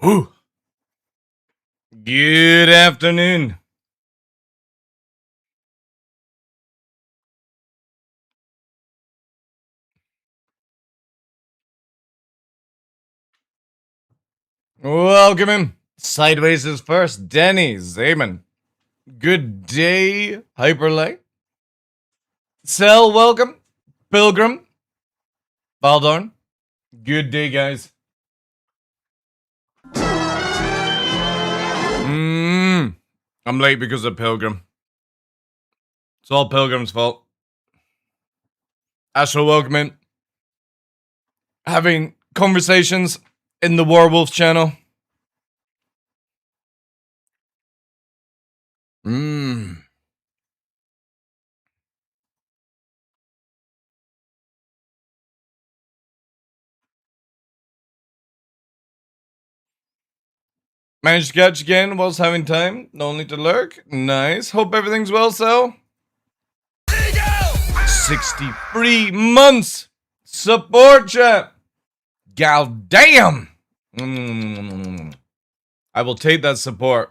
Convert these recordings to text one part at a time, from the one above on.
Whew. Good afternoon. Welcome in. Sideways is first. Denny Zayman. Good day, Hyperlight. Cell, welcome. Pilgrim. Baldorn. Good day, guys. I'm late because of Pilgrim. It's all Pilgrim's fault. Astral, welcome in. Having conversations in the Werewolf channel. Managed to catch again whilst having time. No need to lurk. Nice. Hope everything's well, Cell. 63 months support chat. God damn. I will take that support.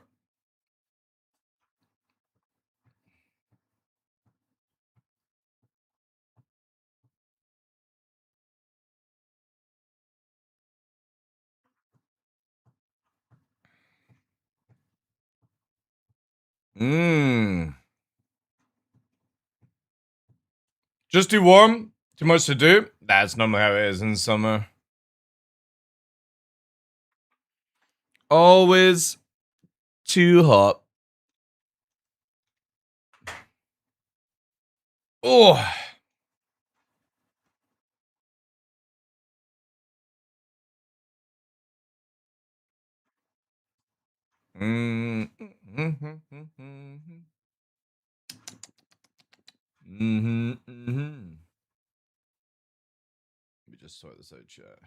Just too warm? Too much to do? That's normally how it is in summer. Always too hot. Oh. Let me just sort this out, chat.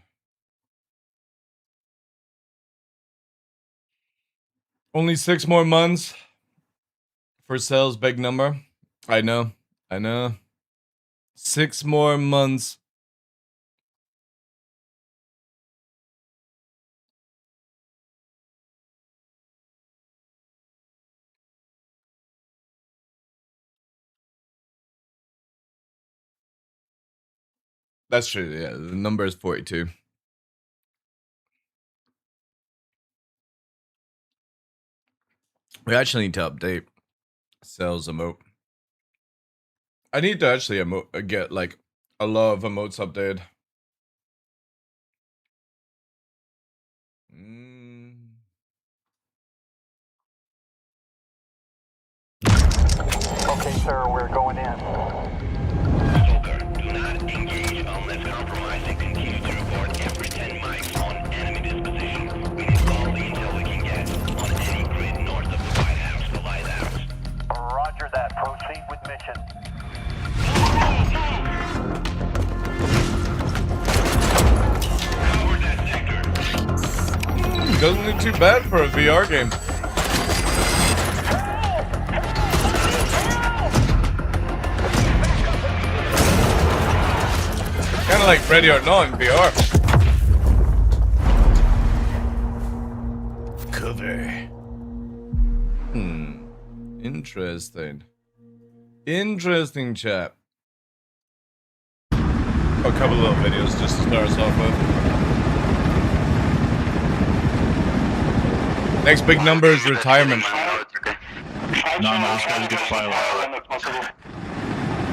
Only 6 more months for Cell's big number. I know. 6 more months. That's true, yeah. The number is 42. We actually need to update Cell's emote. I need to actually get like a lot of emotes updated. Okay, sir, we're going in. Soldier, do not engage unless compromised and continue to report every 10 mics on enemy disposition. We need all the intel we can get on any grid north of the White House for lighthouse. Roger that. Proceed with mission. Cover that sector. Doesn't look too bad for a VR game. Kind of like Ready or Not in VR. Cover. Interesting. Interesting, chap. A couple of little videos just to start us off with. Next big number is retirement. No, this guy's a good pilot.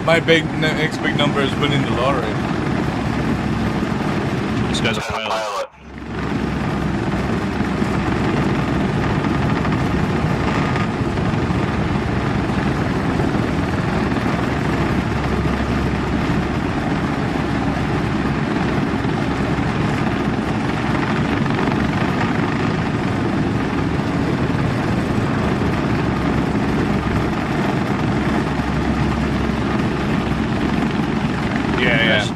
My next big number is winning the lottery. This guy's a pilot.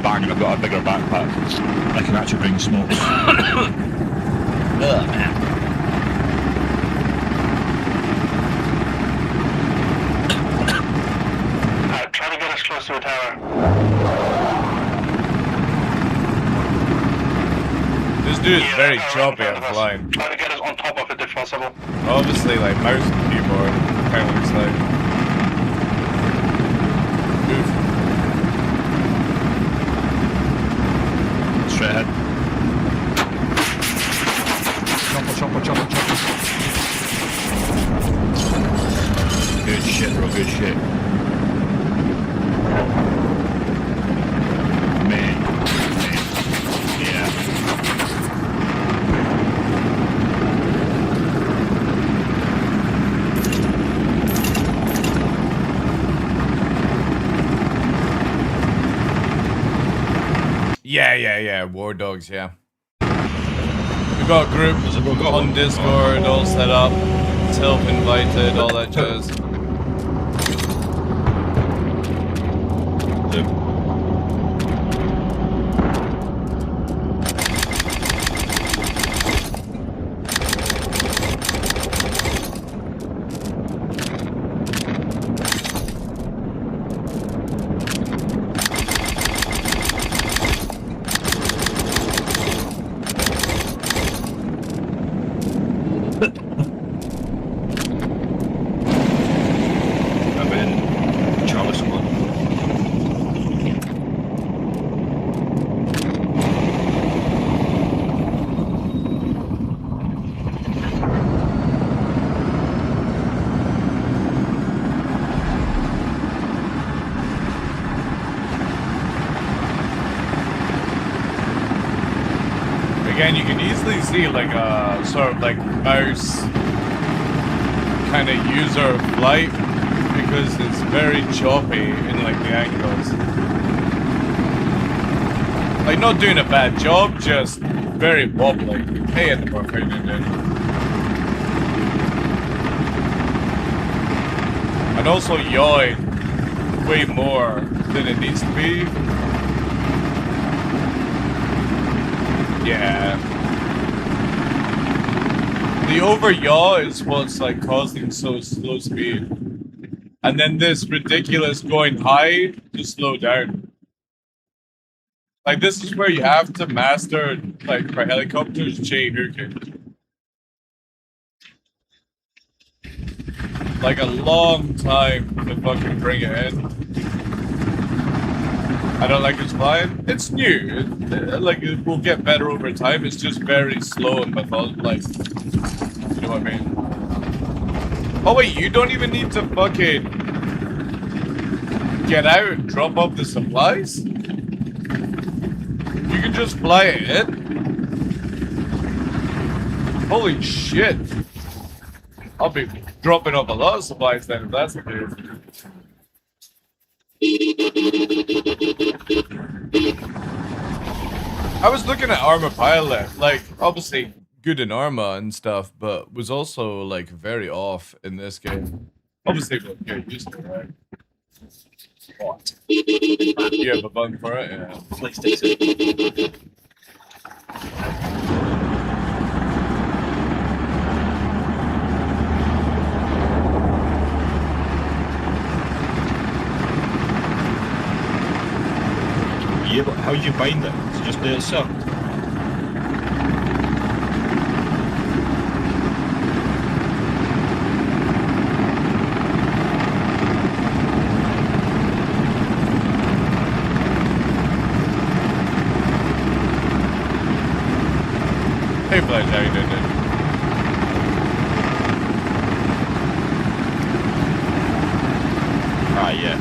Bang, and I've got a bigger backpack. I can actually bring smoke. Ugh, man. Try to get us close to the tower. This dude is very choppy at flying. Try to get us on top of it if possible. Obviously, like mouse and keyboard, kind of looks like. Move. Straight ahead. Chopper. Good shit, bro, good shit. Man. Yeah. Yeah. War Dogs, yeah. We got a group got on one? Discord, all set up, self-invited, all that jazz. I've been Charlie someone. Again, you can easily see like a sort of like mouse kind of user of flight because it's very choppy in like the angles. Like not doing a bad job, just very wobbly. Hey, at the perfect and also yawing way more than it needs to be. Yeah. The over yaw is what's like causing so slow speed. And then this ridiculous going high to slow down. Like this is where you have to master, like for helicopters, J-hooking. Like a long time to fucking bring it in. I don't like its flying. It's new. It will get better over time. It's just very slow and methodical. Like, you know what I mean? Oh wait, you don't even need to fucking get out and drop off the supplies? You can just fly it in? Holy shit. I'll be dropping off a lot of supplies then if that's the case. I was looking at Armor Pilot, like, obviously good in armor and stuff, but was also, like, very off in this game. Obviously, we'll get used to it, right? What? You have a button for it? Yeah. PlayStation. Yeah, but how do you bind it? Is it just do it so? Hey, Flash, how you doing, dude? Ah, yeah.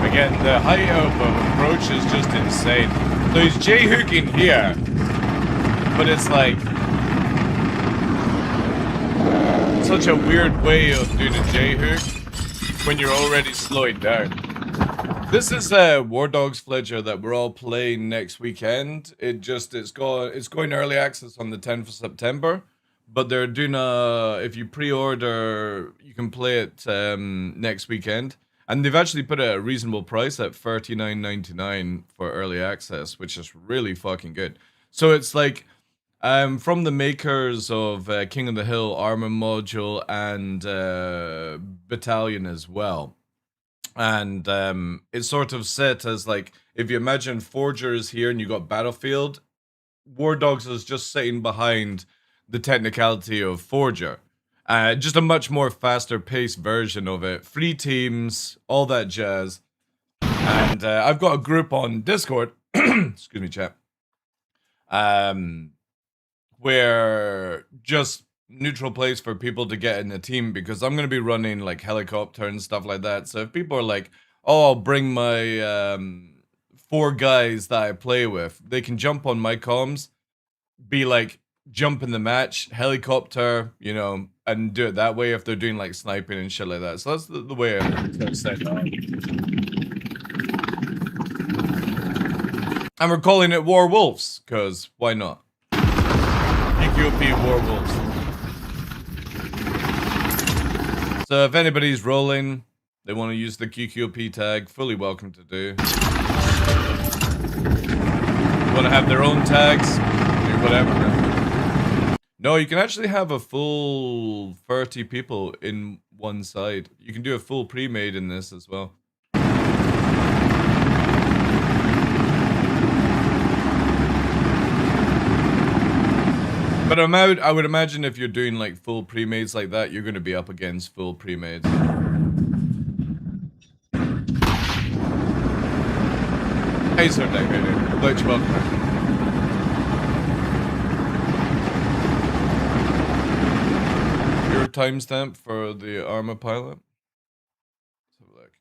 Again, the height of approach is just insane. So he's J-hooking here, but it's like such a weird way of doing a J-hook when you're already slowing down. This is War Dogs Fletcher that we're all playing next weekend. It's going early access on the 10th of September, but they're doing if you pre-order, you can play it next weekend. And they've actually put it at a reasonable price at $39.99 for early access, which is really fucking good. So it's like from the makers of King of the Hill, Armor Module, and Battalion as well. And it's sort of set as like, if you imagine Forger is here and you got Battlefield, War Dogs is just sitting behind the technicality of Forger. Just a much more faster paced version of it. 3 teams, all that jazz. And I've got a group on Discord, excuse me, chat, where just neutral place for people to get in a team, because I'm going to be running like helicopter and stuff like that. So if people are like, oh, I'll bring my 4 guys that I play with, they can jump on my comms, be like, jump in the match, helicopter, you know, and do it that way if they're doing like sniping and shit like that. So that's the way I'm set it up. And we're calling it War Wolves, because why not? QQP War Wolves. So if anybody's rolling, they want to use the QQP tag, fully welcome to do. You want to have their own tags, do whatever. No, you can actually have a full 30 people in one side. You can do a full pre-made in this as well. But I would imagine if you're doing like full pre-mades like that, you're going to be up against full pre-mades. Hey, Sir Deck, hey, dude. Glad you welcome. Your timestamp for the Arma pilot? Let's have a look.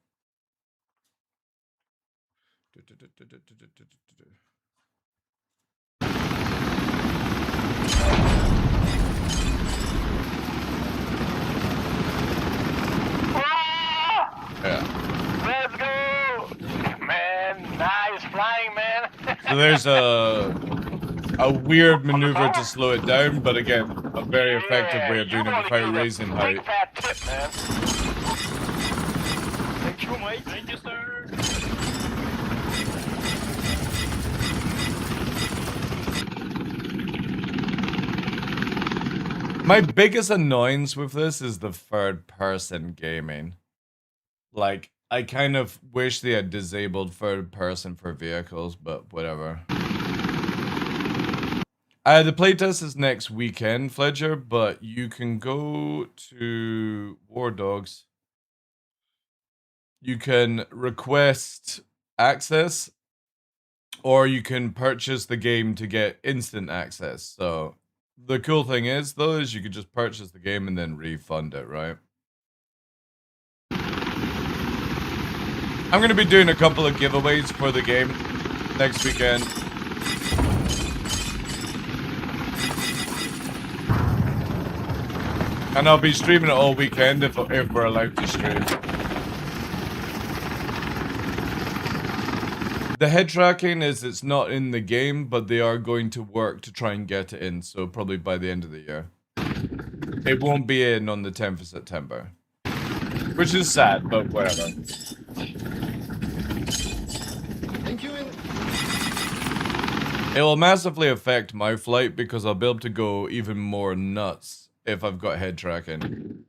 Yeah. Let's go! Man, nice flying, man. So there's a weird maneuver to slow it down, but again, a very effective way of doing it without raising height. Big fat tip, man. Thank you, mate. Thank you, sir. My biggest annoyance with this is the third-person gaming. Like, I kind of wish they had disabled third-person for vehicles, but whatever. The playtest is next weekend, Fledger, but you can go to War Dogs. You can request access, or you can purchase the game to get instant access. So the cool thing is, though, is you could just purchase the game and then refund it, right? I'm going to be doing a couple of giveaways for the game next weekend. And I'll be streaming it all weekend if we're allowed to stream. The head tracking it's not in the game, but they are going to work to try and get it in, so probably by the end of the year. It won't be in on the 10th of September. Which is sad, but whatever. Thank you. It will massively affect my flight because I'll be able to go even more nuts if I've got head tracking.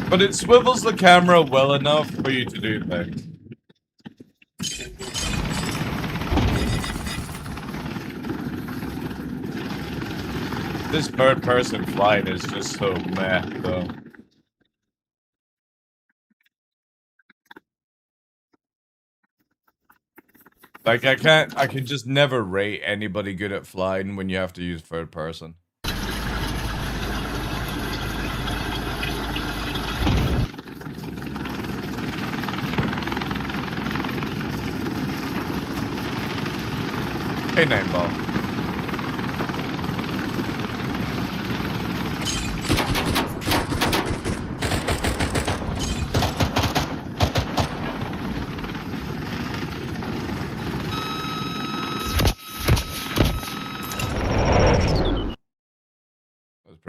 But it swivels the camera well enough for you to do things. This third person flying is just so meh, though. Like, I can just never rate anybody good at flying when you have to use third person. Hey, Nineball.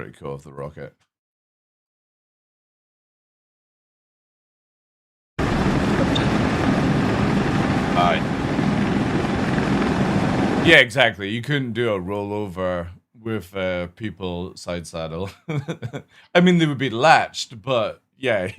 pretty cool with the rocket. Aye. Yeah, exactly. You couldn't do a rollover with people side saddle. I mean, they would be latched, but yeah.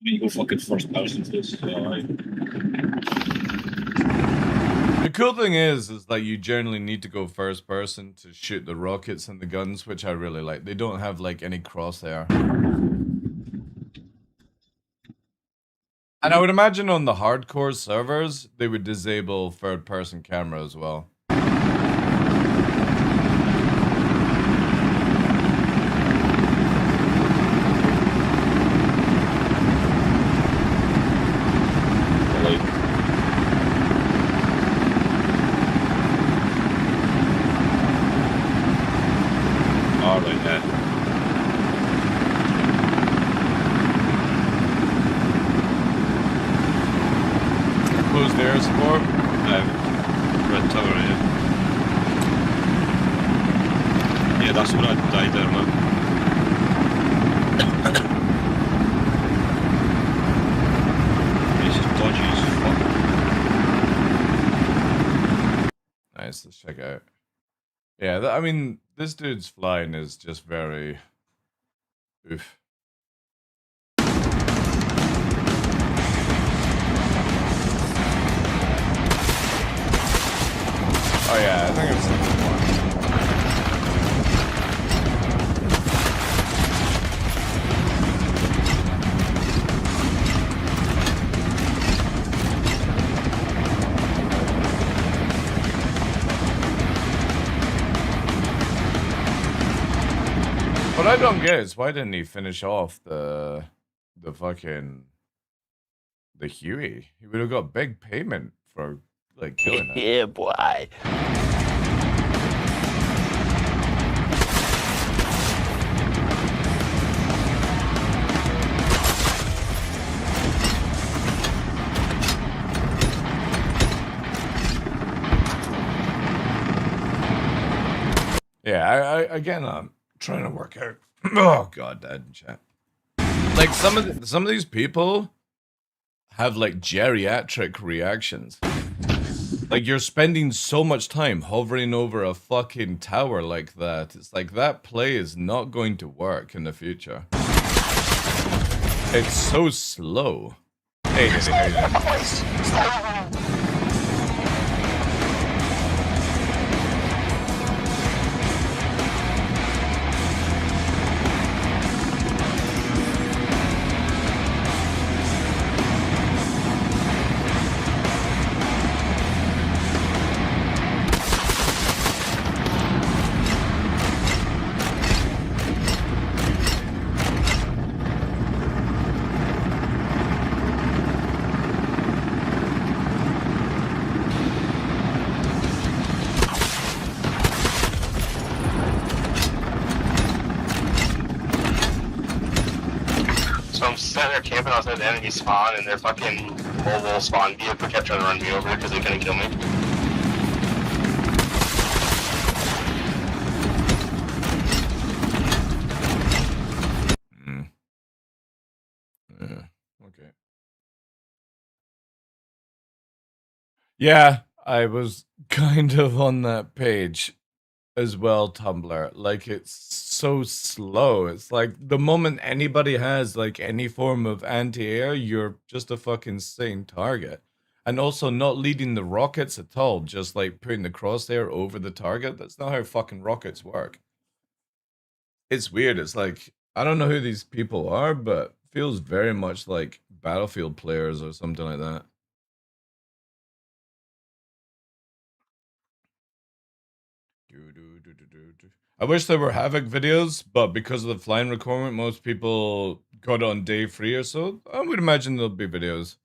You go fucking first person to this. The cool thing is that you generally need to go first person to shoot the rockets and the guns, which I really like. They don't have like any crosshair. And I would imagine on the hardcore servers, they would disable third person camera as well. Closed air support. Red tower, yeah. Yeah, that's what I died there, man. This is dodgy as fuck. Nice, let's check out. Yeah, I mean, this dude's flying is just very... Oof. Oh yeah, I think I've seen this one. What I don't get is why didn't he finish off the fucking the Huey? He would have got big payment for like killing it. Yeah, boy. Yeah, I again, I'm trying to work out. Oh god, Dad and chat. Like some of these people have like geriatric reactions. Like you're spending so much time hovering over a fucking tower like that. It's like that play is not going to work in the future. It's so slow. Hey. So I'm sitting there camping outside the enemy spawn, and their fucking mobile spawn vehicle kept trying to run me over because they couldn't kill me. Yeah, okay. Yeah, I was kind of on that page as well, Tumblr. Like, it's so slow. It's like the moment anybody has like any form of anti-air, you're just a fucking sane target. And also not leading the rockets at all, just like putting the crosshair over the target. That's not how fucking rockets work. It's weird. It's like, I don't know who these people are, but feels very much like Battlefield players or something like that. I wish there were Havoc videos, but because of the flying requirement, most people got it on day 3 or so. I would imagine there'll be videos.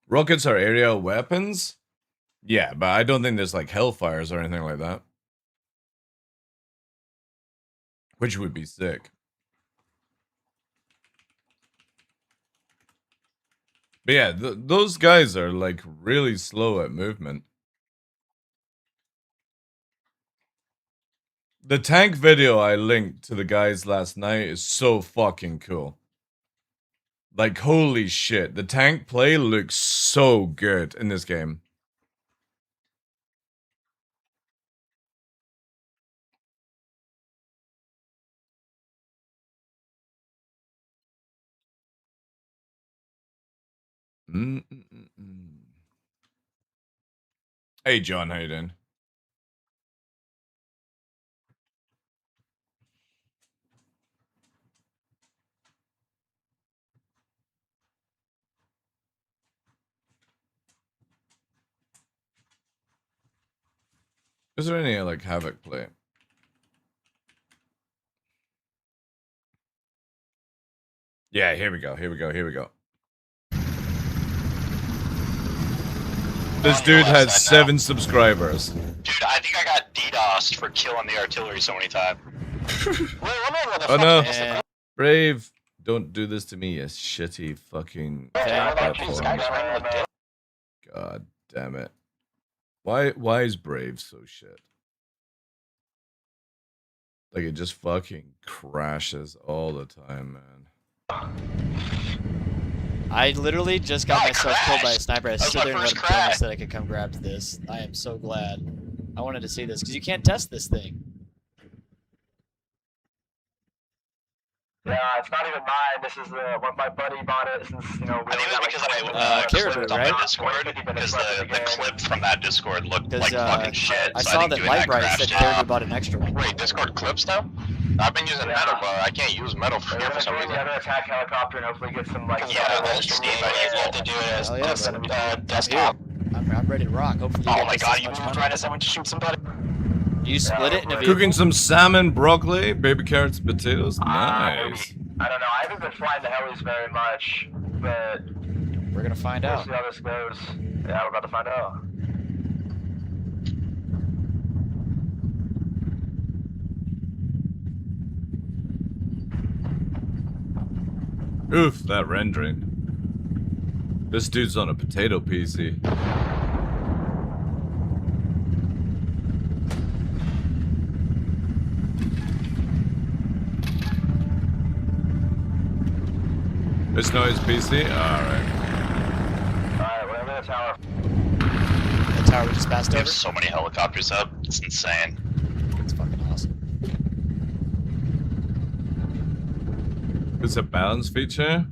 Rockets are aerial weapons? Yeah, but I don't think there's like Hellfires or anything like that. Which would be sick. But yeah, those guys are like really slow at movement. The tank video I linked to the guys last night is so fucking cool. Like, holy shit. The tank play looks so good in this game. Hey, John, how you doing? Is there any, like, Havoc play? Yeah, here we go, here we go, here we go. This dude has 7 subscribers. Dude, I think I got DDoSed for killing the artillery so many times. Oh no. Brave, don't do this to me, you shitty fucking platform. God damn it. Why is Brave so shit? Like, it just fucking crashes all the time, man. I literally just got myself killed by a sniper. I That was stood my there and let first him kill me crash. so that I could come grab this. I am so glad. I wanted to see this, because you can't test this thing. Yeah, it's not even mine. This is what my buddy bought it since, you know, we I think only it's got, because like, I Caribou, clipped on right? my Discord, because the clip from that Discord looked like fucking shit. I so saw think that doing that Lightbright crashed said it. Caribou bought an extra one. Wait, Discord clips though? I've been using metal, but I can't use metal We're here gonna for some join reason. the other attack helicopter and hopefully get some, like, Yeah, that's Steam. You have to do it as Hell yeah, just, brother. desktop. I'm ready to rock. Hopefully you Oh get my this god, as you much moved money. right as I went to shoot somebody. You split it in a Yeah, vehicle? Cooking some salmon, broccoli, baby carrots, potatoes. Nice. I don't know. I haven't been flying the helis very much, but We're gonna find we'll out. see how this goes. Yeah, we're about to find out. Oof, that rendering. This dude's on a potato PC. This no his PC? Alright. Alright, we're in the tower. The tower we just passed They over? have so many helicopters up. It's insane. It's fucking awesome. It's a balance feature?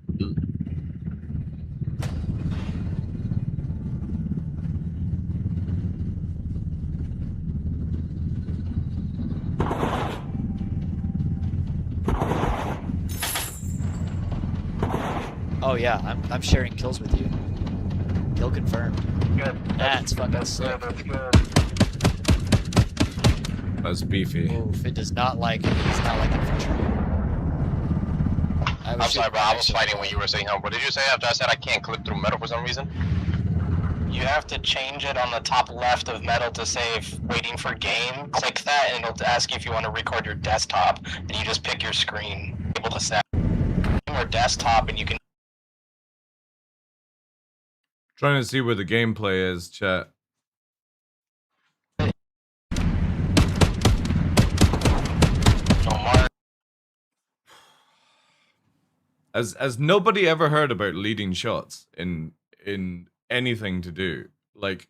Oh yeah, I'm sharing kills with you. Kill confirmed. Good. That's fucking That's sick. good. That's good. That's beefy. Oof, it does not like it. It does not like infantry. I'm sorry, bro. I was fighting when you were saying, what did you say after I said I can't clip through metal for some reason? You have to change it on the top left of metal to save waiting for game. Click that and it'll ask you if you want to record your desktop. And you just pick your screen. Able to set or desktop and you can. Trying to see where the gameplay is, chat. As nobody ever heard about leading shots in anything to do. Like,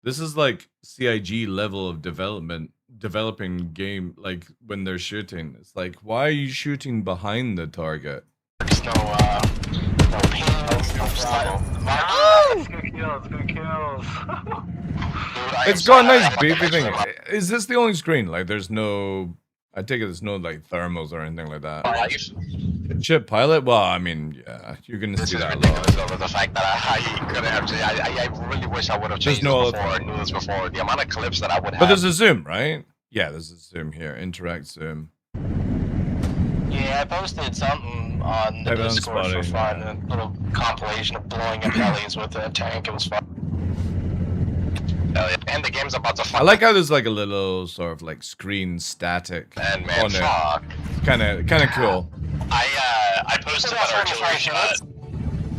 this is like CIG level of developing game, like when they're shooting. It's like, why are you shooting behind the target? There's no pain, no problem. It's good kills. Good kills. It's got a nice beefy thing. Is this the only screen? Like, there's no... I take it there's no, like, thermals or anything like that. Chip pilot? Well, I mean, yeah, you're gonna This see is that a ridiculous lot. though, the fact that I could have actually, I really wish I would have There's changed no this before, other- knew this before. The amount of clips that I would have. But there's a zoom, right? Yeah, there's a zoom here. Interact zoom. Yeah, I posted something on the Head-on Discord for spotting, fun, a little compilation of blowing up helis with a tank. It was fun. Hell yeah. And the game's about to I fucking like how there's like a little sort of like screen static and man, on it. fuck. Kind of cool. I posted that artillery shot.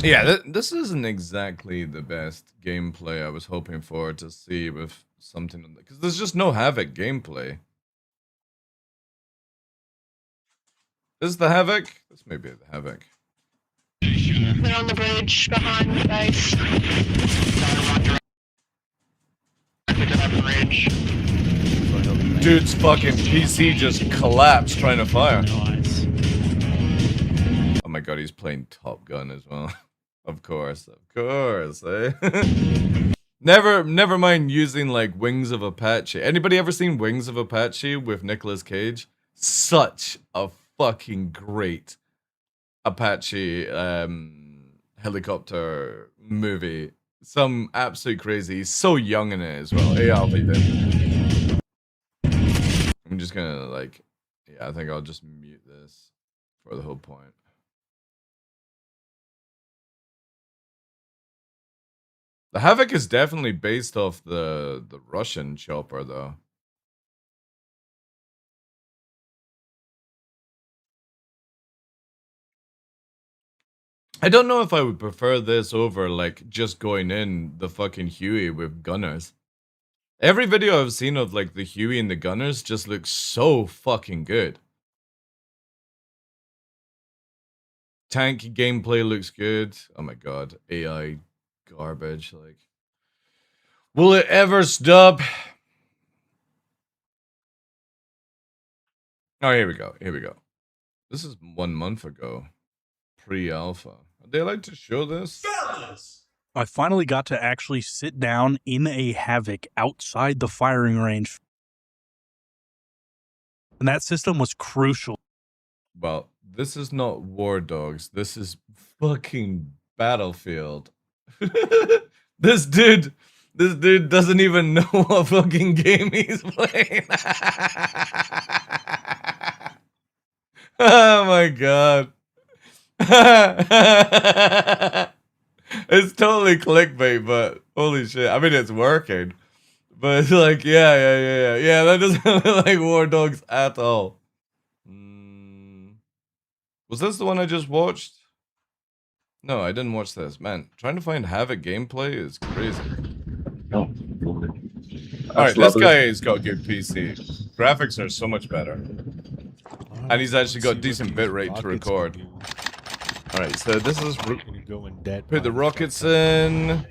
Yeah, this isn't exactly the best gameplay I was hoping for to see with something, because there's just no Havoc gameplay. This is the Havoc? This may be the Havoc. They're on the bridge behind you guys. Dude's fucking PC just collapsed trying to fire. Oh my god, he's playing Top Gun as well. Of course, eh? Never mind using like Wings of Apache. Anybody ever seen Wings of Apache with Nicolas Cage? Such a fucking great Apache helicopter movie. Some absolute crazy. He's so young in it as well. Yeah, I'll leave it. I'm just gonna like, yeah, I think I'll just mute this for the whole point. The Havoc is definitely based off the Russian chopper though. I don't know if I would prefer this over like just going in the fucking Huey with gunners. Every video I've seen of like the Huey and the gunners just looks so fucking good. Tank gameplay looks good. Oh my god, AI garbage. Like, will it ever stop? Oh, here we go. Here we go. This is 1 month ago. Pre-alpha. They like to show this? I finally got to actually sit down in a Havoc outside the firing range. And that system was crucial. Well, this is not War Dogs. This is fucking Battlefield. This dude doesn't even know what fucking game he's playing. Oh my god. It's totally clickbait, but holy shit. I mean, it's working. But it's like, yeah, that doesn't look like War Dogs at all. Was this the one I just watched? No, I didn't watch this. Man, trying to find Havoc gameplay is crazy. Oh, Alright, this guy's got good PC. Graphics are so much better. And he's actually got decent bitrate to record. Alright, so this is... Put the rockets in.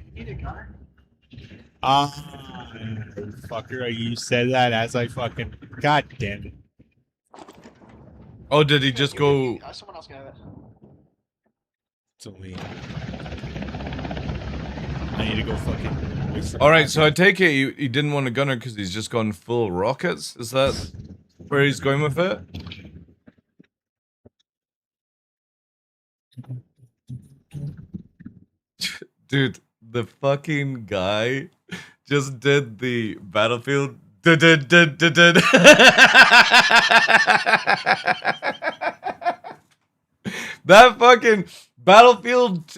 Fucker, you said that as I fucking... God damn it. Oh, did he just go... Someone else can have it. It's only... I need to go fucking... Alright, so I take it he didn't want a gunner because he's just gone full rockets? Is that where he's going with it? Dude, the fucking guy just did the Battlefield. That fucking Battlefield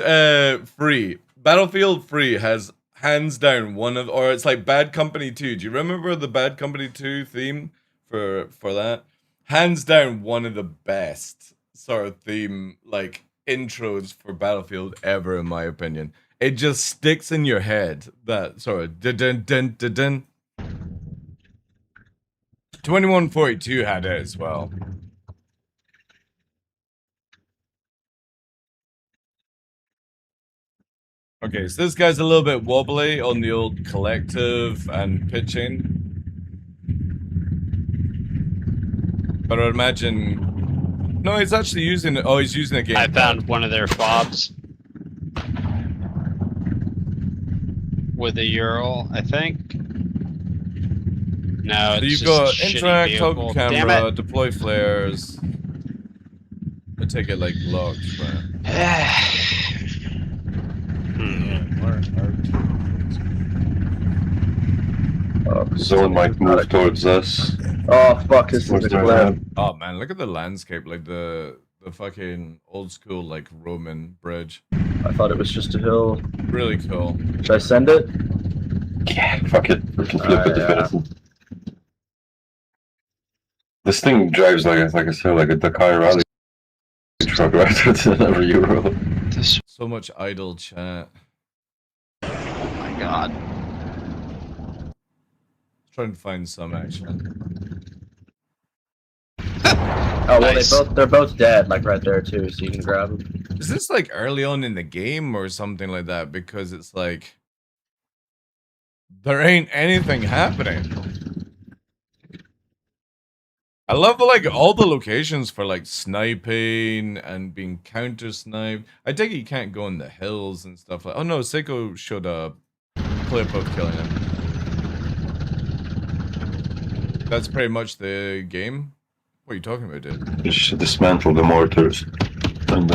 Battlefield 3 has hands down one of, or it's like Bad Company 2. Do you remember the Bad Company 2 theme for that? Hands down one of the best sort of theme like intros for Battlefield ever, in my opinion. It just sticks in your head, that sort of dun-dun-dun-dun-dun. 2142 had it as well. Okay, so this guy's a little bit wobbly on the old collective and pitching. But I'd imagine... No, he's actually using it. Oh, he's using a game. I found one of their fobs. With a Ural, I think. No, so it's you've just got a interact, shitty toggle vehicle. camera, deploy flares. I take it like locked, but... Zone might move towards us. Oh fuck, this is a glare. Oh man, look at the landscape, like the fucking old school like Roman bridge. I thought it was just a hill. Really cool. Should I send it? Yeah, fuck it. We can flip it if anything. This thing drives like I said, like a Dakar rally truck right to another Euro. this. So much idle chat. Oh my god. Trying to find some actually. Oh well, Nice. they're both dead, like right there too, so you can grab them. Is this like early on in the game or something like that? Because it's like there ain't anything happening. I love like all the locations for like sniping and being counter sniped. I think you can't go in the hills and stuff like. Oh no, Seiko showed a clip of killing him. That's pretty much the game. What are you talking about, dude? Just dismantle the mortars. And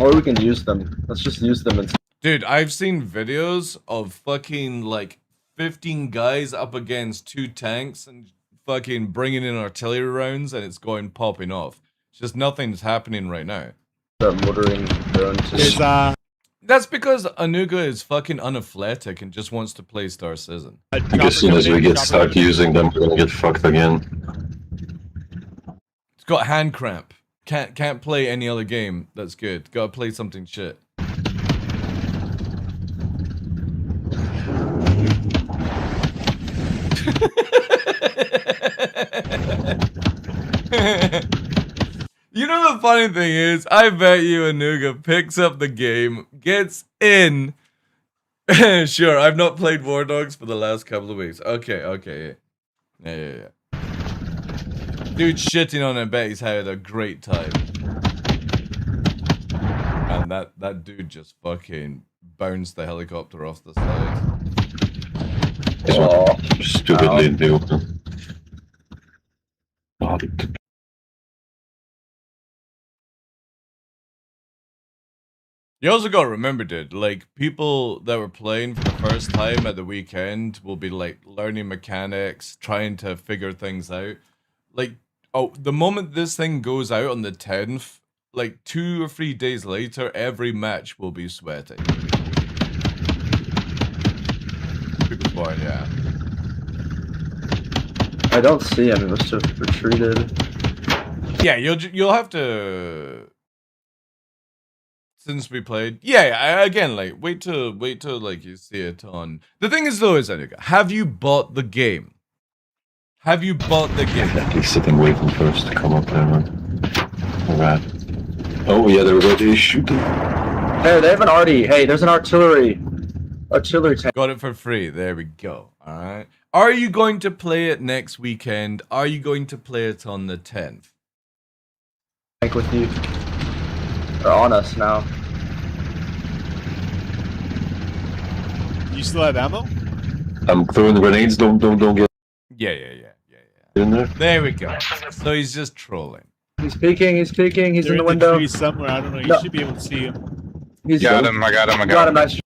Or we can use them. Let's just use them and. Dude, I've seen videos of fucking like 15 guys up against 2 tanks and fucking bringing in artillery rounds and it's going popping off. It's just nothing's happening right now. Start mortaring their own Is That's because Anuga is fucking unathletic and just wants to play Star Citizen. I think as soon as we start using them, we're gonna get fucked again. It's got hand cramp. Can't play any other game that's good. Gotta play something shit. You know the funny thing is, I bet you Anuga picks up the game, gets in. Sure, I've not played War Dogs for the last couple of weeks. Okay, yeah. Dude shitting on it, bet he's had a great time. And that dude just fucking bounced the helicopter off the side. Oh, stupidly in the open. Oh, You also gotta remember, dude, like, people that were playing for the first time at the weekend will be, like, learning mechanics, trying to figure things out. Like, oh, the moment this thing goes out on the 10th, like, 2 or 3 days later, every match will be sweaty. People's born, yeah. I don't see him. He must have retreated. Yeah, you'll have to... Since we played, yeah. Again, like wait till like you see it on. The thing is though, is Anuga, have you bought the game? Have you bought the game? at least sit and waiting for us to come up there, man. Alright. Oh yeah, they're ready to shoot them. Hey, they haven't already. Hey, there's an artillery tank. Got it for free. There we go. All right. Are you going to play it next weekend? Are you going to play it on the 10th? Tank with you. They're on us now. You still have ammo? I'm throwing the grenades. Don't get Yeah. in there. There we go. So he's just trolling. He's peeking. He's peeking. He's They're in the window. Trees somewhere. I don't know. You No. should be able to see him. He's I got him. Nice.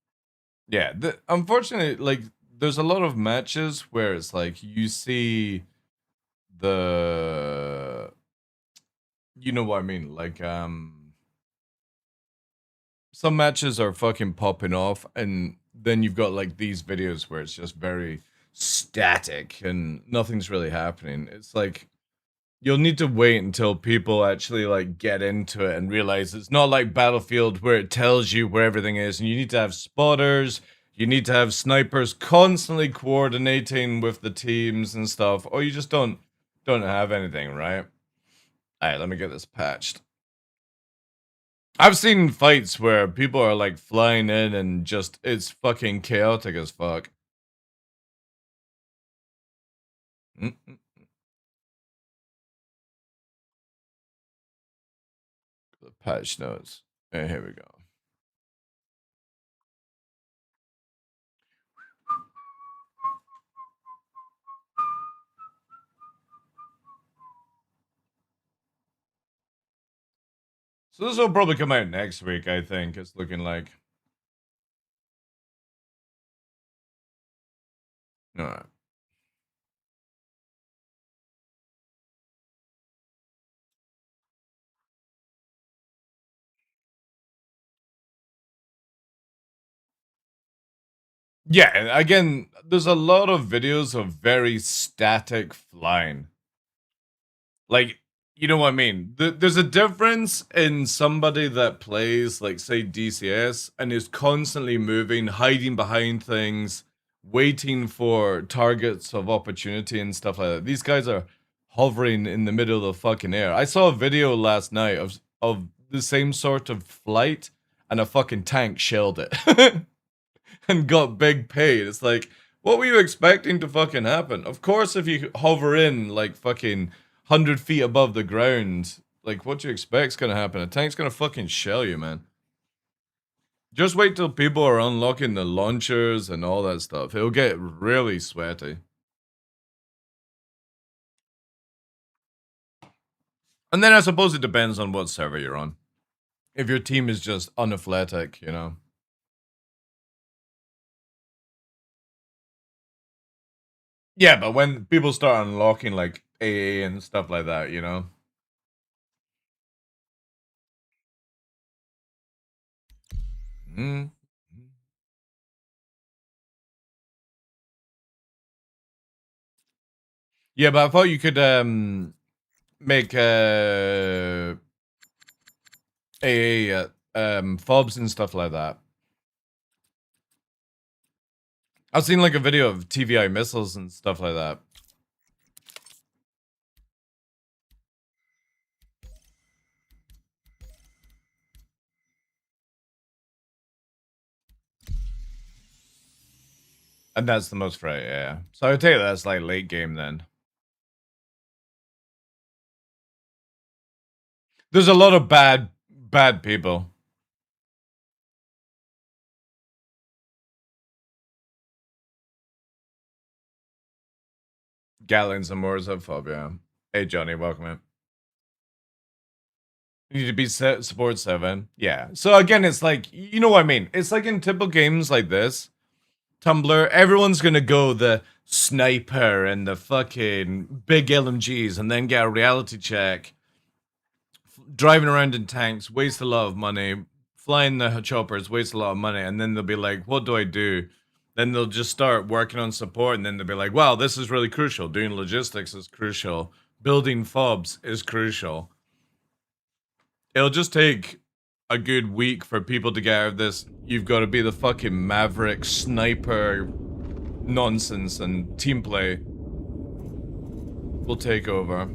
Yeah. Unfortunately, like there's a lot of matches where it's like you see the, you know what I mean, like some matches are fucking popping off, and then you've got like these videos where it's just very static and nothing's really happening. It's like you'll need to wait until people actually like get into it and realize it's not like Battlefield where it tells you where everything is, and you need to have spotters, you need to have snipers constantly coordinating with the teams and stuff, or you just don't have anything, right? Alright, let me get this patched. I've seen fights where people are like flying in and just, it's fucking chaotic as fuck. The patch notes. And here we go. So this will probably come out next week, I think. It's looking like. Alright. Yeah, and again, there's a lot of videos of very static flying. Like, you know what I mean? There's a difference in somebody that plays, like, say, DCS, and is constantly moving, hiding behind things, waiting for targets of opportunity and stuff like that. These guys are hovering in the middle of the fucking air. I saw a video last night of the same sort of flight, and a fucking tank shelled it. And got big paid. It's like, what were you expecting to fucking happen? Of course, if you hover in, like, fucking 100 feet above the ground, like, what do you expect's gonna happen? A tank's gonna fucking shell you, man. Just wait till people are unlocking the launchers and all that stuff. It'll get really sweaty. And then I suppose it depends on what server you're on. If your team is just unathletic, you know. Yeah, but when people start unlocking, like, AA and stuff like that, you know? Mm. Yeah, but I thought you could, make, AA, fobs and stuff like that. I've seen, like, a video of TVI missiles and stuff like that. And that's the most right, yeah. So I would take that as, like, late game then. There's a lot of bad people. Gatlings and Moors of fob, yeah. Hey, Johnny, welcome in. You need to be support 7. Yeah. So again, it's like, you know what I mean? It's like in typical games like this, Tumblr, everyone's gonna go the sniper and the fucking big LMGs and then get a reality check. Driving around in tanks, waste a lot of money. Flying the choppers, waste a lot of money. And then they'll be like, what do I do? Then they'll just start working on support, and then they'll be like, wow, this is really crucial. Doing logistics is crucial. Building fobs is crucial. It'll just take a good week for people to get out of this. You've got to be the fucking maverick sniper nonsense, and team play will take over.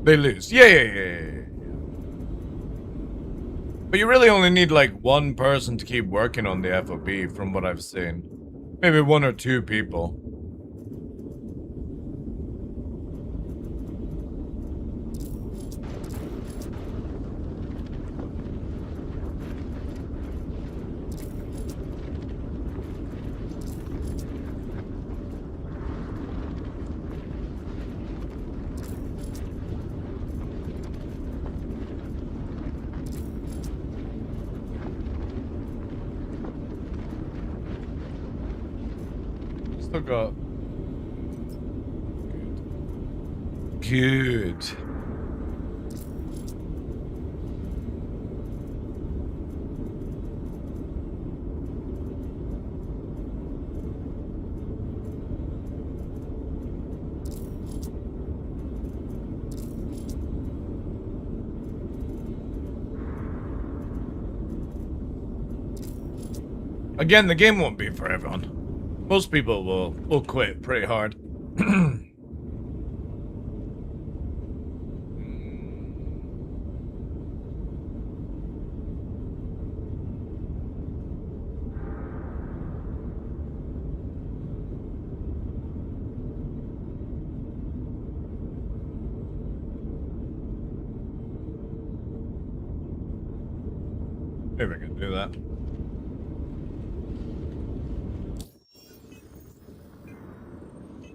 They lose. Yeah. But you really only need, like, one person to keep working on the FOB, from what I've seen. Maybe 1 or 2 people. Still got... Good. Again, the game won't be for everyone. Most people will quit pretty hard. Maybe I can do that.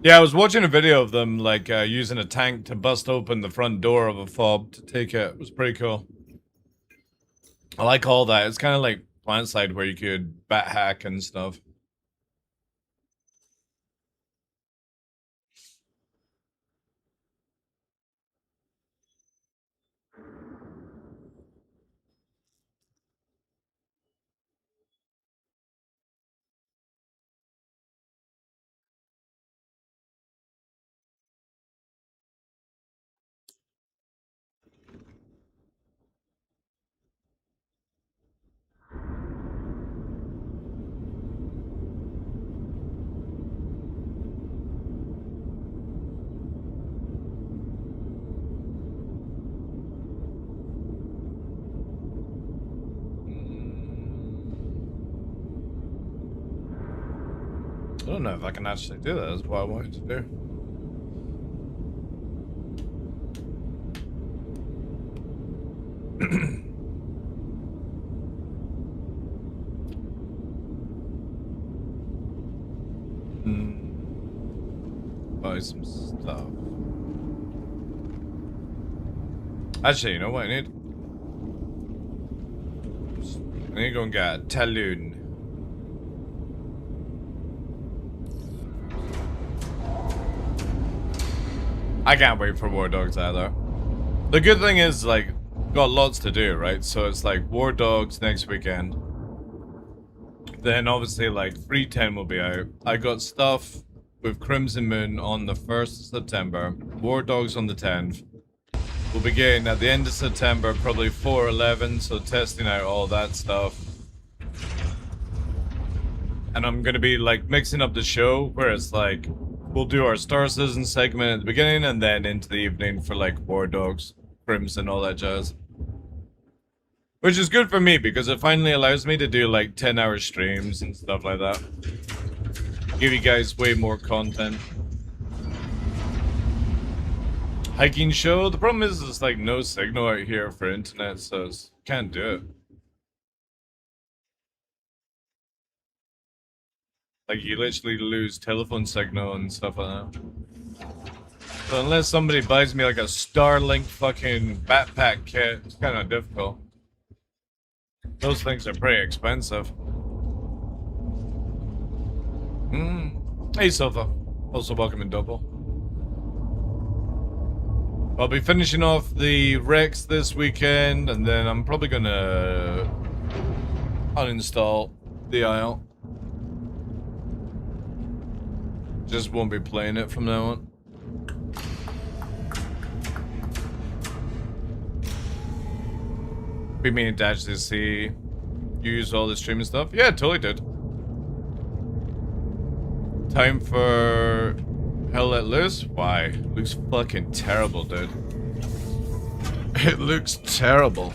Yeah, I was watching a video of them, like, using a tank to bust open the front door of a fob to take it. It was pretty cool. I like all that. It's kind of like client side where you could bat hack and stuff. I don't know if I can actually do that. That's what I wanted to do. Buy some stuff. Actually, you know what I need? I need to go and get a Talon. I can't wait for War Dogs either. The good thing is, like, got lots to do, right? So it's like War Dogs next weekend. Then obviously, like, 310 will be out. I got stuff with Crimson Moon on the 1st of September. War Dogs on the 10th. We'll be getting at the end of September, probably 411, so testing out all that stuff. And I'm gonna be, like, mixing up the show, where it's like, we'll do our Star Citizen segment at the beginning, and then into the evening for, like, War Dogs, Crimson, all that jazz. Which is good for me, because it finally allows me to do, like, 10-hour streams and stuff like that. Give you guys way more content. Hiking show? The problem is, it's, like, no signal out here for internet, so can't do it. Like, you literally lose telephone signal and stuff like that. So unless somebody buys me, like, a Starlink fucking backpack kit, it's kind of difficult. Those things are pretty expensive. Hey, Sofa. Also welcome in double. I'll be finishing off the Rex this weekend, and then I'm probably gonna uninstall the IL. Just won't be playing it from now on. Be meaning to actually see you use all the streaming stuff. Yeah, totally did. Time for Hell Let Loose? Why? Looks fucking terrible, dude. It looks terrible.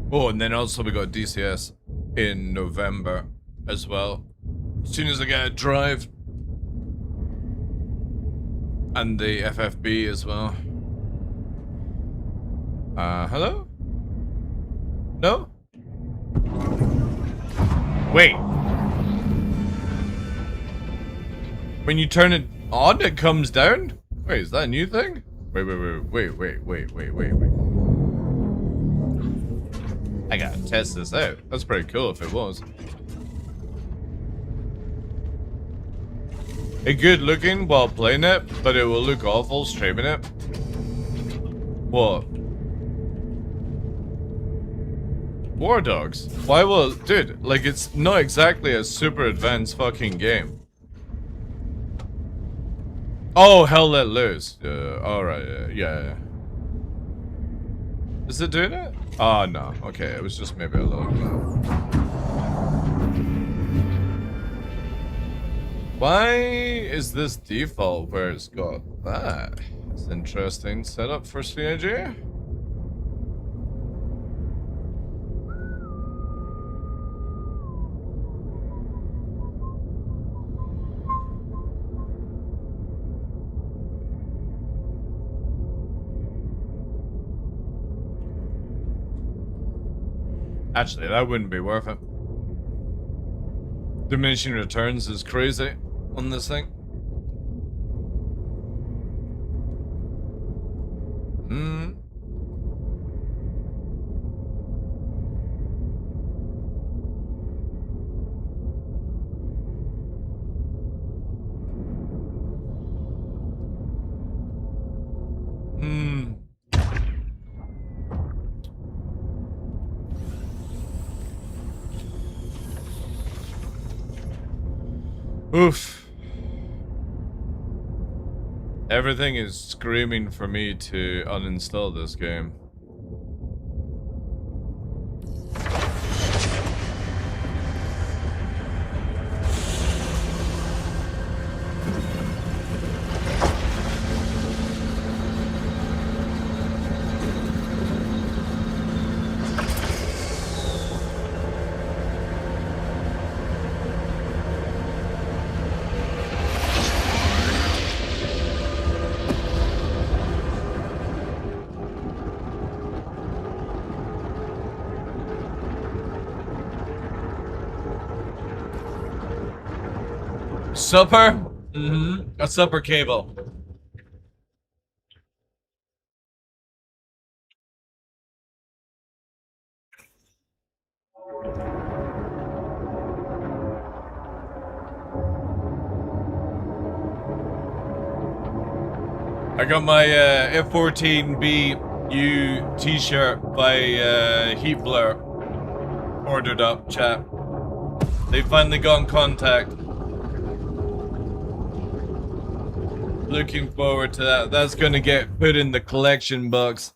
Oh, and then also we got DCS in November as well. As soon as I get a drive. And the FFB as well. Hello? No? Wait. When you turn it on, it comes down? Wait, is that a new thing? Wait. I gotta test this out. That's pretty cool if it was. It's good looking while playing it, but it will look awful streaming it. What? War Dogs? Why will... Dude, like, it's not exactly a super advanced fucking game. Oh, Hell Let Loose. Alright, yeah. Is it doing it? Oh, no. Okay, it was just maybe a little bit. Why is this default where it's got that? It's interesting setup for CIG. Actually, that wouldn't be worth it. Diminishing returns is crazy on this thing. Hmm. Hmm. Oof. Everything is screaming for me to uninstall this game. Supper? Mm-hmm. A supper cable. I got my F14BU t-shirt by Heat Blur ordered up, chat. They finally got in contact. Looking forward to that. That's gonna get put in the collection box.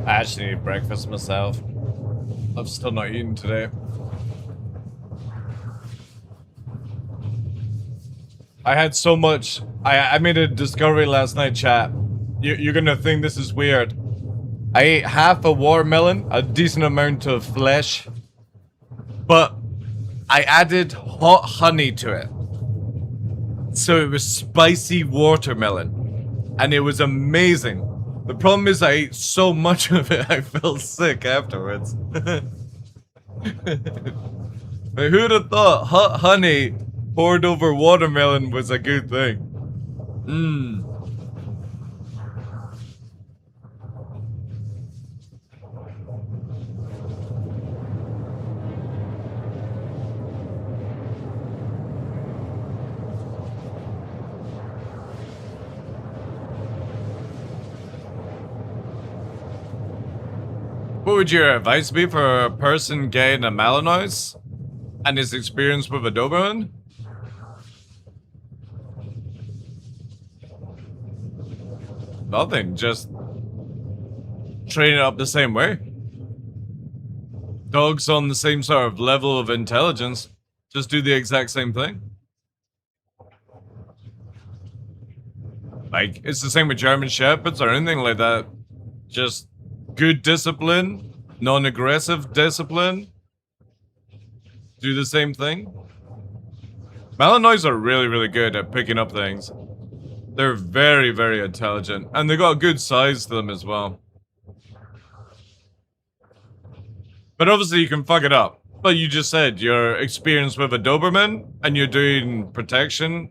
I actually need breakfast myself. I've still not eaten today. I had so much. I made a discovery last night, chat. You're gonna think this is weird. I ate half a watermelon, a decent amount of flesh, but I added hot honey to it. So it was spicy watermelon, and it was amazing. The problem is I ate so much of it, I felt sick afterwards. But who'd have thought hot honey poured over watermelon was a good thing? Mmm. What would your advice be for a person getting a Malinois and his experience with a Doberman? Nothing, just train it up the same way. Dogs on the same sort of level of intelligence, just do the exact same thing. Like, it's the same with German Shepherds or anything like that. Just good discipline, non-aggressive discipline. Do the same thing. Malinois are really, really good at picking up things. They're very, very intelligent. And they got a good size to them as well. But obviously you can fuck it up. But you just said you're experienced with a Doberman and you're doing protection.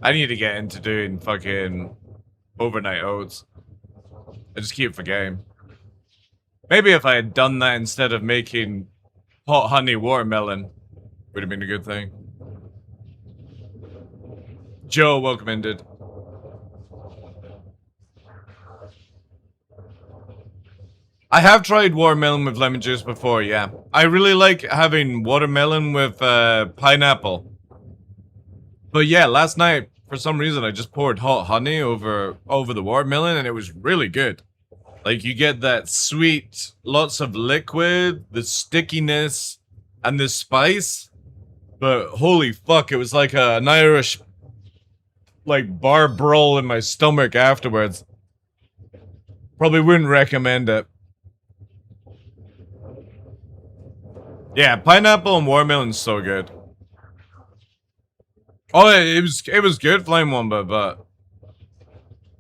I need to get into doing fucking overnight oats. I just keep forgetting. Maybe if I had done that instead of making hot honey watermelon, would have been a good thing. Joe, welcome in, dude. I have tried watermelon with lemon juice before, yeah. I really like having watermelon with pineapple. But yeah, last night, for some reason, I just poured hot honey over the watermelon, and it was really good. Like, you get that sweet, lots of liquid, the stickiness, and the spice. But holy fuck, it was like an Irish, like, bar brawl in my stomach afterwards. Probably wouldn't recommend it. Yeah, pineapple and watermelon's so good. Oh, it was good, Flame Womba, but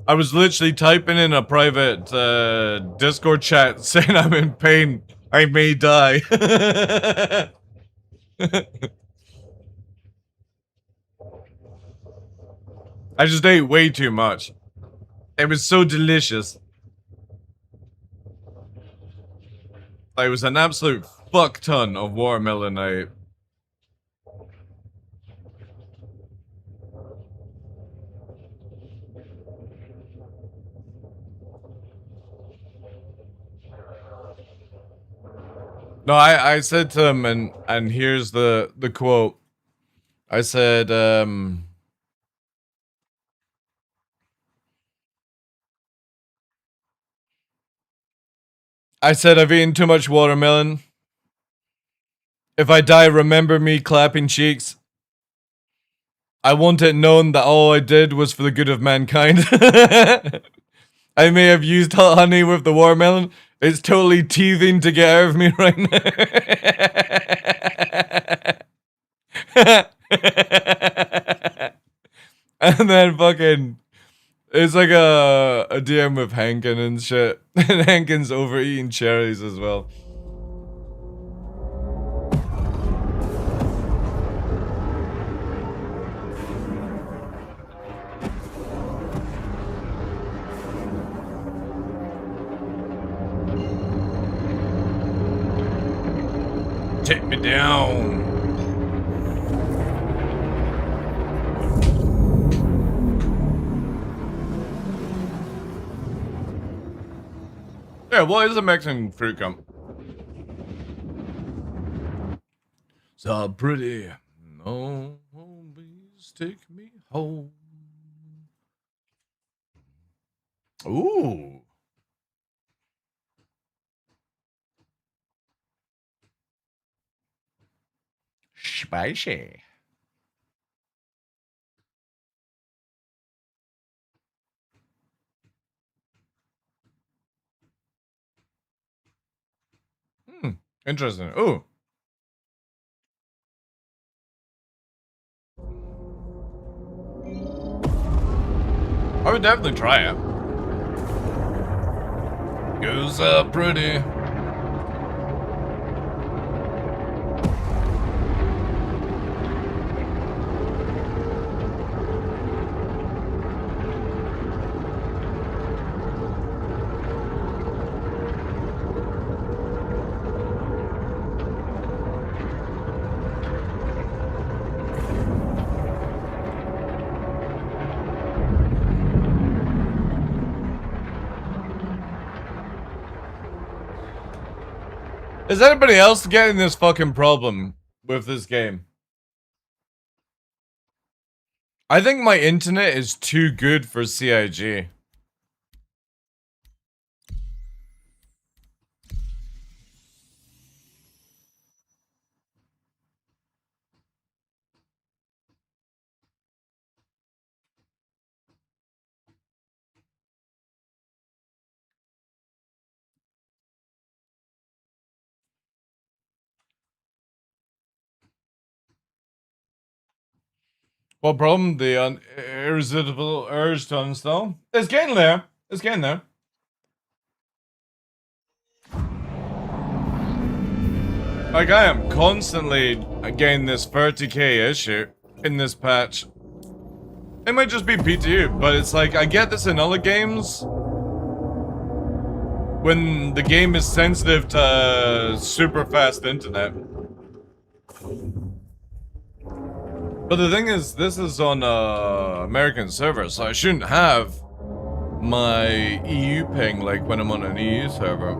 I was literally typing in a private Discord chat saying I'm in pain. I may die. I just ate way too much. It was so delicious. It was an absolute fuck ton of watermelon I ate. No, I said to him, and here's the quote. I said, I've eaten too much watermelon. If I die, remember me clapping cheeks. I want it known that all I did was for the good of mankind. I may have used hot honey with the watermelon. It's totally teething to get out of me right now. And then fucking... It's like a DM with Hankin and shit. And Hankin's overeating cherries as well. Take me down. Yeah, what is a Mexican fruit gum? So pretty. No, please take me home. Ooh. Spicy. Interesting. Ooh. I would definitely try it. Goes pretty. Is anybody else getting this fucking problem with this game? I think my internet is too good for CIG. What problem? The irresistible urge to uninstall? It's getting there. It's getting there. Like, I am constantly getting this 30k issue in this patch. It might just be PTU, but it's like, I get this in other games. When the game is sensitive to super fast internet. But the thing is, this is on American server, so I shouldn't have my EU ping like when I'm on an EU server.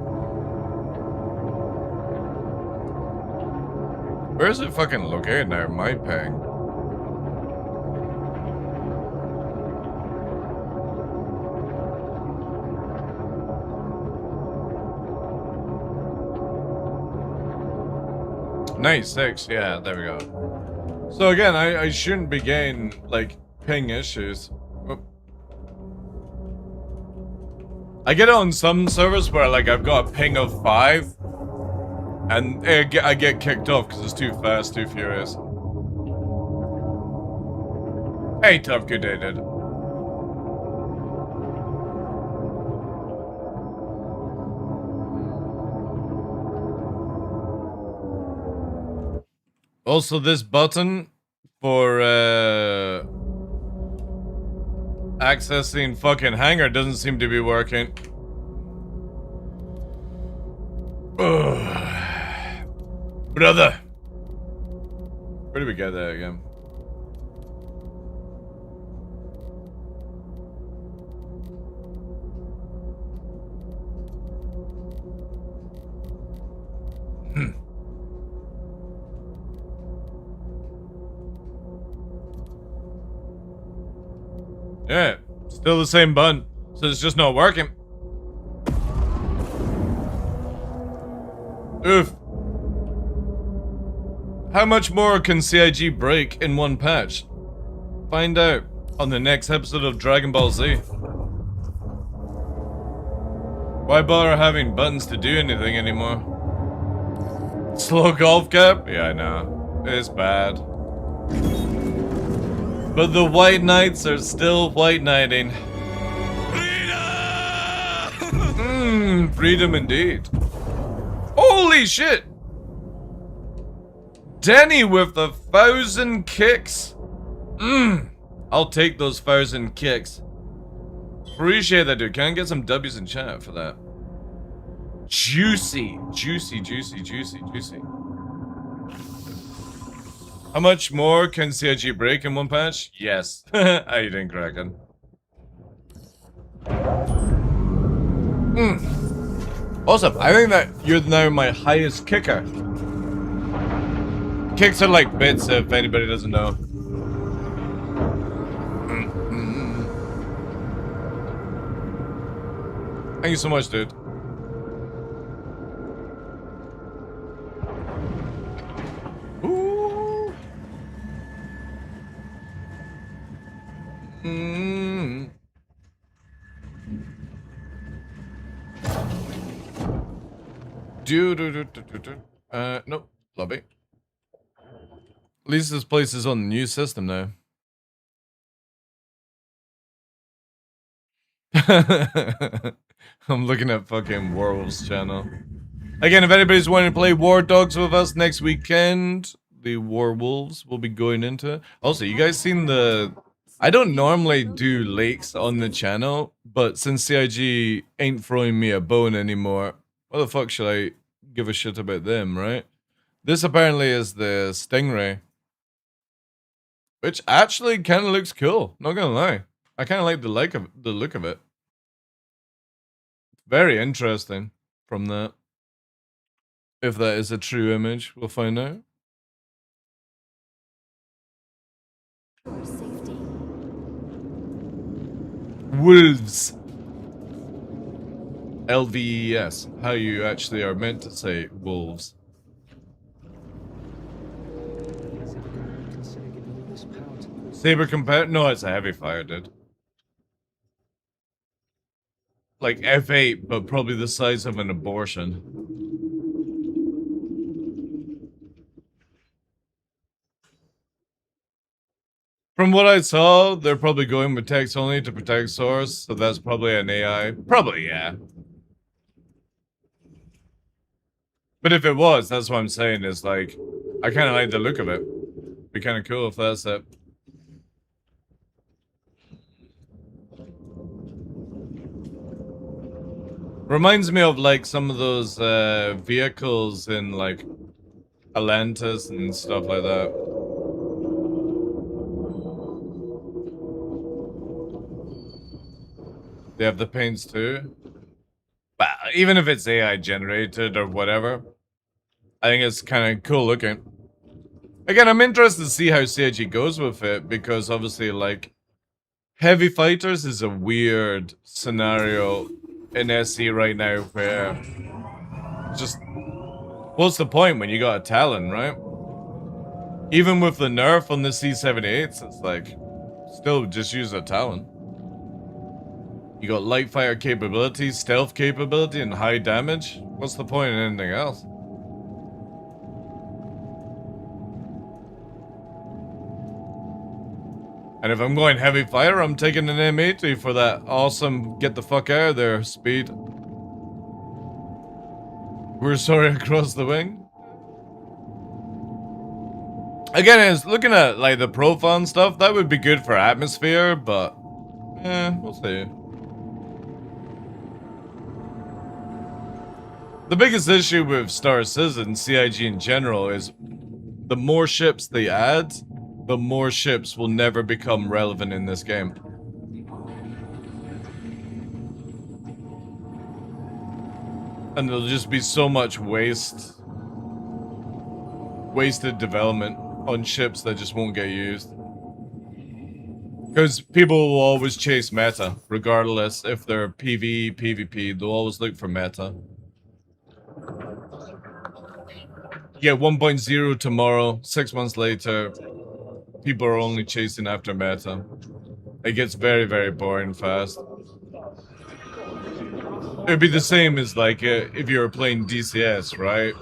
Where is it fucking located now, my ping? Nice, 6, yeah, there we go. So again, I shouldn't be getting, like, ping issues. Oop. I get it on some servers where, like, I've got a ping of 5, and I get kicked off because it's too fast, too furious. Hey, tough, good day, dude. Also, this button for accessing fucking hangar doesn't seem to be working. Ugh. Brother. Where did we get that again? Yeah, still the same button, so it's just not working. Oof. How much more can CIG break in one patch? Find out on the next episode of Dragon Ball Z. Why bother having buttons to do anything anymore? Slow golf cap? Yeah, I know. It's bad. But the white knights are still white knighting. Freedom! Freedom indeed. Holy shit! Denny with 1,000 kicks. I'll take those 1,000 kicks. Appreciate that, dude. Can I get some W's in chat for that? Juicy. Juicy, juicy, juicy, juicy. How much more can CIG break in one patch? Yes. How you doing, Kraken? Awesome. I think that you're now my highest kicker. Kicks are like bits, if anybody doesn't know. Thank you so much, dude. Ooh. Nope. Lobby. At least this place is on the new system now. I'm looking at fucking Werewolves channel. Again, if anybody's wanting to play War Dogs with us next weekend, the Werewolves will be going into it. Also, you guys seen the... I don't normally do lakes on the channel, but since CIG ain't throwing me a bone anymore, what the fuck should I give a shit about them, right? This apparently is the Stingray. Which actually kind of looks cool, not gonna lie. I kind of like the look of it. Very interesting from that. If that is a true image, we'll find out. Wolves. LVES. How you actually are meant to say wolves. Saber compared? No, it's a heavy fire, dude. Like F8, but probably the size of an abortion. From what I saw, they're probably going with text only to protect source, so that's probably an AI. Probably, yeah. But if it was, that's what I'm saying, is like, I kind of like the look of it. Be kind of cool if that's it. Reminds me of like some of those vehicles in like Atlantis and stuff like that. They have the paints too. But even if it's AI generated or whatever, I think it's kind of cool looking. Again, I'm interested to see how CIG goes with it, because obviously, like, heavy fighters is a weird scenario in SC right now where just, what's the point when you got a Talon, right? Even with the nerf on the C-78s, it's like, still just use a Talon. You got light fire capability, stealth capability, and high damage. What's the point in anything else? And if I'm going heavy fire, I'm taking an M80 for that awesome get the fuck out of there speed. We're sorry across the wing. Again, it's looking at like the profile and stuff, that would be good for atmosphere, but we'll see. The biggest issue with Star Citizen and CIG in general is the more ships they add, the more ships will never become relevant in this game. And there'll just be so much wasted development on ships that just won't get used. Because people will always chase meta, regardless if they're PvE, PvP, they'll always look for meta. You get 1.0 tomorrow, 6 months later, people are only chasing after meta. It gets very, very boring fast. It'd be the same as like if you were playing DCS, right?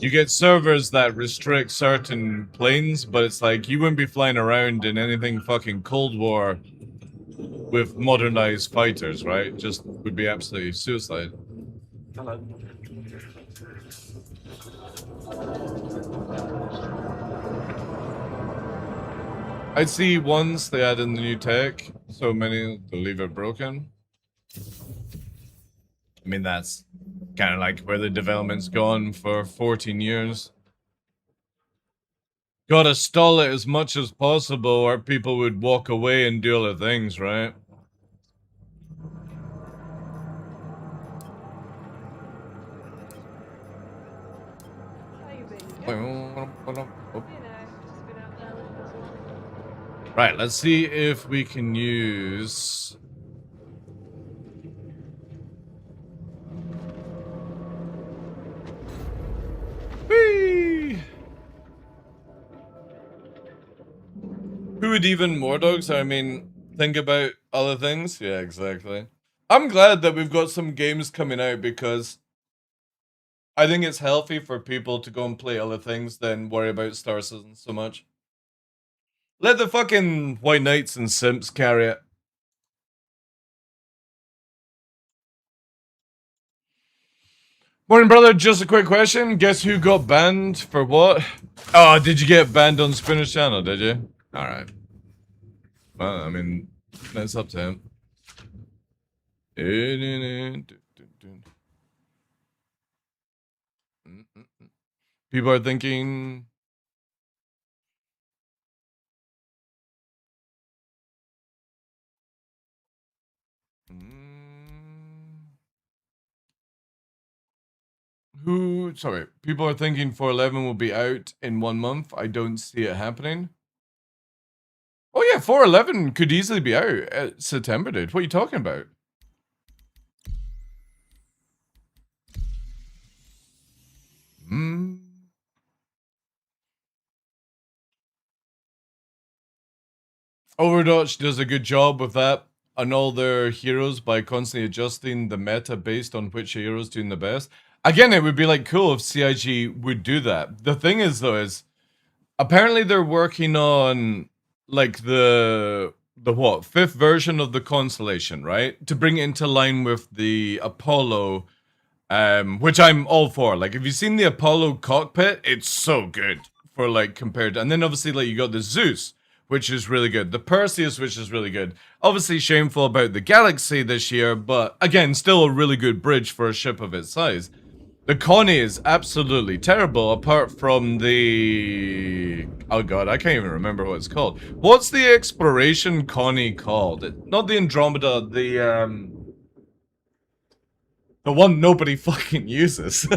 You get servers that restrict certain planes, but it's like you wouldn't be flying around in anything fucking Cold War with modernized fighters, right? Just would be absolutely suicide. Hello. I'd see once they add in the new tech, so many they'll leave it broken. I mean, that's kind of like where the development's gone for 14 years. Gotta stall it as much as possible or people would walk away and do other things, right? Right, let's see if we can use... Whee! Who would even more dogs? I mean, think about other things. Yeah, exactly. I'm glad that we've got some games coming out because I think it's healthy for people to go and play other things than worry about Star Citizen so much. Let the fucking White Knights and Simps carry it. Morning, brother. Just a quick question. Guess who got banned for what? Oh, did you get banned on Spinner's channel, did you? Alright. Well, I mean, that's up to him. People are thinking... Sorry, people are thinking 411 will be out in 1 month. I don't see it happening. Oh yeah, 411 could easily be out September, dude. What are you talking about? Overwatch does a good job with that on all their heroes by constantly adjusting the meta based on which heroes doing the best. Again, it would be like cool if CIG would do that. The thing is though is apparently they're working on like the what, 5th version of the Constellation, right? To bring it into line with the Apollo, which I'm all for. Like, if you've seen the Apollo cockpit, it's so good for like compared to, and then obviously like you got the Zeus, which is really good. The Perseus, which is really good. Obviously shameful about the Galaxy this year, but again, still a really good bridge for a ship of its size. The Connie is absolutely terrible, apart from the... Oh god, I can't even remember what it's called. What's the exploration Connie called? Not the Andromeda, the one nobody fucking uses.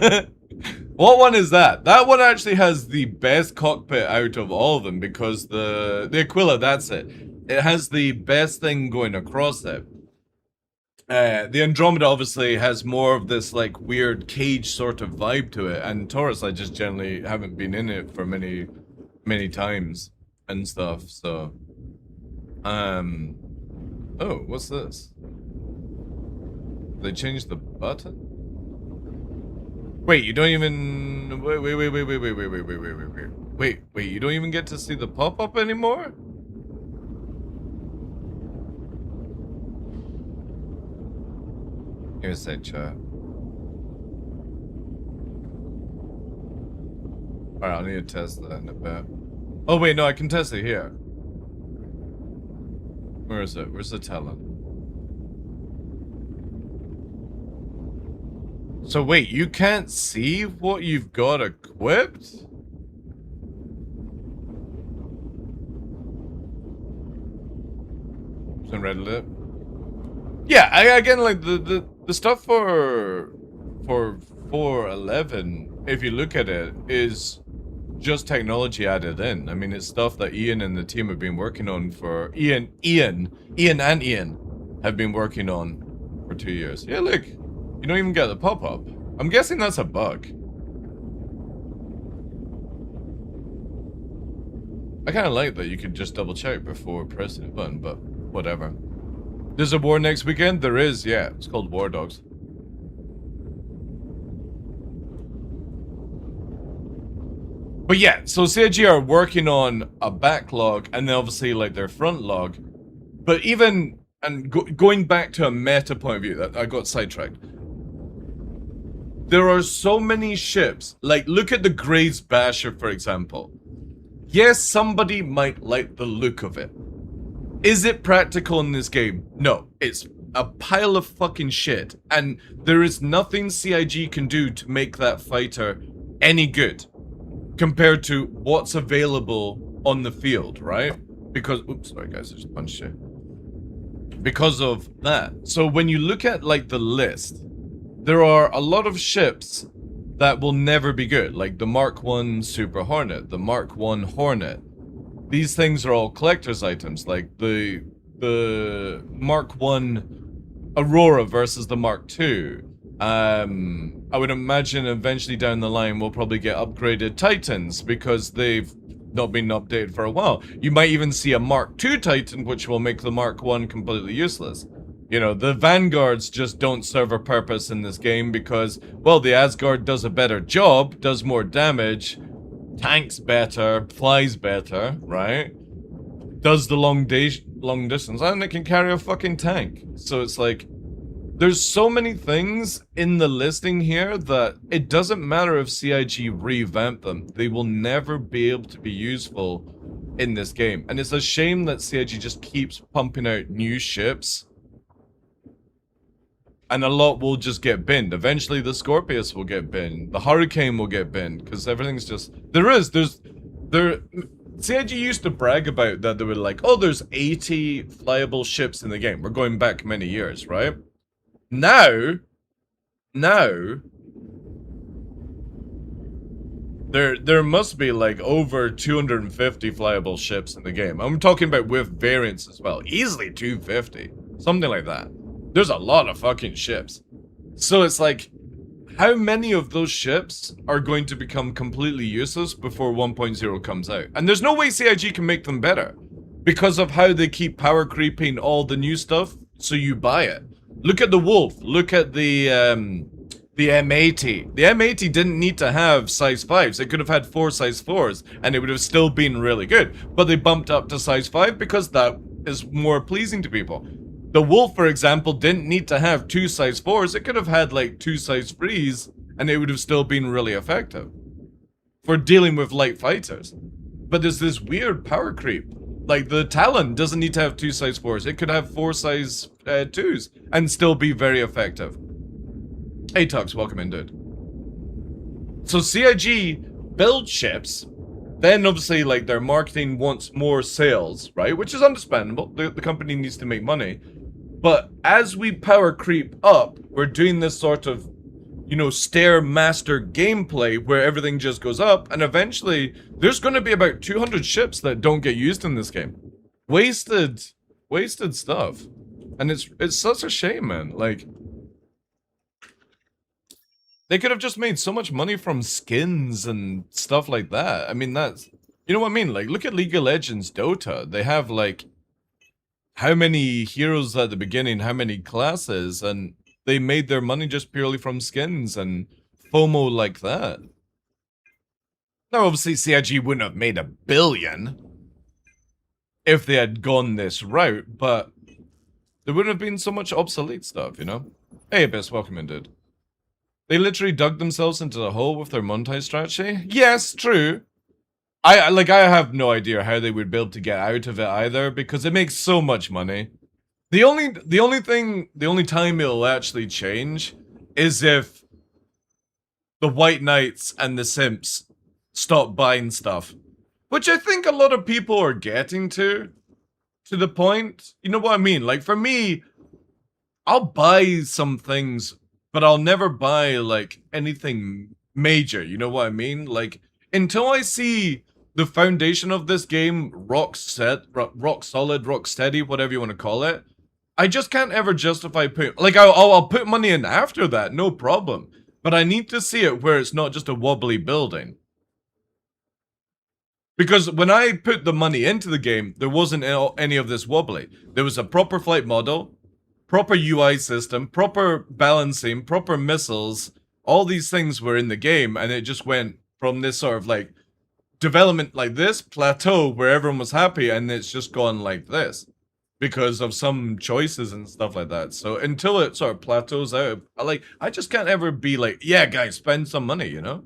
What one is that? That one actually has the best cockpit out of all of them, because the Aquila, that's it. It has the best thing going across it. The Andromeda obviously has more of this like weird cage sort of vibe to it, and Taurus I just generally haven't been in it for many times and stuff, so oh, what's this? They changed the button? Wait, you don't even wait, you don't even get to see the pop-up anymore? Give me a sec, chat. Alright, I'll need to test that in a bit. Oh wait, no, I can test it here. Where is it? Where's the talent? So wait, you can't see what you've got equipped? Some red lip. Yeah, again, like the stuff for 411, if you look at it, is just technology added in. I mean, it's stuff that Ian and the team have been working on for Ian and Ian have been working on for 2 years. Yeah, look, you don't even get the pop-up. I'm guessing that's a bug. I kind of like that you could just double check before pressing the button, but whatever. There's a war next weekend? There is, yeah. It's called War Dogs. But yeah, so CIG are working on a backlog, and then obviously like their front log. But even, and going back to a meta point of view, that I got sidetracked. There are so many ships, like look at the Graves Basher for example. Yes, somebody might like the look of it. Is it practical in this game? No, it's a pile of fucking shit, and there is nothing CIG can do to make that fighter any good compared to what's available on the field, right? Because, oops, sorry guys, I just punched you. Because of that. So when you look at like the list, there are a lot of ships that will never be good, like the Mark 1 Super Hornet, the Mark 1 Hornet. These things are all collector's items, like the Mark 1 Aurora versus the Mark 2. I would imagine eventually down the line we'll probably get upgraded Titans because they've not been updated for a while. You might even see a Mark 2 Titan, which will make the Mark 1 completely useless. You know, the Vanguards just don't serve a purpose in this game because, well, the Asgard does a better job, does more damage, tanks better, flies better, right? Does the long distance, and it can carry a fucking tank. So it's like, there's so many things in the listing here that it doesn't matter if CIG revamp them. They will never be able to be useful in this game. And it's a shame that CIG just keeps pumping out new ships. And a lot will just get binned. Eventually the Scorpius will get binned. The Hurricane will get binned. Because everything's just... CIG used to brag about that they were like, oh, there's 80 flyable ships in the game. We're going back many years, right? Now, there must be like over 250 flyable ships in the game. I'm talking about with variants as well. Easily 250. Something like that. There's a lot of fucking ships. So it's like, how many of those ships are going to become completely useless before 1.0 comes out? And there's no way CIG can make them better. Because of how they keep power creeping all the new stuff, so you buy it. Look at the Wolf. Look at the M80. The M80 didn't need to have size 5s. It could have had 4 size 4s, and it would have still been really good. But they bumped up to size 5 because that is more pleasing to people. The Wolf, for example, didn't need to have 2 size 4s. It could have had like 2 size 3s, and it would have still been really effective for dealing with light fighters. But there's this weird power creep. Like, the Talon doesn't need to have 2 size 4s. It could have 4 size 2s and still be very effective. Hey, Tux, welcome in, dude. So CIG build ships, then obviously, like, their marketing wants more sales, right? Which is understandable. The company needs to make money. But as we power creep up, we're doing this sort of, you know, Stairmaster gameplay where everything just goes up, and eventually there's going to be about 200 ships that don't get used in this game. Wasted stuff. And it's such a shame, man. Like, they could have just made so much money from skins and stuff like that. I mean, that's, you know what I mean? Like, look at League of Legends Dota. They have, like, how many heroes at the beginning, how many classes, and they made their money just purely from skins and FOMO like that. Now, obviously, CIG wouldn't have made $1 billion if they had gone this route, but there wouldn't have been so much obsolete stuff, you know? Hey, Abyss, welcome in, dude. They literally dug themselves into the hole with their monetize strategy? Yes, true. I have no idea how they would be able to get out of it either, because it makes so much money. The only time it'll actually change is if the White Knights and the Simps stop buying stuff. Which I think a lot of people are getting to the point. You know what I mean? Like, for me, I'll buy some things, but I'll never buy, like, anything major. You know what I mean? Like, until I see the foundation of this game rock solid, rock steady, whatever you want to call it, I just can't ever justify putting, like, I'll put money in after that, no problem. But I need to see it where it's not just a wobbly building. Because when I put the money into the game, there wasn't any of this wobbly. There was a proper flight model, proper UI system, proper balancing, proper missiles. All these things were in the game, and it just went from this sort of, like, development like this, plateau where everyone was happy, and it's just gone like this. Because of some choices and stuff like that. So until it sort of plateaus out, I just can't ever be like, yeah, guys, spend some money, you know?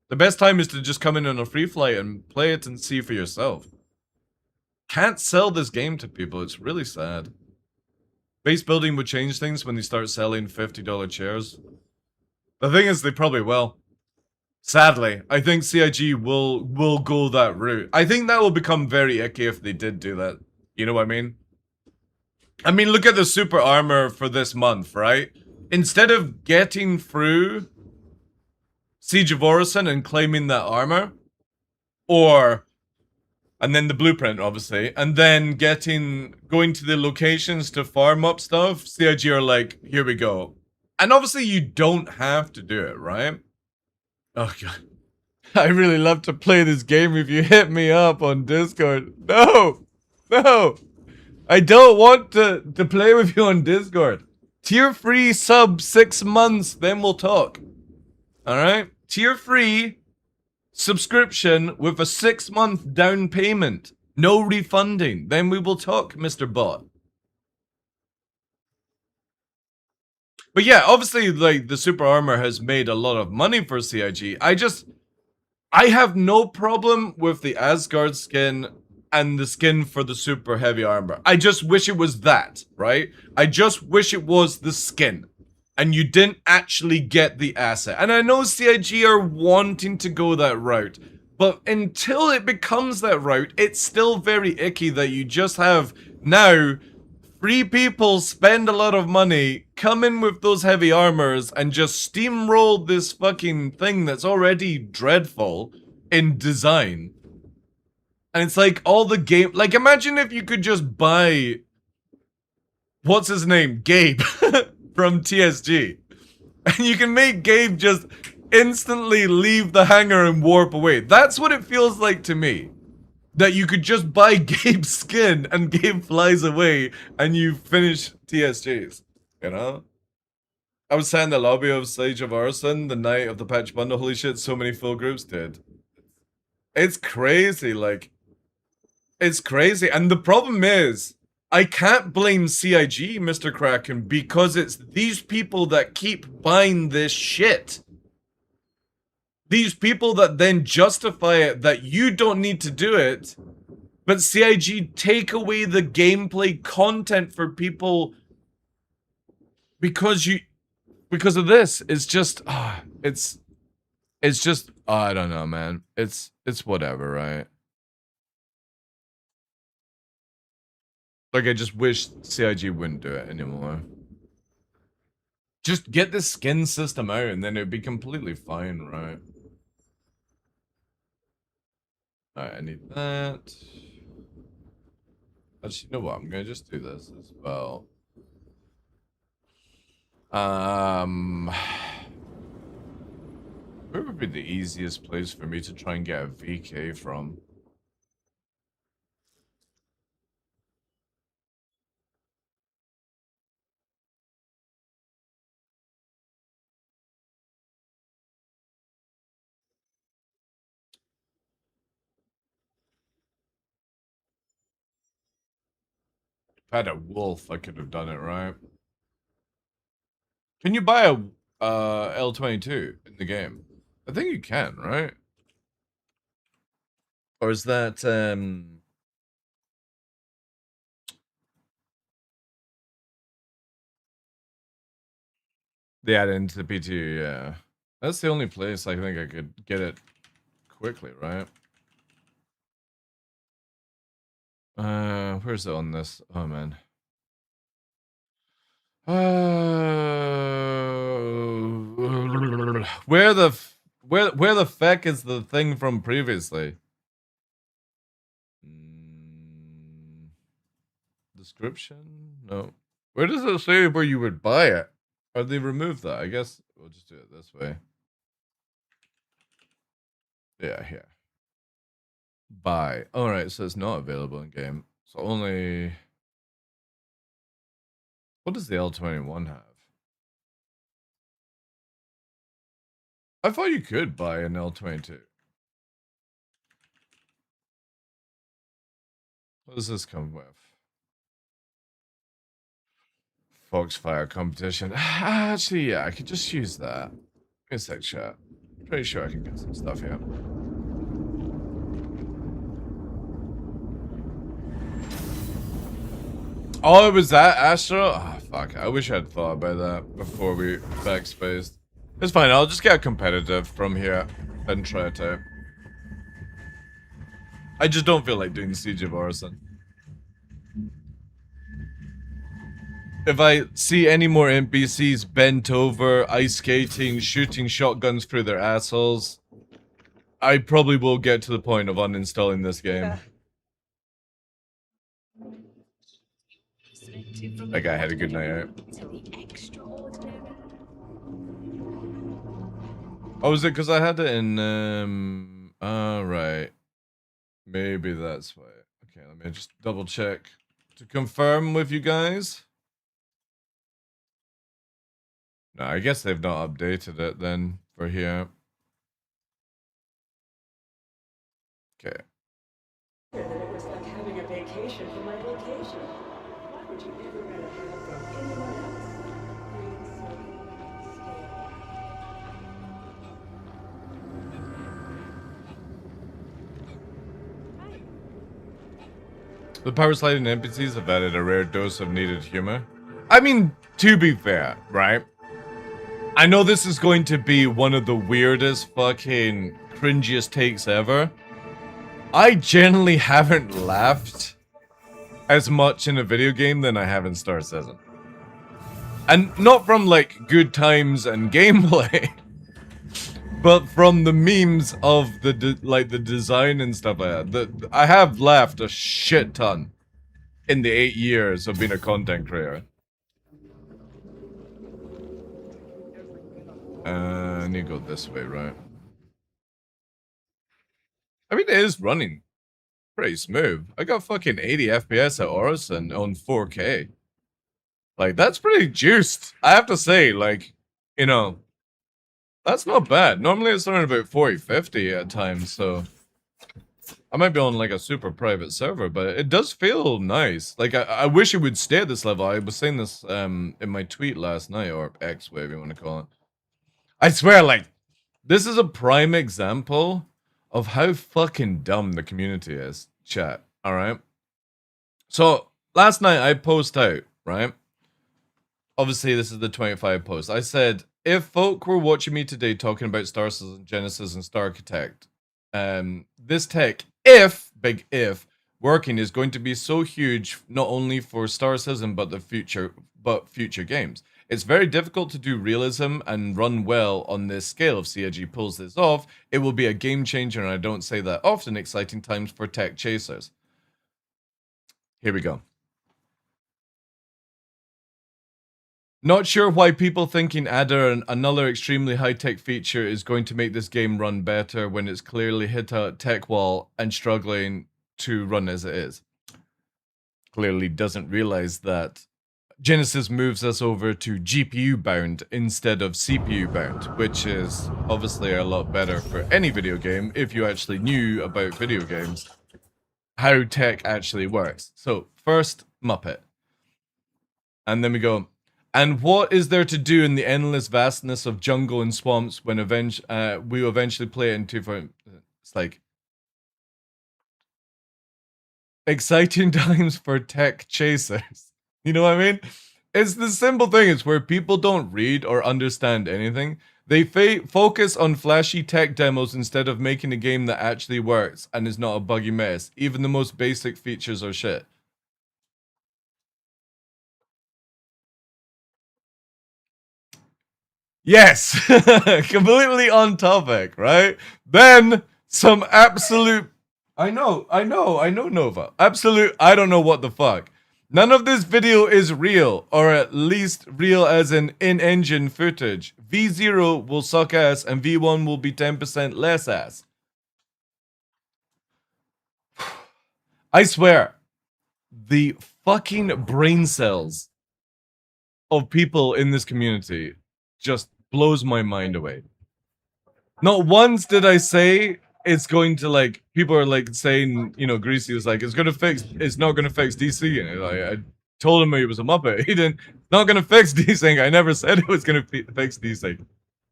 The best time is to just come in on a free flight and play it and see for yourself. Can't sell this game to people, it's really sad. Base building would change things when they start selling $50 chairs. The thing is, they probably will. Sadly, I think CIG will go that route. I think that will become very icky if they did do that. You know what I mean? I mean, look at the super armor for this month, right? Instead of getting through Siege of Orison and claiming that armor, and then the blueprint, obviously, and then going to the locations to farm up stuff, CIG are like, here we go. And obviously you don't have to do it, right? Oh, God. I really love to play this game if you hit me up on Discord. No! No! I don't want to play with you on Discord. Tier free sub 6 months, then we'll talk. Alright? Tier free subscription with a 6-month down payment. No refunding. Then we will talk, Mr. Bot. But yeah, obviously, like, the super armor has made a lot of money for CIG. I have no problem with the Asgard skin and the skin for the super heavy armor. I just wish it was that, right? I just wish it was the skin. And you didn't actually get the asset. And I know CIG are wanting to go that route. But until it becomes that route, it's still very icky that you just have now free people spend a lot of money, come in with those heavy armors, and just steamroll this fucking thing that's already dreadful in design. And it's like all the game, like, imagine if you could just buy, what's his name, Gabe from TSG, and you can make Gabe just instantly leave the hangar and warp away. That's what it feels like to me. That you could just buy Gabe's skin and Gabe flies away and you finish TSGs, you know? I was sat in the lobby of Siege of Orison the night of the patch bundle. Holy shit, so many full groups did. It's crazy, like, it's crazy. And the problem is, I can't blame CIG, Mr. Kraken, because it's these people that keep buying this shit. These people that then justify it that you don't need to do it, But CIG take away the gameplay content for people because of this. It's just it's just I don't know, man. It's whatever, right? Like I just wish CIG wouldn't do it anymore. Just get the skin system out and then it'd be completely fine, right? Alright, I need that. Actually, you know what? I'm gonna just do this as well. Where would be the easiest place for me to try and get a VK from? If I had a wolf, I could have done it, right? Can you buy a L22 in the game? I think you can, right? Or is that they add it into the PTU, yeah. That's the only place I think I could get it quickly, right? Where's it on this? Oh man. Where the feck is the thing from previously? Description? No. Where does it say where you would buy it? Or they removed that? I guess we'll just do it this way. Yeah, here. Buy. Alright, so it's not available in game. So only... What does the L21 have? I thought you could buy an L22. What does this come with? Foxfire competition. Actually, yeah, I could just use that. Give me a sec, chat. Pretty sure I can get some stuff here. Oh, it was that Astro? Oh, fuck. I wish I'd thought about that before we backspaced. It's fine. I'll just get competitive from here and try it out. I just don't feel like doing Siege of Orison. If I see any more NPCs bent over, ice skating, shooting shotguns through their assholes, I probably will get to the point of uninstalling this game. That guy had a good night out. Oh, is it because I had it in, right. Maybe that's why. Okay, let me just double check to confirm with you guys. No, I guess they've not updated it then for here. Okay. It was like having a vacation from my vacation. Why would you ever rather have from anyone else? The power sliding NPCs have added a rare dose of needed humor. I mean, to be fair, right? I know this is going to be one of the weirdest fucking cringiest takes ever. I generally haven't laughed as much in a video game than I have in Star Citizen. And not from like good times and gameplay, but from the memes of the the design and stuff like that. I have laughed a shit ton in the 8 years of being a content creator. I need to go this way, right? I mean, it is running pretty smooth. I got fucking 80 FPS at Orison on 4K. Like, that's pretty juiced. I have to say, like, you know, that's not bad. Normally it's around about 40, 50 at times, so... I might be on, like, a super private server, but it does feel nice. Like, I wish it would stay at this level. I was saying this, in my tweet last night, or X, whatever you want to call it. I swear, like, this is a prime example of how fucking dumb the community is, chat. All right. So last night I post out, right? Obviously, this is the 25 post. I said, if folk were watching me today talking about Star Citizen, Genesis, and Star Architect, this tech, big if, working is going to be so huge, not only for Star Citizen, but future games. It's very difficult to do realism and run well on this scale. If CIG pulls this off, it will be a game changer, and I don't say that often. Exciting times for tech chasers. Here we go. Not sure why people thinking Adder, another extremely high-tech feature, is going to make this game run better when it's clearly hit a tech wall and struggling to run as it is. Clearly doesn't realize that Genesis moves us over to GPU bound instead of CPU bound, which is obviously a lot better for any video game if you actually knew about video games, how tech actually works. So first, Muppet. And then we go, and what is there to do in the endless vastness of jungle and swamps when we eventually play it in 2.0? It's like, exciting times for tech chasers. You know what I mean? It's the simple thing. It's where people don't read or understand anything. They focus on flashy tech demos instead of making a game that actually works and is not a buggy mess. Even the most basic features are shit. Yes, completely on topic, right? Then some absolute... I know, Nova. Absolute, I don't know what the fuck. None of this video is real, or at least real as in-engine footage. V0 will suck ass, and V1 will be 10% less ass. I swear, the fucking brain cells of people in this community just blows my mind away. Not once did I say it's going to, like, people are like saying, you know, Greasy was like, it's not gonna fix DC. And I told him he was a Muppet. He didn't, not gonna fix desync. I never said it was gonna fix desync.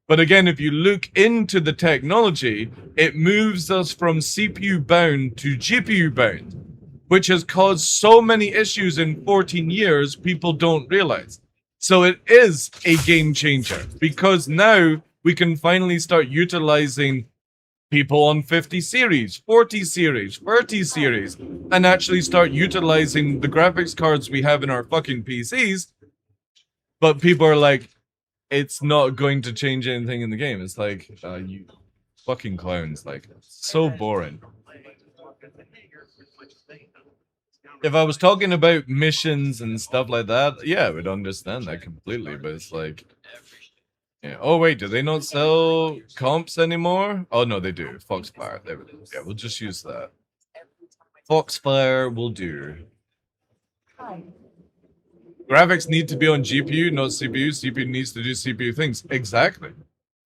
But again, if you look into the technology, it moves us from CPU bound to GPU bound, which has caused so many issues in 14 years people don't realize. So it is a game changer because now we can finally start utilizing people on 50 series, 40 series, 30 series, and actually start utilizing the graphics cards we have in our fucking PCs. But people are like, it's not going to change anything in the game. It's like, you fucking clowns, like, so boring. If I was talking about missions and stuff like that, yeah, I would understand that completely, but it's like... Yeah. Oh wait, do they not sell comps anymore? Oh no, they do. Foxfire. There we go. Yeah, we'll just use that. Foxfire will do. Graphics need to be on GPU, not CPU. CPU needs to do CPU things. Exactly.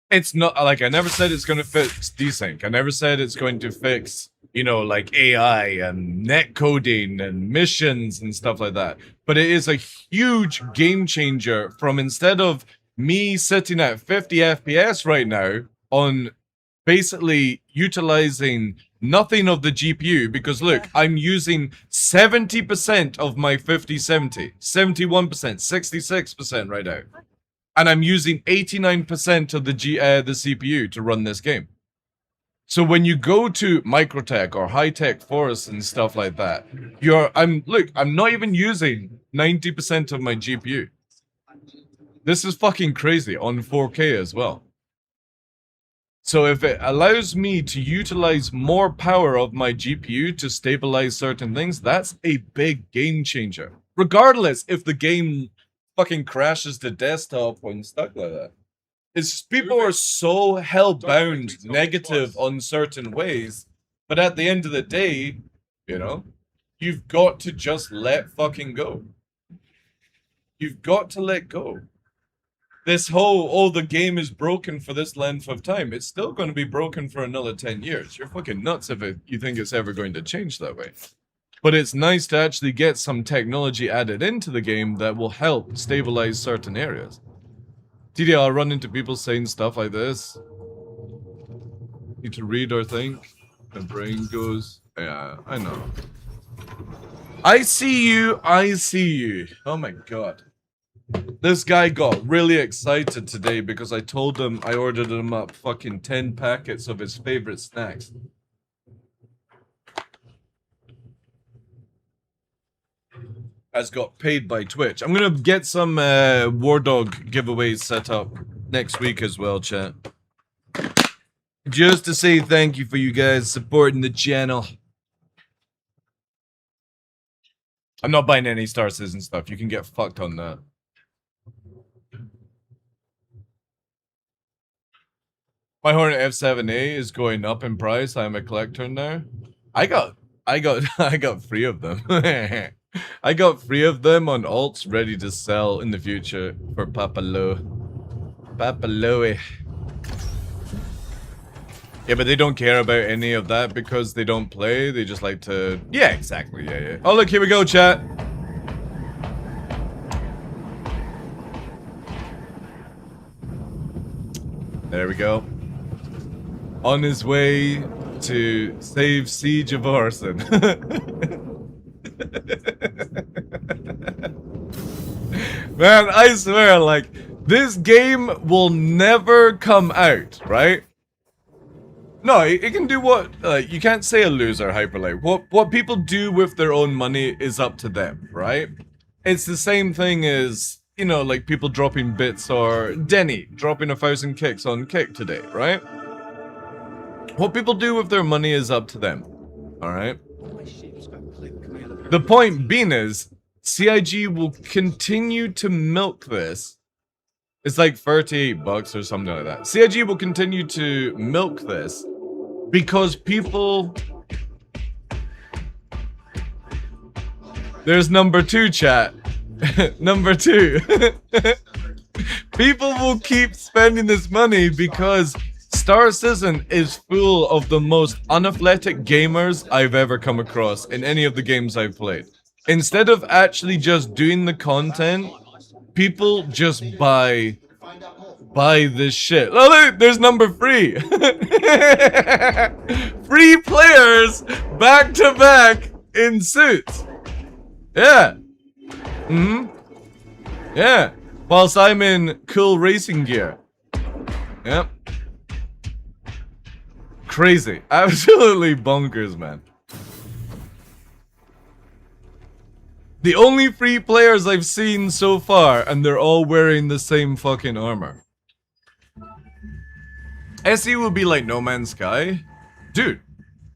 It's not like I never said it's going to fix desync. I never said it's going to fix, you know, like AI and net coding and missions and stuff like that. But it is a huge game changer from instead of me sitting at 50 FPS right now on basically utilizing nothing of the GPU, because look, I'm using 70% of my 5070, 71%, 66% right now. And I'm using 89% of the CPU to run this game. So when you go to Microtech or high-tech forests and stuff like that, I'm not even using 90% of my GPU. This is fucking crazy on 4K as well. So if it allows me to utilize more power of my GPU to stabilize certain things, that's a big game changer. Regardless if the game fucking crashes the desktop when stuck like that. It's just people are so hell-bound negative on certain ways, but at the end of the day, you know, you've got to just let fucking go. You've got to let go. This whole, oh, the game is broken for this length of time, it's still going to be broken for another 10 years. You're fucking nuts if you think it's ever going to change that way. But it's nice to actually get some technology added into the game that will help stabilize certain areas. TDL, I run into people saying stuff like this. Need to read or think. My brain goes, yeah, I know. I see you. I see you. Oh my god. This guy got really excited today because I told him I ordered him up fucking 10 packets of his favorite snacks. Has got paid by Twitch. I'm gonna get some War Dog giveaways set up next week as well, chat. Just to say thank you for you guys supporting the channel. I'm not buying any Star Citizen stuff. You can get fucked on that. My Hornet F7A is going up in price. I'm a collector now. I got 3 of them. I got 3 of them on alts ready to sell in the future for Papalo. Papaloe. Yeah, but they don't care about any of that because they don't play. They just like to... Yeah, exactly. Yeah, yeah. Oh, look, here we go, chat. There we go. On his way to save Siege of Arson. Man, I swear, like, this game will never come out, right? No, it can do what, you can't say a loser, Hyperlight. What people do with their own money is up to them, right? It's the same thing as, you know, like people dropping bits or Denny dropping 1,000 kicks on Kick today, right? What people do with their money is up to them, alright? The point being is, CIG will continue to milk this. It's like 38 bucks or something like that. CIG will continue to milk this because people... There's number 2, chat. Number 2. People will keep spending this money because Star Citizen is full of the most unathletic gamers I've ever come across in any of the games I've played. Instead of actually just doing the content, people just buy this shit. Oh look, there's number 3. 3 players back to back in suits. Yeah. Yeah. Whilst I'm in cool racing gear. Yep. Crazy. Absolutely bonkers, man. The only 3 players I've seen so far, and they're all wearing the same fucking armor. SE will be like No Man's Sky? Dude,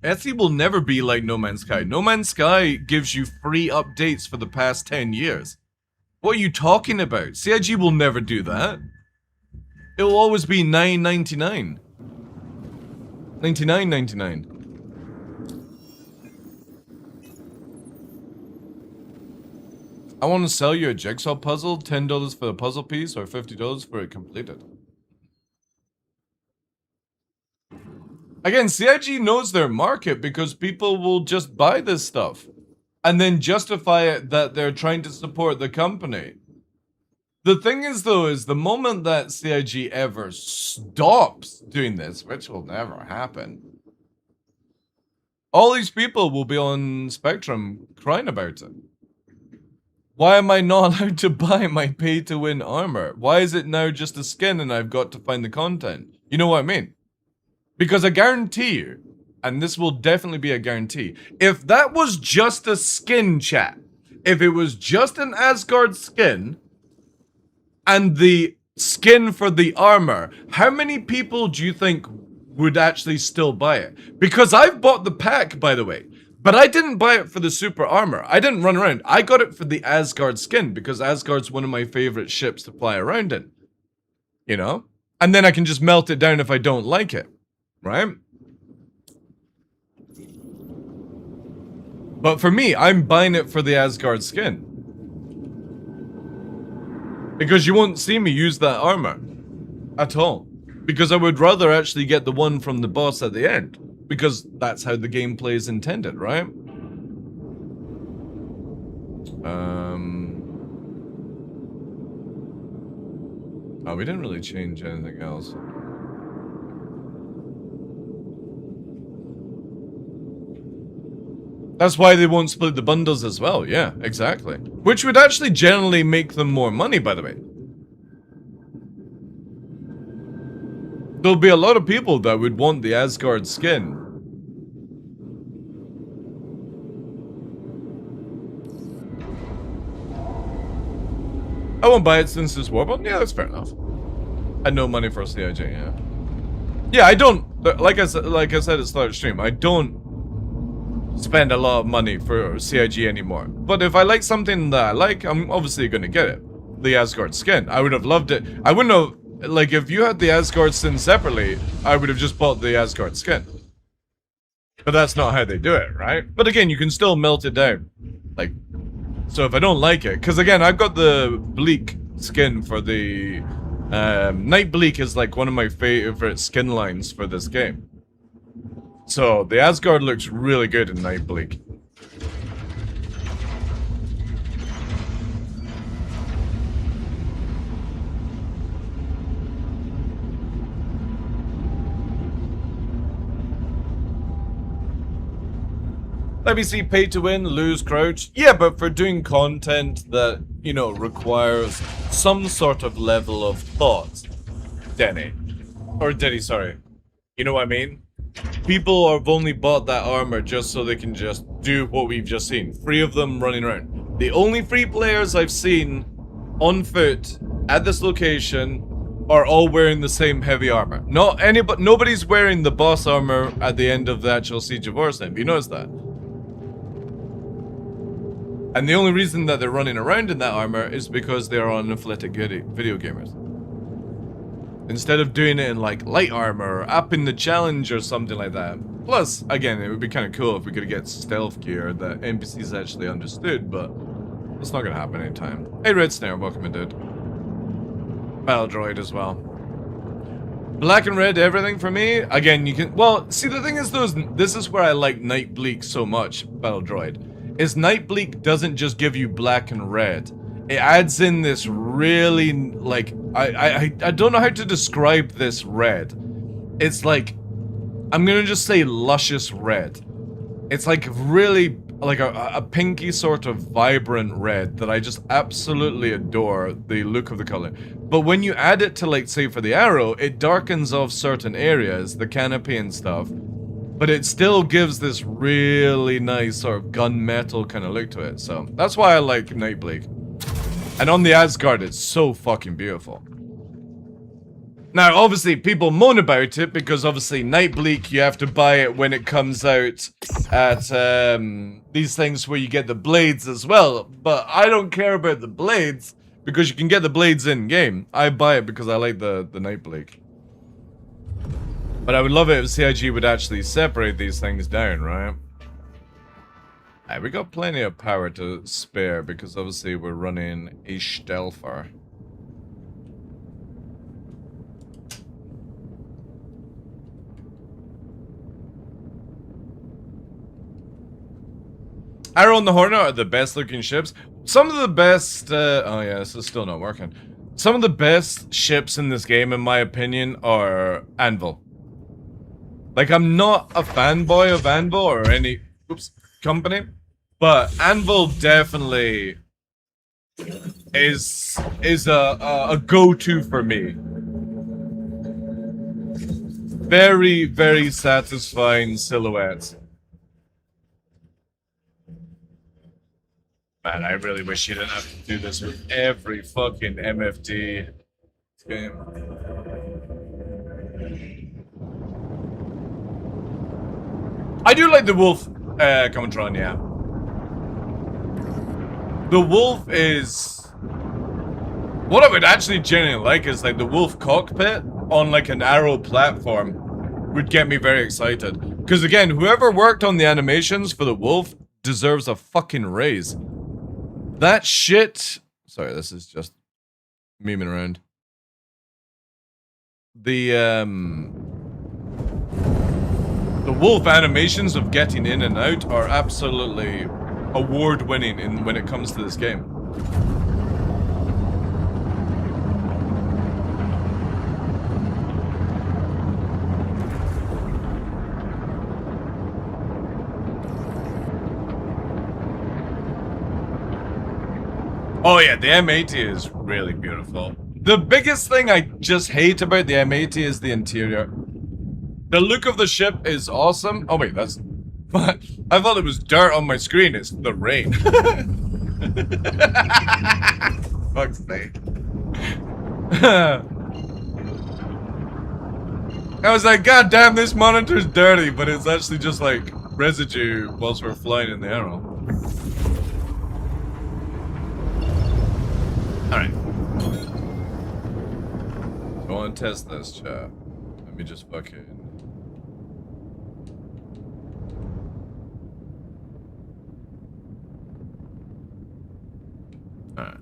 SE will never be like No Man's Sky. No Man's Sky gives you free updates for the past 10 years. What are you talking about? CIG will never do that. It will always be $9.99. $99.99. I want to sell you a jigsaw puzzle, $10 for the puzzle piece or $50 for it completed. Again, CIG knows their market because people will just buy this stuff and then justify it that they're trying to support the company. The thing is, though, is the moment that CIG ever stops doing this, which will never happen, all these people will be on Spectrum crying about it. Why am I not allowed to buy my pay-to-win armor? Why is it now just a skin and I've got to find the content? You know what I mean? Because I guarantee you, and this will definitely be a guarantee, if that was just a skin, chat, if it was just an Asgard skin, and the skin for the armor, how many people do you think would actually still buy it? Because I've bought the pack, by the way. But I didn't buy it for the super armor. I didn't run around. I got it for the Asgard skin because Asgard's one of my favorite ships to fly around in. You know? And then I can just melt it down if I don't like it. Right? But for me, I'm buying it for the Asgard skin. Because you won't see me use that armor. At all. Because I would rather actually get the one from the boss at the end. Because that's how the gameplay is intended, right? Oh, we didn't really change anything else. That's why they won't split the bundles as well. Yeah, exactly. Which would actually generally make them more money, by the way. There'll be a lot of people that would want the Asgard skin. I won't buy it since it's Warbond. Yeah, that's fair enough. I had no money for CIG, yeah. Yeah, I don't, like I said at the start of stream, I don't spend a lot of money for CIG anymore. But if I like something that I like, I'm obviously gonna get it. The Asgard skin. I would have loved it. I wouldn't have, like, if you had the Asgard skin separately, I would have just bought the Asgard skin. But that's not how they do it, right? But again, you can still melt it down. Like, so if I don't like it, because again, I've got the Bleak skin for the... Night Bleak is like one of my favorite skin lines for this game. So, the Asgard looks really good in Night Bleak. Let me see, pay to win, lose crouch. Yeah, but for doing content that, you know, requires some sort of level of thought, Denny. Or Denny, sorry. You know what I mean? People have only bought that armor just so they can just do what we've just seen. 3 of them running around. The only 3 players I've seen on foot at this location are all wearing the same heavy armor. Nobody's wearing the boss armor at the end of the actual Siege of Orsname. You notice that? And the only reason that they're running around in that armor is because they are unathletic video gamers. Instead of doing it in like light armor or up in the challenge or something like that. Plus, again, it would be kind of cool if we could get stealth gear that NPCs actually understood, but it's not gonna happen anytime. Hey Red Snare, welcome in, dude. Battle Droid as well. Black and red, everything for me. Again, you can, well, see the thing is though, this is where I like Night Bleak so much, Battle Droid. Is Night Bleak doesn't just give you black and red. It adds in this really, like, I don't know how to describe this red. It's like, I'm gonna just say luscious red. It's like really, like a pinky sort of vibrant red that I just absolutely adore the look of the color. But when you add it to, like, say for the arrow, it darkens off certain areas, the canopy and stuff. But it still gives this really nice sort of gunmetal kind of look to it. So that's why I like Night Bleak. And on the Asgard, it's so fucking beautiful. Now, obviously, people moan about it because obviously Night Bleak, you have to buy it when it comes out at these things where you get the blades as well. But I don't care about the blades because you can get the blades in-game. I buy it because I like the Night Bleak. But I would love it if CIG would actually separate these things down, right? Alright, we got plenty of power to spare because obviously we're running a Stelfer. Arrow and the Hornet are the best looking ships. Some of the best, oh yeah, this is still not working. Some of the best ships in this game, in my opinion, are Anvil. Like, I'm not a fanboy of Anvil or any, company, but Anvil definitely is a go-to for me. Very, very satisfying silhouettes. Man, I really wish you didn't have to do this with every fucking MFD game. I do like the Wolf Commentron, yeah. The Wolf is... What I would actually genuinely like is like the Wolf cockpit on like an Arrow platform would get me very excited. Because again, whoever worked on the animations for the Wolf deserves a fucking raise. That shit... Sorry, this is just memeing around. The Wolf animations of getting in and out are absolutely award-winning when it comes to this game. Oh yeah, the M80 is really beautiful. The biggest thing I just hate about the M80 is the interior. The look of the ship is awesome. Oh wait, that's... I thought it was dirt on my screen. It's the rain. Fuck's sake. I was like, God damn, this monitor's dirty, but it's actually just like residue whilst we're flying in the arrow. Alright. Go on, test this, chat. Let me just fucking... Alright.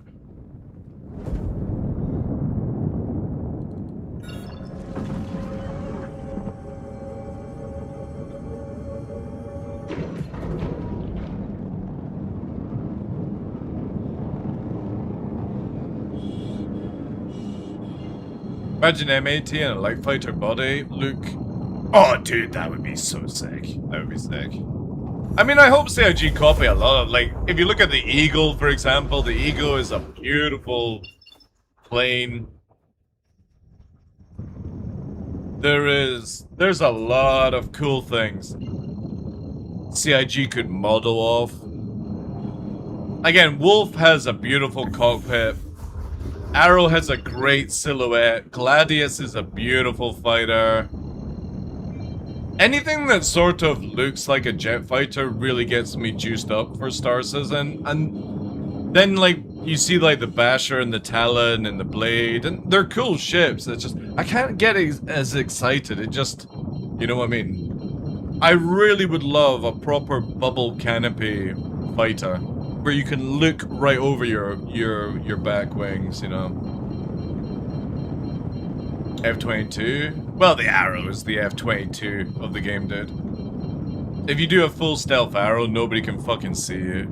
Imagine M80 and a light fighter body, Luke. Oh, dude, that would be so sick. That would be sick. I mean, I hope CIG copy a lot of, like, if you look at the Eagle, for example, the Eagle is a beautiful plane. There's a lot of cool things CIG could model off. Again, Wolf has a beautiful cockpit. Arrow has a great silhouette. Gladius is a beautiful fighter. Anything that sort of looks like a jet fighter really gets me juiced up for Star Citizen. And then, like, you see, like, the Basher and the Talon and the Blade, and they're cool ships. It's just, I can't get as excited. It just, you know what I mean? I really would love a proper bubble canopy fighter, where you can look right over your back wings, you know. F-22? Well, the Arrow is the F-22 of the game, dude. If you do a full stealth Arrow, nobody can fucking see you.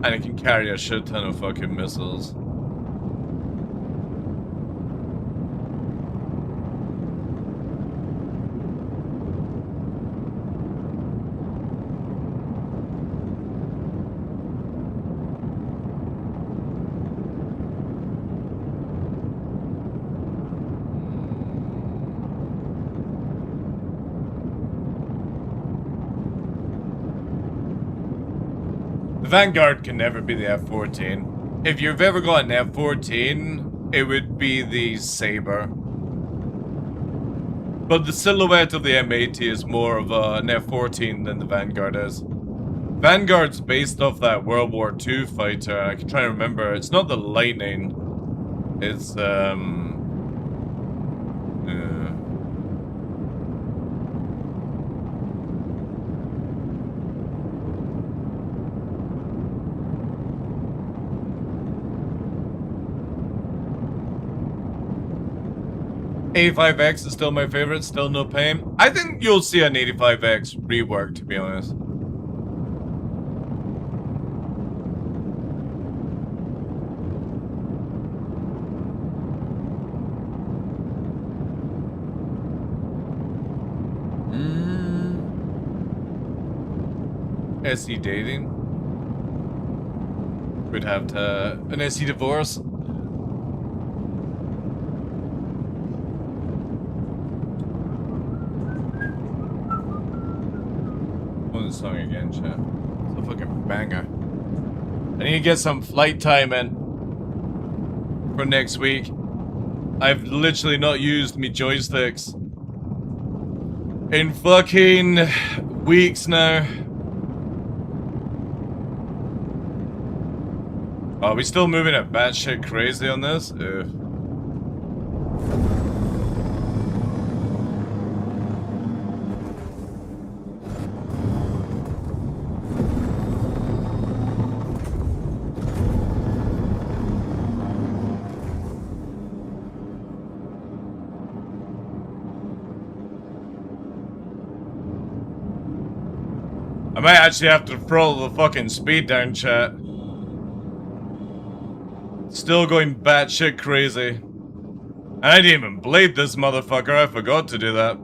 And it can carry a shit ton of fucking missiles. The Vanguard can never be the F-14. If you've ever got an F-14, it would be the Sabre. But the silhouette of the M80 is more of an F-14 than the Vanguard is. Vanguard's based off that World War II fighter. I can try to remember. It's not the Lightning. It's, A5X is still my favorite, still no pain. I think you'll see an 85X rework, to be honest. SE dating? We'd have to... an SE divorce? The song again, chat. It's a fucking banger. I need to get some flight time in for next week. I've literally not used me joysticks in fucking weeks now. Are we still moving at batshit crazy on this? Ugh. I might actually have to throttle the fucking speed down, chat. Still going batshit crazy. And I didn't even blade this motherfucker, I forgot to do that.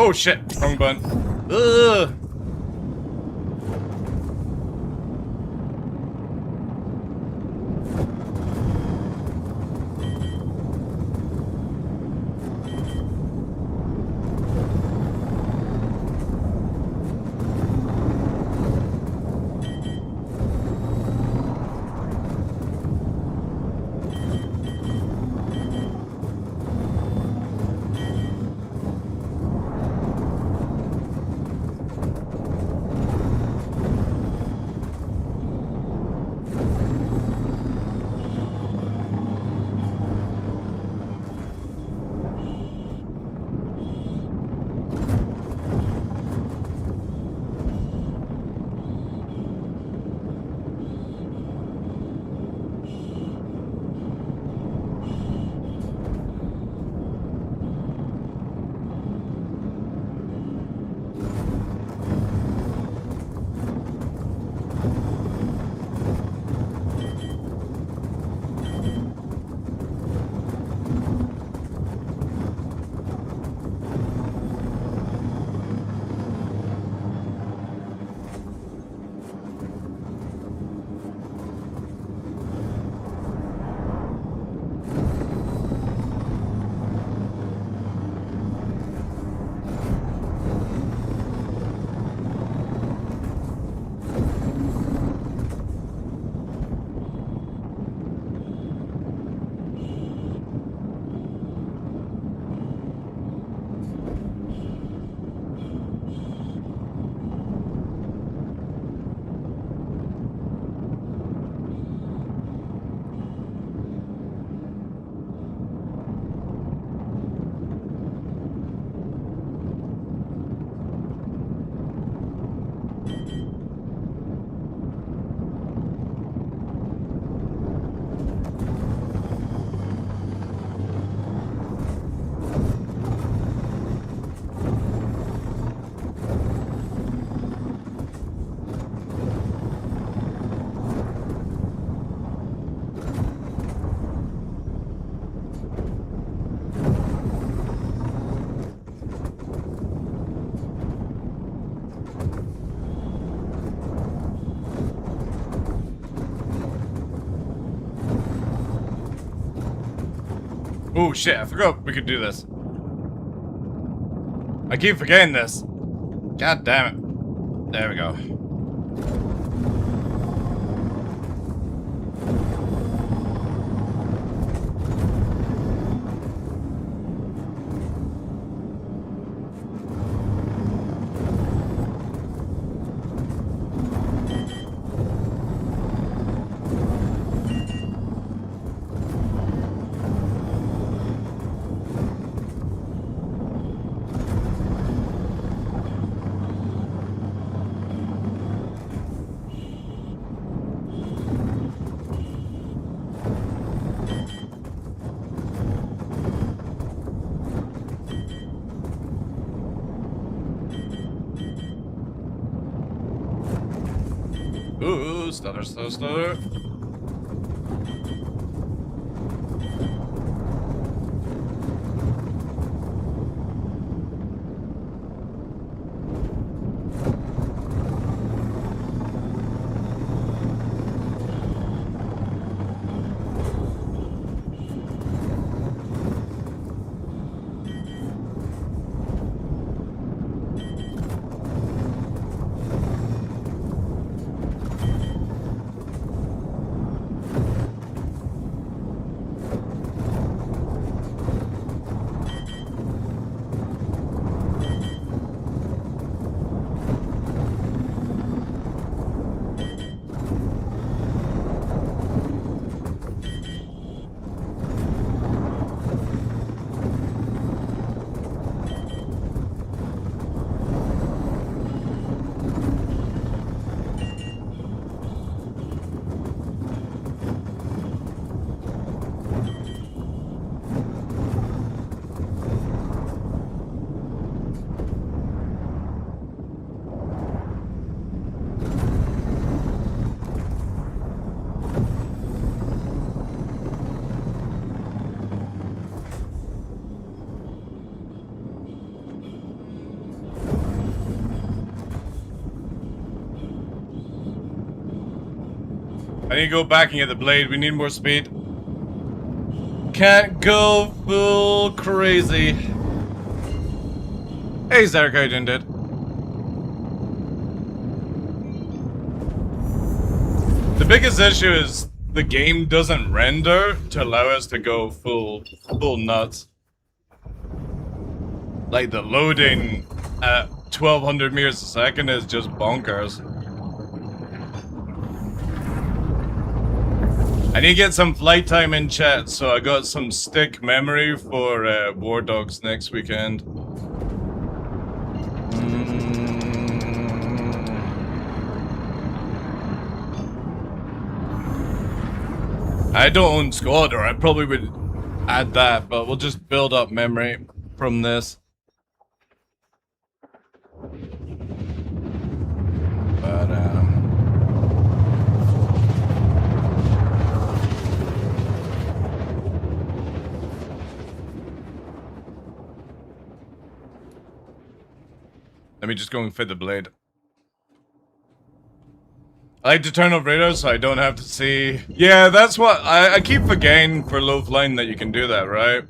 Oh shit, wrong button. Ugh. Oh shit, I forgot we could do this. I keep forgetting this. God damn it. There we go. Ooh, stutter, stutter, stutter. I need to go back and get the blade. We need more speed. Can't go full crazy. Hey, Zarek, how you doing, dude? The biggest issue is the game doesn't render to allow us to go full nuts. Like, the loading at 1200 meters a second is just bonkers. I need to get some flight time in chat, so I got some stick memory for War Dogs next weekend. I don't own Squad, or I probably would add that, but we'll just build up memory from this. But, let me just go and fit the blade. I like to turn off radar so I don't have to see. Yeah, that's what I keep forgetting for low flying that you can do that, right?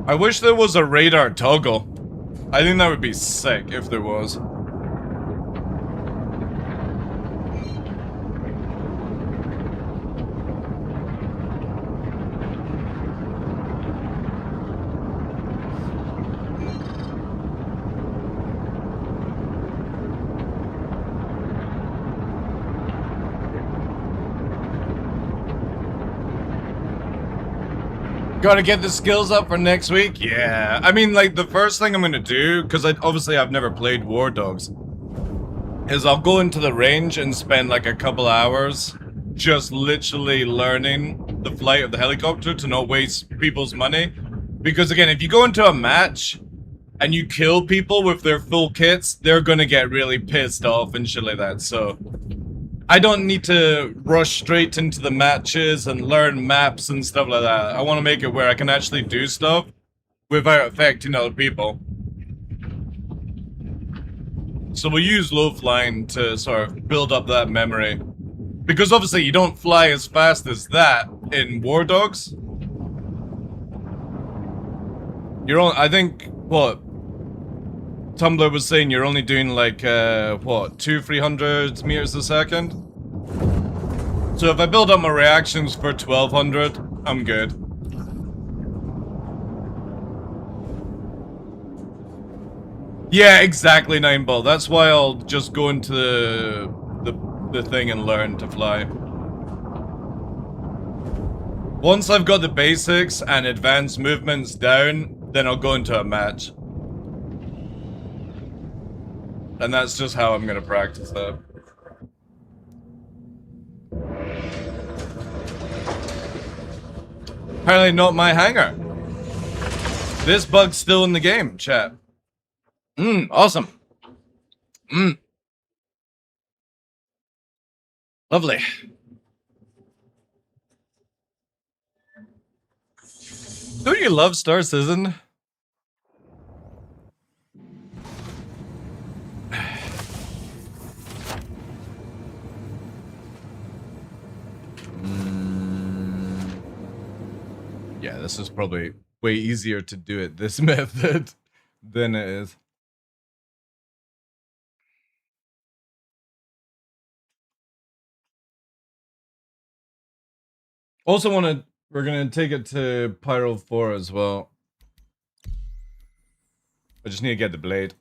I wish there was a radar toggle. I think that would be sick if there was. Gotta get the skills up for next week? Yeah. I mean, like, the first thing I'm gonna do, because obviously I've never played War Dogs, is I'll go into the range and spend like a couple hours just literally learning the flight of the helicopter to not waste people's money. Because again, if you go into a match and you kill people with their full kits, they're gonna get really pissed off and shit like that, so I don't need to rush straight into the matches and learn maps and stuff like that. I want to make it where I can actually do stuff without affecting other people. So we'll use low flying to sort of build up that memory. Because obviously you don't fly as fast as that in War Dogs. You're on, I think, what? Tumblr was saying you're only doing like, what, 200-300 meters a second? So if I build up my reactions for 1200, I'm good. Yeah, exactly, 9ball. That's why I'll just go into the thing and learn to fly. Once I've got the basics and advanced movements down, then I'll go into a match. And that's just how I'm gonna practice that. Apparently not my hangar. This bug's still in the game, chat. Awesome. Lovely. Don't you love Star Citizen? Yeah, this is probably way easier to do it this method than it is. Also we're gonna take it to Pyro 4 as well. I just need to get the blade.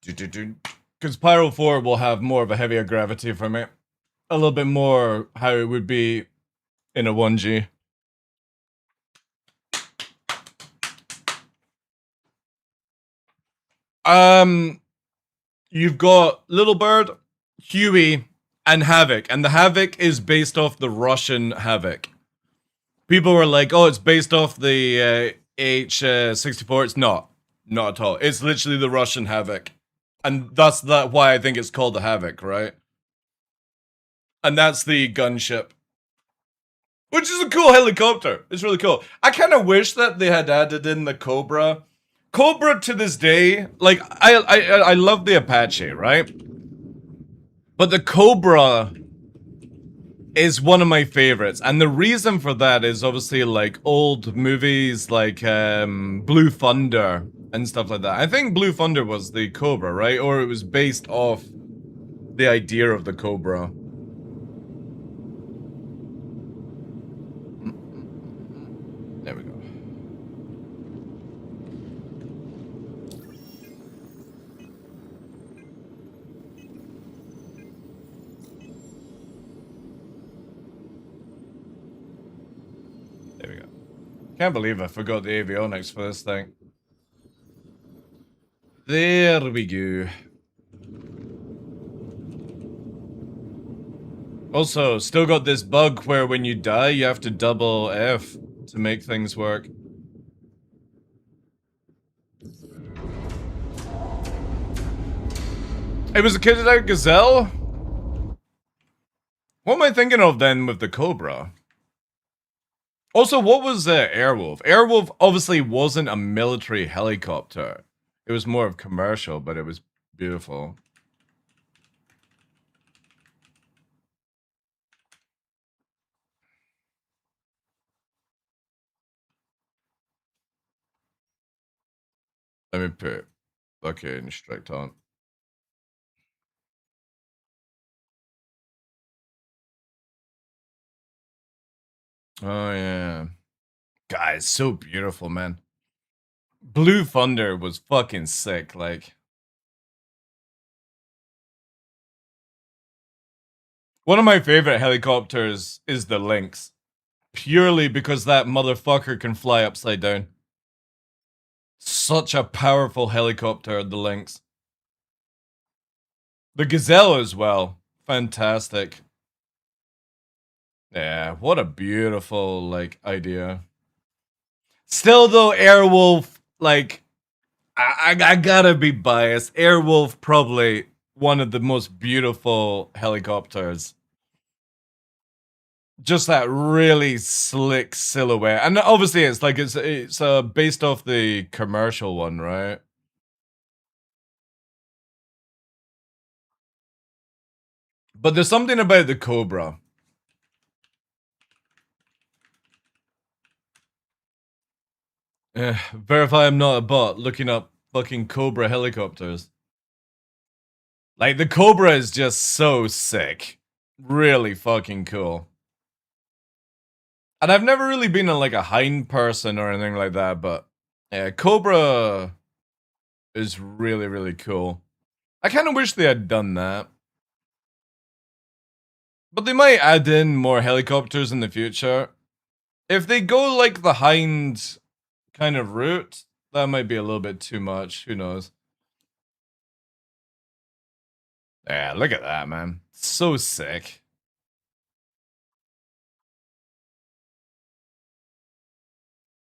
Because Pyro 4 will have more of a heavier gravity for me. A little bit more how it would be in a 1G. You've got Little Bird, Huey, and Havoc. And the Havoc is based off the Russian Havoc. People were like, oh, it's based off the H-64. It's not. Not at all. It's literally the Russian Havoc. And that's why I think it's called the Havoc, right? And that's the gunship. Which is a cool helicopter. It's really cool. I kind of wish that they had added in the Cobra Cobra to this day, like I love the Apache, right? But the Cobra is one of my favorites, and the reason for that is obviously like old movies like Blue Thunder and stuff like that. I think Blue Thunder was the Cobra, right? Or it was based off the idea of the Cobra. There we go. There we go. Can't believe I forgot the avionics for this thing. There we go. Also, still got this bug where when you die, you have to double F to make things work. It was a kitted out gazelle? What am I thinking of then with the Cobra? Also, what was Airwolf? Airwolf obviously wasn't a military helicopter. It was more of commercial, but it was beautiful. Let me put fucking strict on. Oh yeah. Guys, so beautiful, man. Blue Thunder was fucking sick, like. One of my favorite helicopters is the Lynx. Purely because that motherfucker can fly upside down. Such a powerful helicopter, the Lynx. The Gazelle as well. Fantastic. Yeah, what a beautiful, like, idea. Still though, Airwolf, like, I gotta be biased. Airwolf probably one of the most beautiful helicopters. Just that really slick silhouette, and obviously it's like it's based off the commercial one, right? But there's something about the Cobra. Verify I'm not a bot looking up fucking Cobra helicopters. Like, the Cobra is just so sick. Really fucking cool. And I've never really been like a hind person or anything like that, but yeah, Cobra is really, really cool. I kind of wish they had done that. But they might add in more helicopters in the future. If they go like the hind kind of route, that might be a little bit too much. Who knows? Yeah, look at that, man. So sick.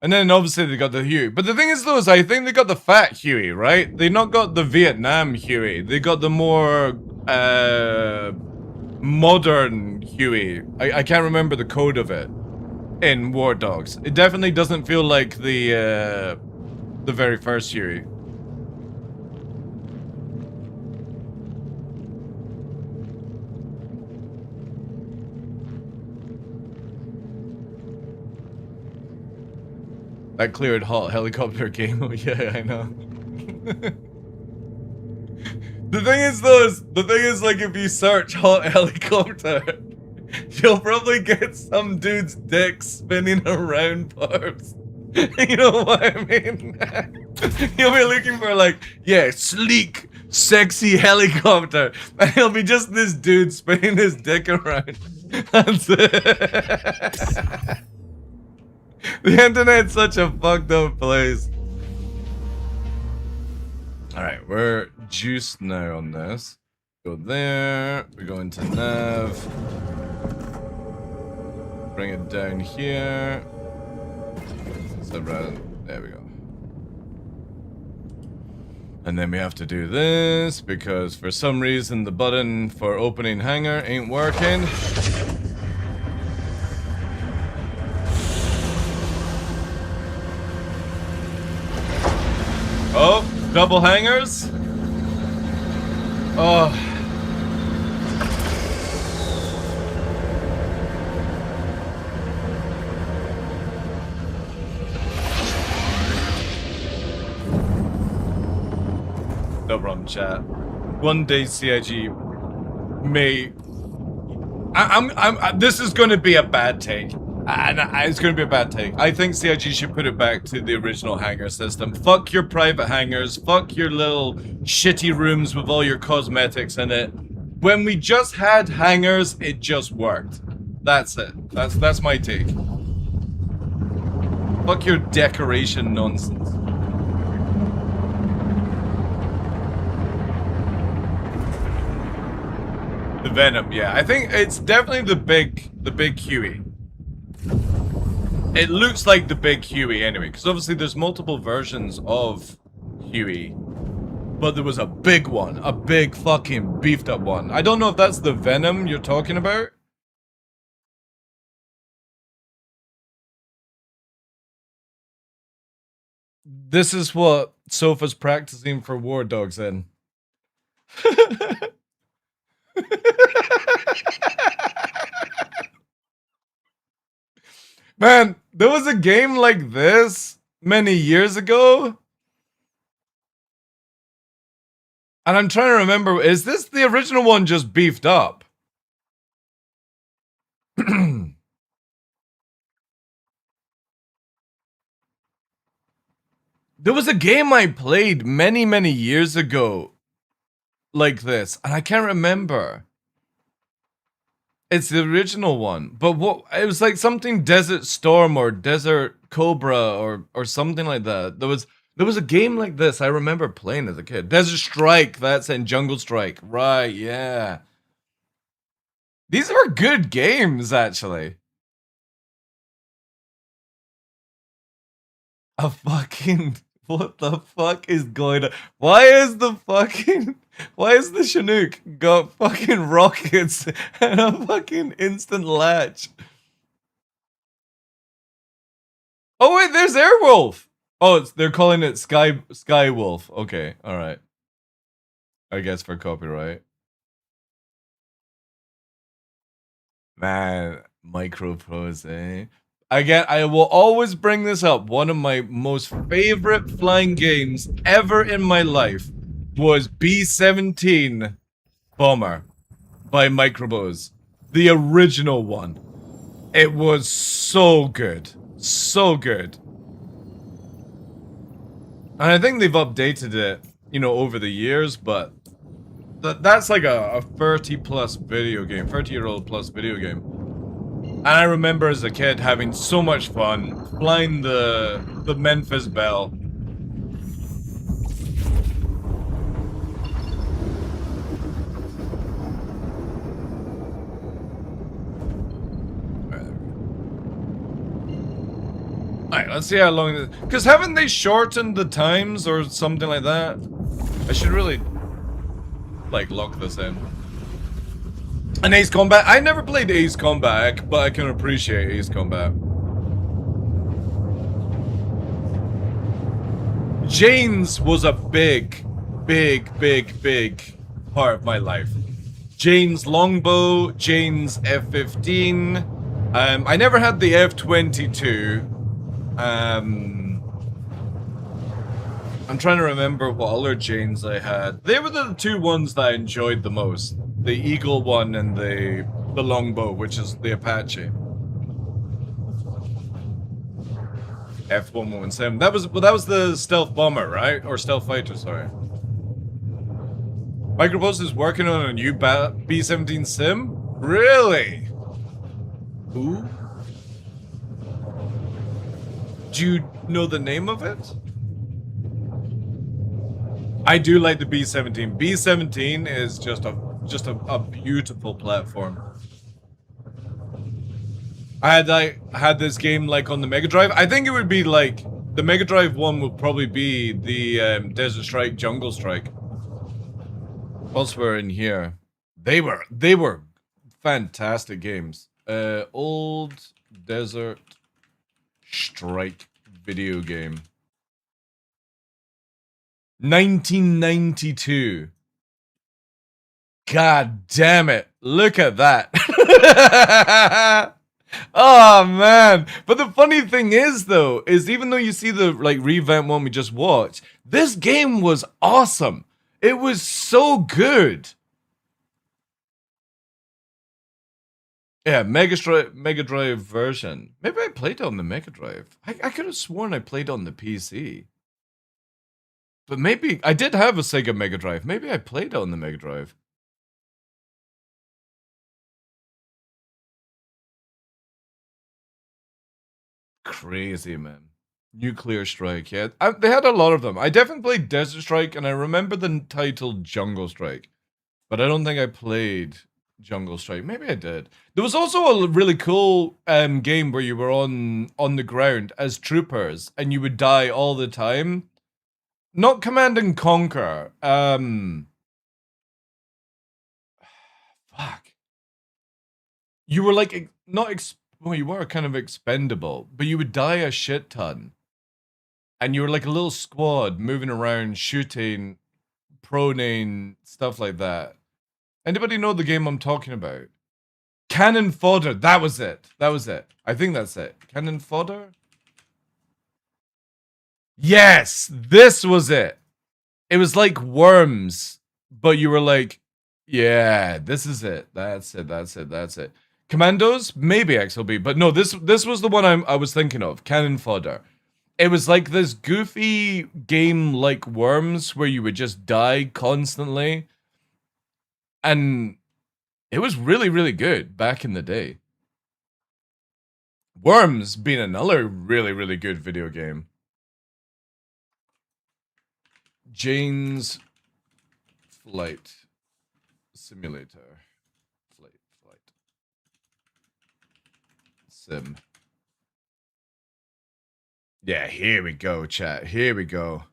And then obviously they got the Huey. But the thing is though, is I think they got the fat Huey, right? They not got the Vietnam Huey. They got the more modern Huey. I can't remember the code of it in War Dogs. It definitely doesn't feel like the very first Huey. That cleared hot helicopter game. Oh yeah, I know. The thing is like if you search hot helicopter, you'll probably get some dude's dick spinning around parts. You know what I mean? You'll be looking for like, yeah, sleek, sexy helicopter. And he'll be just this dude spinning his dick around. That's it. The internet's such a fucked up place. Alright, we're juiced now on this. Go there. We go into nav. Bring it down here. There we go. And then we have to do this because for some reason the button for opening hangar ain't working. Oh, double hangers. Oh. No problem, chat. One day CIG may. This is going to be a bad take. And it's going to be a bad take. I think CIG should put it back to the original hangar system. Fuck your private hangars. Fuck your little shitty rooms with all your cosmetics in it. When we just had hangars, it just worked. That's it. That's my take. Fuck your decoration nonsense. The Venom, yeah. I think it's definitely the big Huey. It looks like the big Huey anyway, because obviously there's multiple versions of Huey. But there was a big one, a big fucking beefed up one. I don't know if that's the Venom you're talking about. This is what Sofa's practicing for War Dogs in. Man, there was a game like this many years ago. And I'm trying to remember, is this the original one just beefed up? There was a game I played many years ago like this, and I can't remember. It's the original one, but what it was like something Desert Storm or Desert Cobra or something like that. There was a game like this I remember playing as a kid. Desert Strike, that's in Jungle Strike. Right, yeah. These were good games actually. A fucking what the fuck is going on? Why is the Chinook got fucking rockets and a fucking instant latch? Oh wait, there's Airwolf. Oh, they're calling it Skywolf. Okay, all right. I guess for copyright. Man, micro pros, eh? Again, I will always bring this up. One of my most favorite flying games ever in my life was B-17 Bomber by Microbose. The original one. It was so good. So good. And I think they've updated it, you know, over the years, but that's like a 30 plus video game, 30-year-old plus video game. And I remember as a kid having so much fun flying the Memphis Belle. Alright, let's see how long this... Because haven't they shortened the times or something like that? I should really, like, lock this in. And Ace Combat. I never played Ace Combat, but I can appreciate Ace Combat. Jane's was a big part of my life. Jane's Longbow, Jane's F-15. I never had the F-22. I'm trying to remember what other Janes I had. They were the two ones that I enjoyed the most. The Eagle one and the Longbow, which is the Apache. F-117. That was the stealth bomber, right? Or stealth fighter, sorry. Micropost is working on a new B-17 sim? Really? Who? Do you know the name of it? I do like the B-17. B-17 is just a beautiful platform. I had this game like on the Mega Drive. I think it would be like the Mega Drive one would probably be the Desert Strike, Jungle Strike. Whilst we're in here, they were fantastic games. Old Desert Strike video game. 1992. God damn it. Look at that. Oh man. But the funny thing is though, is even though you see the like revamp one we just watched, this game was awesome. It was so good. Yeah, Mega Drive version. Maybe I played it on the Mega Drive. I could have sworn I played on the PC. But maybe I did have a Sega Mega Drive. Maybe I played it on the Mega Drive. Crazy, man. Nuclear Strike, yeah. They had a lot of them. I definitely played Desert Strike, and I remember the title Jungle Strike. But I don't think I played Jungle Strike. Maybe I did. There was also a really cool game where you were on the ground as troopers, and you would die all the time. Not Command and Conquer. Fuck. You were like well, you were kind of expendable, but you would die a shit ton. And you were like a little squad moving around, shooting, proning, stuff like that. Anybody know the game I'm talking about? Cannon Fodder. That was it. That was it. I think that's it. Cannon Fodder? Yes! This was it. It was like Worms, but you were like, yeah, this is it. That's it. That's it. That's it. Commandos? Maybe XLB, but no, this was the one I was thinking of. Cannon Fodder. It was like this goofy game like Worms where you would just die constantly. And it was really, really good back in the day. Worms being another really, really good video game. Jane's Flight Simulator. Flight. Sim. Yeah, here we go, chat. Here we go.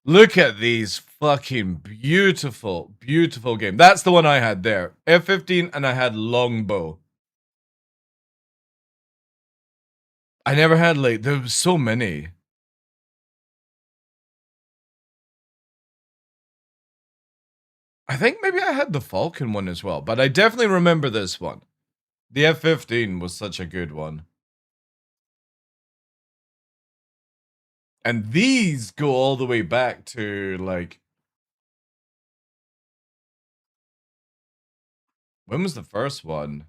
Look at these fucking beautiful, beautiful game. That's the one I had there. F-15 and I had Longbow. I never had like, there was so many. I think maybe I had the Falcon one as well, but I definitely remember this one. The F-15 was such a good one. And these go all the way back to like, when was the first one?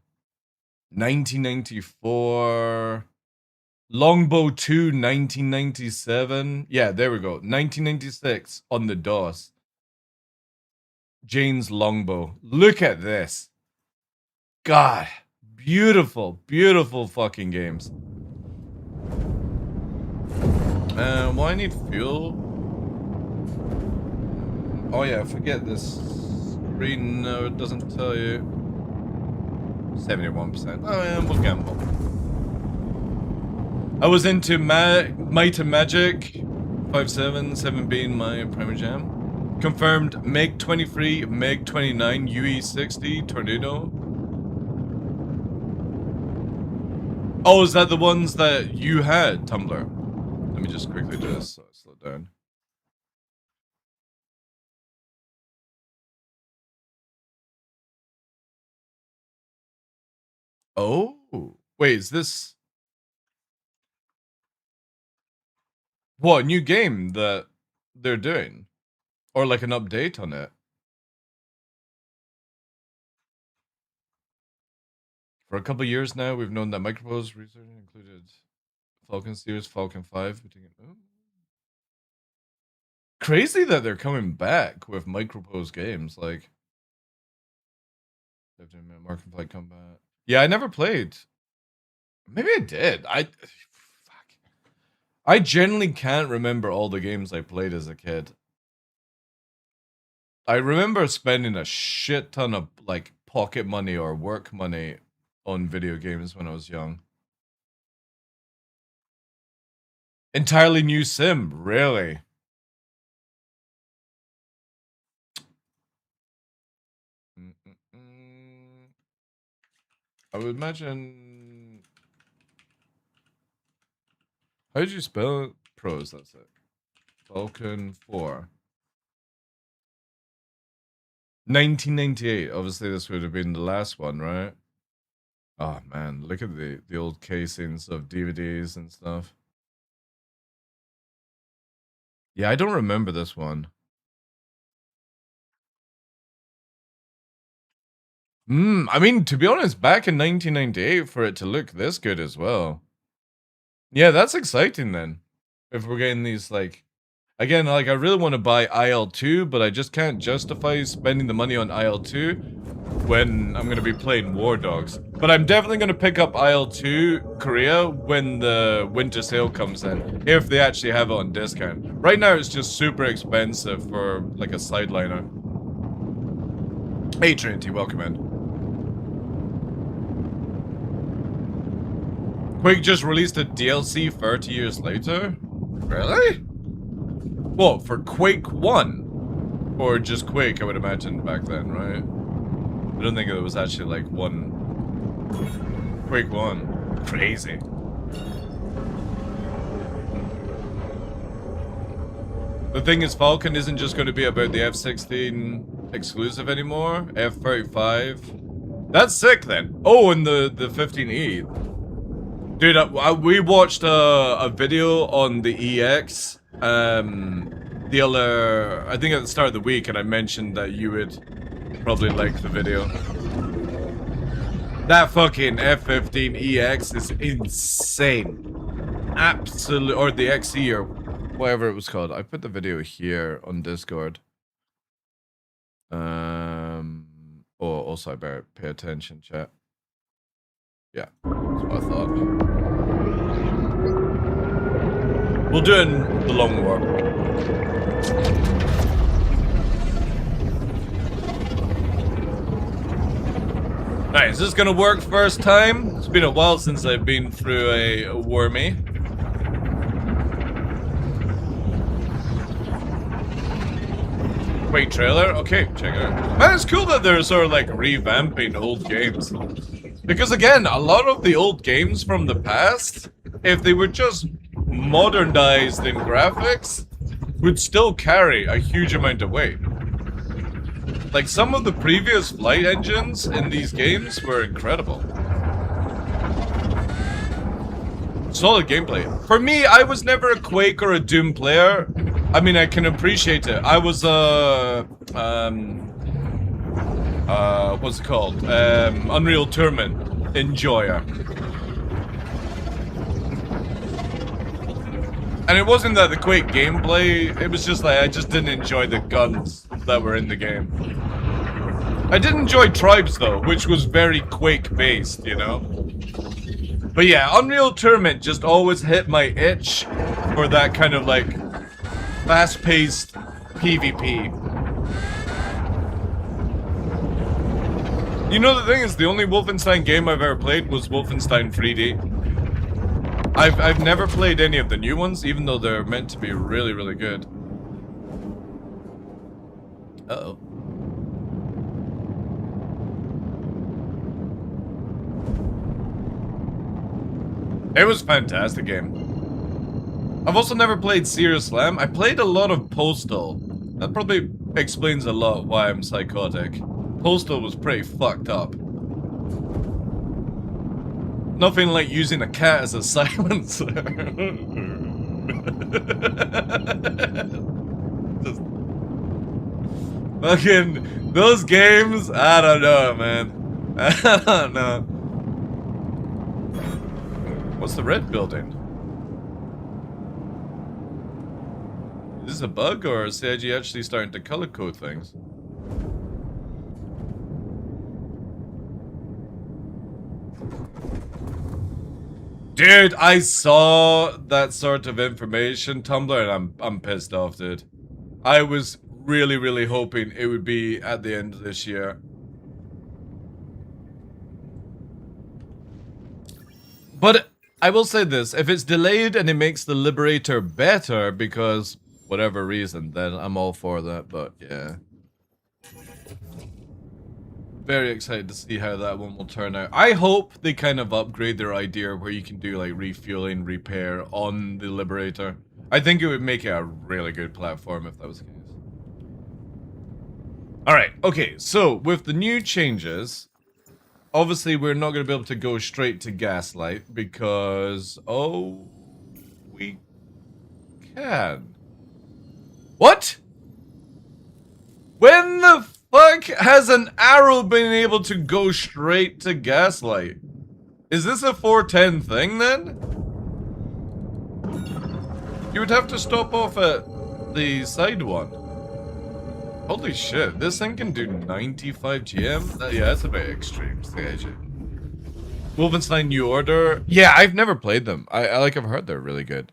1994. Longbow 2, 1997. Yeah, there we go. 1996 on the DOS. Jane's Longbow. Look at this. God. Beautiful, beautiful fucking games. Well, I need fuel. Oh yeah, forget this screen. No, it doesn't tell you. 71%. Oh yeah, we'll gamble. I was into Might and Magic. 5.7, 7 being my primary jam. Confirmed Meg 23, Meg 29, UE 60, Tornado. Oh, is that the ones that you had, Tumblr? Let me just quickly do this so I slow down. Oh, wait, is this... What, a new game that they're doing? Or like an update on it? For a couple years now, we've known that Microprose research included Falcon series, Falcon 5. Crazy that they're coming back with Microprose games, like... Mark Flight Combat. Yeah, I never played. Maybe I did. Fuck. I generally can't remember all the games I played as a kid. I remember spending a shit ton of like pocket money or work money on video games when I was young. Entirely new sim, really? I would imagine... How did you spell it? Pros, that's it. Falcon 4. 1998. Obviously, this would have been the last one, right? Oh man, look at the old casings of DVDs and stuff. Yeah, I don't remember this one. I mean, to be honest, back in 1998, for it to look this good as well. Yeah, that's exciting then. If we're getting these, like... Again, like, I really want to buy IL-2, but I just can't justify spending the money on IL-2 when I'm going to be playing War Dogs. But I'm definitely going to pick up IL-2 Korea when the winter sale comes in, if they actually have it on discount. Right now, it's just super expensive for, like, a sideliner. Hey, Trinity, welcome in. Quake just released a DLC 30 years later? Really? What, for Quake 1? Or just Quake, I would imagine, back then, right? I don't think it was actually, like, one... Quake 1. Crazy. The thing is, Falcon isn't just going to be about the F-16 exclusive anymore. F-35. That's sick, then. Oh, and the 15E. Dude, we watched a video on the EX... the other, I think at the start of the week, and I mentioned that you would probably like the video. That fucking F-15EX is insane. Absolute, or the XE or whatever it was called. I put the video here on Discord. Oh, also I better pay attention, chat. Yeah, that's what I thought. We'll do it in the long war. Right, is this gonna work first time? It's been a while since I've been through a wormy. Quake trailer? Okay, check it out. Man, it's cool that they're sort of like revamping old games. Because again, a lot of the old games from the past, if they were just modernized in graphics, would still carry a huge amount of weight. Like, some of the previous flight engines in these games were incredible. Solid gameplay. For me, I was never a Quake or a Doom player. I mean, I can appreciate it. I was a... what's it called? Unreal Tournament enjoyer. And it wasn't that the Quake gameplay, it was just like, I just didn't enjoy the guns that were in the game. I did enjoy Tribes though, which was very Quake based, you know? But yeah, Unreal Tournament just always hit my itch for that kind of like, fast-paced PvP. You know, the thing is, the only Wolfenstein game I've ever played was Wolfenstein 3D. I've never played any of the new ones, even though they're meant to be really, really good. Uh-oh. It was a fantastic game. I've also never played Serious Slam. I played a lot of Postal. That probably explains a lot why I'm psychotic. Postal was pretty fucked up. Nothing like using a cat as a silencer. Just fucking those games, I don't know, man. I don't know. What's the red building? Is this a bug or is CIG actually starting to color code things? Dude, I saw that sort of information, Tumblr, and I'm pissed off, dude. I was really, really hoping it would be at the end of this year. But I will say this, if it's delayed and it makes the Liberator better because whatever reason, then I'm all for that, but yeah. Very excited to see how that one will turn out. I hope they kind of upgrade their idea where you can do like refueling, repair on the Liberator. I think it would make it a really good platform if that was the case. Alright, okay, so with the new changes, obviously we're not going to be able to go straight to Gaslight because... Oh... We... can. What? When the fuck has an arrow been able to go straight to Gaslight? Is this a 410 thing then? You would have to stop off at the side one. Holy shit, this thing can do 95 GM? Yeah, that's a bit extreme. Wolfenstein New Order. Yeah, I've never played them. I've heard they're really good.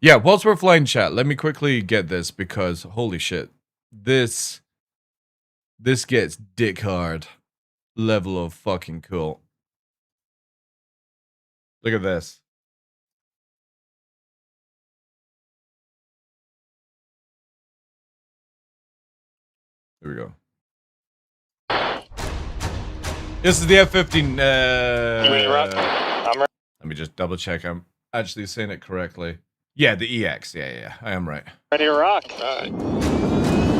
Yeah, whilst we're flying chat, let me quickly get this because holy shit. This gets dick hard level of fucking cool. Look at this. Here we go. This is the F-15. Let me just double check I'm actually saying it correctly. Yeah, the EX. Yeah, I am right. Ready to rock.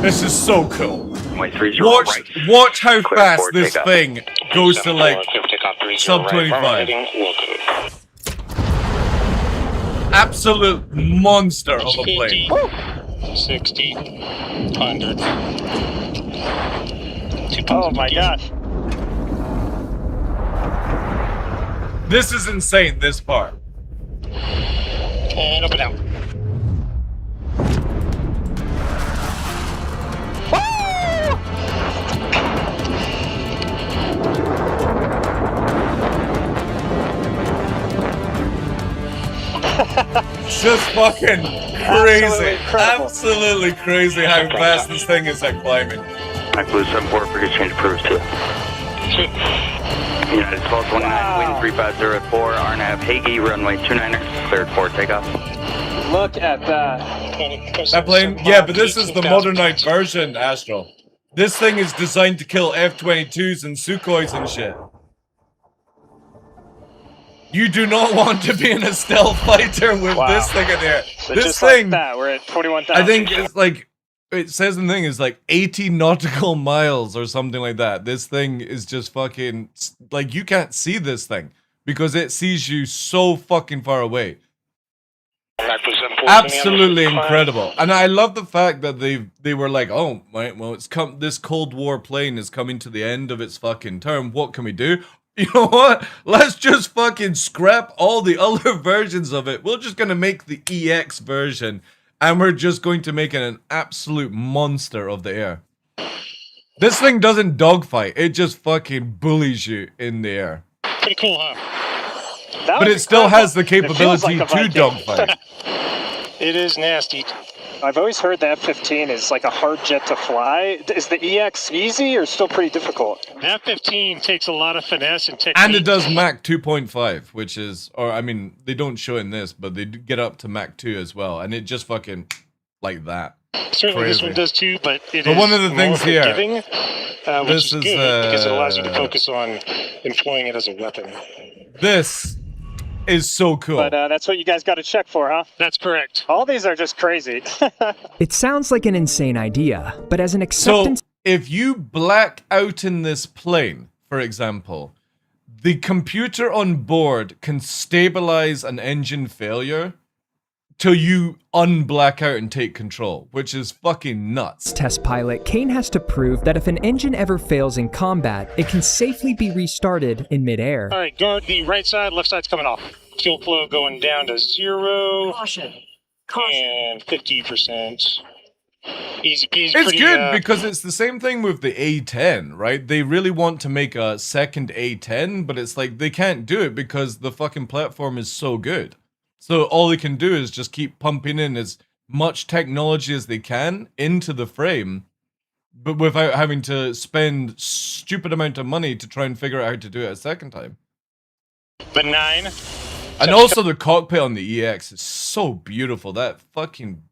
This is so cool. Watch how fast this thing goes to like sub 25. Absolute monster of a plane. 60, 100. Oh my gosh. This is insane, this part. And up and down. Just fucking crazy. Absolutely crazy how fast this thing is at climbing. Blue 74 for change approved too. United 1229, wind 350 at 4, RNAV Hagee, runway 29er, cleared for takeoff. Look at that. That plane? Yeah, but this is the modernized version, Astral. This thing is designed to kill F-22s and Sukhois and shit. You do not want to be in a stealth fighter with this thing in there. So this just thing, like that, we're at 21,000. I think it's like, it says in the thing is like 80 nautical miles or something like that. This thing is just fucking, like you can't see this thing because it sees you so fucking far away. Absolutely incredible. And I love the fact that they were like, oh, right, well, this Cold War plane is coming to the end of its fucking term. What can we do? You know what? Let's just fucking scrap all the other versions of it. We're just gonna make the EX version, and we're just going to make it an absolute monster of the air. This thing doesn't dogfight. It just fucking bullies you in the air. Pretty cool, huh? But it still has the capability to dogfight. It is nasty. I've always heard the F-15 is like a hard jet to fly. Is the EX easy or still pretty difficult? The F-15 takes a lot of finesse and technique. And it does Mach 2.5, which is, or I mean, they don't show in this, but they do get up to Mach 2 as well, and it just fucking like that. Certainly Crazy. this one does too, but it but is one of the things more here, forgiving, which is good because it allows you to focus on employing it as a weapon. This is so cool. But that's what you guys got to check for, huh? That's correct. All these are just crazy. It sounds like an insane idea, but as an acceptance... So, if you black out in this plane, for example, the computer on board can stabilize an engine failure till you unblack out and take control, which is fucking nuts. Test pilot, Kane has to prove that if an engine ever fails in combat, it can safely be restarted in midair. All right, guard the right side, left side's coming off. Fuel flow going down to 0. Caution. And 50%. Easy peasy. It's good because it's the same thing with the A10, right? They really want to make a second A10, but it's like they can't do it because the fucking platform is so good. So all they can do is just keep pumping in as much technology as they can into the frame, but without having to spend stupid amount of money to try and figure out how to do it a second time. Benign. And also the cockpit on the EX is so beautiful. That fucking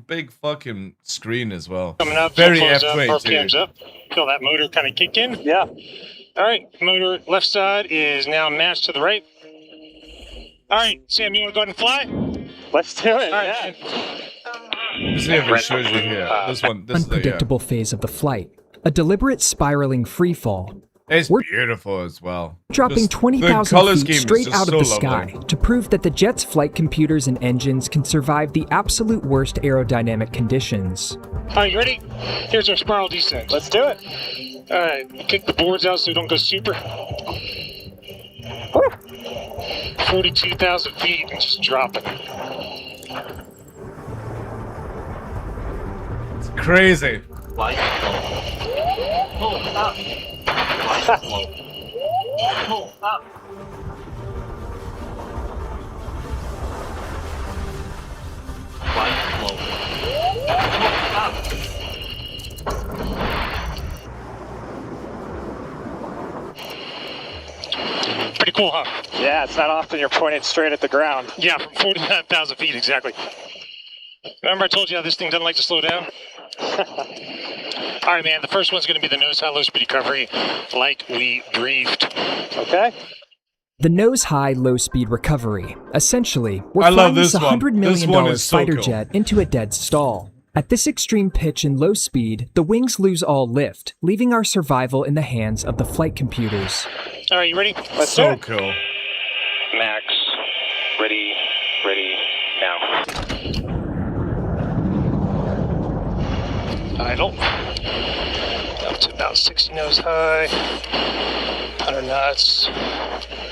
big fucking screen as well. Coming up, very F-22. F-22. Up. Feel that motor kind of kick in? Yeah. All right, motor left side is now matched to the right. All right, Sam, you want to go ahead and fly? Let's do it. Let's see if it shows you here. This one. This is the, Unpredictable phase of the flight. A deliberate spiraling freefall. It's beautiful as well. Dropping Just 20,000 the color feet scheme is straight just out of so the sky lovely. to prove that the jet's flight computers and engines can survive the absolute worst aerodynamic conditions. All right, you ready? Here's our spiral descent. Let's do it. All right, kick the boards out so we don't go super. 42,000 feet and just drop it. It's crazy. Flight slow. Pull up. Flight slow. Pull up. Flight slow. Pull up. Pretty cool, huh? Yeah, it's not often you're pointed straight at the ground. Yeah, from 49,000 feet, exactly. Remember I told you how this thing doesn't like to slow down? All right, man, the first one's going to be the nose-high low-speed recovery, like we briefed. Okay. The nose-high low-speed recovery. Essentially, we're I love flying this this one. $100 This million one is so fighter cool. jet into a dead stall. At this extreme pitch and low speed, the wings lose all lift, leaving our survival in the hands of the flight computers. All right, you ready? Let's So cool. Max. Ready. Now. Idle. Up to about 60 nose high. 100 knots.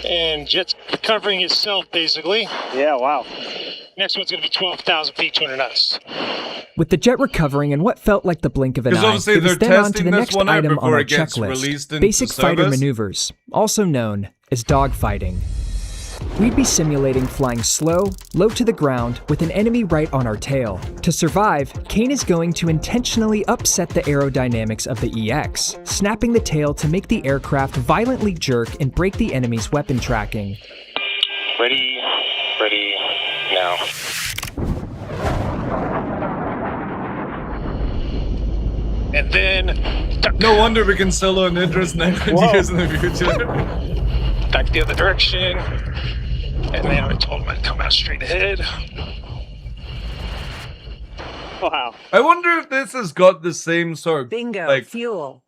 And jet's recovering itself, basically. Yeah, wow. Next one's going to be 12,000 feet, 200 knots. With the jet recovering in what felt like the blink of an Because eye, obviously it was they're then on to testing the this next one out item on before our it gets checklist, released into basic fighter service. maneuvers, also known as dogfighting. We'd be simulating flying slow, low to the ground, with an enemy right on our tail. To survive, Kane is going to intentionally upset the aerodynamics of the EX, snapping the tail to make the aircraft violently jerk and break the enemy's weapon tracking. Ready, now. And then... No wonder we can solo an Idris 900 years in the future. Back the other direction. And then I told him I'd come out straight ahead. Wow. I wonder if this has got the same sort of like fuel.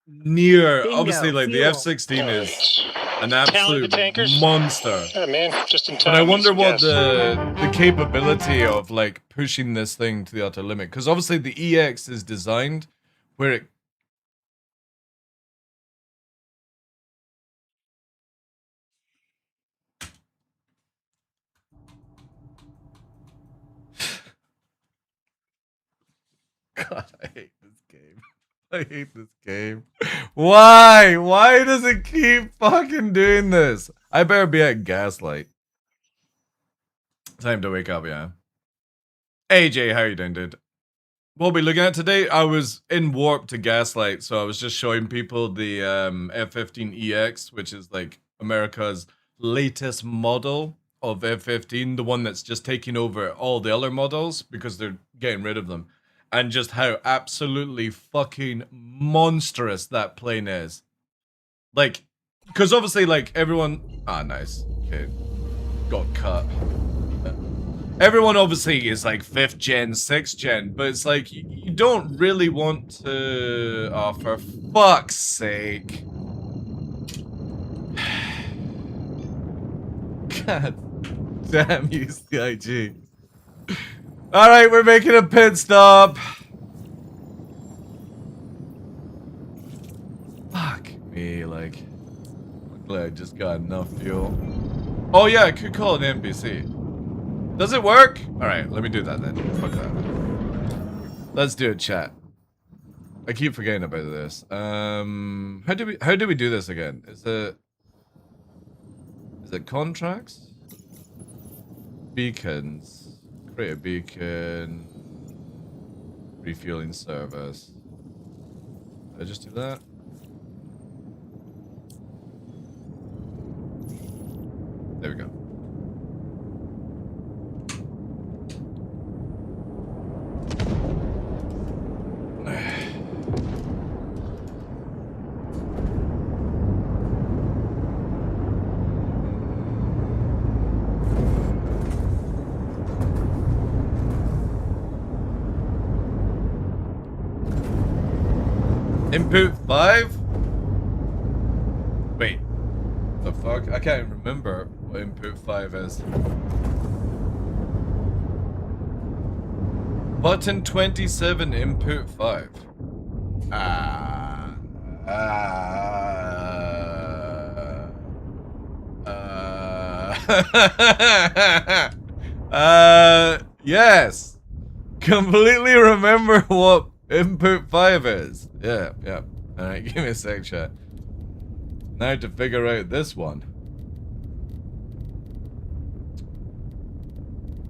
near. Bingo, Obviously, like the fuel. F-16 is an Talent absolute the tankers. monster. Yeah, man, just in time. But I wonder Some what gas. the capability of like pushing this thing to the utter limit. Because obviously the EX is designed where it. God, I hate this game. I hate this game. Why? Why does it keep fucking doing this? I better be at Gaslight. Time to wake up, yeah. AJ, how you doing, dude? What we looking at today? I was in Warp to Gaslight, so I was just showing people the F-15EX, which is like America's latest model of F-15, the one that's just taking over all the other models because they're getting rid of them. And just how absolutely fucking monstrous that plane is. Like, because obviously, like, everyone... Ah, nice. Okay. Got cut. Everyone obviously is like 5th gen, 6th gen, but it's like, you don't really want to... Oh, for fuck's sake. God damn you, CIG. Alright, we're making a pit stop. Fuck me, like... Luckily I just got enough fuel. Oh yeah, I could call an NPC. Does it work? Alright, let me do that then. Fuck that. Let's do it, chat. I keep forgetting about this. How do we do this again? Is it contracts? Beacons. Create a beacon. Refueling service. Did I just do that? There we go. Input 5? Wait. The fuck? I can't even remember what input 5 is. Button 27, input 5. Yes. Completely remember what input 5 is. Yeah. Alright, give me a sec, chat. Now to figure out this one.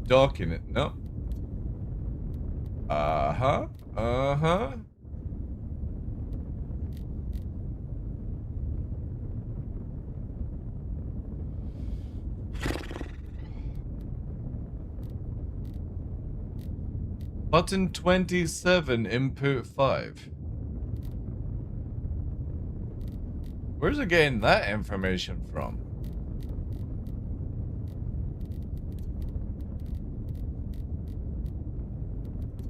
Docking it. No. Uh-huh. Button 27, input 5. Where's it getting that information from?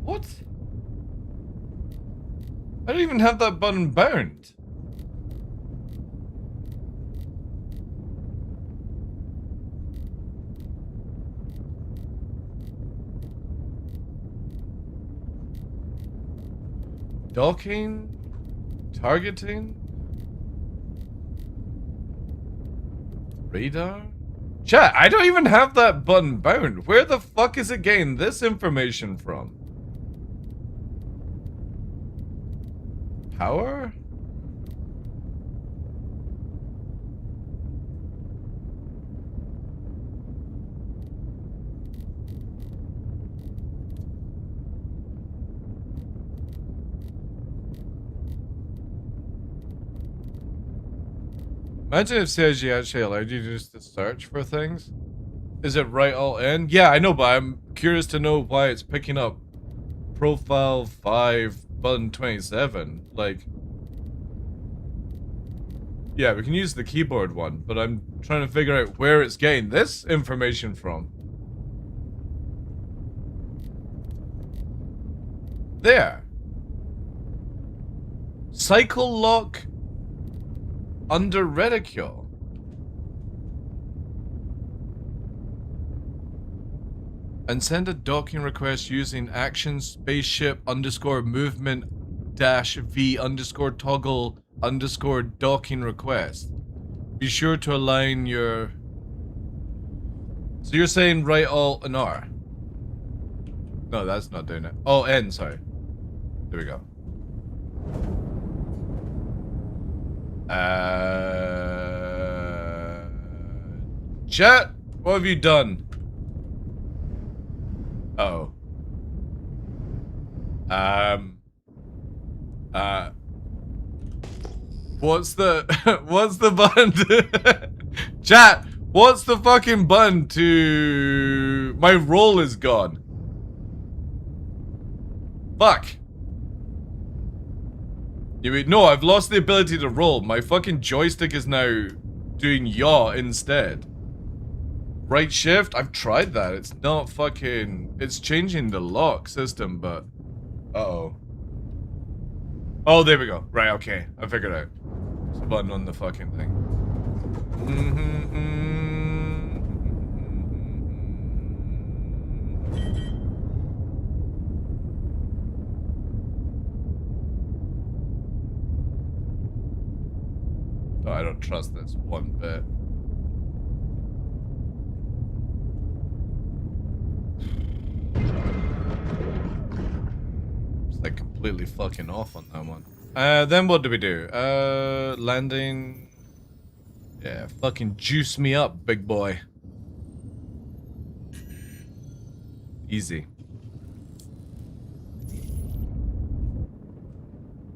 What? I don't even have that button bound. Docking? Targeting? Radar? Chat, I don't even have that button bound. Where the fuck is it getting this information from? Power? Imagine if CIG actually allowed you just to search for things. Is it right all in? Yeah, I know, but I'm curious to know why it's picking up profile 5 button 27. Like, yeah, we can use the keyboard one, but I'm trying to figure out where it's getting this information from. There. Cycle lock under reticule. And send a docking request using action spaceship underscore movement dash v underscore toggle underscore docking request. Be sure to align your... So you're saying right alt and R? No, that's not doing it. Oh, N, sorry. There we go. Chat, what have you done? Oh. What's the what's the button to chat? What's the fucking button to... My roll is gone. Fuck. You mean, no, I've lost the ability to roll. My fucking joystick is now doing yaw instead. Right shift? I've tried that. It's not fucking... It's changing the lock system, but... Uh-oh. Oh, there we go. Right, okay. I figured out. It's a button on the fucking thing. Oh, I don't trust this one bit. It's like completely fucking off on that one. Then what do we do? Landing. Yeah, fucking juice me up, big boy. Easy.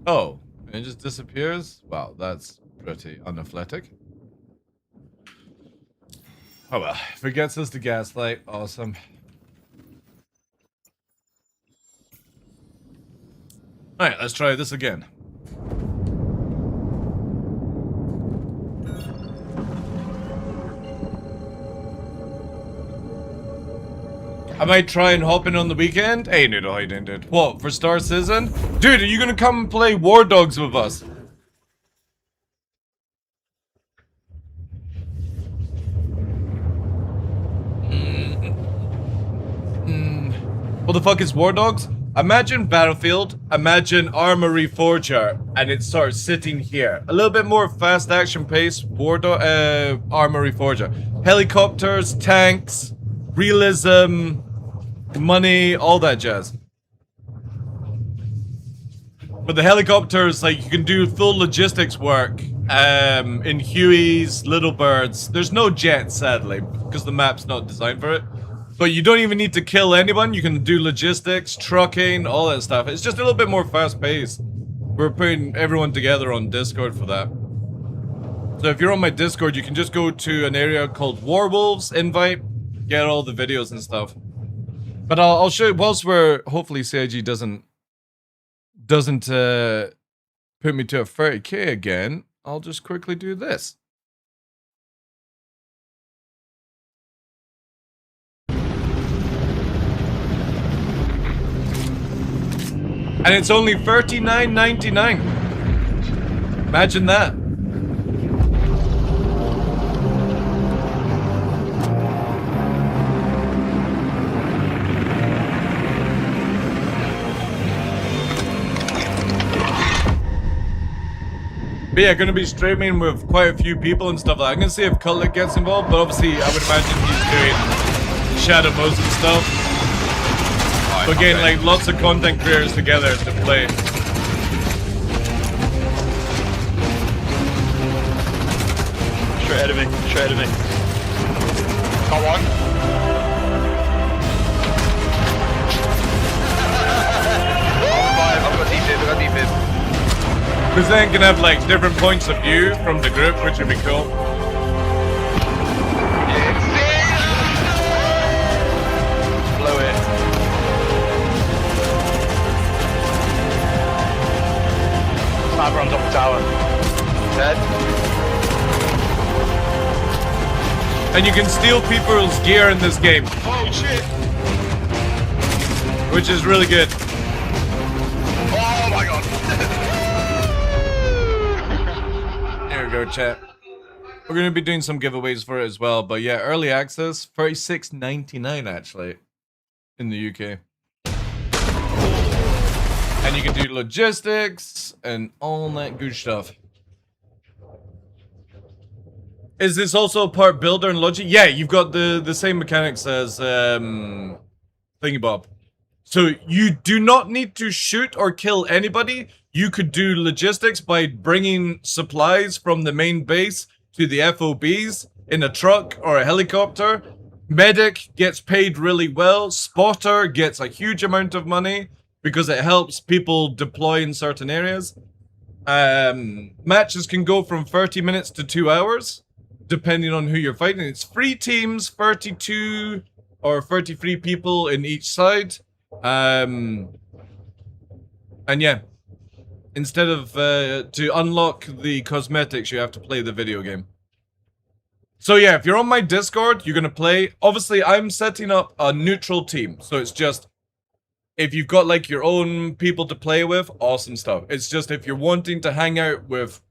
Oh, it just disappears? Wow, that's pretty unathletic. Oh well, if it gets us to gaslight, awesome. Alright, let's try this again. I might try and hop in on the weekend. Hey, Noodle, how you doing, dude? What, for Star Citizen? Dude, are you gonna come and play War Dogs with us? What the fuck is War Dogs? Imagine Battlefield, imagine Armory Forger, and it's sort of sitting here. A little bit more fast action pace, Armory Forger. Helicopters, tanks, realism, money, all that jazz. But the helicopters, like, you can do full logistics work in Hueys, Little Birds. There's no jets, sadly, because the map's not designed for it. But you don't even need to kill anyone. You can do logistics, trucking, all that stuff. It's just a little bit more fast-paced. We're putting everyone together on Discord for that. So if you're on my Discord, you can just go to an area called Warwolves, invite, get all the videos and stuff. But I'll show you, whilst we're, hopefully CIG doesn't put me to a 30k again, I'll just quickly do this. And it's only $39.99. Imagine that. But yeah, gonna be streaming with quite a few people and stuff like that. I'm gonna see if Cutlet gets involved, but obviously I would imagine he's doing Shadow Modes and stuff. We're getting like lots of content creators together to play. Straight ahead of me, straight ahead of me. Got one. I've got deep in. Because then can have like different points of view from the group, which would be cool. Blow it. Sniper on top of the tower. Dead. And you can steal people's gear in this game. Oh shit. Which is really good. Oh my god. There we go, chat. We're going to be doing some giveaways for it as well. But yeah, early access, $36.99 actually in the UK. And you can do logistics and all that good stuff. Is this also a part builder and logic? Yeah, you've got the same mechanics as Thingybob. So you do not need to shoot or kill anybody. You could do logistics by bringing supplies from the main base to the FOBs in a truck or a helicopter. Medic gets paid really well. Spotter gets a huge amount of money because it helps people deploy in certain areas. Matches can go from 30 minutes to 2 hours, depending on who you're fighting. It's 3 teams, 32 or 33 people in each side. And yeah, instead of to unlock the cosmetics, you have to play the video game. So yeah, if you're on my Discord, you're gonna play. Obviously, I'm setting up a neutral team, so it's just if you've got like your own people to play with, awesome stuff. It's just if you're wanting to hang out with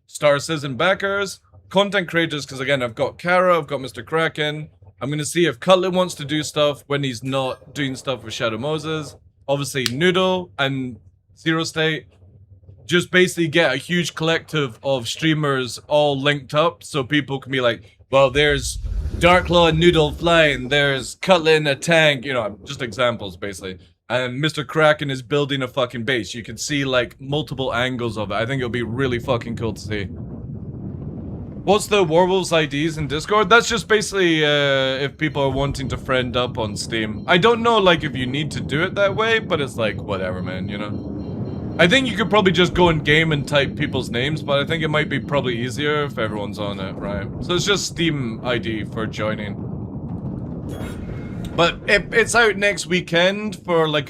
Star Citizen backers, content creators, because again, I've got Kara, I've got Mr. Kraken. I'm gonna see if Cutlet wants to do stuff when he's not doing stuff with Shadow Moses. Obviously, Noodle and Zero State. Just basically get a huge collective of streamers all linked up so people can be like, well, there's TheDarkLaw and Noodle flying, there's Cutlet in a tank, you know, just examples basically. And Mr. Kraken is building a fucking base. You can see like multiple angles of it. I think it'll be really fucking cool to see. What's the Warwolves IDs in Discord? That's just basically if people are wanting to friend up on Steam. I don't know like if you need to do it that way, but it's like whatever, man, you know? I think you could probably just go in game and type people's names, but I think it might be probably easier if everyone's on it, right? So it's just Steam ID for joining. But it's out next weekend for like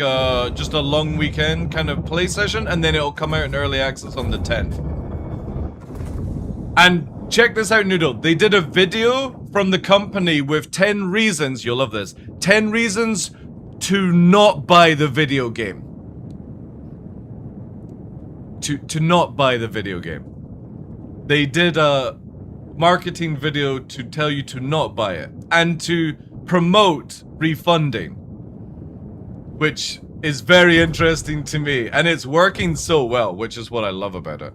just a long weekend kind of play session, and then it'll come out in early access on the 10th. And check this out, Noodle. They did a video from the company with 10 reasons, you'll love this, 10 reasons to not buy the video game. To not buy the video game. They did a marketing video to tell you to not buy it and to promote refunding, which is very interesting to me, and it's working so well, which is what I love about it.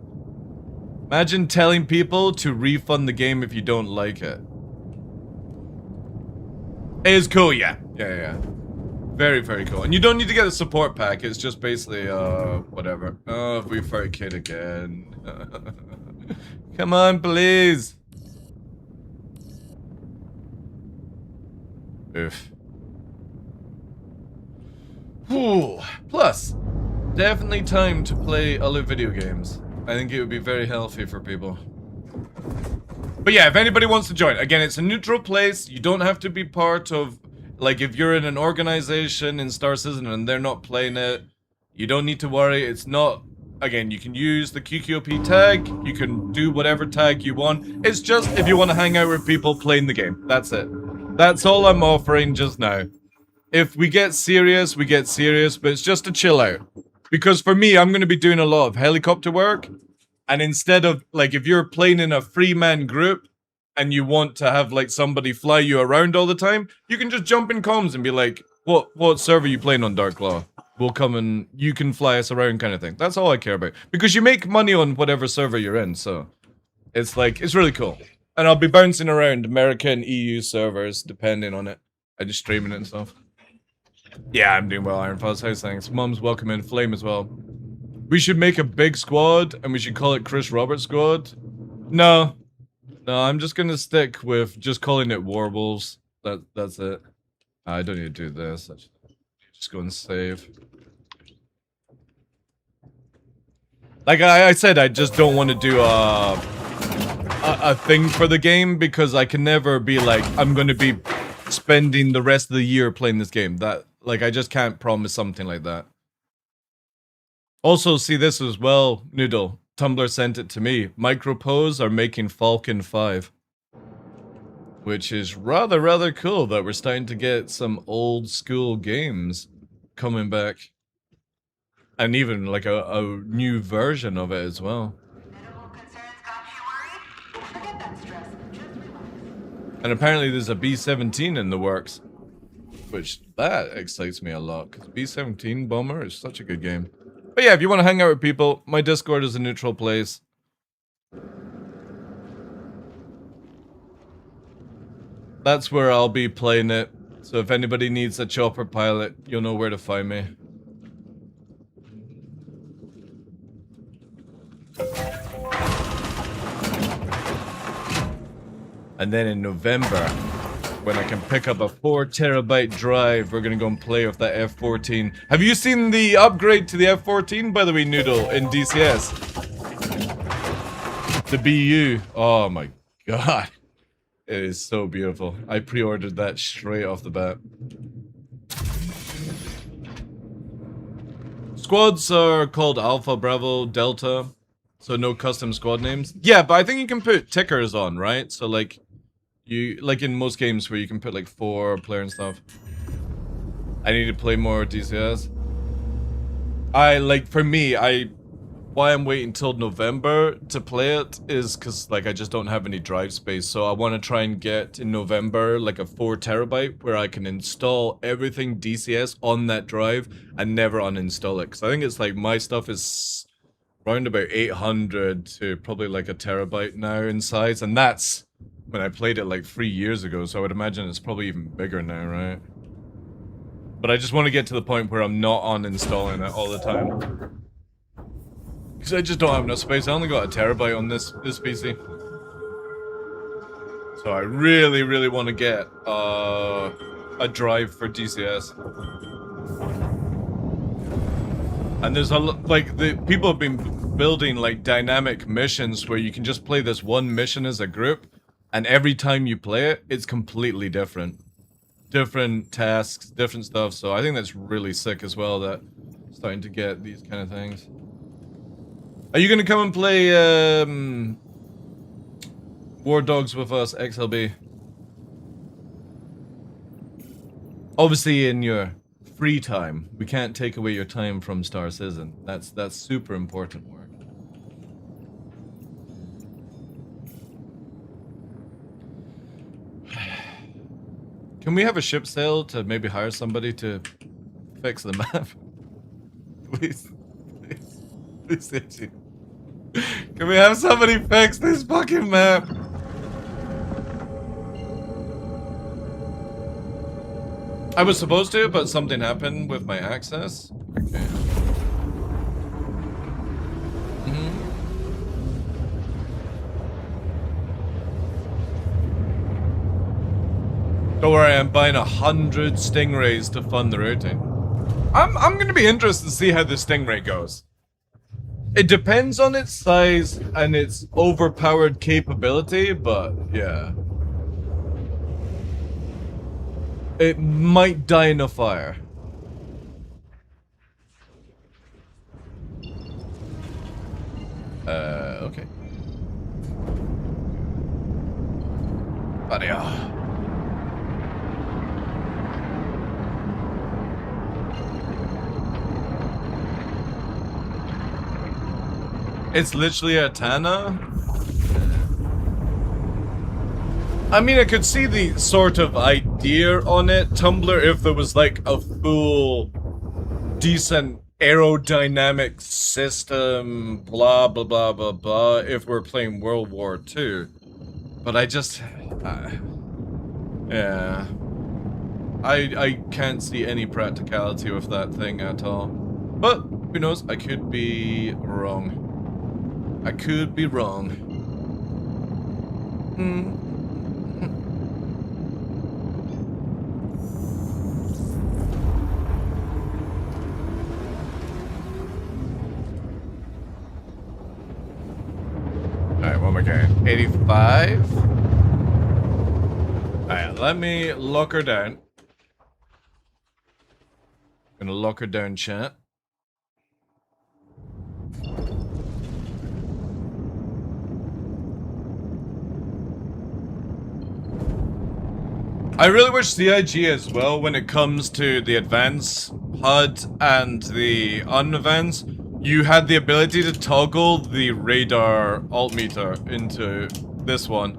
Imagine telling people to refund the game if you don't like it. It is cool, yeah. Yeah. Very, very cool. And you don't need to get a support pack, it's just basically, whatever. Oh, if we fight a kid again. Come on, please. Oof. Whew. Plus, definitely time to play other video games. I think it would be very healthy for people. But yeah, if anybody wants to join, again, it's a neutral place. You don't have to be part of, like, if you're in an organization in Star Citizen and they're not playing it, you don't need to worry. It's not, again, you can use the QQOP tag. You can do whatever tag you want. It's just if you want to hang out with people playing the game. That's it. That's all I'm offering just now. If we get serious, we get serious, but it's just to chill out. Because for me, I'm going to be doing a lot of helicopter work. And instead of, like, if you're playing in a free-man group and you want to have, like, somebody fly you around all the time, you can just jump in comms and be like, what server are you playing on, TheDarkLaw? We'll come and you can fly us around kind of thing. That's all I care about. Because you make money on whatever server you're in, so it's like, it's really cool. And I'll be bouncing around America and EU servers, depending on it. I just streaming it and stuff. Yeah, I'm doing well, Iron Fuzz. How's things? Mum's welcome in. Flame as well. We should make a big squad, and we should call it Chris Roberts Squad. No, I'm just gonna stick with just calling it Warwolves. That's it. I don't need to do this. I should just go and save. Like I said, I just don't want to do a thing for the game because I can never be like, I'm gonna be spending the rest of the year playing this game. That, like, I just can't promise something like that. Also, see this as well, Noodle. Tumblr sent it to me. Micropose are making Falcon 5. Which is rather cool that we're starting to get some old school games coming back. And even like a new version of it as well. And apparently there's a B-17 in the works. Which, that excites me a lot, because B-17 Bomber is such a good game. But yeah, if you want to hang out with people, my Discord is a neutral place. That's where I'll be playing it. So if anybody needs a chopper pilot, you'll know where to find me. And then in November, when I can pick up a 4 terabyte drive, we're gonna go and play with that F-14. Have you seen the upgrade to the F-14, by the way, Noodle, in DCS? The BU. Oh my god. It is so beautiful. I pre-ordered that straight off the bat. Squads are called Alpha, Bravo, Delta. So no custom squad names. Yeah, but I think you can put tickers on, right? So like, like in most games where you can put like 4 player and stuff. I need to play more DCS. For me, why I'm waiting till November to play it is because like I just don't have any drive space. So I want to try and get in November like a 4 terabyte where I can install everything DCS on that drive and never uninstall it. Because I think it's like my stuff is around about 800 to probably like a terabyte now in size, and that's when I played it like 3 years ago, so I would imagine it's probably even bigger now, right? But I just want to get to the point where I'm not uninstalling it all the time. Because I just don't have enough space. I only got a terabyte on this PC. So I really want to get a drive for DCS. And there's people have been building like dynamic missions where you can just play this one mission as a group, and every time you play it, it's completely different. Different tasks, different stuff, so I think that's really sick as well, that starting to get these kind of things. Are you gonna come and play War Dogs with us, XLB? Obviously, in your free time, we can't take away your time from Star Citizen. That's super important work. Can we have a ship sail to maybe hire somebody to fix the map? Please, please, please. Can we have somebody fix this fucking map? I was supposed to, but something happened with my access. Okay. Don't worry, I'm buying 100 Stingrays to fund the routing. I'm gonna be interested to see how the Stingray goes. It depends on its size and its overpowered capability, but yeah. It might die in a fire. Okay. Bloody hell. It's literally a Tana? I mean, I could see the sort of idea on it, Tumblr, if there was like a full, decent aerodynamic system, blah, blah, blah, blah, blah, if we're playing World War II. But I just... yeah. I can't see any practicality with that thing at all. But, who knows, I could be wrong. I could be wrong. Alright, what am I getting? 85? Alright, let me lock her down. Gonna lock her down, chat. I really wish CIG as well, when it comes to the advanced HUD and the unadvanced, you had the ability to toggle the radar altimeter into this one.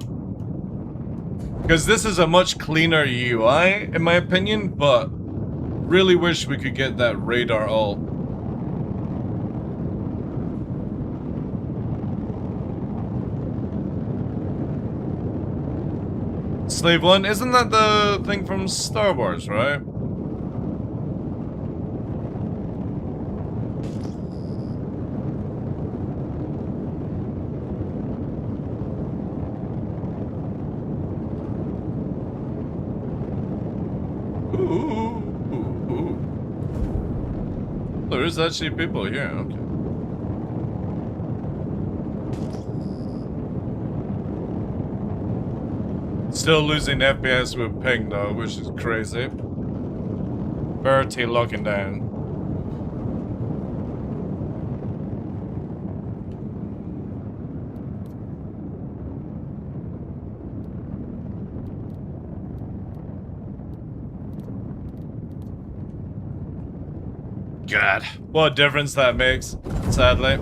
Because this is a much cleaner UI, in my opinion, but really wish we could get that radar alt. Slave 1, isn't that the thing from Star Wars, right? There is actually people here, okay. Still losing FPS with ping though, which is crazy. Verity locking down. God, what a difference that makes, sadly.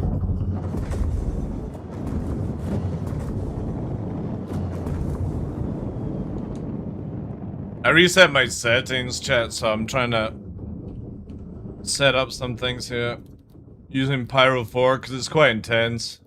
I reset my settings, chat, so I'm trying to set up some things here. Using Pyro 4, because it's quite intense.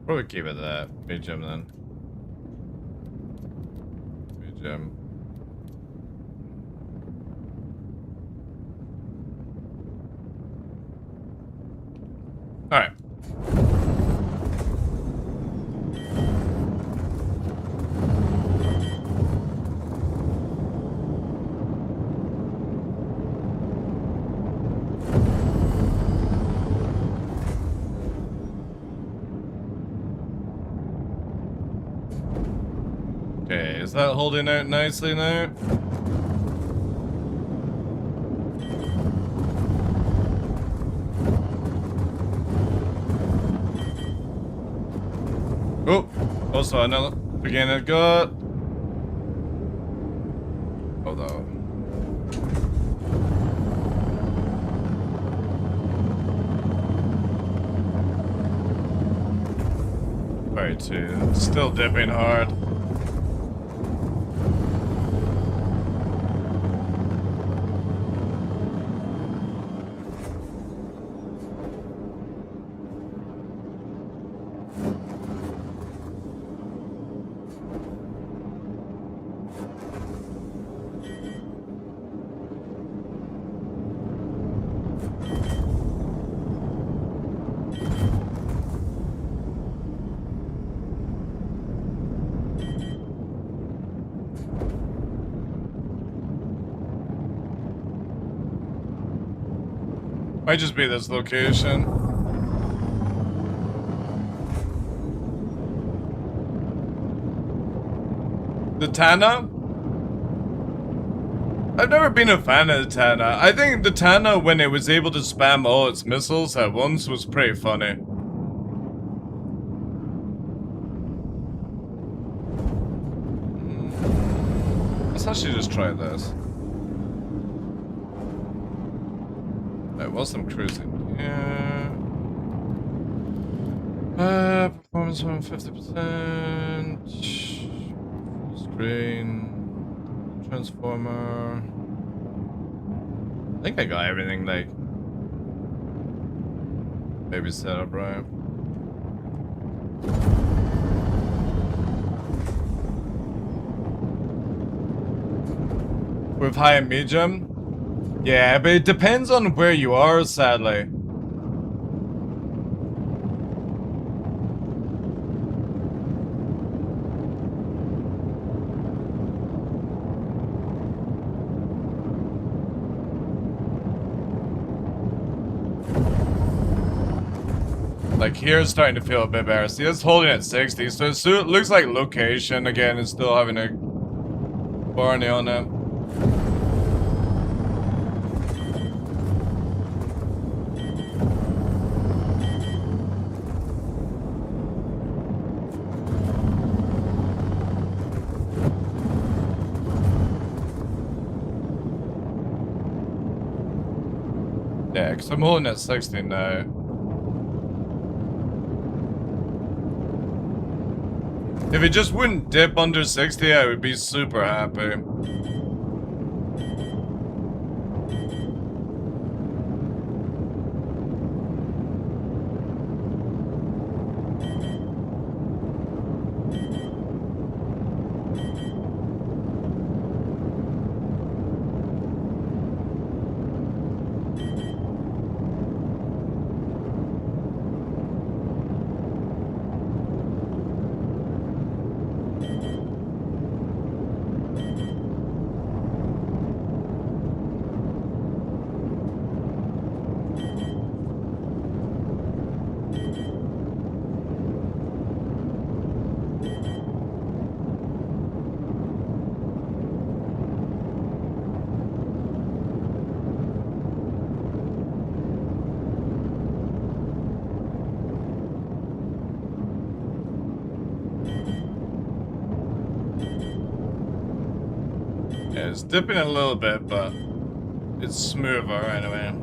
Probably keep it that. BGM then. BGM. Alright. Okay, is that holding out nicely now? Oh, also another beginner got. Hold on. Right, too. Still dipping hard. Might just be this location. The Tana? I've never been a fan of the Tana. I think the Tana, when it was able to spam all its missiles at once, was pretty funny. Let's actually just try this. Right, whilst I'm cruising. Yeah. Performance on 50%. Screen. Transformer. I think I got everything, like, maybe set up right. With high and medium? Yeah, but it depends on where you are, sadly. Like, here it's starting to feel a bit better. See, it's holding at 60, so it looks like location, again, is still having a Barney on it. Yeah, because I'm holding at 60 now. If it just wouldn't dip under 60, I would be super happy. Yeah, it's dipping a little bit, but it's smoother anyway.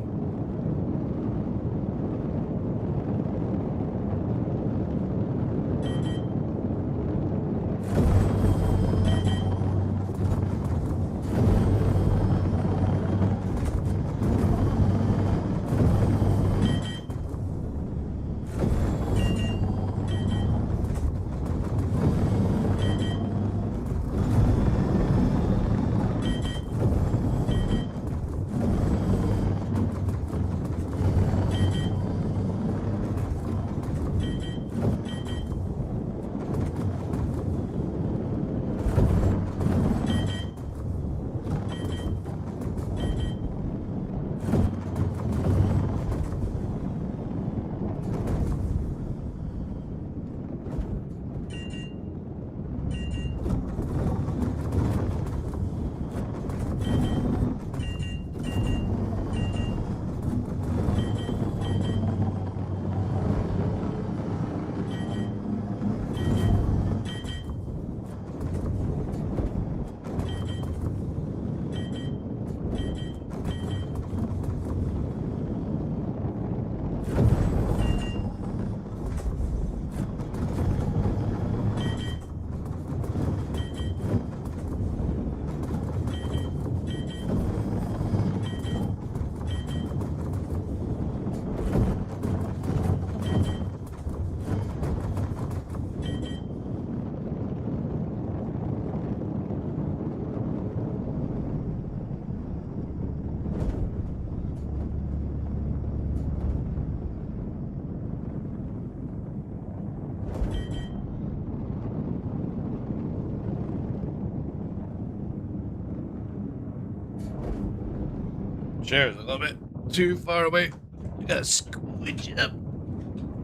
chair's a little bit too far away. You gotta squish it up.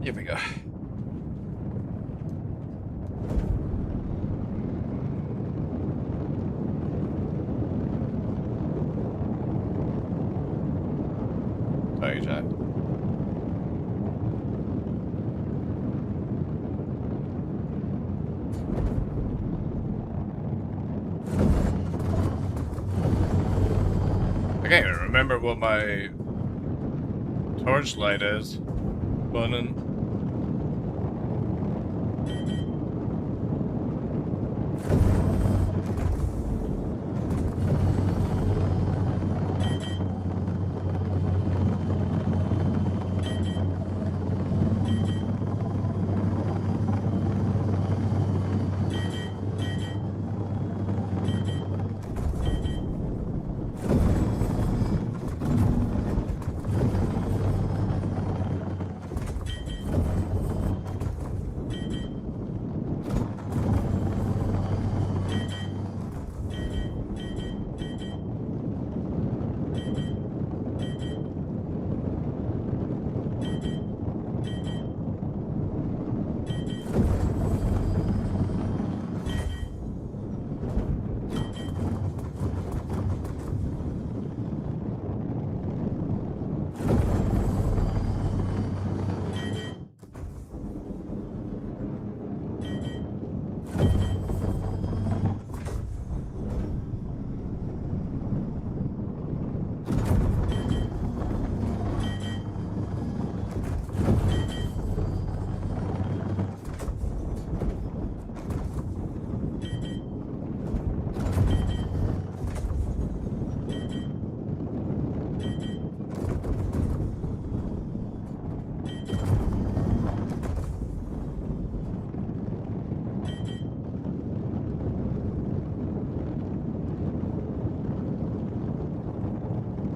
Here we go. Sorry, Jack. I can't even remember what my torchlight is. Button.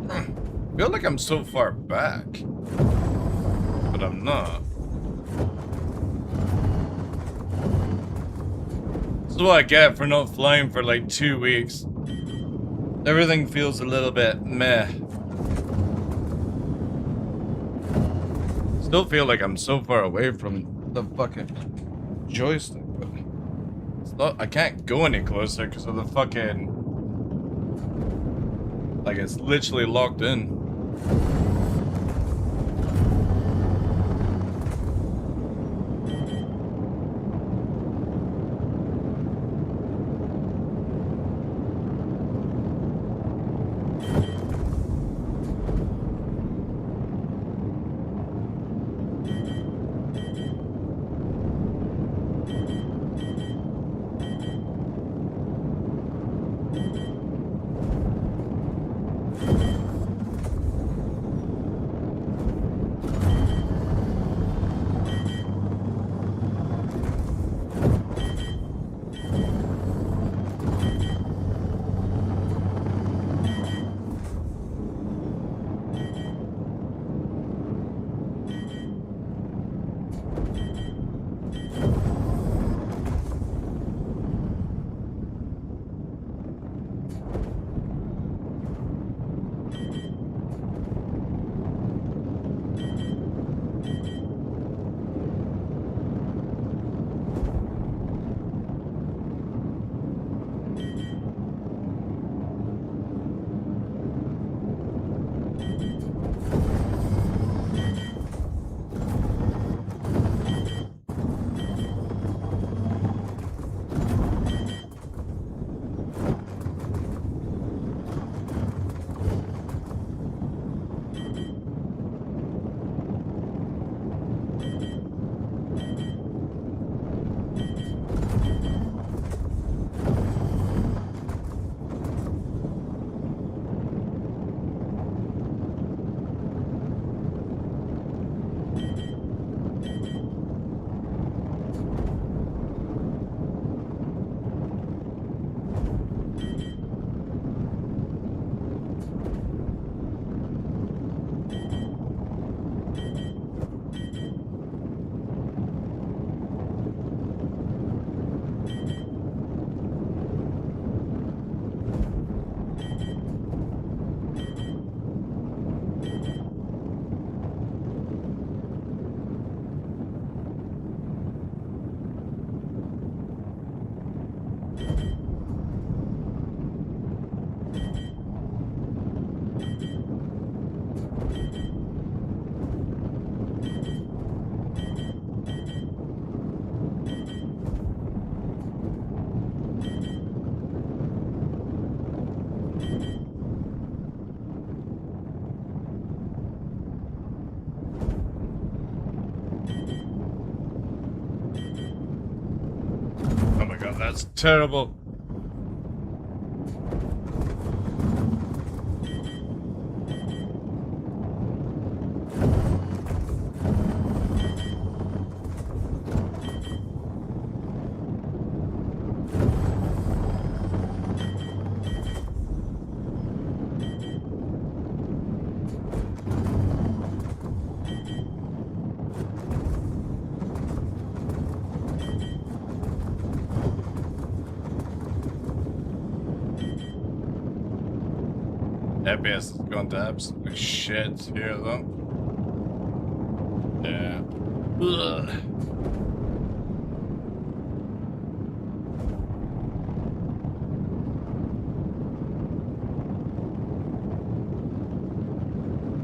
I feel like I'm so far back, but I'm not. This is what I get for not flying for like 2 weeks. Everything feels a little bit meh. Still feel like I'm so far away from the fucking joystick, but it's not. I can't go any closer because of the fucking. Like it's literally locked in. that's terrible. FPS has gone to absolute shit here though. Yeah. Ugh.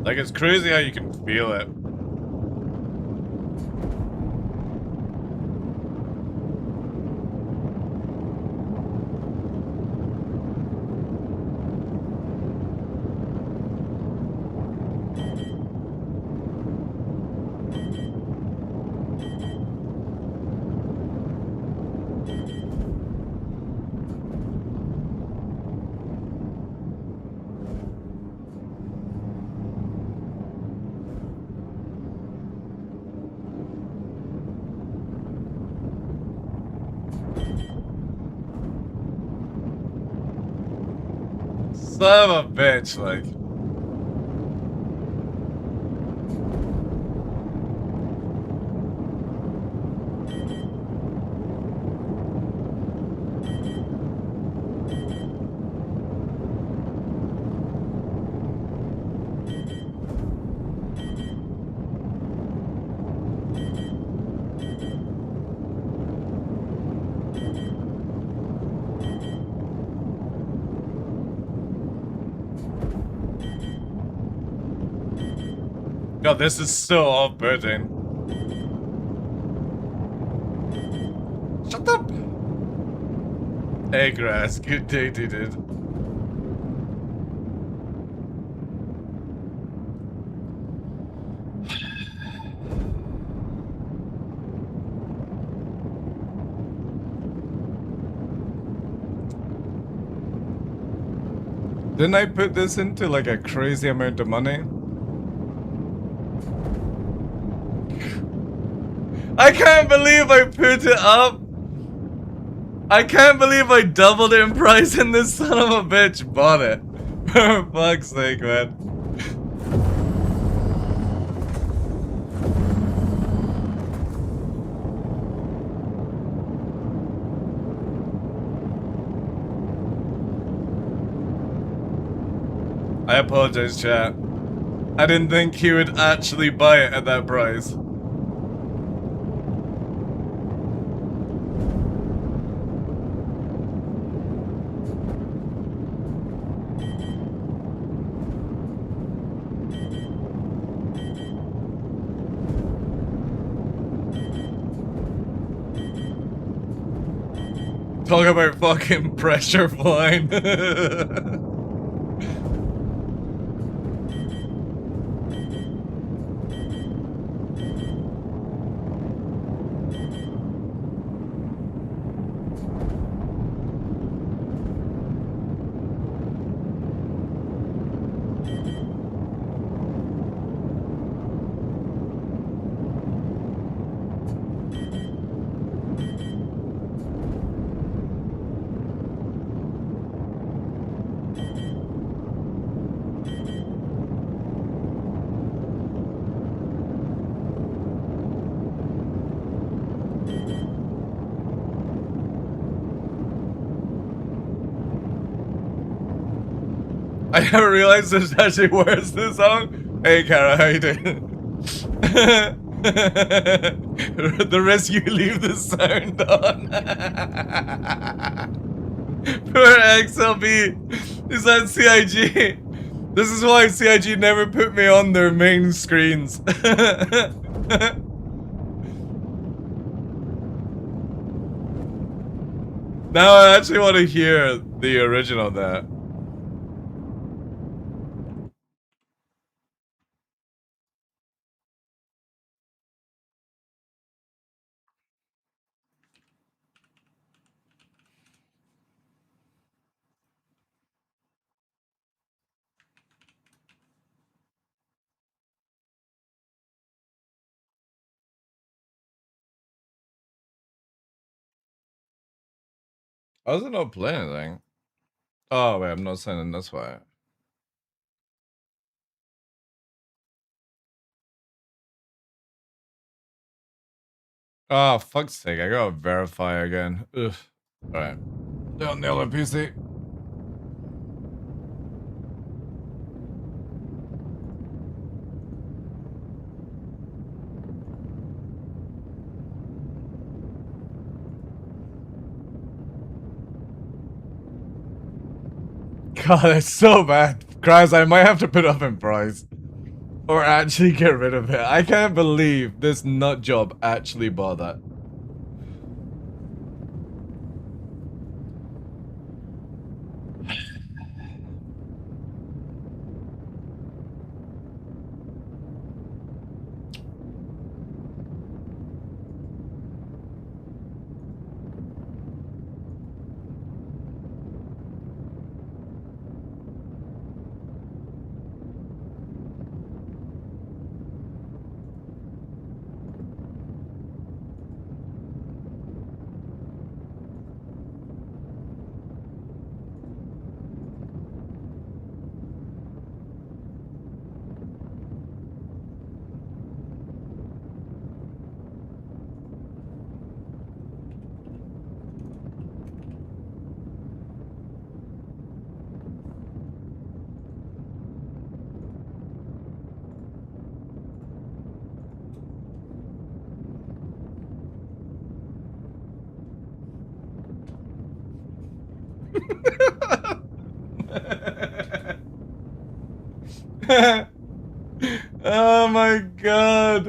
Like, it's crazy how you can feel it. Son of a bitch, like. God, this is so off-putting. Shut up! Hey, Grass, good day, dude. Didn't I put this into like a crazy amount of money? I can't believe I put it up! I can't believe I doubled it in price and this son of a bitch bought it. For fuck's sake, man. I apologize, chat. I didn't think he would actually buy it at that price. Talk about fucking pressure flying. I never realized this actually words to the song. Hey, Kara, how you doing? The rest you leave the sound on. Poor XLB. Is that CIG? This is why CIG never put me on their main screens. Now I actually want to hear the original of that. How does it not play anything? Oh, wait, I'm not sending this way. Oh, fuck's sake, I gotta verify again. Ugh. Alright. Don't nail it, PC. God, that's so bad. Guys, I might have to put up in price. Or actually get rid of it. I can't believe this nut job actually bought that. Oh my god.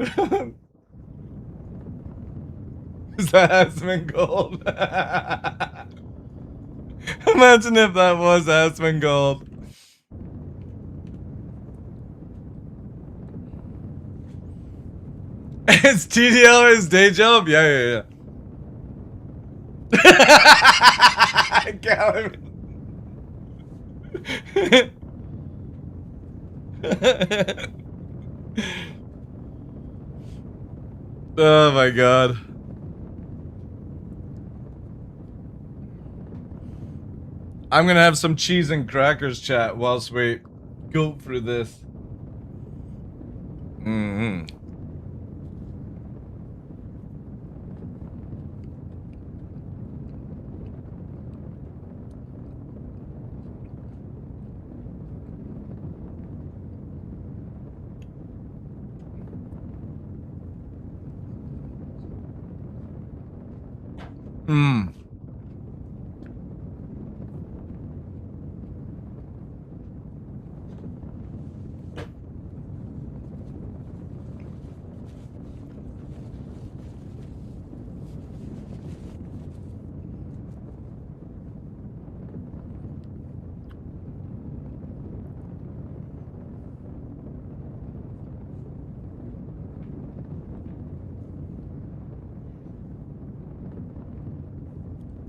Is that Asmongold? Imagine if that was Asmongold. Is TDL his day job? Yeah. Gallon. Oh my god. I'm gonna have some cheese and crackers chat whilst we go through this.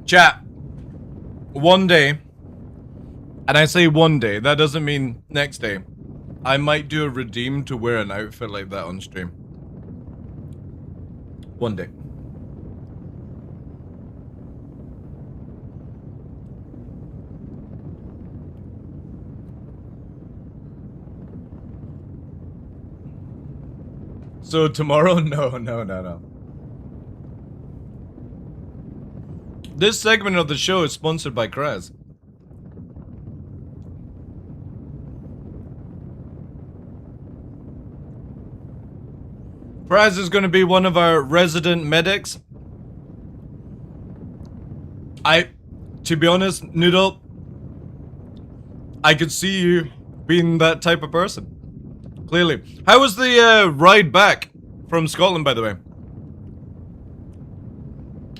Chat. One day, and I say one day, that doesn't mean next day, I might do a redeem to wear an outfit like that on stream. One day. So tomorrow? No. This segment of the show is sponsored by Kraz. Kraz is going to be one of our resident medics. To be honest, Noodle, I could see you being that type of person. Clearly. How was the ride back from Scotland, by the way?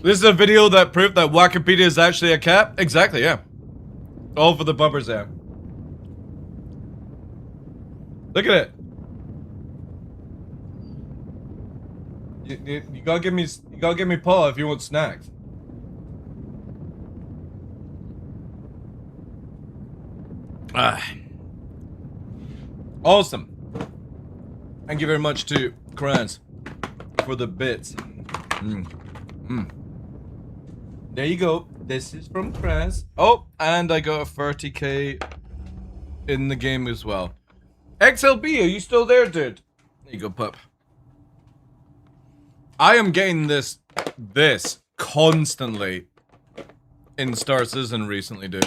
This is a video that proved that Wikipedia is actually a cat? Exactly, yeah. All for the bumpers there. Look at it. You gotta give me paw if you want snacks. Awesome. Thank you very much to Kranz for the bits. There you go. This is from Kraz. Oh, and I got a 30k in the game as well. XLB, are you still there, dude? There you go, pup. I am getting this constantly in Star Citizen recently, dude.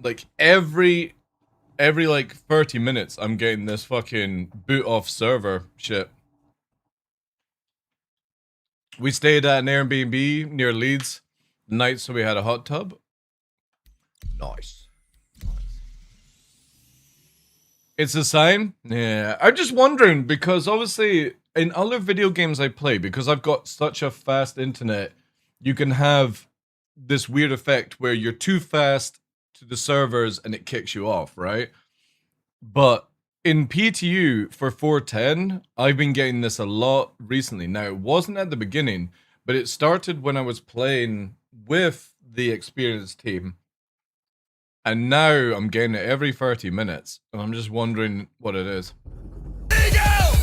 Like every like 30 minutes, I'm getting this fucking boot off server shit. We stayed at an Airbnb near Leeds the night, so we had a hot tub. Nice. It's a sign? Yeah. I'm just wondering, because obviously in other video games I play, because I've got such a fast internet, you can have this weird effect where you're too fast to the servers and it kicks you off, right? But in PTU for 410, I've been getting this a lot recently. Now, it wasn't at the beginning, but it started when I was playing with the experienced team. And now I'm getting it every 30 minutes. And I'm just wondering what it is.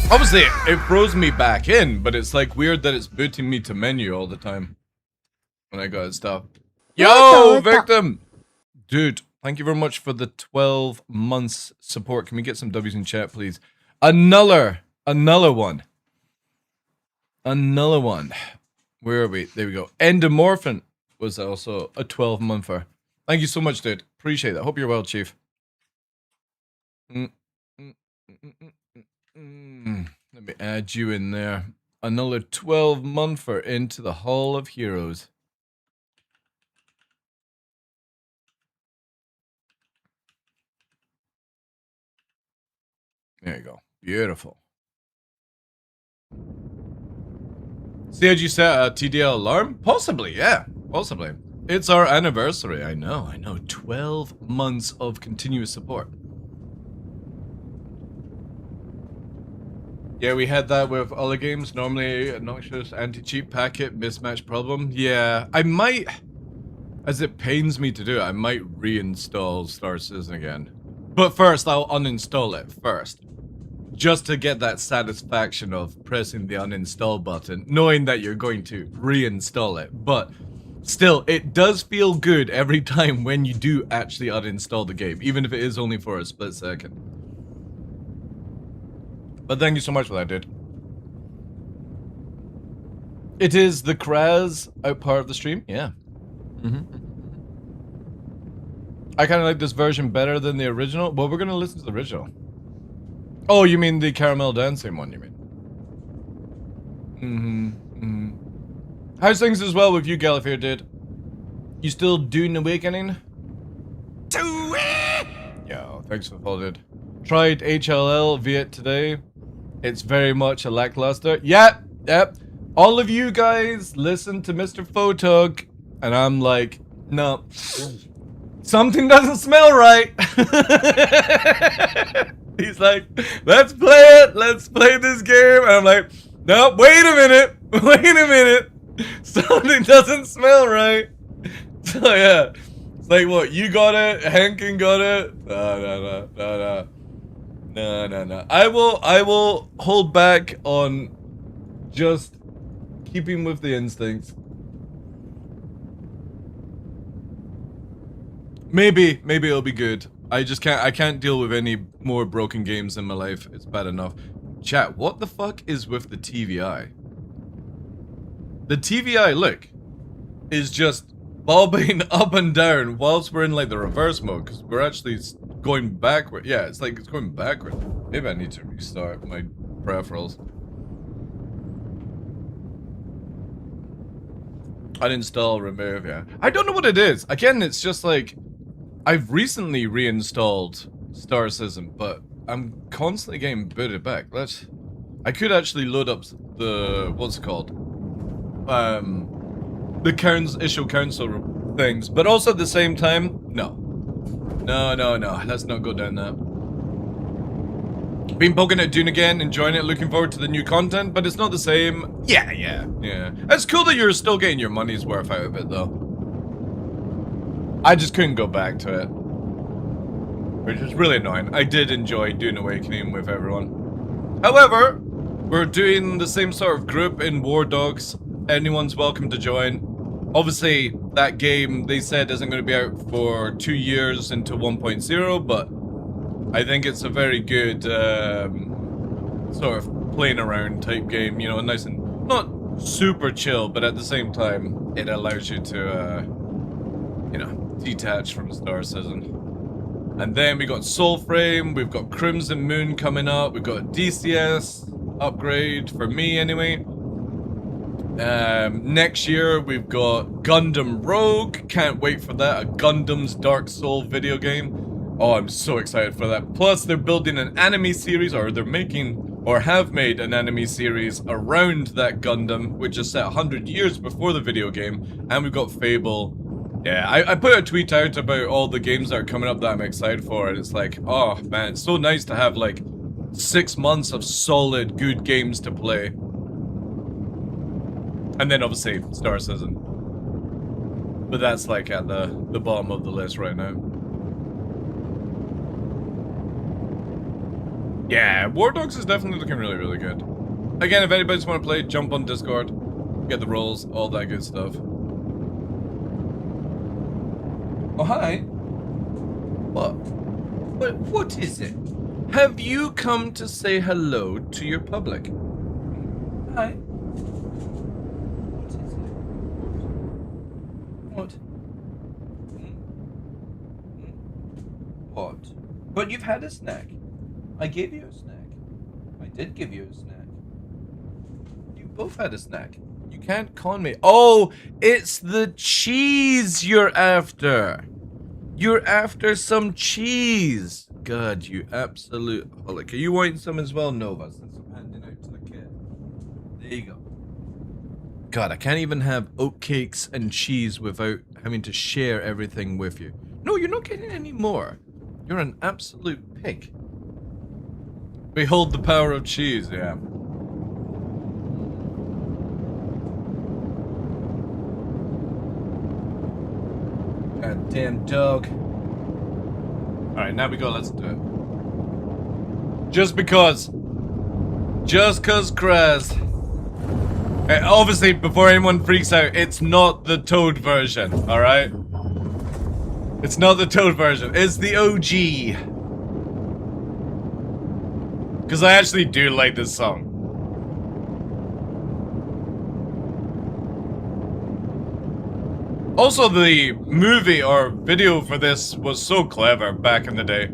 Obviously, it froze me back in, but it's like weird that it's booting me to menu all the time. When I got it stopped. Yo, victim! Dude, thank you very much for the 12 months support. Can we get some W's in chat, please? Another one. Another one. Where are we? There we go. Endomorphin was also a 12-monther. Thank you so much, dude. Appreciate that. Hope you're well, Chief. Let me add you in there. Another 12-monther into the Hall of Heroes. There you go. Beautiful. See, had you set a TDL alarm? Possibly, yeah. Possibly. It's our anniversary. I know. 12 months of continuous support. Yeah, we had that with other games. Normally, obnoxious anti-cheat packet mismatch problem. Yeah, I might, as it pains me to do it, I might reinstall Star Citizen again. But first, I'll uninstall it first. Just to get that satisfaction of pressing the uninstall button, knowing that you're going to reinstall it. But still, it does feel good every time when you do actually uninstall the game, even if it is only for a split second. But thank you so much for that, dude. It is the Kraz out part of the stream? Yeah. I kind of like this version better than the original. Well, we're going to listen to the original. Oh, you mean the caramel dancing one, you mean? How's things as well with you, Gallifrey, dude? You still doing Awakening? Yeah, thanks for the follow, dude. Tried HLL Viet today. It's very much a lackluster. Yep. All of you guys listen to Mr. Photog, and I'm like, no. Something doesn't smell right. He's like, let's play it. Let's play this game. And I'm like, no, wait a minute. Something doesn't smell right. So yeah. It's like, what, you got it? Hankin got it? No. I will hold back on just keeping with the instincts. Maybe it'll be good. I can't deal with any more broken games in my life. It's bad enough. Chat, what the fuck is with the TVI? The TVI, look, is just bobbing up and down whilst we're in like the reverse mode, because we're actually going backward. Yeah, it's like it's going backward. Maybe I need to restart my peripherals. Uninstall, remove, yeah. I don't know what it is. Again, it's just like, I've recently reinstalled Star Citizen, but I'm constantly getting booted back. I could actually load up the, what's it called? The issue council things, but also at the same time, no. Let's not go down that. Been poking at Dune again, enjoying it, looking forward to the new content, but it's not the same. Yeah. It's cool that you're still getting your money's worth out of it, though. I just couldn't go back to it. Which is really annoying. I did enjoy Dune Awakening with everyone. However, We're doing the same sort of group in War Dogs. Anyone's welcome to join. Obviously, that game, they said, isn't going to be out for 2 years into 1.0, but I think it's a very good sort of playing around type game, you know, nice and not super chill, but at the same time, it allows you to, you know, detach from Star Citizen. And then we got Soulframe, we've got Crimson Moon coming up, we've got a DCS upgrade, for me anyway. Next year we've got Gundam Rogue, can't wait for that, a Gundam's Dark Soul video game. Oh, I'm so excited for that. Plus they're building an anime series, or they're making, or have made an anime series around that Gundam, which is set 100 years before the video game. And we've got Fable. Yeah, I put a tweet out about all the games that are coming up that I'm excited for, and it's like, oh man, it's so nice to have like 6 months of solid, good games to play. And then obviously, Star Citizen. But that's like at the bottom of the list right now. Yeah, War Dogs is definitely looking really, really good. Again, if anybody's want to play, jump on Discord, get the roles, all that good stuff. Oh, hi. What is it? Have you come to say hello to your public? Hi. What? What? But you've had a snack. I gave you a snack. I did give you a snack. You both had a snack. You can't con me. Oh, it's the cheese you're after. You're after some cheese. God, you absolute holic. Are you wanting some as well, Nova? Since I'm handing out to the kid. There you go. God, I can't even have oatcakes and cheese without having to share everything with you. No, you're not getting any more. You're an absolute pig. Behold the power of cheese, yeah. Goddamn dog. Alright, now we go, let's do it. Just because. Just cause Kraz. Obviously, before anyone freaks out, it's not the Toad version, alright? It's not the Toad version, it's the OG. Because I actually do like this song. Also, the movie or video for this was so clever back in the day.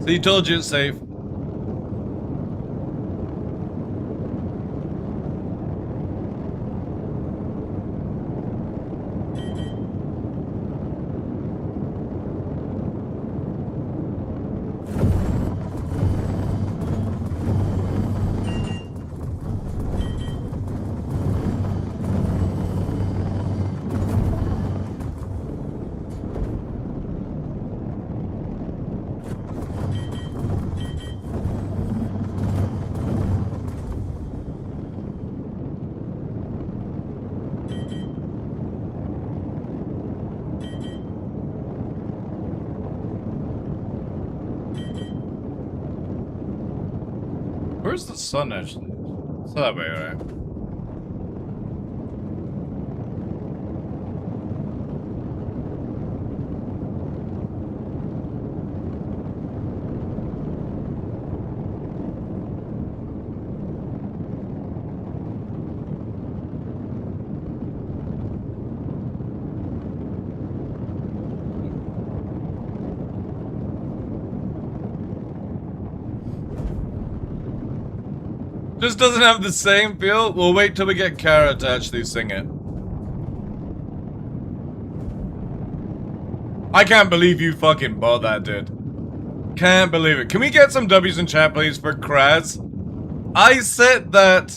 So he told you it's safe. Where's the sun actually? It's that way, right? Just doesn't have the same feel. We'll wait till we get Kara to actually sing it. I can't believe you fucking bought that, dude. Can't believe it. Can we get some W's in chat, please, for Kraz? I set that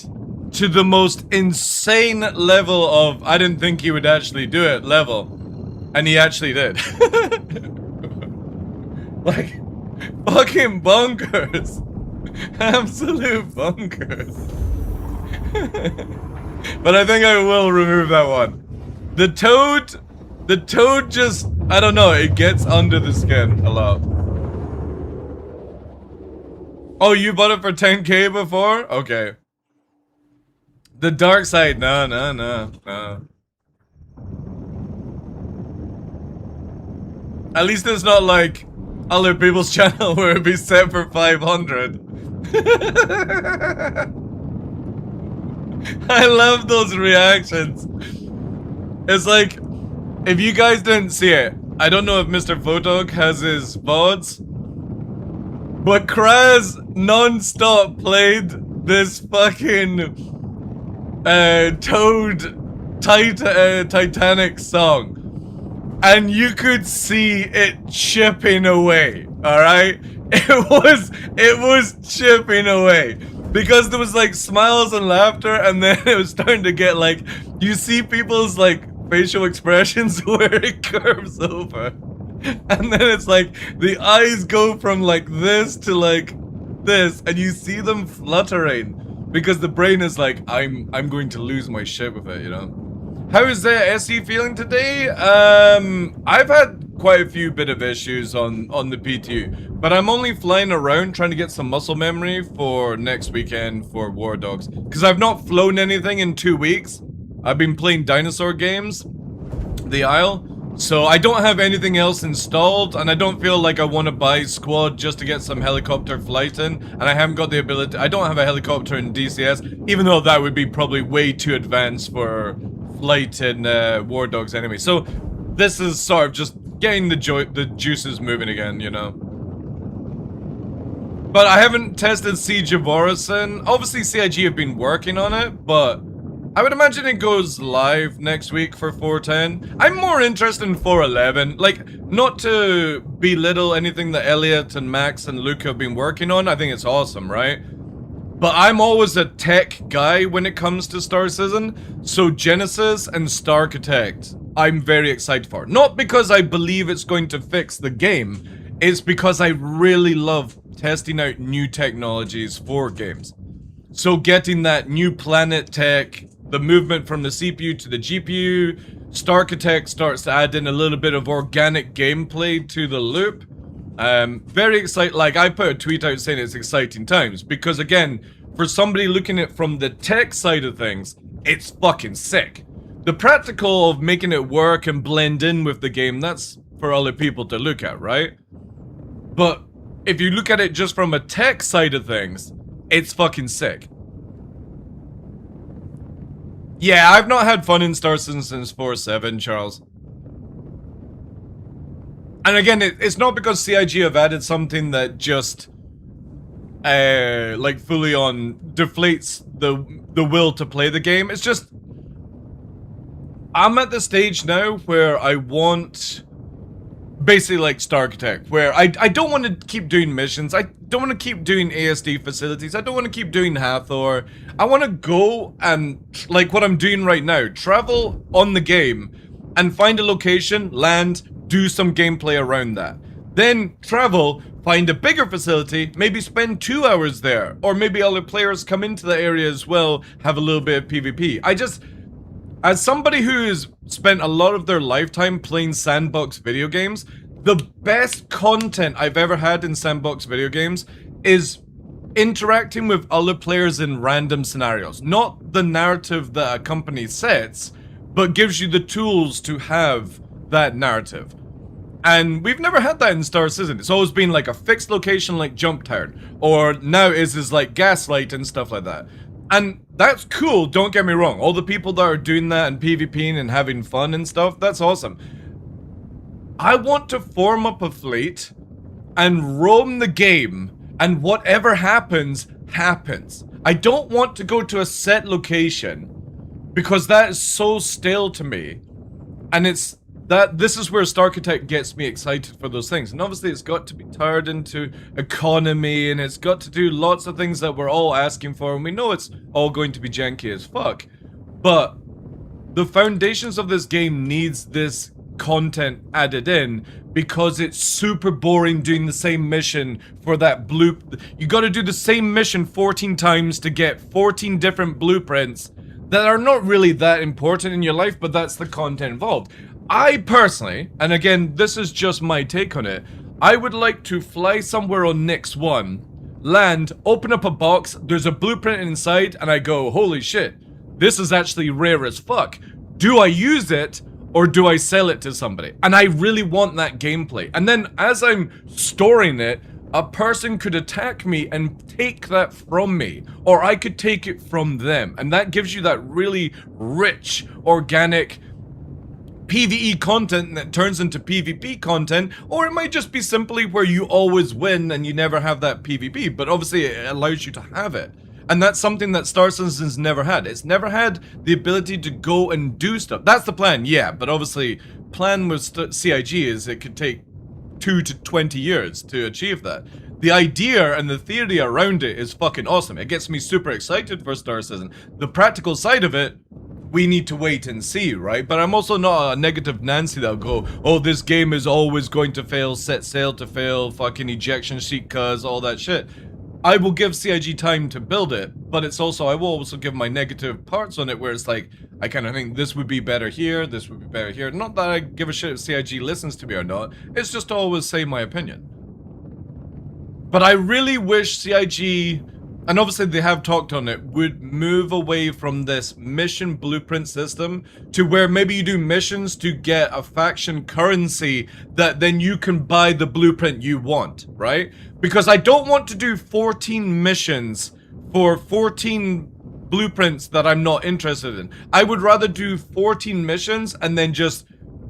to the most insane level of I didn't think he would actually do it level. And he actually did. Like, fucking bonkers. Absolute bonkers. But I think I will remove that one. The toad just I don't know, it gets under the skin a lot. Oh, you bought it for 10K before? Okay. The dark side, no. At least it's not like other people's channel where it'd be set for 500. I love those reactions. It's like, if you guys didn't see it, I don't know if Mr. Photog has his VODs, but Kraz non-stop played this fucking Toad Titanic song. And you could see it chipping away, alright? It was chipping away. Because there was like smiles and laughter, and then it was starting to get like, you see people's like facial expressions where it curves over. And then it's like, the eyes go from like this to like this, and you see them fluttering. Because the brain is like, I'm going to lose my shit with it, you know? How is the SE feeling today? I've had quite a few bit of issues on the PTU, but I'm only flying around trying to get some muscle memory for next weekend for War Dogs. Because I've not flown anything in 2 weeks. I've been playing dinosaur games, the Isle, so I don't have anything else installed, and I don't feel like I want to buy Squad just to get some helicopter flight in, and I haven't got the ability. I don't have a helicopter in DCS, even though that would be probably way too advanced for flight in War Dogs anyway. So this is sort of just getting the juices moving again, you know. But I haven't tested Siege of Orison. Obviously CIG have been working on it, but I would imagine it goes live next week for 410. I'm more interested in 411. Like, not to belittle anything that Elliot and Max and Luke have been working on. I think it's awesome, right? But I'm always a tech guy when it comes to Star Citizen, so Genesis and Starchitect, I'm very excited for. Not because I believe it's going to fix the game, it's because I really love testing out new technologies for games. So getting that new planet tech, the movement from the CPU to the GPU, Starchitect starts to add in a little bit of organic gameplay to the loop. Very excited. Like, I put a tweet out saying it's exciting times because, again, for somebody looking at it from the tech side of things, it's fucking sick. The practical of making it work and blend in with the game, that's for other people to look at, right? But if you look at it just from a tech side of things, it's fucking sick. Yeah, I've not had fun in Star Citizen since 4.7, Charles. And again, it's not because CIG have added something that just, like, fully on deflates the will to play the game. It's just, I'm at the stage now where I want, basically like Starchitect, where I don't want to keep doing missions. I don't want to keep doing ASD facilities. I don't want to keep doing Hathor. I want to go and, like what I'm doing right now, travel on the game and find a location, land, do some gameplay around that. Then travel, find a bigger facility, maybe spend 2 hours there. Or maybe other players come into the area as well, have a little bit of PvP. I just, as somebody who's spent a lot of their lifetime playing sandbox video games, the best content I've ever had in sandbox video games is interacting with other players in random scenarios. Not the narrative that a company sets, but gives you the tools to have that narrative. And we've never had that in Star Citizen. It's always been like a fixed location like Jump Town, or now is like Gaslight and stuff like that. And that's cool, don't get me wrong. All the people that are doing that and PvPing and having fun and stuff, that's awesome. I want to form up a fleet and roam the game, and whatever happens, happens. I don't want to go to a set location, because that is so stale to me. And this is where Starchitect gets me excited for those things. And obviously it's got to be tied into economy, and it's got to do lots of things that we're all asking for, and we know it's all going to be janky as fuck. But the foundations of this game needs this content added in, because it's super boring doing the same mission for that you gotta do the same mission 14 times to get 14 different blueprints that are not really that important in your life, but that's the content involved. I personally, and again, this is just my take on it, I would like to fly somewhere on Nix 1, land, open up a box, there's a blueprint inside, and I go, holy shit, this is actually rare as fuck. Do I use it, or do I sell it to somebody? And I really want that gameplay. And then, as I'm storing it, a person could attack me and take that from me, or I could take it from them. And that gives you that really rich, organic PvE content that turns into PvP content, or it might just be simply where you always win and you never have that PvP, but obviously it allows you to have it. And that's something that Star Citizen's never had. It's never had the ability to go and do stuff. That's the plan, yeah, but obviously plan with CIG is it could take 2 to 20 years to achieve that. The idea and the theory around it is fucking awesome. It gets me super excited for Star Citizen. The practical side of it, we need to wait and see, right? But I'm also not a negative Nancy that'll go, oh, this game is always going to fail, set sail to fail, fucking ejection seat cuz, all that shit. I will give CIG time to build it, but it's also, I will also give my negative parts on it where it's like, I kind of think this would be better here, this would be better here. Not that I give a shit if CIG listens to me or not, it's just to always say my opinion. But I really wish CIG, and obviously they have talked on it, would move away from this mission blueprint system to where maybe you do missions to get a faction currency that then you can buy the blueprint you want, right? Because I don't want to do 14 missions for 14 blueprints that I'm not interested in. I would rather do 14 missions and then just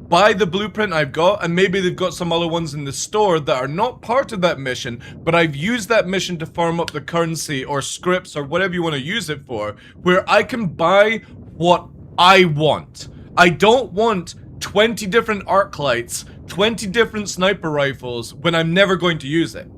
buy the blueprint I've got, and maybe they've got some other ones in the store that are not part of that mission, but I've used that mission to farm up the currency or scripts or whatever you want to use it for, where I can buy what I want. I don't want 20 different arc lights, 20 different sniper rifles when I'm never going to use it.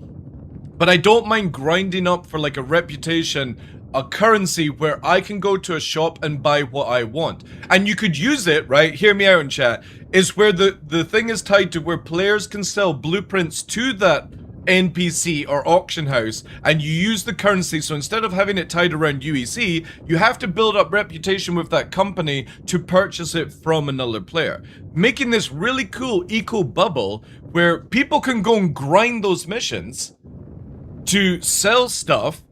But I don't mind grinding up for like a reputation, a currency where I can go to a shop and buy what I want. And you could use it, right? Hear me out in chat. Is where the thing is tied to where players can sell blueprints to that NPC or auction house, and you use the currency. So instead of having it tied around UEC, you have to build up reputation with that company to purchase it from another player, making this really cool eco bubble where people can go and grind those missions to sell stuff,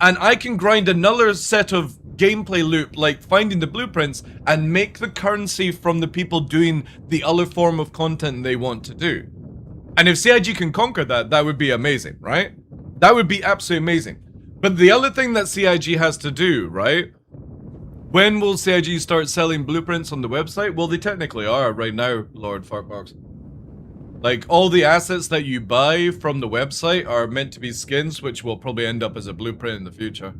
and I can grind another set of gameplay loop like finding the blueprints and make the currency from the people doing the other form of content they want to do. And if CIG can conquer that, that would be amazing, right? That would be absolutely amazing. But the other thing that CIG has to do, right? When will CIG start selling blueprints on the website? Well, they technically are right now, Lord Fartbox. Like, all the assets that you buy from the website are meant to be skins, which will probably end up as a blueprint in the future.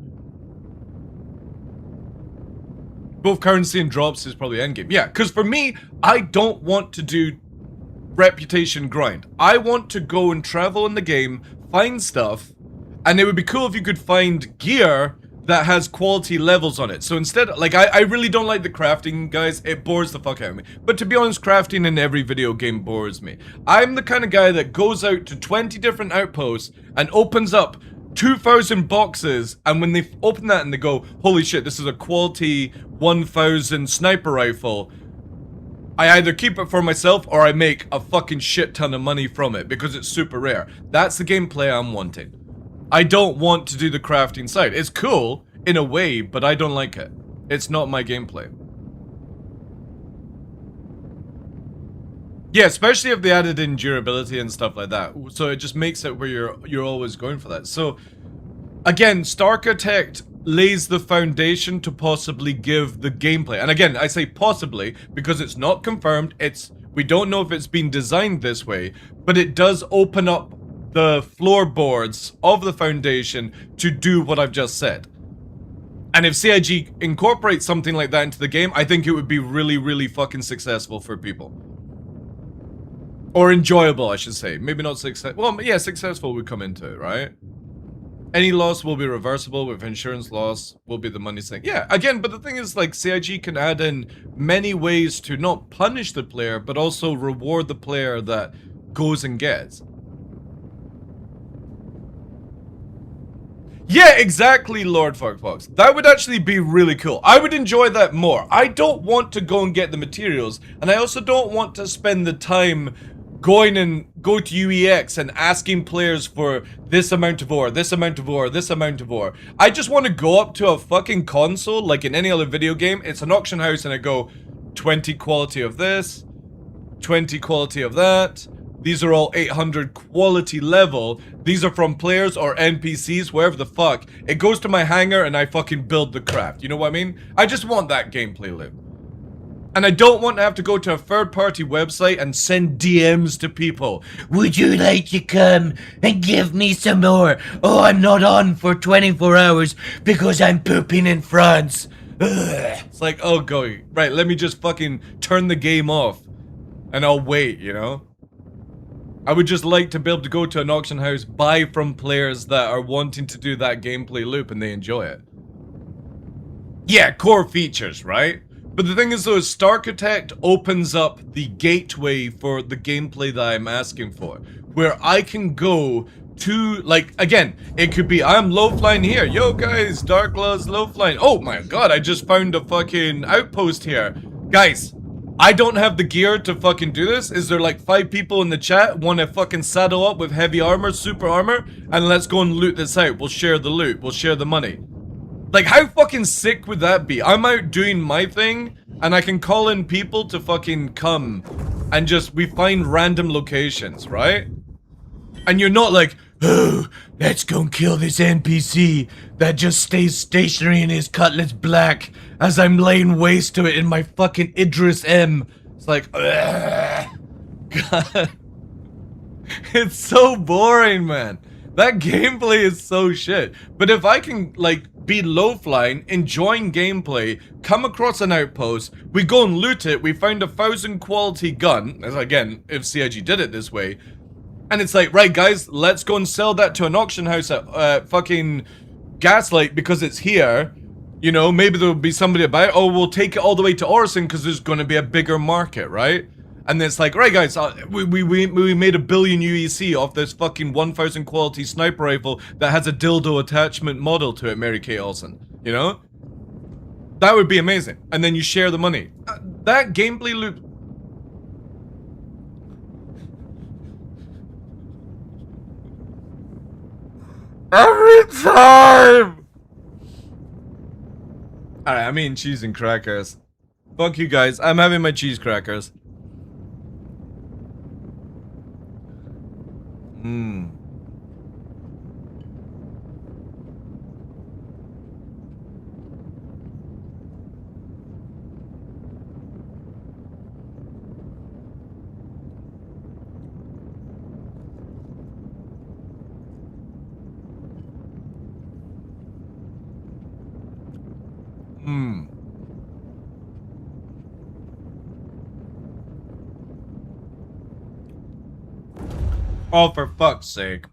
Both currency and drops is probably endgame. Yeah, because for me, I don't want to do reputation grind. I want to go and travel in the game, find stuff, and it would be cool if you could find gear that has quality levels on it. So instead, like, I really don't like the crafting, guys. It bores the fuck out of me. But to be honest, crafting in every video game bores me. I'm the kind of guy that goes out to 20 different outposts and opens up 2,000 boxes, and when they open that and they go, holy shit, this is a quality 1,000 sniper rifle, I either keep it for myself or I make a fucking shit ton of money from it because it's super rare. That's the gameplay I'm wanting. I don't want to do the crafting side. It's cool in a way, but I don't like it. It's not my gameplay. Yeah, especially if they added in durability and stuff like that. So it just makes it where you're always going for that. So again, Stark Architect lays the foundation to possibly give the gameplay. And again, I say possibly because it's not confirmed. We don't know if it's been designed this way, but it does open up the floorboards of the foundation to do what I've just said. And if CIG incorporates something like that into the game, I think it would be really, really fucking successful for people. Or enjoyable, I should say. Maybe not success. Well, yeah, successful would come into it, right? Any loss will be reversible. With insurance loss will be the money sink. Yeah, again, but the thing is, like, CIG can add in many ways to not punish the player, but also reward the player that goes and gets. Yeah, exactly, Lord Fuckbox. That would actually be really cool. I would enjoy that more. I don't want to go and get the materials, and I also don't want to spend the time go to UEX and asking players for this amount of ore, this amount of ore, this amount of ore. I just want to go up to a fucking console, like in any other video game. It's an auction house, and I go, 20 quality of this, 20 quality of that. These are all 800 quality level. These are from players or NPCs, wherever the fuck. It goes to my hangar and I fucking build the craft. You know what I mean? I just want that gameplay loop. And I don't want to have to go to a third-party website and send DMs to people. Would you like to come and give me some more? Oh, I'm not on for 24 hours because I'm pooping in France. Ugh. It's like, oh, go. Right, let me just fucking turn the game off. And I'll wait, you know? I would just like to be able to go to an auction house, buy from players that are wanting to do that gameplay loop and they enjoy it. Yeah, core features, right? But the thing is though, Starkitect opens up the gateway for the gameplay that I'm asking for. Where I can go to, like, again, it could be, I'm low flying here. Yo guys, DarkLaw's low flying. Oh my god, I just found a fucking outpost here. Guys, I don't have the gear to fucking do this. Is there like 5 people in the chat want to fucking saddle up with heavy armor, super armor? And let's go and loot this out. We'll share the loot. We'll share the money. Like, how fucking sick would that be? I'm out doing my thing, and I can call in people to fucking come. And just, we find random locations, right? And you're not like, oh, let's go and kill this NPC that just stays stationary in his cutlass black as I'm laying waste to it in my fucking Idris M. It's like, ugh. God. It's so boring, man. That gameplay is so shit. But if I can, like, be low flying, enjoying gameplay, come across an outpost, we go and loot it, we found a 1,000 quality gun, as again, if CIG did it this way, and it's like, right guys, let's go and sell that to an auction house at fucking Gaslight because it's here. You know, maybe there'll be somebody about it. Oh, we'll take it all the way to Orison because there's going to be a bigger market, right? And then it's like, right guys, we made 1 billion UEC off this fucking 1,000 quality sniper rifle that has a dildo attachment model to it, Mary Kate Olsen. You know? That would be amazing. And then you share the money. That gameplay loop... Every time! Alright, I'm eating cheese and crackers. Fuck you guys, I'm having my cheese crackers. Mmm. Mmm. Oh, for fuck's sake.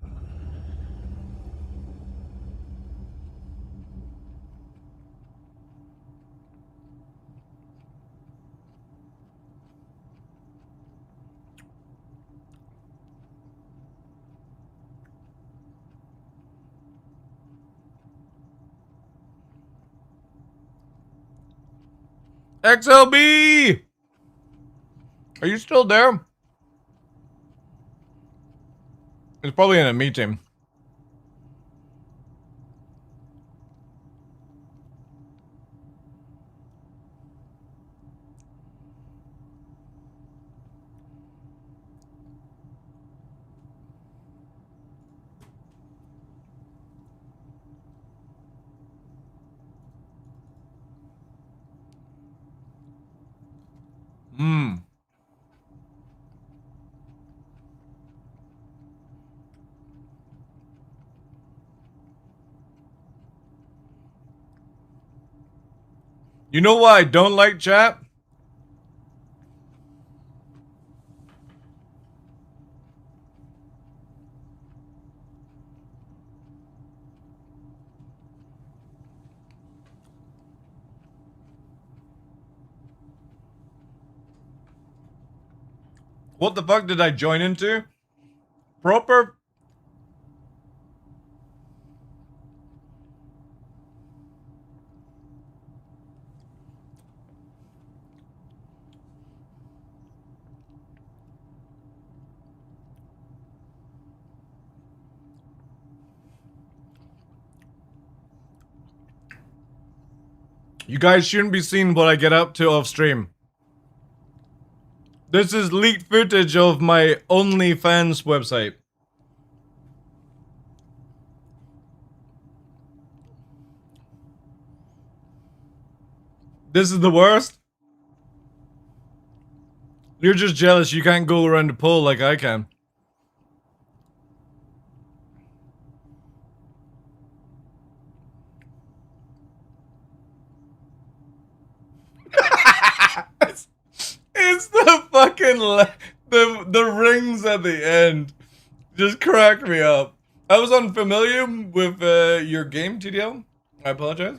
XLB! Are you still there? It's probably in a meeting. Hmm. You know why I don't like chat? What the fuck did I join into? Proper? You guys shouldn't be seeing what I get up to off stream. This is leaked footage of my OnlyFans website. This is the worst. You're just jealous you can't go around the pole like I can. It's the fucking the rings at the end just cracked me up. I was unfamiliar with your game, TDL. I apologize.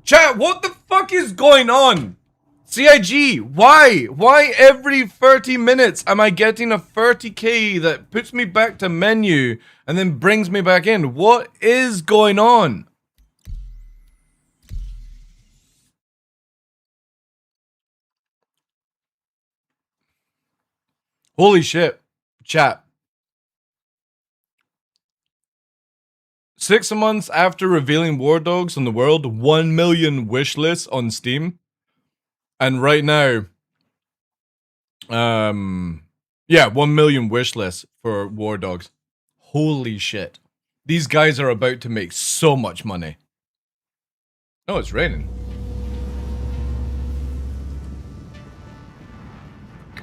Chat, what the fuck is going on? CIG, why? Why every 30 minutes am I getting a 30k that puts me back to menu and then brings me back in? What is going on? Holy shit. Chat. 6 months after revealing War Dogs on the world, 1 million wish lists on Steam. And right now, yeah, 1 million wish lists for War Dogs. Holy shit. These guys are about to make so much money. Oh, it's raining.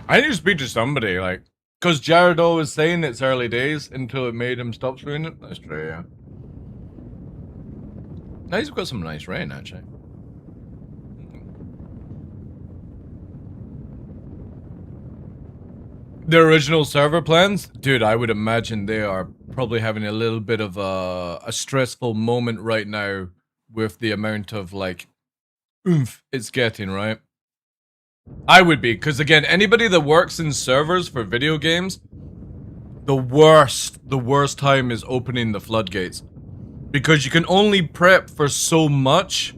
I need to speak to somebody, like, because Jared always saying it's early days until it made him stop doing it. That's true, yeah. Now he's got some nice rain, actually. The original server plans? Dude, I would imagine they are probably having a little bit of a stressful moment right now with the amount of, like, oomph it's getting, right? I would be, because again, anybody that works in servers for video games, the worst time is opening the floodgates. Because you can only prep for so much,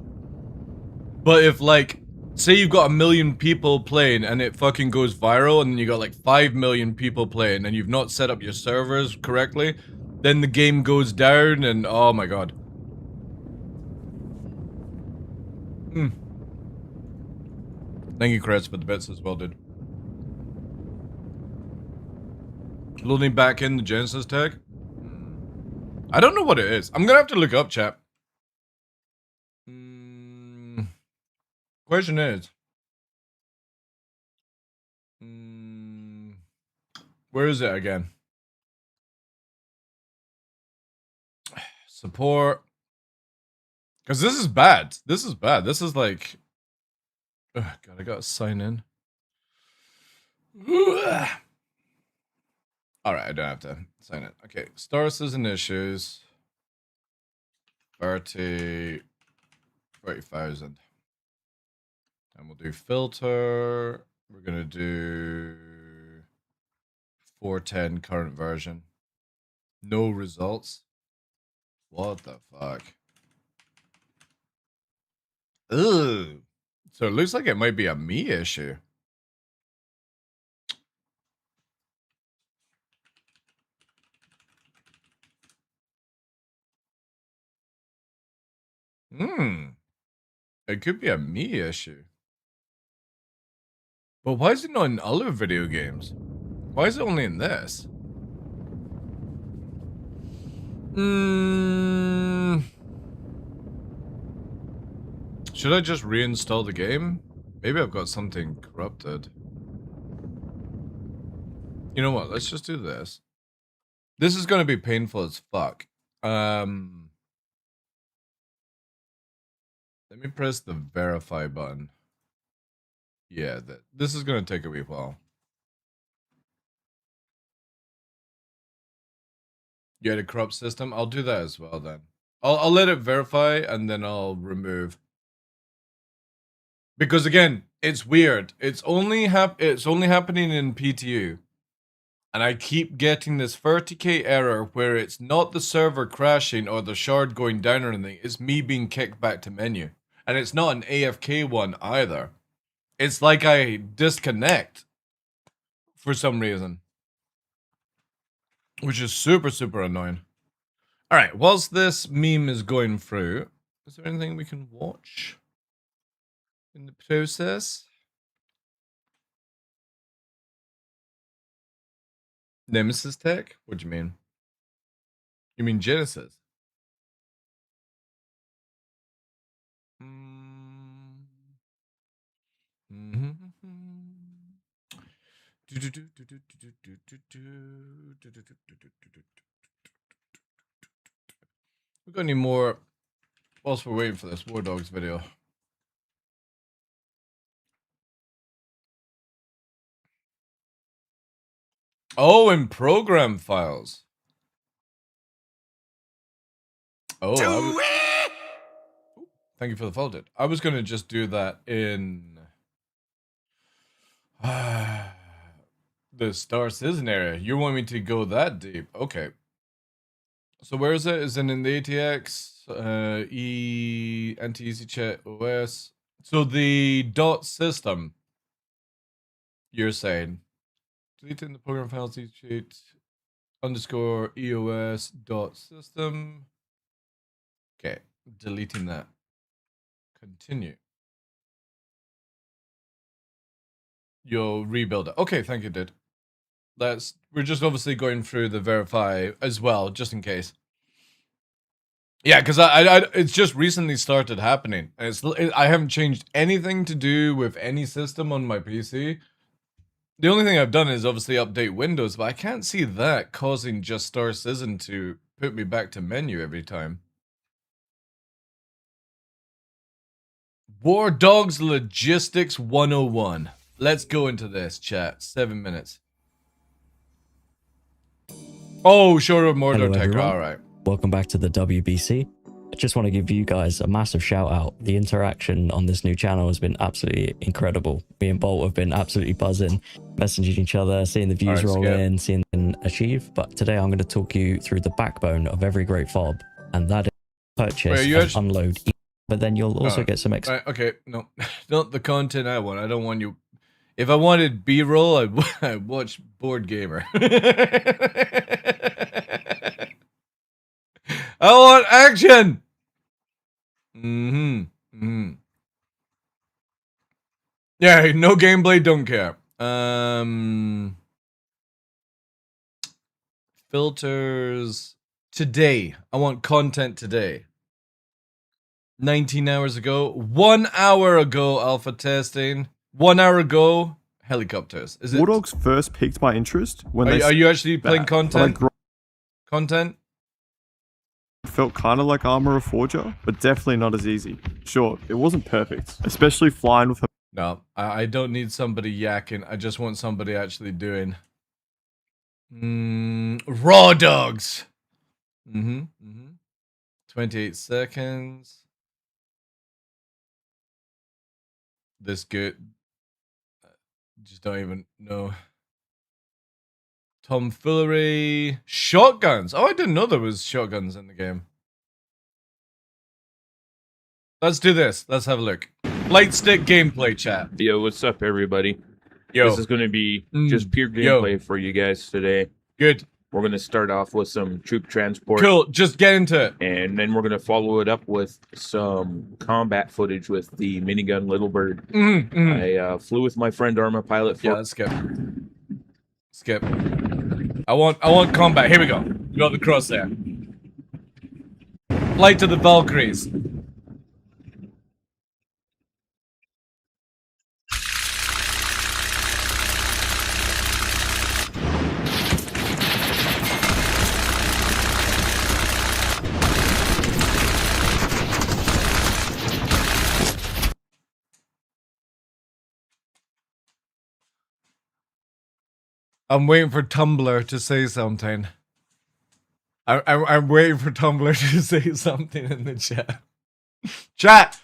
but if, like, say you've got 1 million people playing and it fucking goes viral and you got like 5 million people playing and you've not set up your servers correctly, then the game goes down and oh my god. Thank you, Chris, for the bits as well, dude. Loading back in the Genesis tag? I don't know what it is. I'm gonna have to look up, chat. Question is, where is it again? Support. Because this is bad. This is bad. This is like... Ugh, God, I gotta sign in. Alright, I don't have to sign in. Okay, stars and issues. 30,000. And we'll do filter. We're gonna do 410 current version. No results. What the fuck? Ugh. So it looks like it might be a me issue. It could be a me issue. But why is it not in other video games? Why is it only in this? Should I just reinstall the game? Maybe I've got something corrupted. You know what? Let's just do this. This is going to be painful as fuck. Let me press the verify button. Yeah, this is going to take a wee while. You had a corrupt system? I'll do that as well then. I'll let it verify and then I'll remove. Because again, it's weird. It's only happening in PTU. And I keep getting this 30k error where it's not the server crashing or the shard going down or anything. It's me being kicked back to menu. And it's not an AFK one either. It's like I disconnect for some reason. Which is super, super annoying. Alright, whilst this meme is going through, is there anything we can watch? in the process. Nemesis Tech? What do you mean? You mean Genesis? We got any more whilst we're waiting for this War Dogs video? Oh, in program files. Oh, thank you for the follow, dude. I was gonna just do that in the Star Citizen area. You want me to go that deep? Okay. So where is it? Is it in the ATX? Anti-EasyChat OS. So the dot system. You're saying deleting the program files EasyChat underscore EOS dot system. Okay, deleting that. Continue. You'll rebuild it. Okay, thank you, dude. We're just obviously going through the verify as well, just in case. Yeah, because it's just recently started happening. I haven't changed anything to do with any system on my PC. The only thing I've done is obviously update Windows, but I can't see that causing just Star Citizen to put me back to menu every time. War Dogs Logistics 101. Let's go into this, chat. 7 minutes. Oh, sure, Mordor Tech. All right. Welcome back to the WBC. I just want to give you guys a massive shout out. The interaction on this new channel has been absolutely incredible. Me and Bolt have been absolutely buzzing, messaging each other, seeing the views roll in, seeing them achieve. But today I'm going to talk you through the backbone of every great fob, and that is purchase and unload. But then you'll also get some extra. Okay, no, not the content I want. I don't want you. If I wanted B-roll, I'd watch Board Gamer. I want action. Yeah, no gameplay, don't care. Filters today. I want content today. 19 hours ago, 1 hour ago, alpha testing. 1 hour ago, helicopters. Is it? War Dogs first piqued my interest when Are you actually playing content? Content? It felt kind of like Armor of Forger, but definitely not as easy. Sure, it wasn't perfect, especially flying with her. No, I don't need somebody yakking. I just want somebody actually doing. Raw dogs. 28 seconds. This good. Just don't even know. Tomfoolery. Shotguns. Oh, I didn't know there was shotguns in the game. Let's do this. Let's have a look. Light stick gameplay chat. Yo, what's up, everybody? Yo. This is going to be just pure gameplay for you guys today. Good. We're going to start off with some troop transport. Cool. Just get into it. And then we're going to follow it up with some combat footage with the minigun Little Bird. I flew with my friend Arma Pilot. Yeah, let's skip. Skip. I want combat. Here we go. We got the crosshair. Flight to the Valkyries. I'm waiting for Tumblr to say something. I'm waiting for Tumblr to say something in the chat. Chat!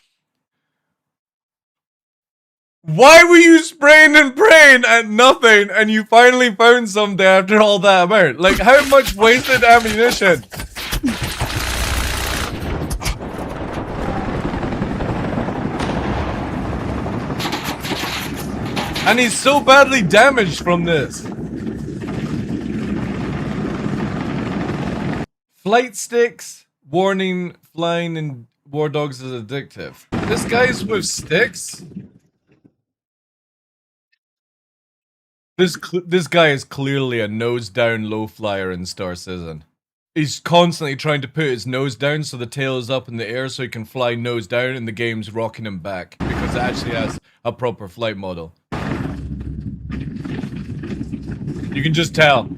Why were you spraying and praying at nothing and you finally found something after all that amount? Like, how much wasted ammunition? And he's so badly damaged from this. Flight sticks, warning, flying in War Dogs is addictive. This guy's with sticks? This guy is clearly a nose down low flyer in Star Citizen. He's constantly trying to put his nose down so the tail is up in the air so he can fly nose down, and the game's rocking him back because it actually has a proper flight model. You can just tell.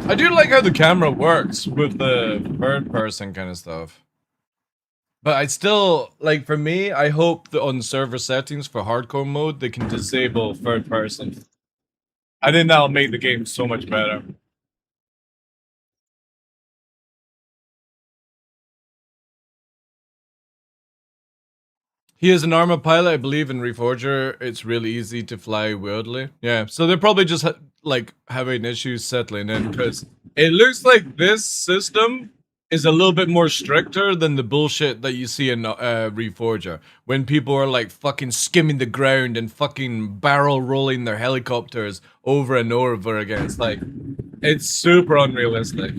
I do like how the camera works with the third person kind of stuff. But I still, like, for me, I hope that on server settings for hardcore mode, they can disable third person. I think that'll make the game so much better. He is an armor pilot, I believe, in Reforger. It's really easy to fly weirdly. Yeah, so they're probably just, like, having issues settling in, because it looks like this system is a little bit more stricter than the bullshit that you see in Reforger. When people are, like, fucking skimming the ground and fucking barrel rolling their helicopters over and over again. It's like, it's super unrealistic.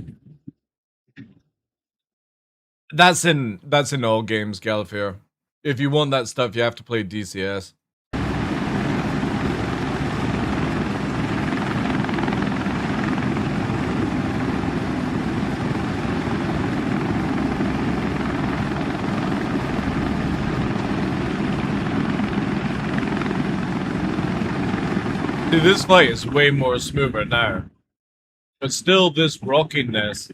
That's in all games, Galafair. If you want that stuff, you have to play DCS. Dude, this fight is way more smoother now. But still, this rockiness.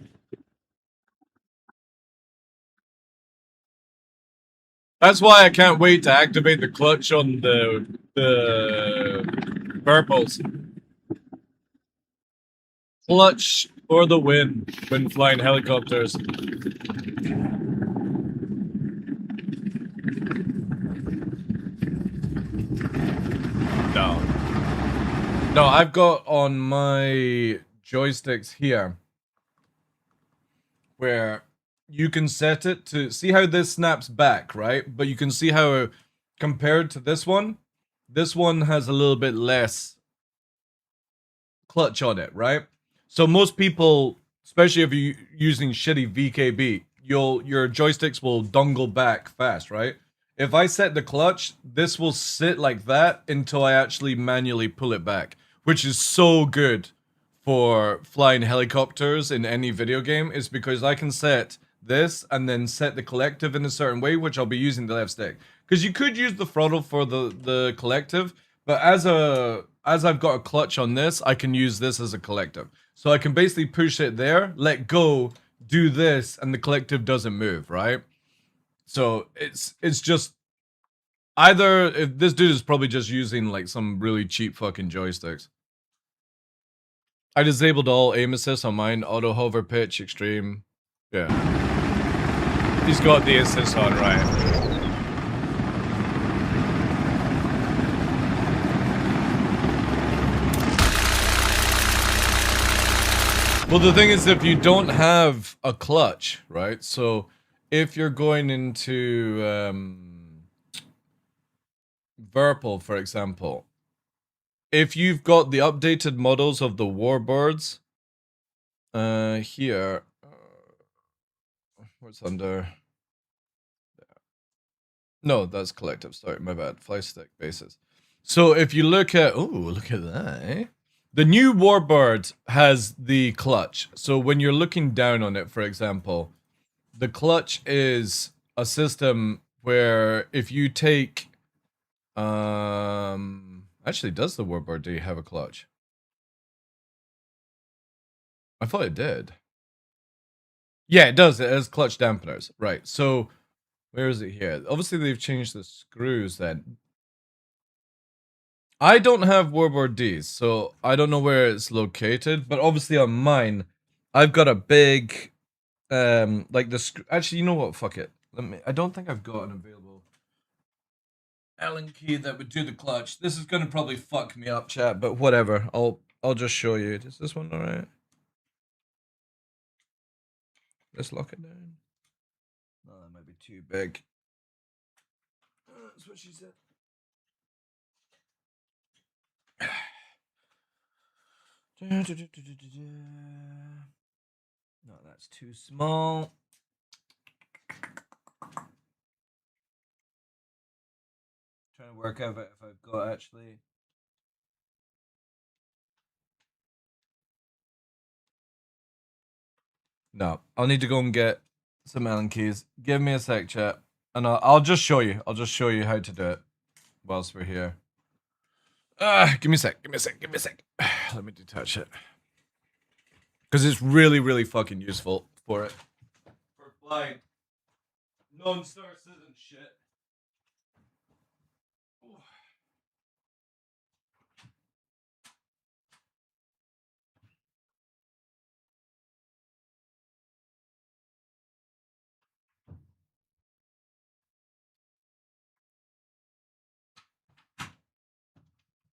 That's why I can't wait to activate the clutch on the purples. Clutch for the win when flying helicopters. No. No, I've got on my joysticks here where you can set it to see how this snaps back, right? But you can see how compared to this one has a little bit less clutch on it, right? So most people, especially if you're using shitty VKB, your joysticks will dongle back fast, right? If I set the clutch, this will sit like that until I actually manually pull it back, which is so good for flying helicopters in any video game, is because I can set this and then set the collective in a certain way, which I'll be using the left stick. Because you could use the throttle for the collective, but as I've got a clutch on this, I can use this as a collective. So I can basically push it there, let go, do this, and the collective doesn't move, right? So it's just either if this dude is probably just using like some really cheap fucking joysticks. I disabled all aim assist on mine, auto hover pitch, extreme. Yeah. He's got the assist on, right? Well, the thing is, if you don't have a clutch, right? So if you're going into Verpal, for example, if you've got the updated models of the warbirds, here, what's under? No, that's collective. Sorry, my bad. Fly stick bases. So if you look at, oh, look at that, eh? The new warbird has the clutch. So when you're looking down on it, for example, the clutch is a system where if you take, actually, does the warbird D have a clutch? I thought it did. Yeah, it does. It has clutch dampeners. Right. So where is it here? Obviously, they've changed the screws then. I don't have warbird Ds, so I don't know where it's located. But obviously on mine, I've got a big, like the actually, you know what? Fuck it. I don't think I've got an available Allen key that would do the clutch. This is gonna probably fuck me up, chat. But whatever. I'll just show you. Is this one alright? Let's lock it down. No, that might be too big. That's what she said. That's too small. Trying to work out if I've got actually. No, I'll need to go and get some Allen keys. Give me a sec, chat, and I'll just show you. I'll just show you how to do it whilst we're here. Give me a sec. Give me a sec. Give me a sec. Let me detach it because it's really, really fucking useful for it. For flying non-star citizen shit.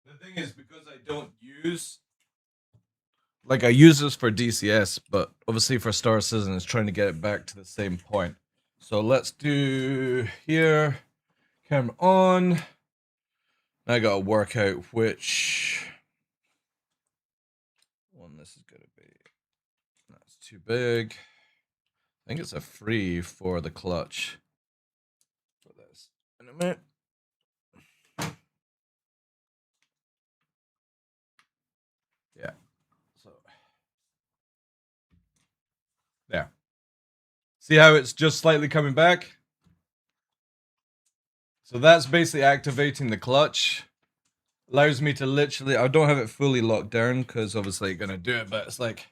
The thing is, because I don't use, like, I use this for DCS, but obviously for Star Citizen, it's trying to get it back to the same point. So let's do here, camera on. I gotta work out which one this is gonna be. That's too big. I think it's a free for the clutch. For this. In a minute. Yeah. So there. See how it's just slightly coming back? So that's basically activating the clutch. Allows me to literally, I don't have it fully locked down because obviously it's gonna do it, but it's like,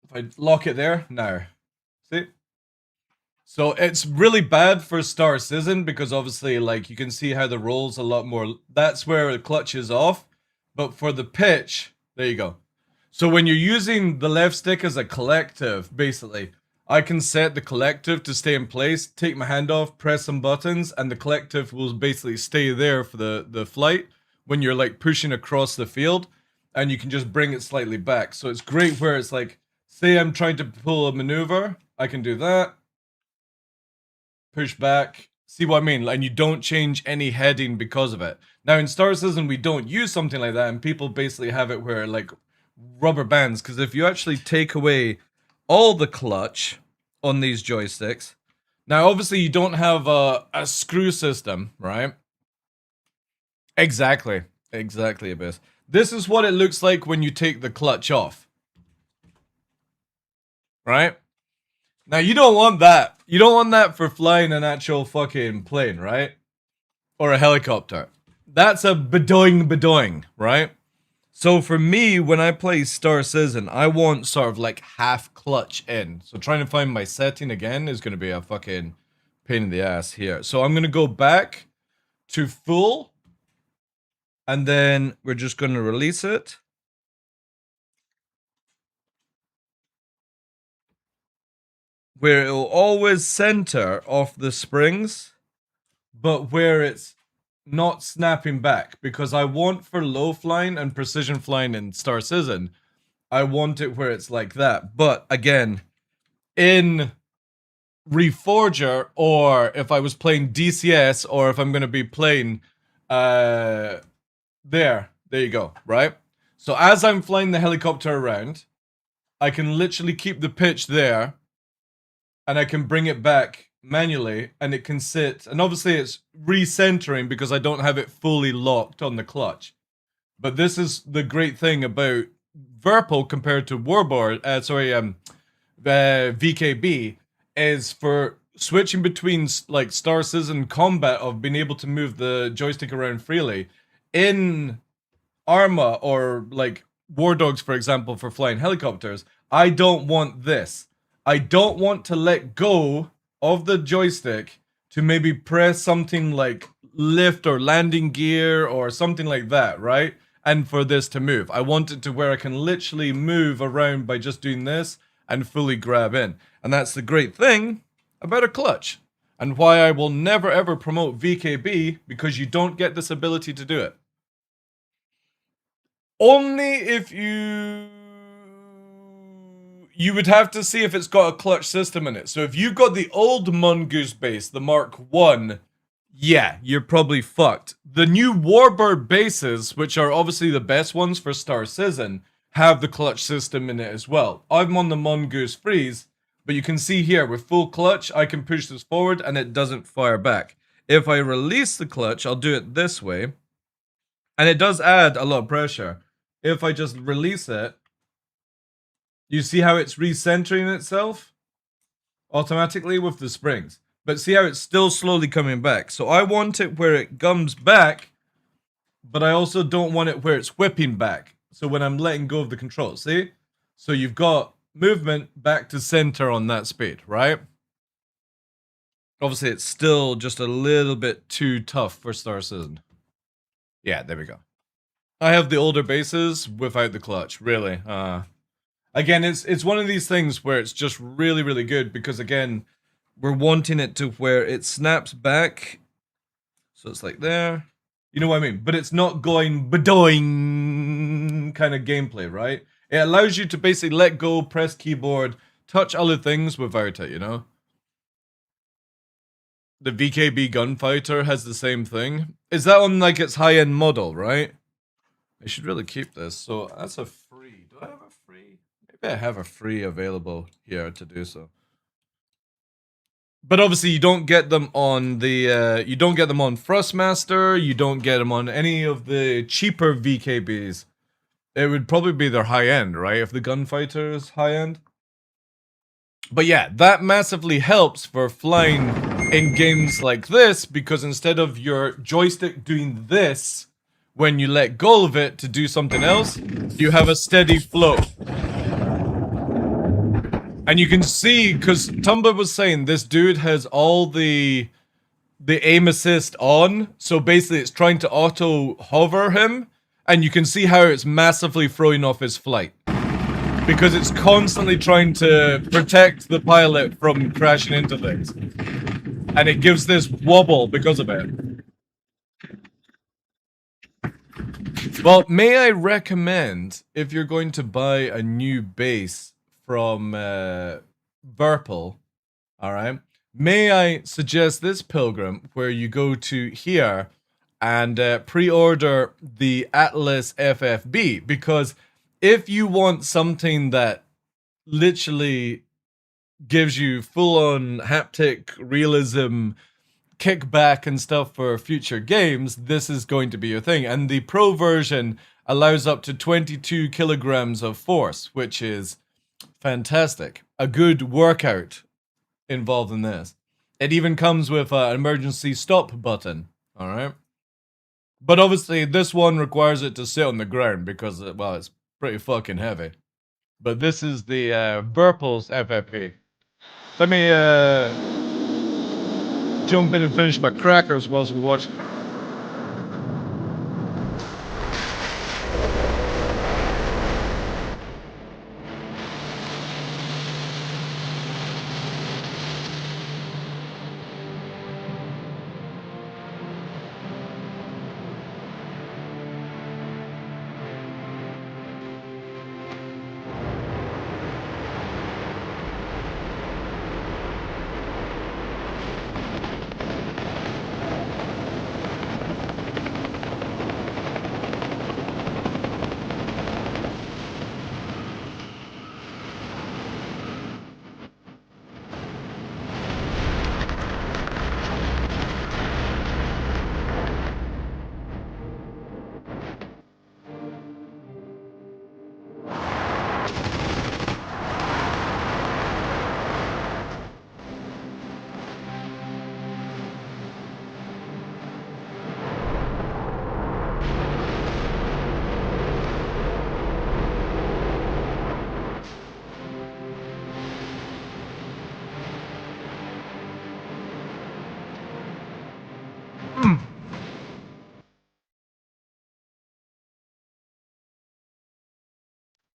if I lock it there, now, see? So it's really bad for Star Citizen because obviously, like, you can see how the roll's a lot more, that's where the clutch is off, but for the pitch, there you go. So when you're using the left stick as a collective, basically, I can set the collective to stay in place, take my hand off, press some buttons, and the collective will basically stay there for the flight when you're like pushing across the field, and you can just bring it slightly back. So it's great where it's like, say I'm trying to pull a maneuver, I can do that, push back, see what I mean? And you don't change any heading because of it. Now in Star Citizen, we don't use something like that, and people basically have it where like rubber bands, because if you actually take away all the clutch on these joysticks, now obviously you don't have a screw system, right? Exactly, Abyss. This is what it looks like when you take the clutch off, right? Now you don't want that. You don't want that for flying an actual fucking plane, right? Or a helicopter. That's a bedoing, right? So for me, when I play Star Citizen, I want sort of like half clutch in. So trying to find my setting again is going to be a fucking pain in the ass here. So I'm going to go back to full. And then we're just going to release it. Where it will always center off the springs, but where it's not snapping back. Because I want for low flying and precision flying in Star Citizen, I want it where it's like that. But again, in Reforger, or if I was playing DCS, or if I'm going to be playing there you go, right? So as I'm flying the helicopter around, I can literally keep the pitch there, and I can bring it back manually, and it can sit, and obviously it's recentering because I don't have it fully locked on the clutch. But this is the great thing about Verpal compared to VKB, is for switching between like Star Citizen combat of being able to move the joystick around freely. In Arma or like War Dogs, for example, for flying helicopters, I don't want this. I don't want to let go of the joystick to maybe press something like lift or landing gear or something like that, right? And for this to move. I want it to where I can literally move around by just doing this and fully grab in. And that's the great thing about a clutch. And why I will never ever promote VKB, because you don't get this ability to do it. Only if you would have to see if it's got a clutch system in it. So if you've got the old Mongoose base, the Mark 1, yeah, you're probably fucked. The new Warbird bases, which are obviously the best ones for Star Citizen, have the clutch system in it as well. I'm on the Mongoose Freeze, but you can see here with full clutch, I can push this forward and it doesn't fire back. If I release the clutch, I'll do it this way, and it does add a lot of pressure. If I just release it, you see how it's recentering itself automatically with the springs. But see how it's still slowly coming back. So I want it where it comes back, but I also don't want it where it's whipping back. So when I'm letting go of the control, see? So you've got movement back to center on that speed, right? Obviously, it's still just a little bit too tough for Star Citizen. Yeah, there we go. I have the older bases without the clutch, really. Again, it's one of these things where it's just really, really good because, again, we're wanting it to where it snaps back. So it's like there. You know what I mean? But it's not going badoing kind of gameplay, right? It allows you to basically let go, press keyboard, touch other things without it, you know? The VKB Gunfighter has the same thing. Is that on like its high-end model, right? I should really keep this. So that's a free. Do I have a free? Maybe I have a free available here to do so. But obviously, you don't get them on the. You don't get them on Thrustmaster. You don't get them on any of the cheaper VKBs. It would probably be their high end, right? If the Gunfighter is high end. But yeah, that massively helps for flying in games like this because instead of your joystick doing this when you let go of it to do something else, you have a steady flow. And you can see, because Tumba was saying this dude has all the aim assist on, so basically it's trying to auto hover him, and you can see how it's massively throwing off his flight. Because it's constantly trying to protect the pilot from crashing into things. And it gives this wobble because of it. Well, may I recommend, if you're going to buy a new base from Burple, alright, may I suggest this Pilgrim, where you go to here and pre-order the Atlas FFB, because if you want something that literally gives you full-on haptic realism, kickback and stuff for future games, this is going to be your thing. And the Pro version allows up to 22 kilograms of force, which is fantastic. A good workout involved in this. It even comes with an emergency stop button, alright? But obviously, this one requires it to sit on the ground because, well, it's pretty fucking heavy. But this is the Burple's FFP. Let me jump in and finish my crackers whilst we watch.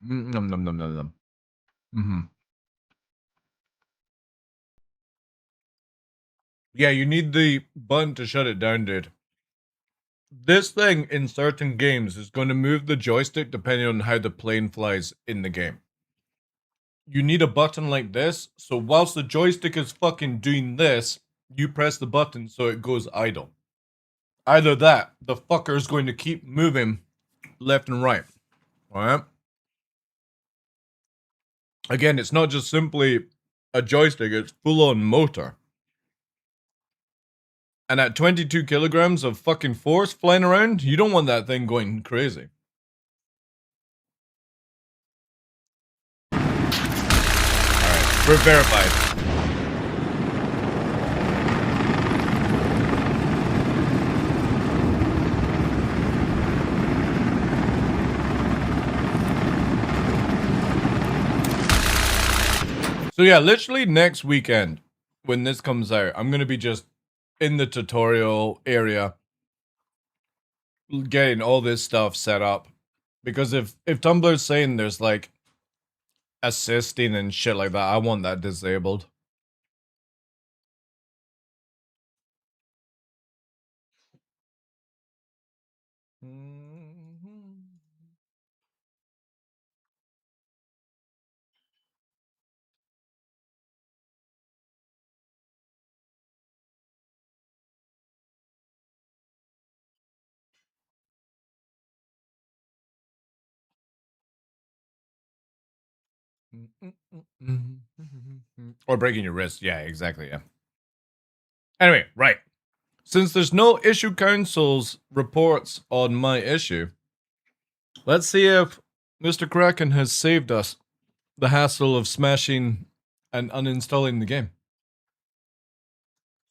Nom nom nom nom nom. Yeah, you need the button to shut it down, dude. This thing in certain games is going to move the joystick depending on how the plane flies in the game. You need a button like this, so whilst the joystick is fucking doing this, you press the button so it goes idle. Either that, the fucker is going to keep moving left and right. Alright? Again, it's not just simply a joystick, it's full-on motor. And at 22 kilograms of fucking force flying around, you don't want that thing going crazy. Alright, we're verified. So yeah, literally next weekend, when this comes out, I'm going to be just in the tutorial area getting all this stuff set up. Because if Tumblr's saying there's like assisting and shit like that, I want that disabled. Or breaking your wrist. Yeah, exactly, yeah. Anyway, right. Since there's no issue council's reports on my issue, let's see if Mr. Kraken has saved us the hassle of smashing and uninstalling the game.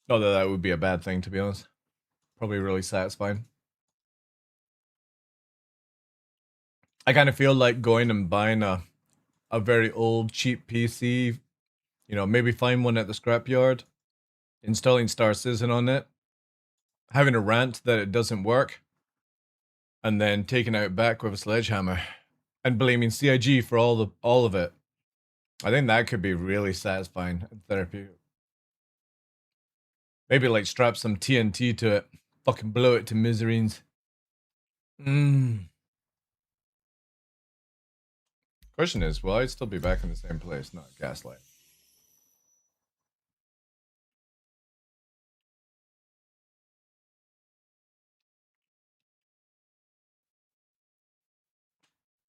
Not that that would be a bad thing, to be honest. Probably really satisfying. I kind of feel like going and buying a very old, cheap PC, you know, maybe find one at the scrapyard, installing Star Citizen on it, having a rant that it doesn't work, and then taking it out back with a sledgehammer and blaming CIG for all of it. I think that could be really satisfying and therapeutic. Maybe like strap some TNT to it, fucking blow it to miseries. Question is, will I still be back in the same place? Not Gaslight.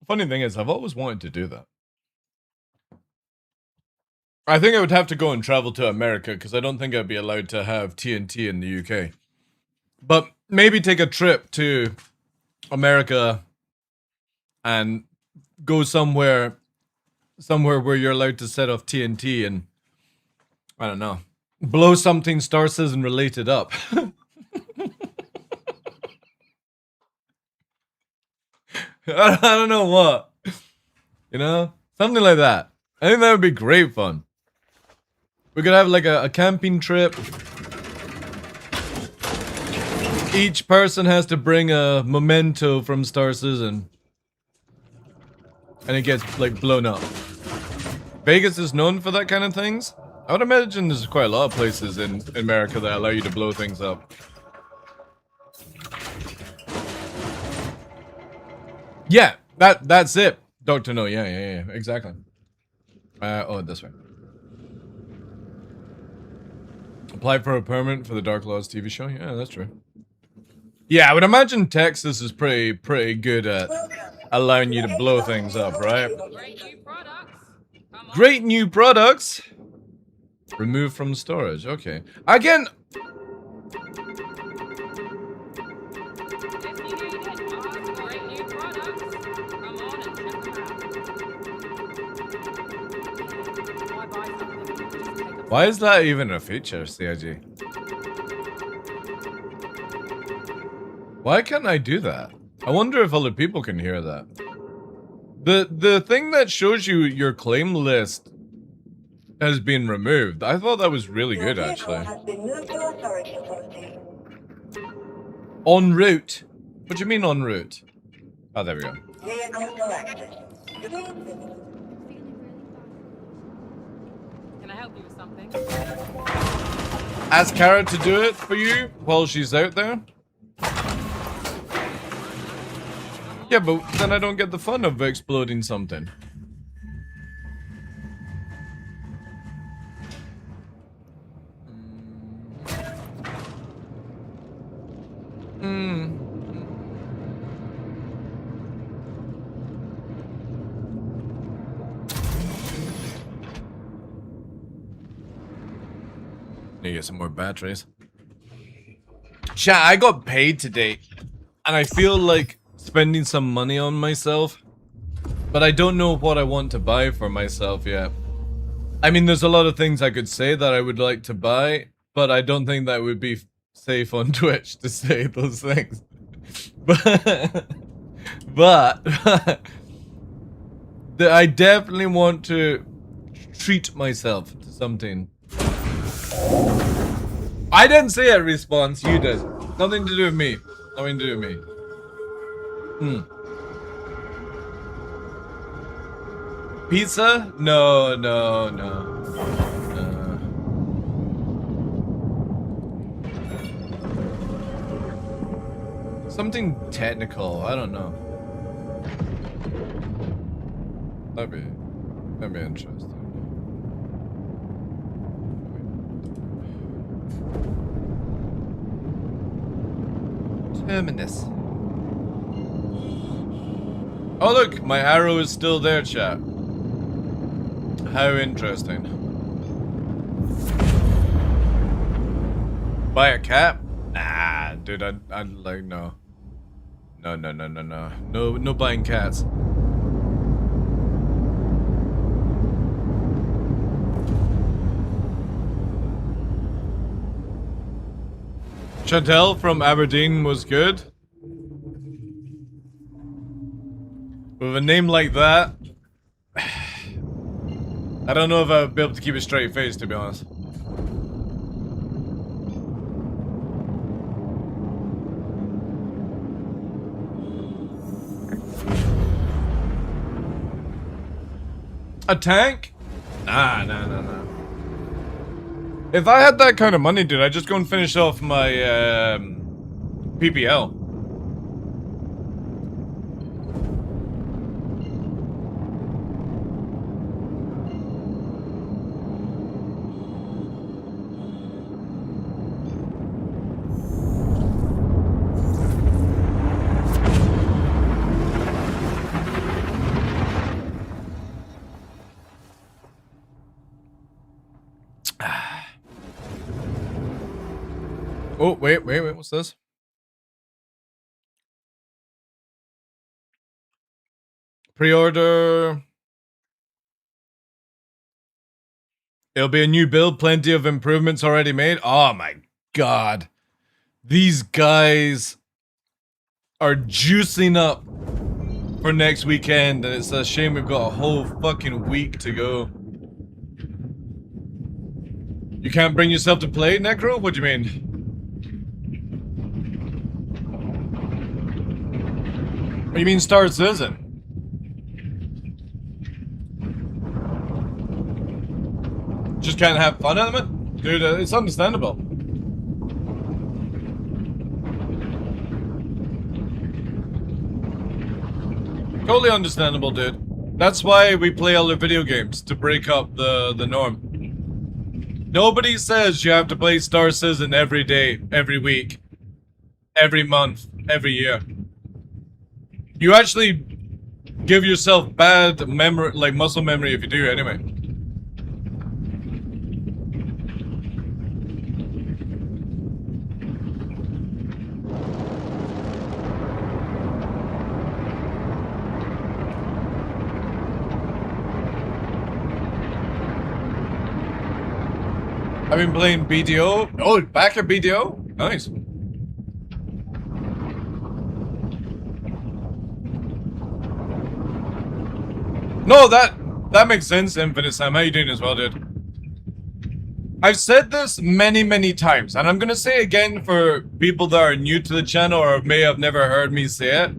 Funny thing is, I've always wanted to do that. I think I would have to go and travel to America because I don't think I'd be allowed to have TNT in the UK. But maybe take a trip to America and go somewhere where you're allowed to set off TNT and, I don't know, blow something Star Citizen related up. I don't know what. You know? Something like that. I think that would be great fun. We could have like a camping trip. Each person has to bring a memento from Star Citizen. And it gets like blown up. Vegas is known for that kind of things. I would imagine there's quite a lot of places in America that allow you to blow things up. Yeah, that's it. Dr. No, yeah, exactly. Oh, this way. Apply for a permit for the TheDarkLaw's TV show? Yeah, that's true. Yeah, I would imagine Texas is pretty good at allowing you to blow things up, right? Great new products! Removed from storage, okay. Again... Why is that even a feature, CIG? Why can't I do that? I wonder if other people can hear that. The thing that shows you your claim list has been removed. I thought that was really good, actually. En route? What do you mean en route? Oh, there we go. Can I help you with something? Ask Kara to do it for you while she's out there? Yeah, but then I don't get the fun of exploding something. Need to get some more batteries. Chat, I got paid today, and I feel like spending some money on myself, but I don't know what I want to buy for myself yet. I mean, there's a lot of things I could say that I would like to buy, but I don't think that would be safe on Twitch to say those things. But I definitely want to treat myself to something. I didn't say it, Response, you did. Nothing to do with me. Nothing to do with me. Pizza? No. Something technical, I don't know. That'd be interesting. Terminus. Oh look, my arrow is still there, chat. How interesting. Buy a cap? Nah, dude, I'd like, no. No buying cats. Chantel from Aberdeen was good. With a name like that, I don't know if I'll be able to keep a straight face, to be honest. A tank? Nah. If I had that kind of money, dude, I'd just go and finish off my PPL. Oh, wait, what's this? Pre-order. It'll be a new build, plenty of improvements already made. Oh my god. These guys are juicing up for next weekend, and it's a shame we've got a whole fucking week to go. You can't bring yourself to play, Necro? What do you mean? What do you mean Star Citizen? Just can't have fun at it? Dude, it's understandable. Totally understandable, dude. That's why we play other video games, to break up the norm. Nobody says you have to play Star Citizen every day, every week, every month, every year. You actually give yourself bad memory, like muscle memory, if you do anyway. I've been playing BDO. Oh, back at BDO? Nice. No, that makes sense, Infinite Sam. How you doing as well, dude? I've said this many times, and I'm gonna say again for people that are new to the channel or may have never heard me say it.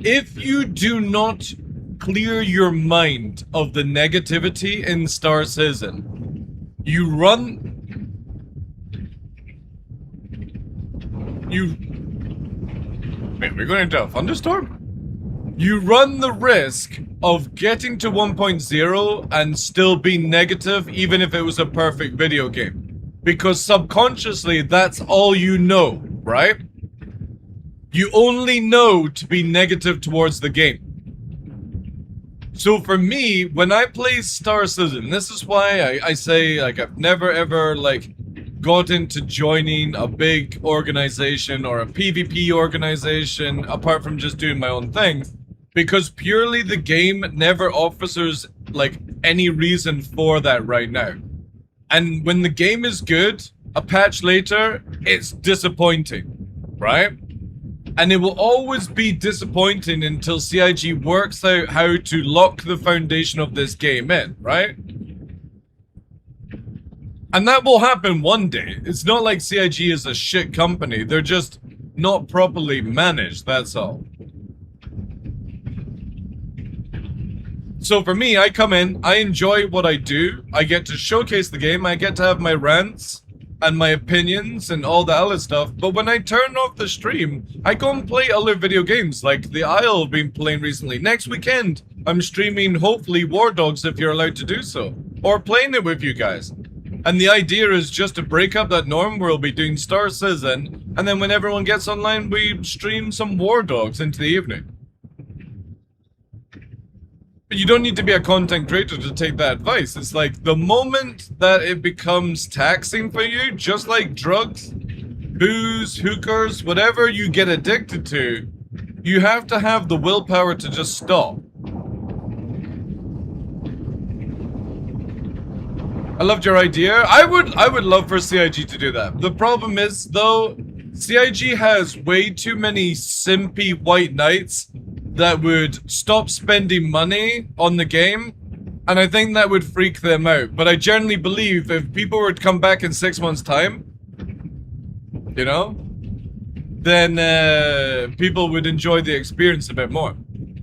If you do not clear your mind of the negativity in Star Citizen, you run... Wait, we're going into a thunderstorm? You run the risk of getting to 1.0 and still being negative even if it was a perfect video game. Because subconsciously, that's all you know, right? You only know to be negative towards the game. So for me, when I play Star Citizen, this is why I say, like, I've never ever, like, got into joining a big organization or a PvP organization, apart from just doing my own thing, because purely the game never offers us, like, any reason for that right now. And when the game is good, a patch later, it's disappointing, right? And it will always be disappointing until CIG works out how to lock the foundation of this game in, right? And that will happen one day. It's not like CIG is a shit company. They're just not properly managed, that's all. So for me, I come in, I enjoy what I do, I get to showcase the game, I get to have my rants and my opinions and all the other stuff, but when I turn off the stream, I go and play other video games, like The Isle I've been playing recently. Next weekend, I'm streaming, hopefully, War Dogs if you're allowed to do so, or playing it with you guys. And the idea is just to break up that norm where we'll be doing Star Citizen, and then when everyone gets online, we stream some War Dogs into the evening. But you don't need to be a content creator to take that advice. It's like, the moment that it becomes taxing for you, just like drugs, booze, hookers, whatever you get addicted to, you have to have the willpower to just stop. I loved your idea. I would love for CIG to do that. The problem is, though, CIG has way too many simpy white knights that would stop spending money on the game, and I think that would freak them out. But I generally believe if people were to come back in 6 months' time, you know, then people would enjoy the experience a bit more.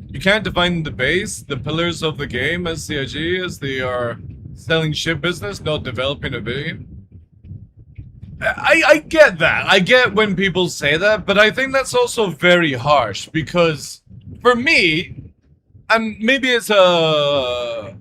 You can't define the base, the pillars of the game as CIG, as they are selling ship business, not developing a video game. I get that. I get when people say that, but I think that's also very harsh, because for me, and maybe it's a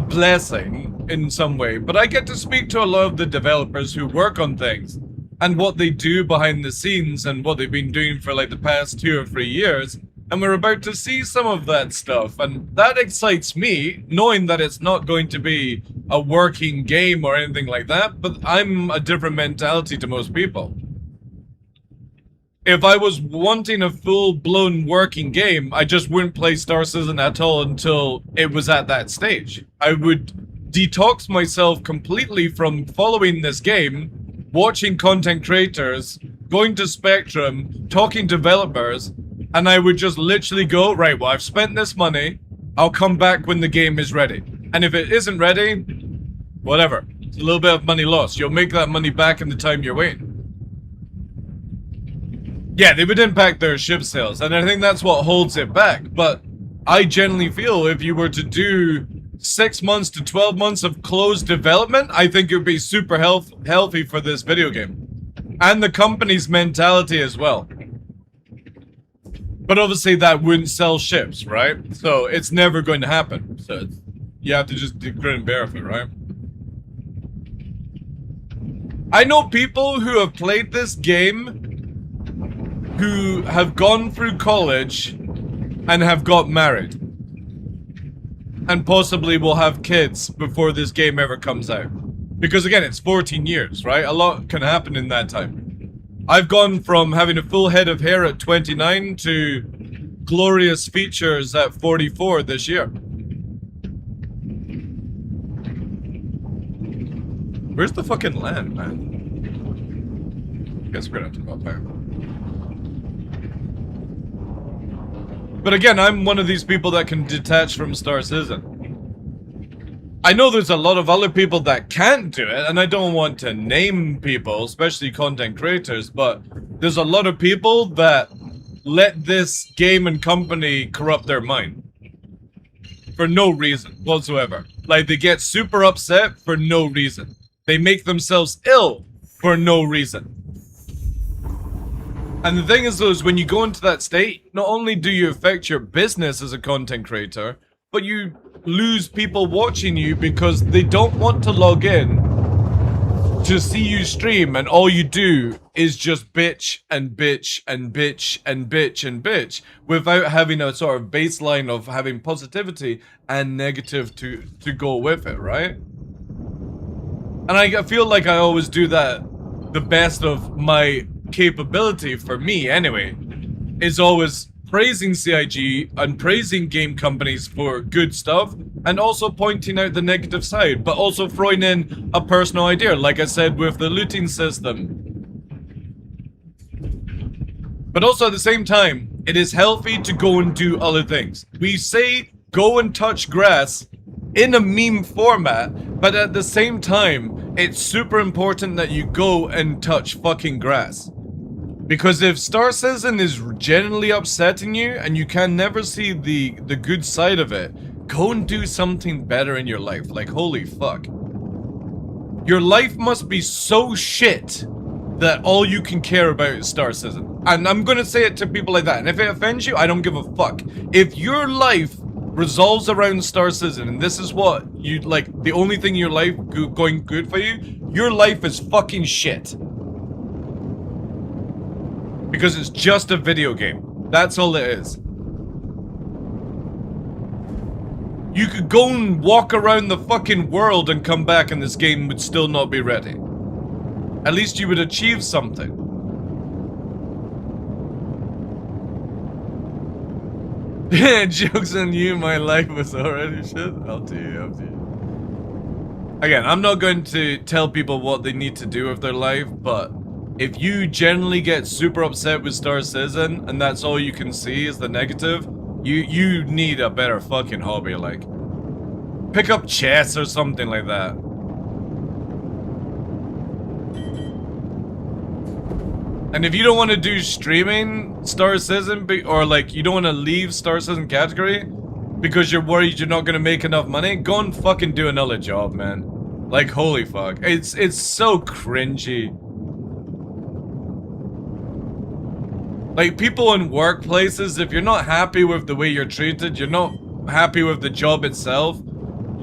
blessing in some way, but I get to speak to a lot of the developers who work on things and what they do behind the scenes and what they've been doing for like the past 2 or 3 years. And we're about to see some of that stuff, and that excites me, knowing that it's not going to be a working game or anything like that, but I'm a different mentality to most people. If I was wanting a full-blown working game, I just wouldn't play Star Citizen at all until it was at that stage. I would detox myself completely from following this game, watching content creators, going to Spectrum, talking to developers, and I would just literally go, right, well, I've spent this money, I'll come back when the game is ready. And if it isn't ready, whatever. It's a little bit of money lost. You'll make that money back in the time you're waiting. Yeah, they would impact their ship sales, and I think that's what holds it back. But I generally feel if you were to do 6 months to 12 months of closed development, I think it would be super healthy for this video game. And the company's mentality as well. But obviously that wouldn't sell ships, right? So it's never going to happen. So you have to just grin and bear with it, right? I know people who have played this game who have gone through college and have got married. And possibly will have kids before this game ever comes out. Because again, it's 14 years, right? A lot can happen in that time. I've gone from having a full head of hair at 29 to glorious features at 44 this year. Where's the fucking land, man? Guess we're gonna have to go up there. But again, I'm one of these people that can detach from Star Citizen. I know there's a lot of other people that can't do it, and I don't want to name people, especially content creators, but there's a lot of people that let this game and company corrupt their mind. For no reason whatsoever. Like, they get super upset for no reason. They make themselves ill for no reason. And the thing is, though, is when you go into that state, not only do you affect your business as a content creator, but you lose people watching you because they don't want to log in to see you stream, and all you do is just bitch and bitch and bitch and bitch and bitch without having a sort of baseline of having positivity and negative to go with it, right? And I feel like I always do that the best of my capability, for me anyway, is always praising CIG and praising game companies for good stuff, and also pointing out the negative side, but also throwing in a personal idea, like I said with the looting system. But also at the same time, it is healthy to go and do other things. We say go and touch grass in a meme format, but at the same time, it's super important that you go and touch fucking grass. Because if Star Citizen is genuinely upsetting you and you can never see the good side of it, go and do something better in your life. Like, holy fuck. Your life must be so shit that all you can care about is Star Citizen. And I'm gonna say it to people like that, and if it offends you, I don't give a fuck. If your life resolves around Star Citizen, and this is what you like, the only thing in your life going good for you, your life is fucking shit. Because it's just a video game. That's all it is. You could go and walk around the fucking world and come back and this game would still not be ready. At least you would achieve something. Joke's on you, my life was already shit. Up to you. Again, I'm not going to tell people what they need to do with their life, but if you generally get super upset with Star Citizen and that's all you can see is the negative, you need a better fucking hobby, like. Pick up chess or something like that. And if you don't want to do streaming Star Citizen, or like you don't want to leave Star Citizen category because you're worried you're not going to make enough money, go and fucking do another job, man. Like, holy fuck. It's so cringy. Like, people in workplaces, if you're not happy with the way you're treated, you're not happy with the job itself,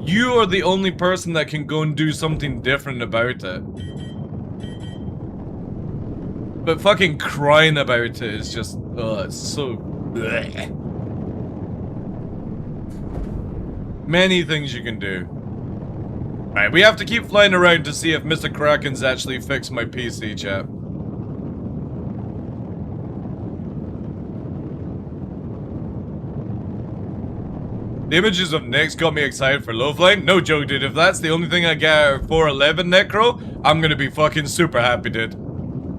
you are the only person that can go and do something different about it. But fucking crying about it is just, it's so... bleh. Many things you can do. Right, we have to keep flying around to see if Mr. Kraken's actually fixed my PC, chat. The images of Nyx got me excited for low flying. No joke, dude. If that's the only thing I get out of 411 Necro, I'm gonna be fucking super happy, dude.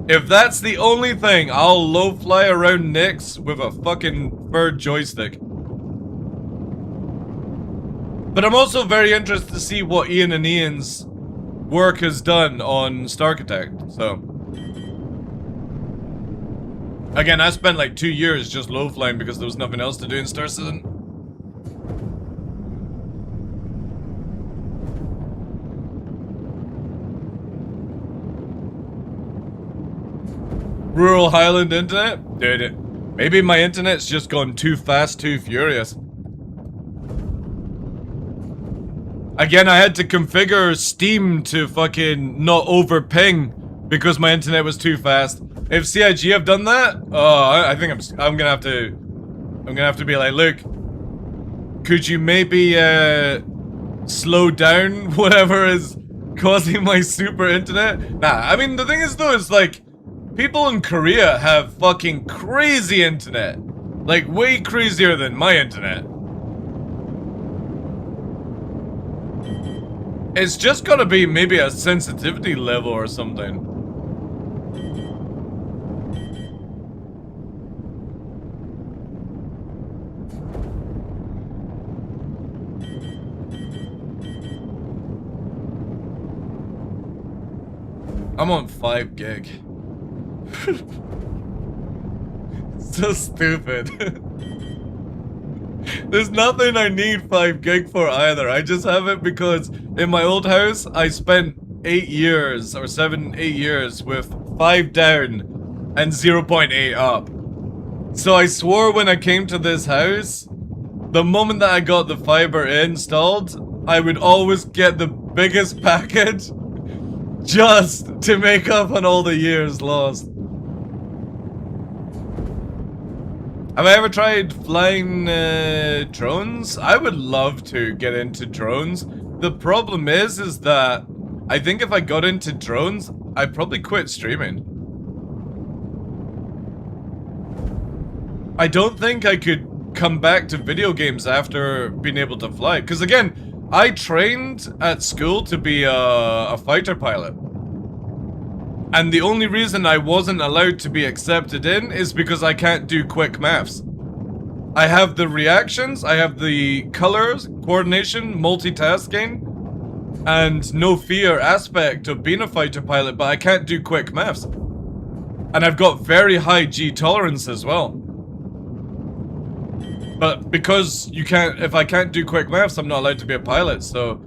If that's the only thing, I'll low fly around Nyx with a fucking third joystick. But I'm also very interested to see what Ian and Ian's work has done on Starkitect, so. Again, I spent like 2 years just low flying because there was nothing else to do in Star Citizen. Rural Highland internet? Dude, maybe my internet's just gone too fast, too furious. Again, I had to configure Steam to fucking not over ping because my internet was too fast. If CIG have done that, I think I'm gonna have to be like, look, could you maybe slow down whatever is causing my super internet? Nah, I mean the thing is though, is like, people in Korea have fucking crazy internet. Like, way crazier than my internet. It's just gotta be maybe a sensitivity level or something. I'm on 5 gig. So stupid. There's nothing I need 5 gig for either. I just have it because in my old house, I spent 8 years or 7-8 years with 5 down and 0.8 up. So I swore when I came to this house, the moment that I got the fiber installed, I would always get the biggest package just to make up on all the years lost. Have I ever tried flying drones? I would love to get into drones. The problem is that I think if I got into drones, I'd probably quit streaming. I don't think I could come back to video games after being able to fly. Because again, I trained at school to be a fighter pilot. And the only reason I wasn't allowed to be accepted in is because I can't do quick maths. I have the reactions, I have the colors, coordination, multitasking, and no fear aspect of being a fighter pilot, but I can't do quick maths. And I've got very high G tolerance as well. But because you can't, if I can't do quick maths, I'm not allowed to be a pilot, so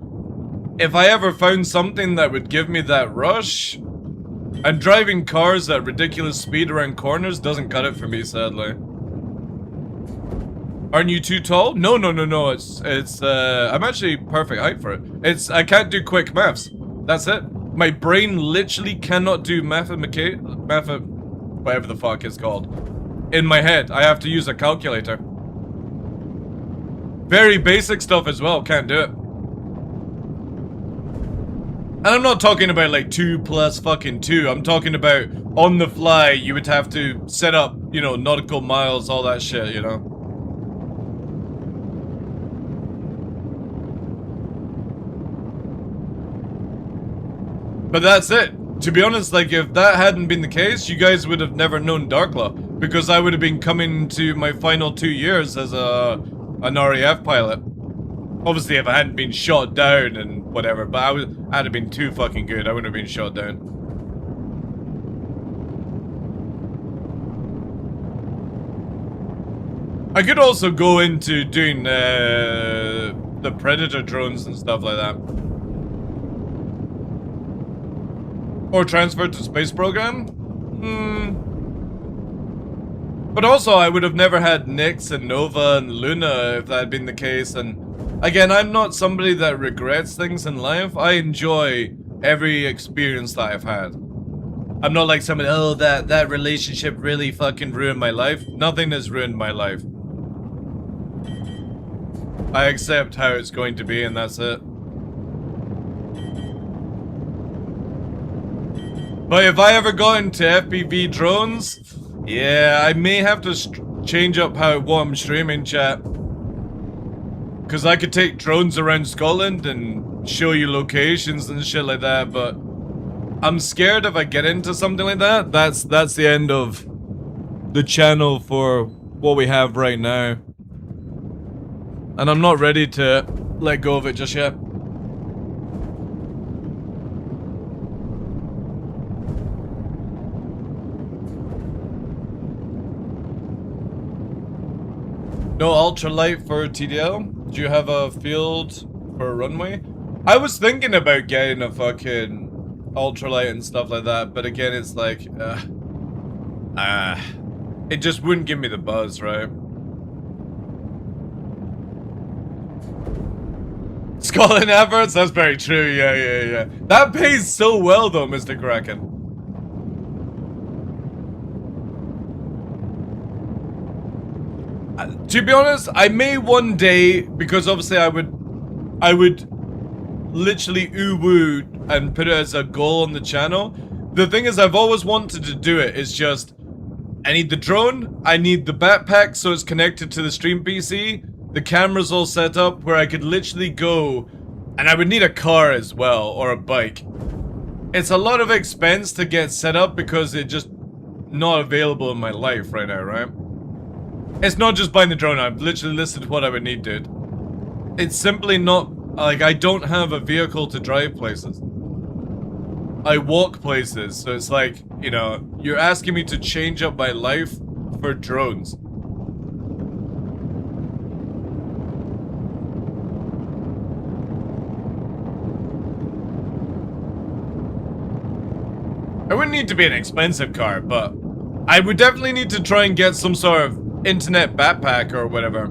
if I ever found something that would give me that rush, and driving cars at ridiculous speed around corners doesn't cut it for me, sadly. Aren't you too tall? No, it's, I'm actually perfect height for it. I can't do quick maths. That's it. My brain literally cannot do whatever the fuck it's called. In my head, I have to use a calculator. Very basic stuff as well, can't do it. And I'm not talking about like 2 plus fucking 2. I'm talking about on the fly, you would have to set up, you know, nautical miles, all that shit, you know. But that's it. To be honest, like, if that hadn't been the case, you guys would have never known DarkLaw. Because I would have been coming to my final 2 years as an RAF pilot. Obviously, if I hadn't been shot down and whatever, but I'd have been too fucking good. I wouldn't have been shot down. I could also go into doing the Predator drones and stuff like that. Or transfer to space program? But also, I would have never had Nyx and Nova and Luna if that had been the case. And again, I'm not somebody that regrets things in life. I enjoy every experience that I've had. I'm not like somebody, oh, that relationship really fucking ruined my life. Nothing has ruined my life. I accept how it's going to be, and that's it. But if I ever got into FPV drones, yeah, I may have to change up what I'm streaming, chat. Because I could take drones around Scotland and show you locations and shit like that, but I'm scared if I get into something like that, that's the end of the channel for what we have right now. And I'm not ready to let go of it just yet. No ultralight for TDL? Do you have a field for a runway? I was thinking about getting a fucking ultralight and stuff like that, but again, it's like, it just wouldn't give me the buzz, right? Scotland adverts? That's very true, yeah. That pays so well though, Mr. Kraken. To be honest, I may one day, because obviously I would literally ooh-woo and put it as a goal on the channel. The thing is, I've always wanted to do it. It's just, I need the drone, I need the backpack so it's connected to the stream PC, the camera's all set up where I could literally go, and I would need a car as well, or a bike. It's a lot of expense to get set up because it's just not available in my life right now, right? It's not just buying the drone, I've literally listed what I would need, dude. It's simply not, like, I don't have a vehicle to drive places. I walk places, so it's like, you know, you're asking me to change up my life for drones. It wouldn't need to be an expensive car, but I would definitely need to try and get some sort of internet backpack or whatever.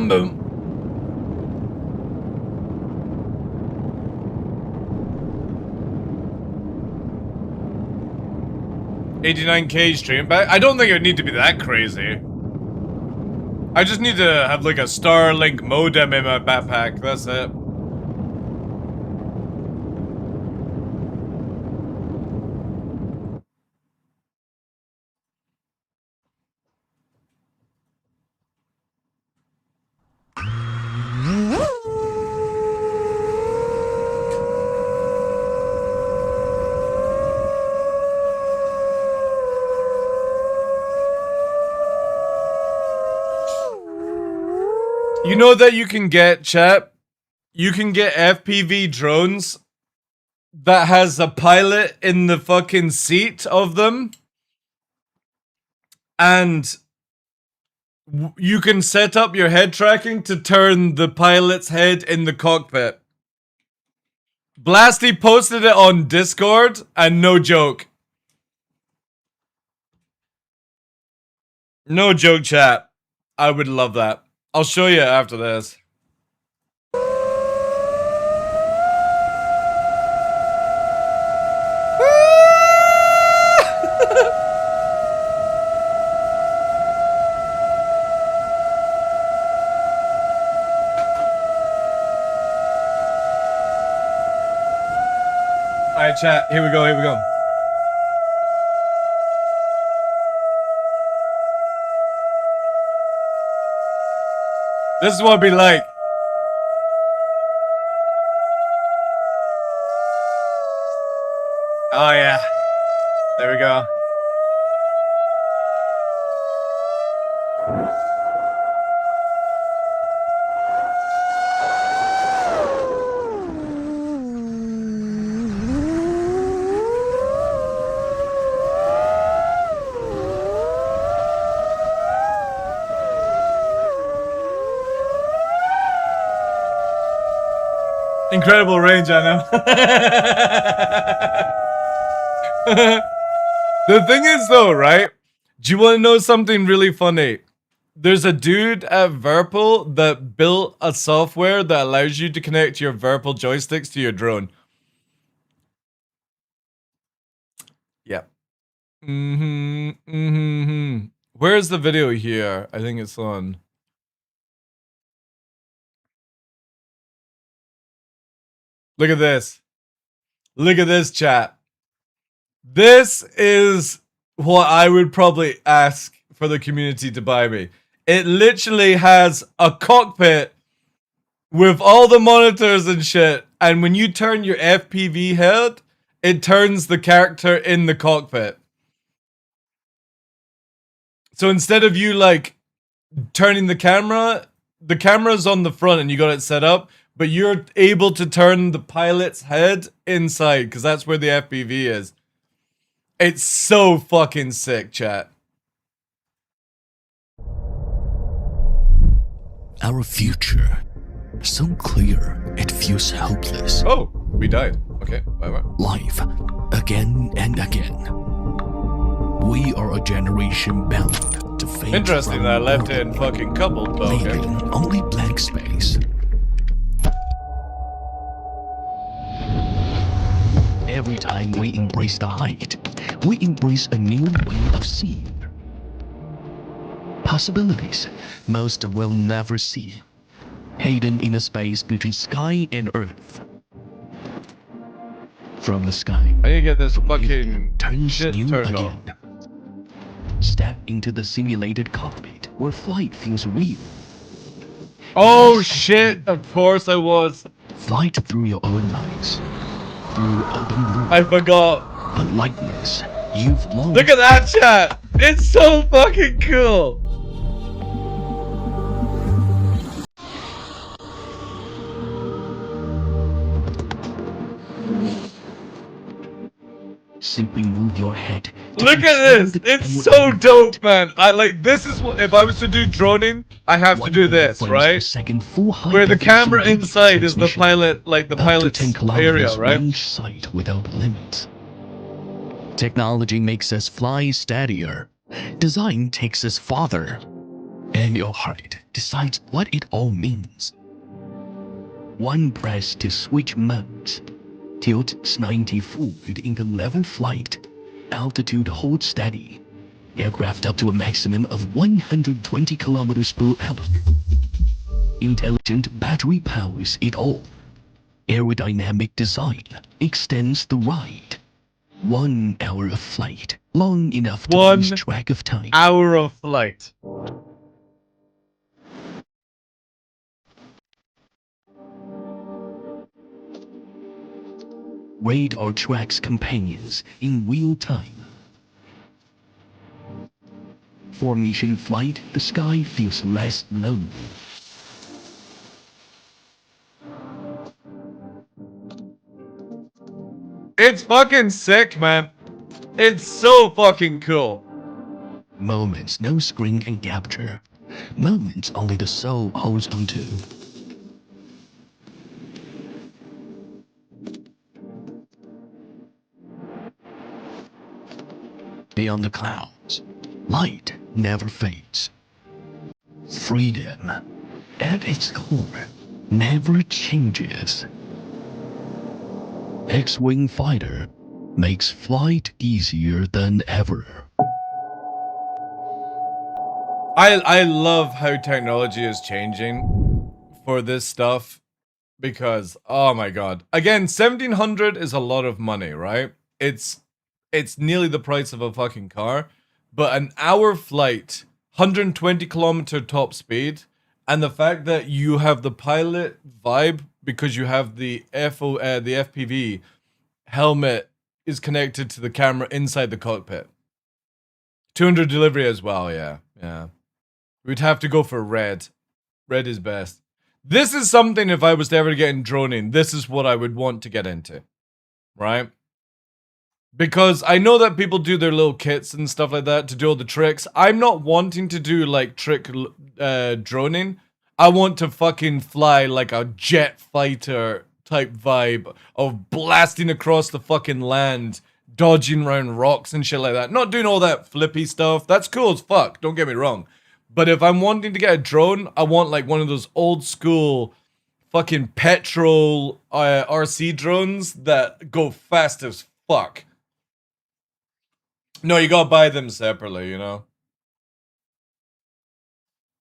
Boom. 89K stream back. I don't think it would need to be that crazy. I just need to have like a Starlink modem in my backpack. That's it. You know that you can get, chat? You can get FPV drones that has a pilot in the fucking seat of them. And you can set up your head tracking to turn the pilot's head in the cockpit. Blasty posted it on Discord, and no joke. No joke, chat. I would love that. I'll show you after this. Alright, chat. Here we go, here we go. This is what it'd be like. Oh yeah. There we go. Incredible range, I know. The thing is though, right? Do you want to know something really funny? There's a dude at Verpal that built a software that allows you to connect your Verpal joysticks to your drone. Yep. Where's the video here? I think it's on. Look at this. Look at this, chat. This is what I would probably ask for the community to buy me. It literally has a cockpit with all the monitors and shit. And when you turn your FPV head, it turns the character in the cockpit. So instead of you like turning the camera's on the front and you got it set up, but you're able to turn the pilot's head inside because that's where the FPV is. It's so fucking sick, chat. Our future, so clear, it feels hopeless. Oh, we died. Okay, bye-bye. Life, again and again. We are a generation bound to fate. Interesting that I left it in fucking coupled, but okay. Only blank space. Every time we embrace the height, we embrace a new way of seeing. Possibilities most will never see, hidden in the space between sky and earth. From the sky, I need to get this fucking shit turned on. Step into the simulated cockpit where flight feels real. Oh shit, of course I was. Flight through your own eyes. Through open blue. I forgot. A likeness you've long. Look at that, chat. It's so fucking cool. Simply move your head. Look at this. It's so dope, man. I like this is what if I was to do droning, I have to do this, right? Where the camera inside is the pilot, like the pilot's area, right? Sight without limits. Technology makes us fly steadier. Design takes us farther. And your heart decides what it all means. One press to switch modes. Tilt 90 forward into level flight. Altitude hold steady. Aircraft up to a maximum of 120 kilometers per hour. Intelligent battery powers it all. Aerodynamic design extends the ride. 1 hour of flight, long enough to lose track of time. 1 hour of flight. Radar tracks companions in real time. Formation flight, the sky feels less lonely. It's fucking sick, man. It's so fucking cool. Moments no screen can capture. Moments only the soul holds onto. Beyond the clouds, light never fades. Freedom, at its core, never changes. X-Wing Fighter makes flight easier than ever. I love how technology is changing for this stuff because oh my god. Again, 1700 is a lot of money, right? It's nearly the price of a fucking car, but an hour flight, 120 kilometer top speed, and the fact that you have the pilot vibe because you have the FPV helmet is connected to the camera inside the cockpit. 200 delivery as well, yeah. We'd have to go for red. Red is best. This is something, if I was to ever get in droning, this is what I would want to get into. Right? Because I know that people do their little kits and stuff like that to do all the tricks. I'm not wanting to do, like, trick droning. I want to fucking fly like a jet fighter type vibe of blasting across the fucking land, dodging around rocks and shit like that. Not doing all that flippy stuff. That's cool as fuck, don't get me wrong. But if I'm wanting to get a drone, I want like one of those old school fucking petrol RC drones that go fast as fuck. No, you gotta buy them separately, you know?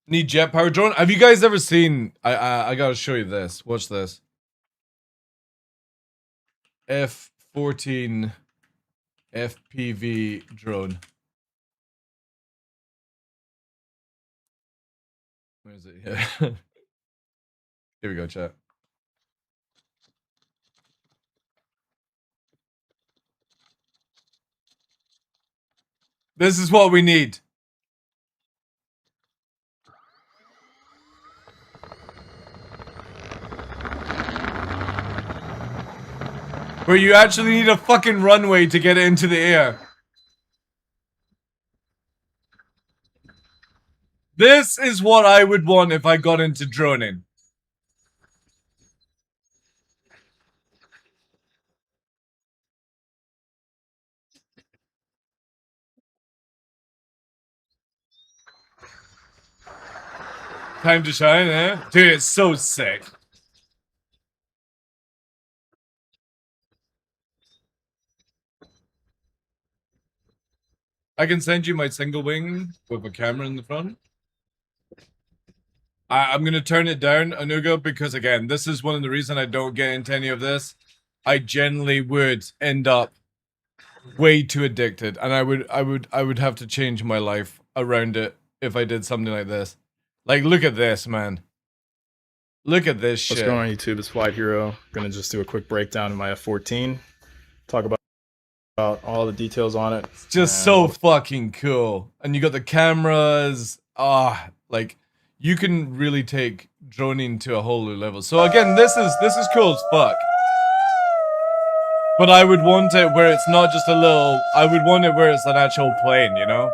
Need jet power drone? Have you guys ever seen... I gotta show you this. Watch this. F-14 FPV drone. Where is it? Yeah. Here we go, chat. This is what we need. Where you actually need a fucking runway to get it into the air. This is what I would want if I got into droning. Time to shine, eh? Dude, it's so sick. I can send you my single wing with a camera in the front. I'm gonna turn it down, Anuga, because again, this is one of the reasons I don't get into any of this. I generally would end up way too addicted, and I would have to change my life around it if I did something like this. Like, look at this, man. Look at this shit. What's going on YouTube? It's Flight Hero. Gonna just do a quick breakdown of my F-14. Talk about all the details on it. It's just so fucking cool. And you got the cameras. Like, you can really take droning to a whole new level. So again, this is cool as fuck. But I would want it where it's not just a little... I would want it where it's an actual plane, you know?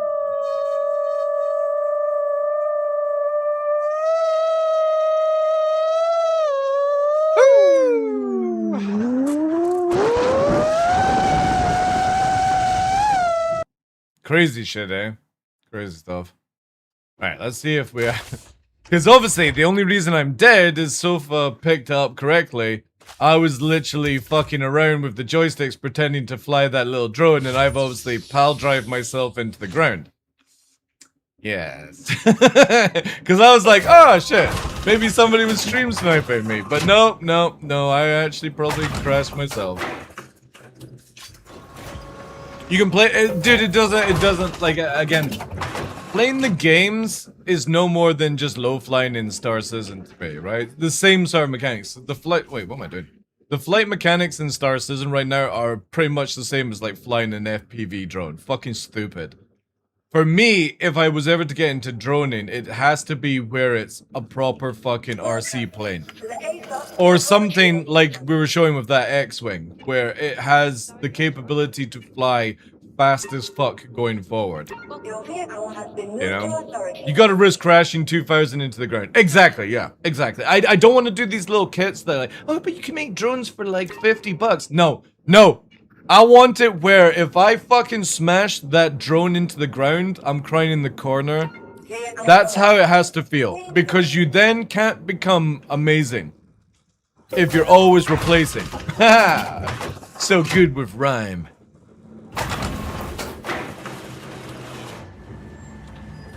Crazy shit, eh? Crazy stuff. Alright, let's see if we... Because obviously, the only reason I'm dead is Sofa picked up correctly. I was literally fucking around with the joysticks pretending to fly that little drone, and I've obviously pal drive myself into the ground. Yes. Because I was like, oh shit, maybe somebody was stream sniping me. But no, I actually probably crashed myself. You can play, dude, it doesn't, like, again, playing the games is no more than just low flying in Star Citizen 3, right? The same sort of mechanics. The flight, wait, what am I doing? The flight mechanics in Star Citizen right now are pretty much the same as like flying an FPV drone. Fucking stupid. For me, if I was ever to get into droning, it has to be where it's a proper fucking RC plane. Or something like we were showing with that X-Wing, where it has the capability to fly fast as fuck going forward. You know? You gotta risk crashing 2,000 into the ground. Exactly, yeah, exactly. I don't want to do these little kits that are like, oh, but you can make drones for like 50 bucks. No, no. I want it where if I fucking smash that drone into the ground, I'm crying in the corner. That's how it has to feel. Because you then can't become amazing. If you're always replacing. Ha! So good with rhyme.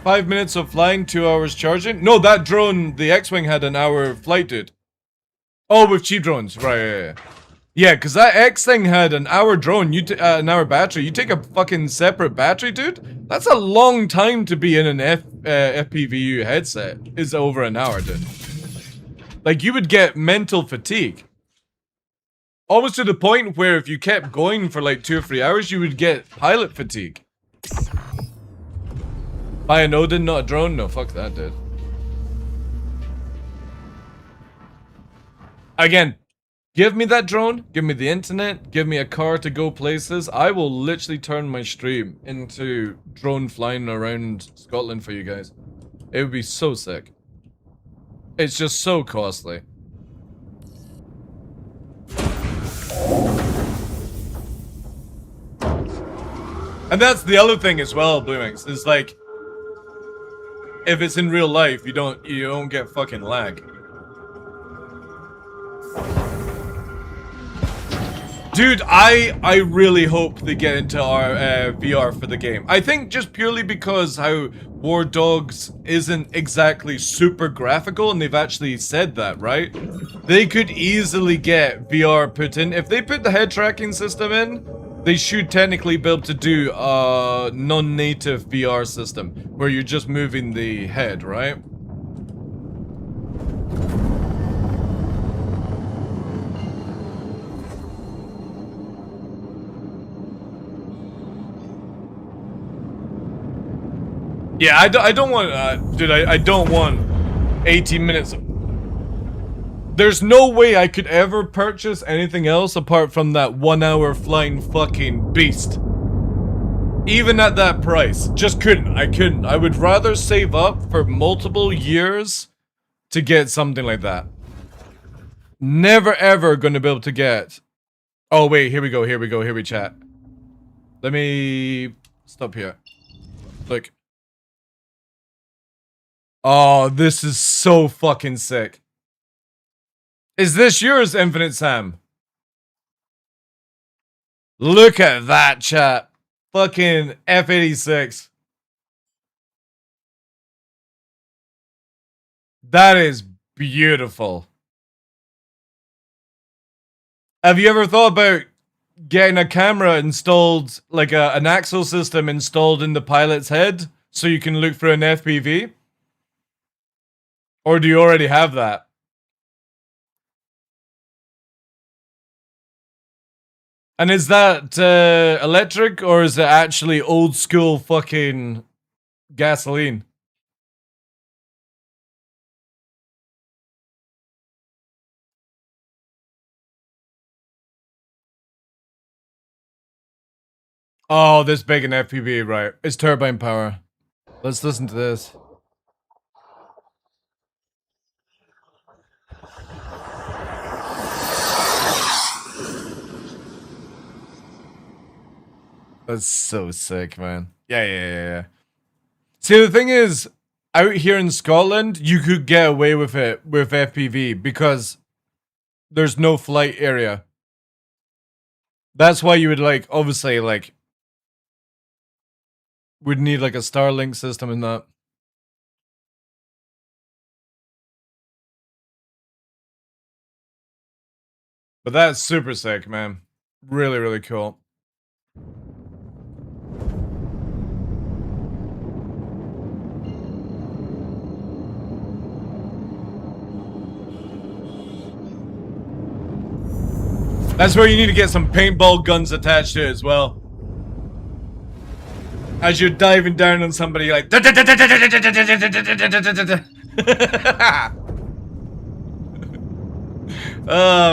5 minutes of flying, 2 hours charging? No, that drone, the X-Wing had an hour flight, dude. Oh, with cheap drones. Right, yeah. Yeah, because that X thing had an hour drone, an hour battery. You take a fucking separate battery, dude? That's a long time to be in an FPVU headset. Is over an hour, dude. Like, you would get mental fatigue. Almost to the point where if you kept going for like 2 or 3 hours, you would get pilot fatigue. Buy an Odin, not a drone? No, fuck that, dude. Again. Give me that drone, give me the internet, give me a car to go places. I will literally turn my stream into drone flying around Scotland for you guys. It would be so sick. It's just so costly. And that's the other thing as well, Bluemix, is like, if it's in real life, you don't get fucking lag. Dude, I really hope they get into our VR for the game. I think just purely because how War Dogs isn't exactly super graphical, and they've actually said that, right? They could easily get VR put in. If they put the head tracking system in, they should technically be able to do a non-native VR system, where you're just moving the head, right? Yeah, I don't want, dude, I don't want 18 minutes. There's no way I could ever purchase anything else apart from that 1 hour flying fucking beast. Even at that price. Just couldn't. I couldn't. I would rather save up for multiple years to get something like that. Never ever gonna be able to get. Oh wait, here we go, here we chat. Let me stop here. Look. Oh, this is so fucking sick. Is this yours, Infinite Sam? Look at that, chat. Fucking F-86. That is beautiful. Have you ever thought about getting a camera installed, like an axle system installed in the pilot's head so you can look for an FPV? Or do you already have that? And is that electric or is it actually old school fucking gasoline? Oh, this big an FPV, right. It's turbine power. Let's listen to this. That's so sick, man. Yeah. See, the thing is, out here in Scotland, you could get away with it with FPV because there's no flight area. That's why you would like, obviously, like, would need like a Starlink system in that. But that's super sick, man. Really, really cool. That's where you need to get some paintball guns attached to it as well. As you're diving down on somebody, like. Oh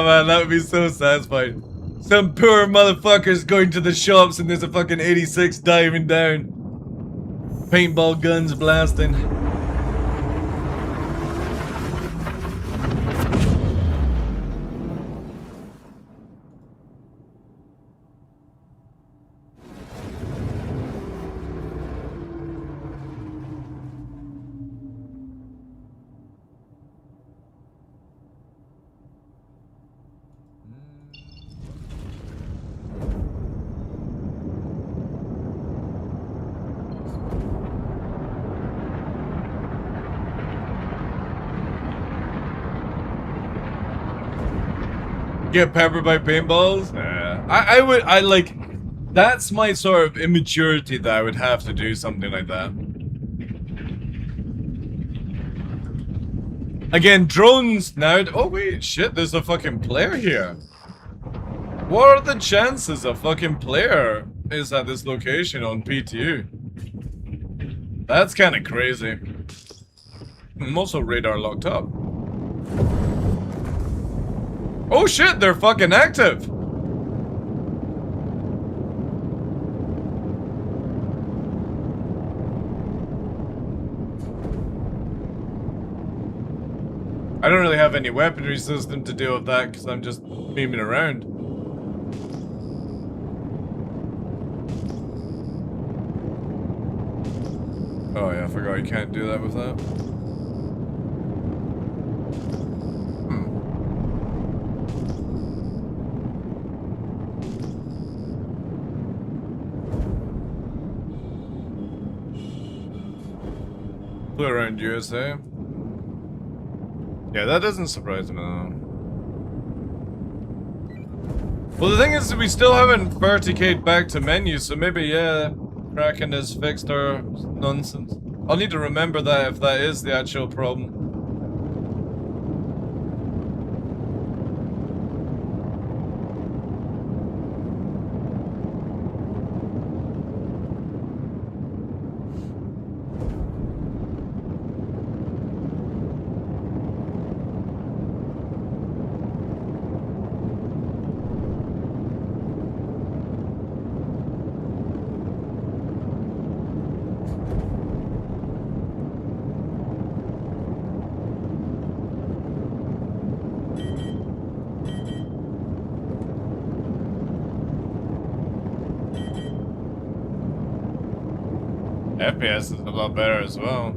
man, that would be so satisfying. Some poor motherfuckers going to the shops and there's a fucking 86 diving down. Paintball guns blasting. Get peppered by paintballs? I like, that's my sort of immaturity that I would have to do something like that. Again, drones now. Oh wait, shit, there's a fucking player here. What are the chances a fucking player is at this location on PTU? That's kind of crazy. I'm also radar locked up. Oh shit, they're fucking active! I don't really have any weaponry system to deal with that because I'm just beaming around. Oh yeah, I forgot you can't do that with that. Flew around USA. Yeah, that doesn't surprise me though. Well, the thing is, we still haven't 30k'd back to menu, so maybe, yeah, Kraken has fixed our nonsense. I'll need to remember that if that is the actual problem. FPS is a lot better as well.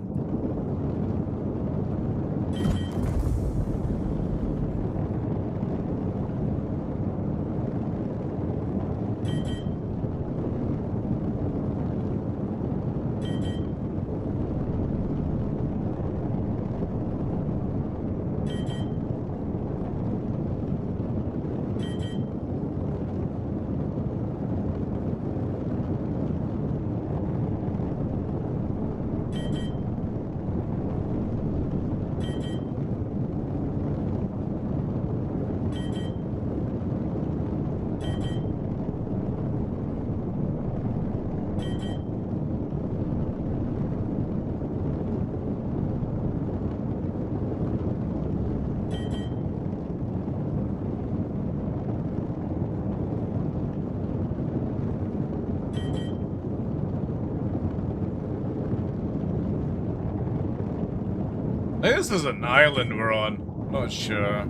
I think this is an island we're on. Not sure.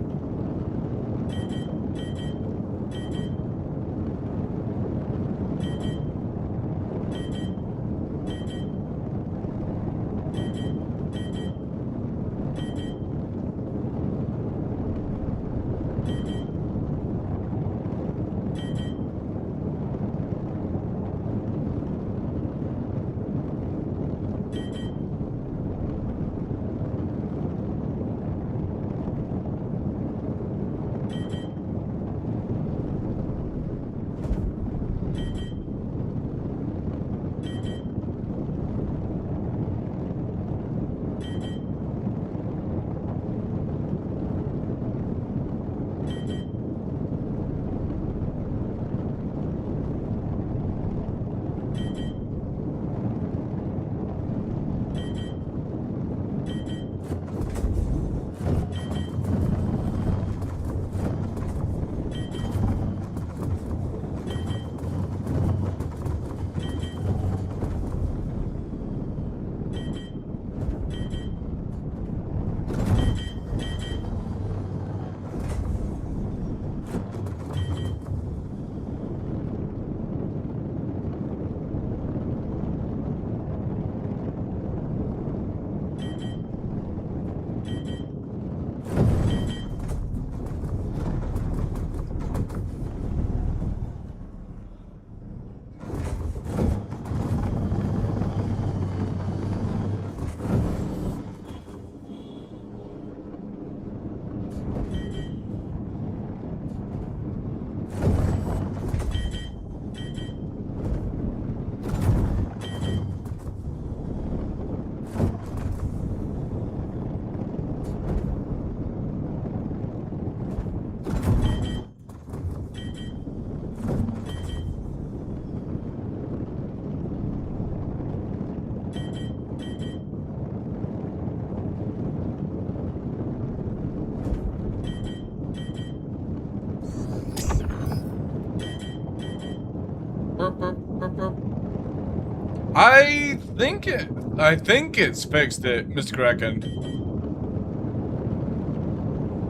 I think it's fixed it, Mr. Kraken.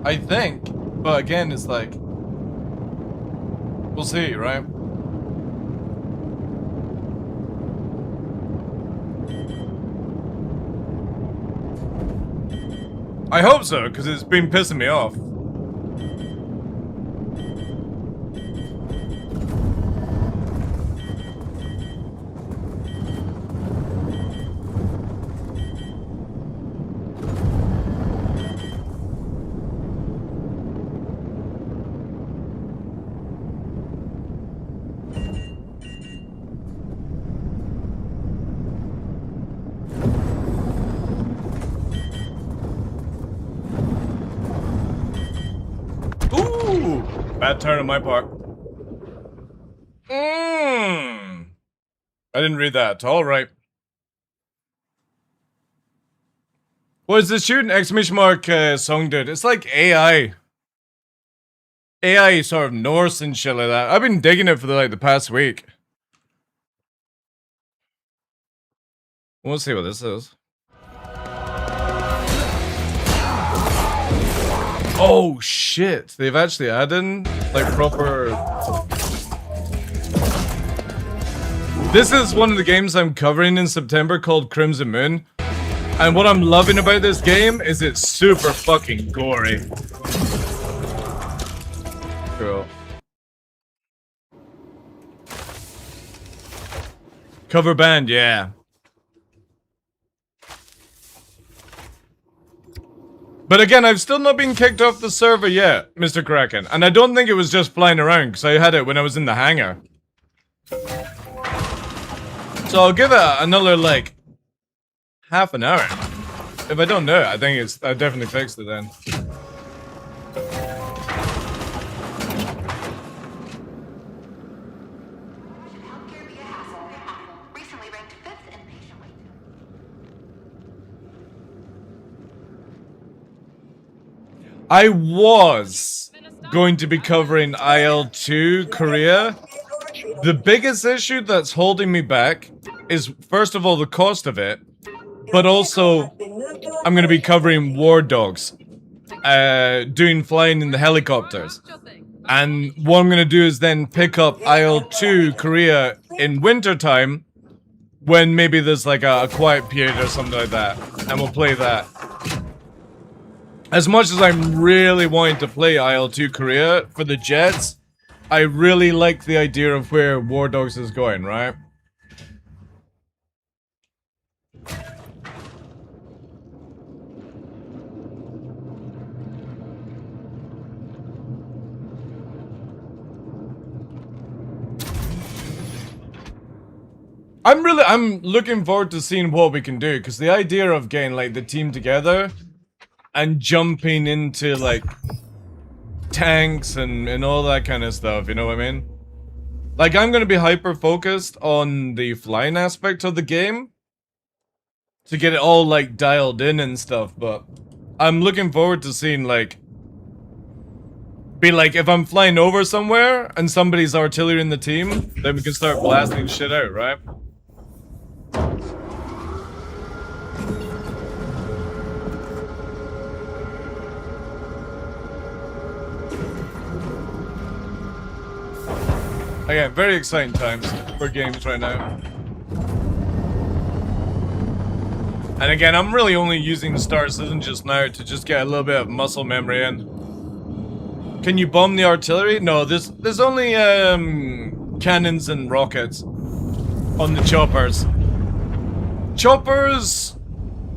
I think. But again, it's like, we'll see, right? I hope so, because it's been pissing me off. Bad turn on my part. I didn't read that. All right. What is this shooting? Exclamation mark song, dude. It's like AI. AI sort of Norse and shit like that. I've been digging it for the past week. We'll see what this is. Oh shit! They've actually added like proper. This is one of the games I'm covering in September called Crimson Moon, and what I'm loving about this game is it's super fucking gory. Cool. Cover band, yeah. But again, I've still not been kicked off the server yet, Mr. Kraken. And I don't think it was just flying around, because I had it when I was in the hangar. So I'll give it another, like, half an hour. If I don't know it, I think I definitely fixed it then. I was going to be covering IL-2 Korea. The biggest issue that's holding me back is, first of all, the cost of it, but also I'm going to be covering War Dogs, doing flying in the helicopters. And what I'm going to do is then pick up IL-2 Korea in wintertime, when maybe there's like a quiet period or something like that, and we'll play that. As much as I'm really wanting to play IL-2 Korea for the jets, I really like the idea of where War Dogs is going, right? I'm looking forward to seeing what we can do, because the idea of getting like the team together and jumping into like tanks and all that kind of stuff, you know what I mean? Like, I'm gonna be hyper focused on the flying aspect of the game to get it all like dialed in and stuff, but I'm looking forward to seeing like if I'm flying over somewhere and somebody's artillery in the team, then we can start blasting shit out, right? Again, very exciting times for games right now. And again, I'm really only using Star Citizen just now to just get a little bit of muscle memory in. Can you bomb the artillery? No, there's only cannons and rockets on the choppers. Choppers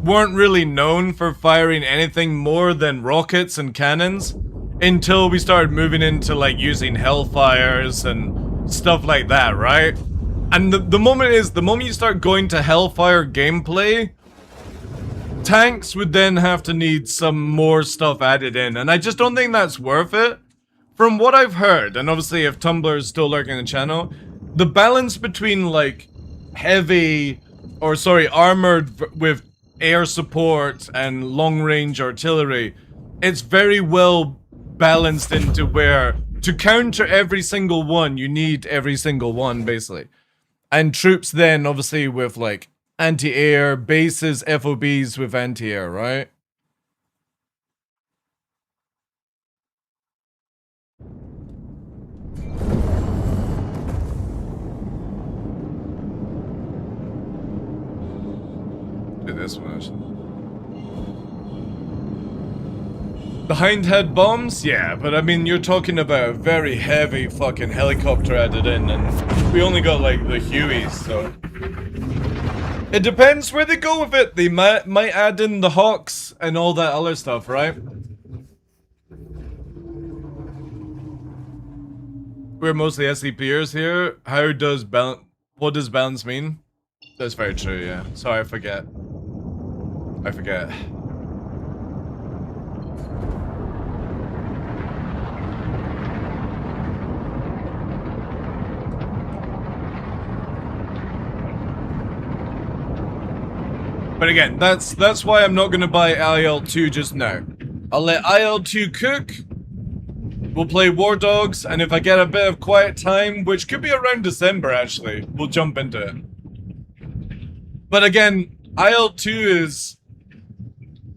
weren't really known for firing anything more than rockets and cannons until we started moving into like using Hellfires and stuff like that, right? And the moment you start going to Hellfire gameplay, tanks would then have to need some more stuff added in, and I just don't think that's worth it. From what I've heard, and obviously if Tumblr is still lurking the channel, the balance between like armored with air support and long-range artillery, it's very well balanced into where to counter every single one, you need every single one, basically. And troops then, obviously, with, like, anti-air, bases, FOBs with anti-air, right? Do this one, actually. The Hindhead bombs? Yeah, but I mean, you're talking about a very heavy fucking helicopter added in, and we only got, like, the Hueys, so... It depends where they go with it. They might add in the Hawks and all that other stuff, right? We're mostly SCPers here. How does balance... What does balance mean? That's very true, yeah. Sorry, I forget. But again, that's why I'm not gonna buy IL-2 just now. I'll let IL-2 cook. We'll play War Dogs, and if I get a bit of quiet time, which could be around December actually, we'll jump into it. But again, IL-2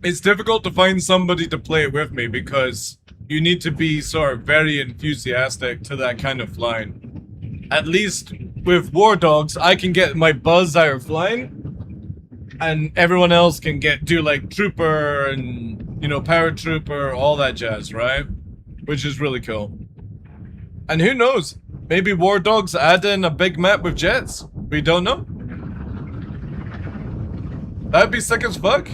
it's difficult to find somebody to play it with me because you need to be sort of very enthusiastic to that kind of flying. At least with War Dogs, I can get my buzz out of flying. And everyone else can do like trooper and, you know, paratrooper, all that jazz, right? Which is really cool. And who knows? Maybe War Dogs add in a big map with jets? We don't know. That'd be sick as fuck.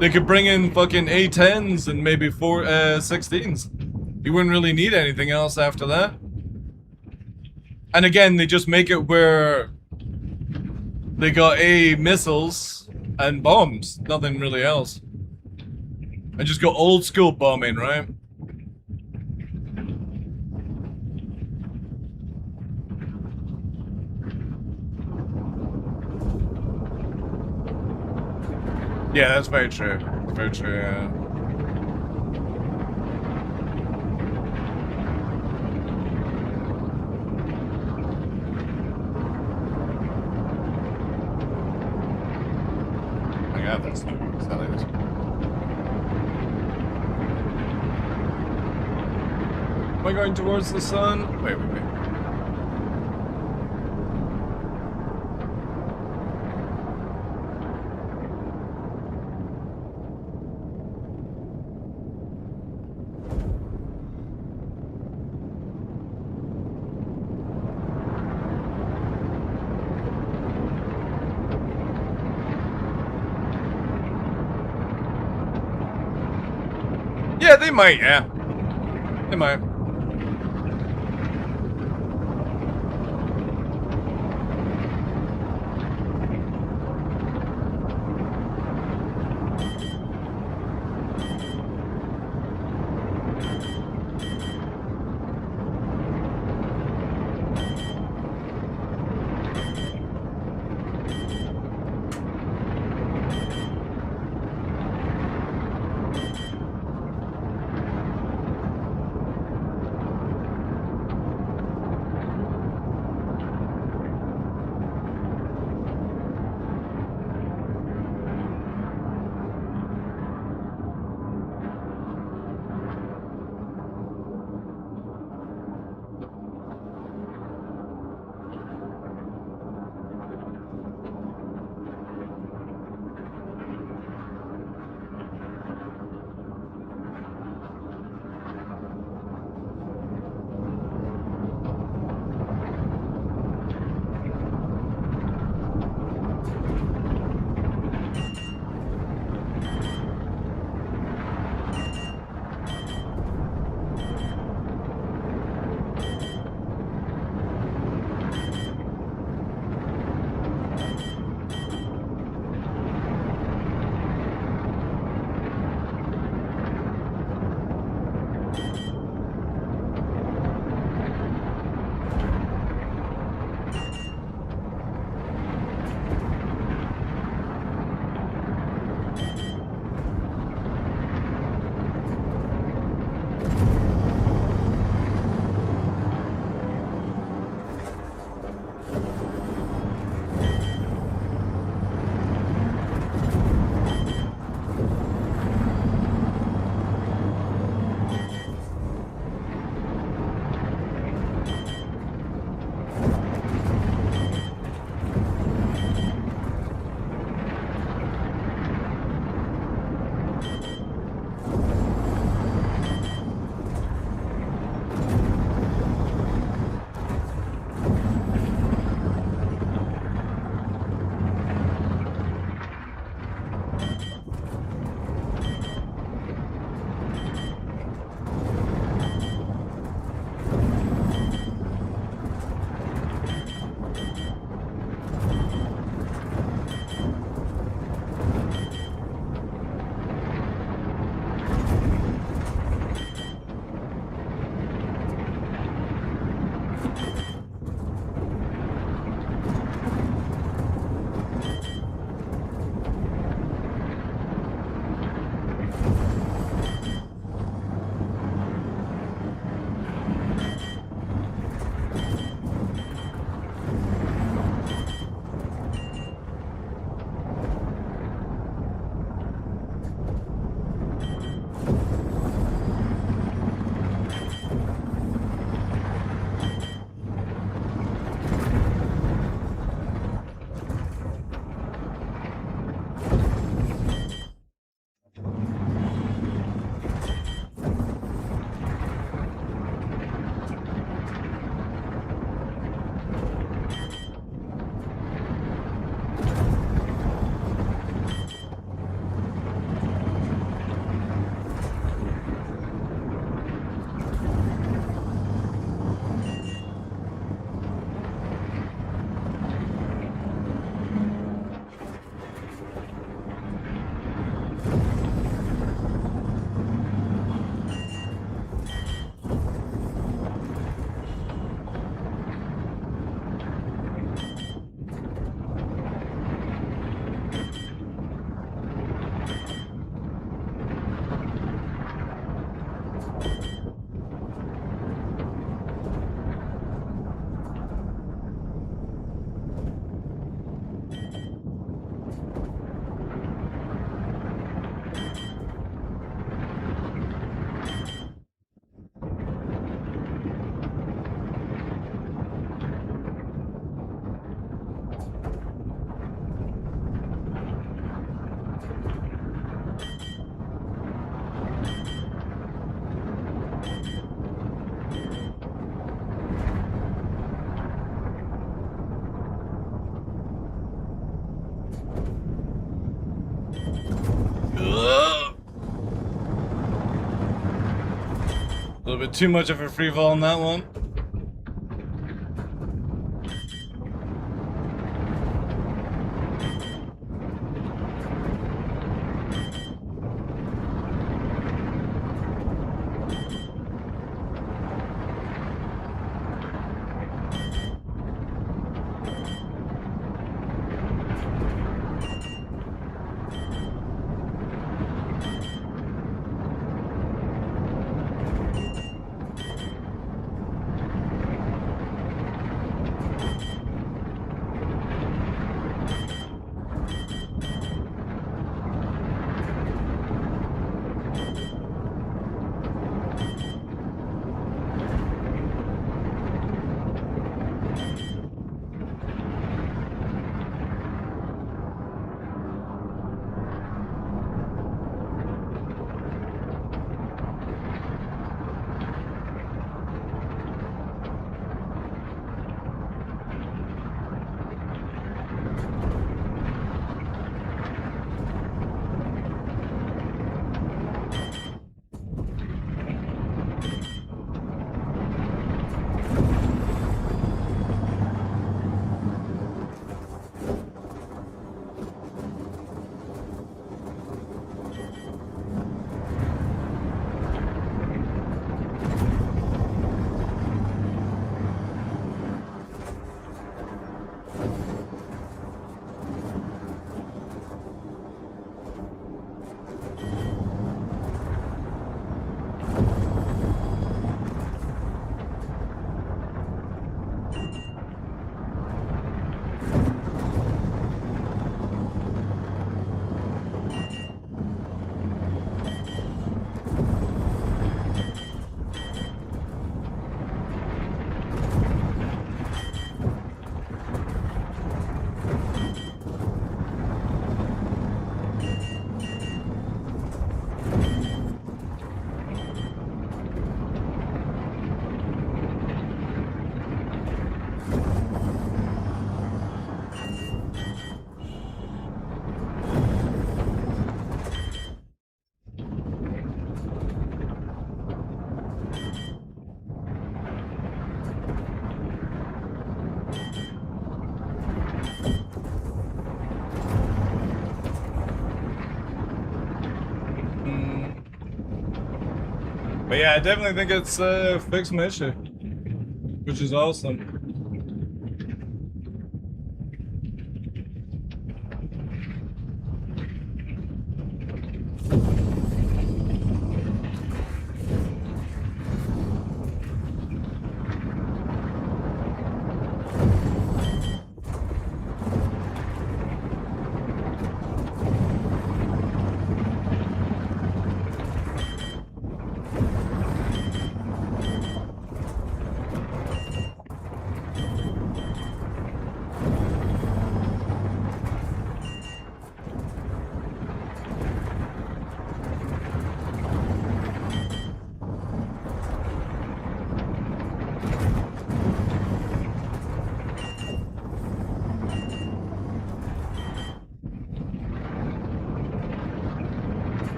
They could bring in fucking A-10s and maybe 16s. You wouldn't really need anything else after that. And again, they just make it where they got missiles and bombs, nothing really else. And just go old school bombing, right? Yeah, that's very true. Very true, yeah. Yeah, that's exactly this. Am I going towards the sun? Wait. Yeah, they might, yeah. They might. bit too much of a free fall on that one. But yeah, I definitely think it's a fixed mission, which is awesome.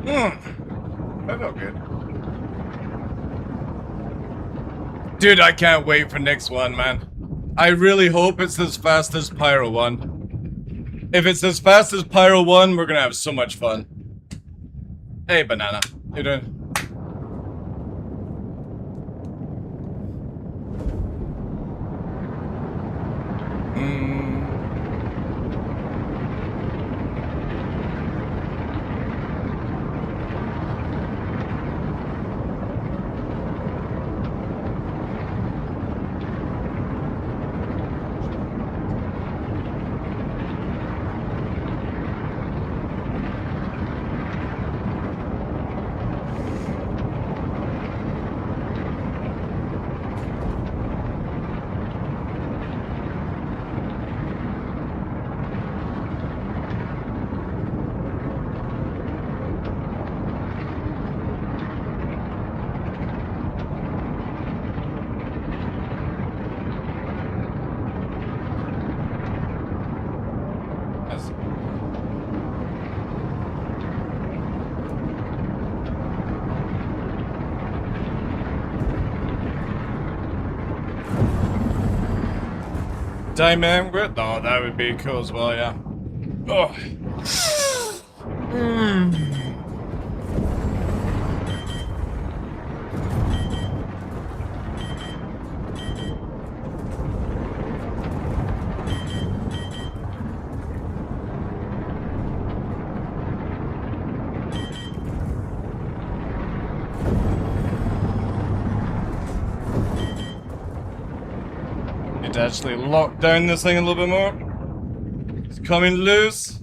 That felt good. Dude, I can't wait for next one, man. I really hope it's as fast as Pyro 1. If it's as fast as Pyro 1, we're gonna have so much fun. Hey, Banana. How you doing? Diamond Grit? Oh, that would be cool as well, yeah. Oh. Need to actually lock down this thing a little bit more. It's coming loose.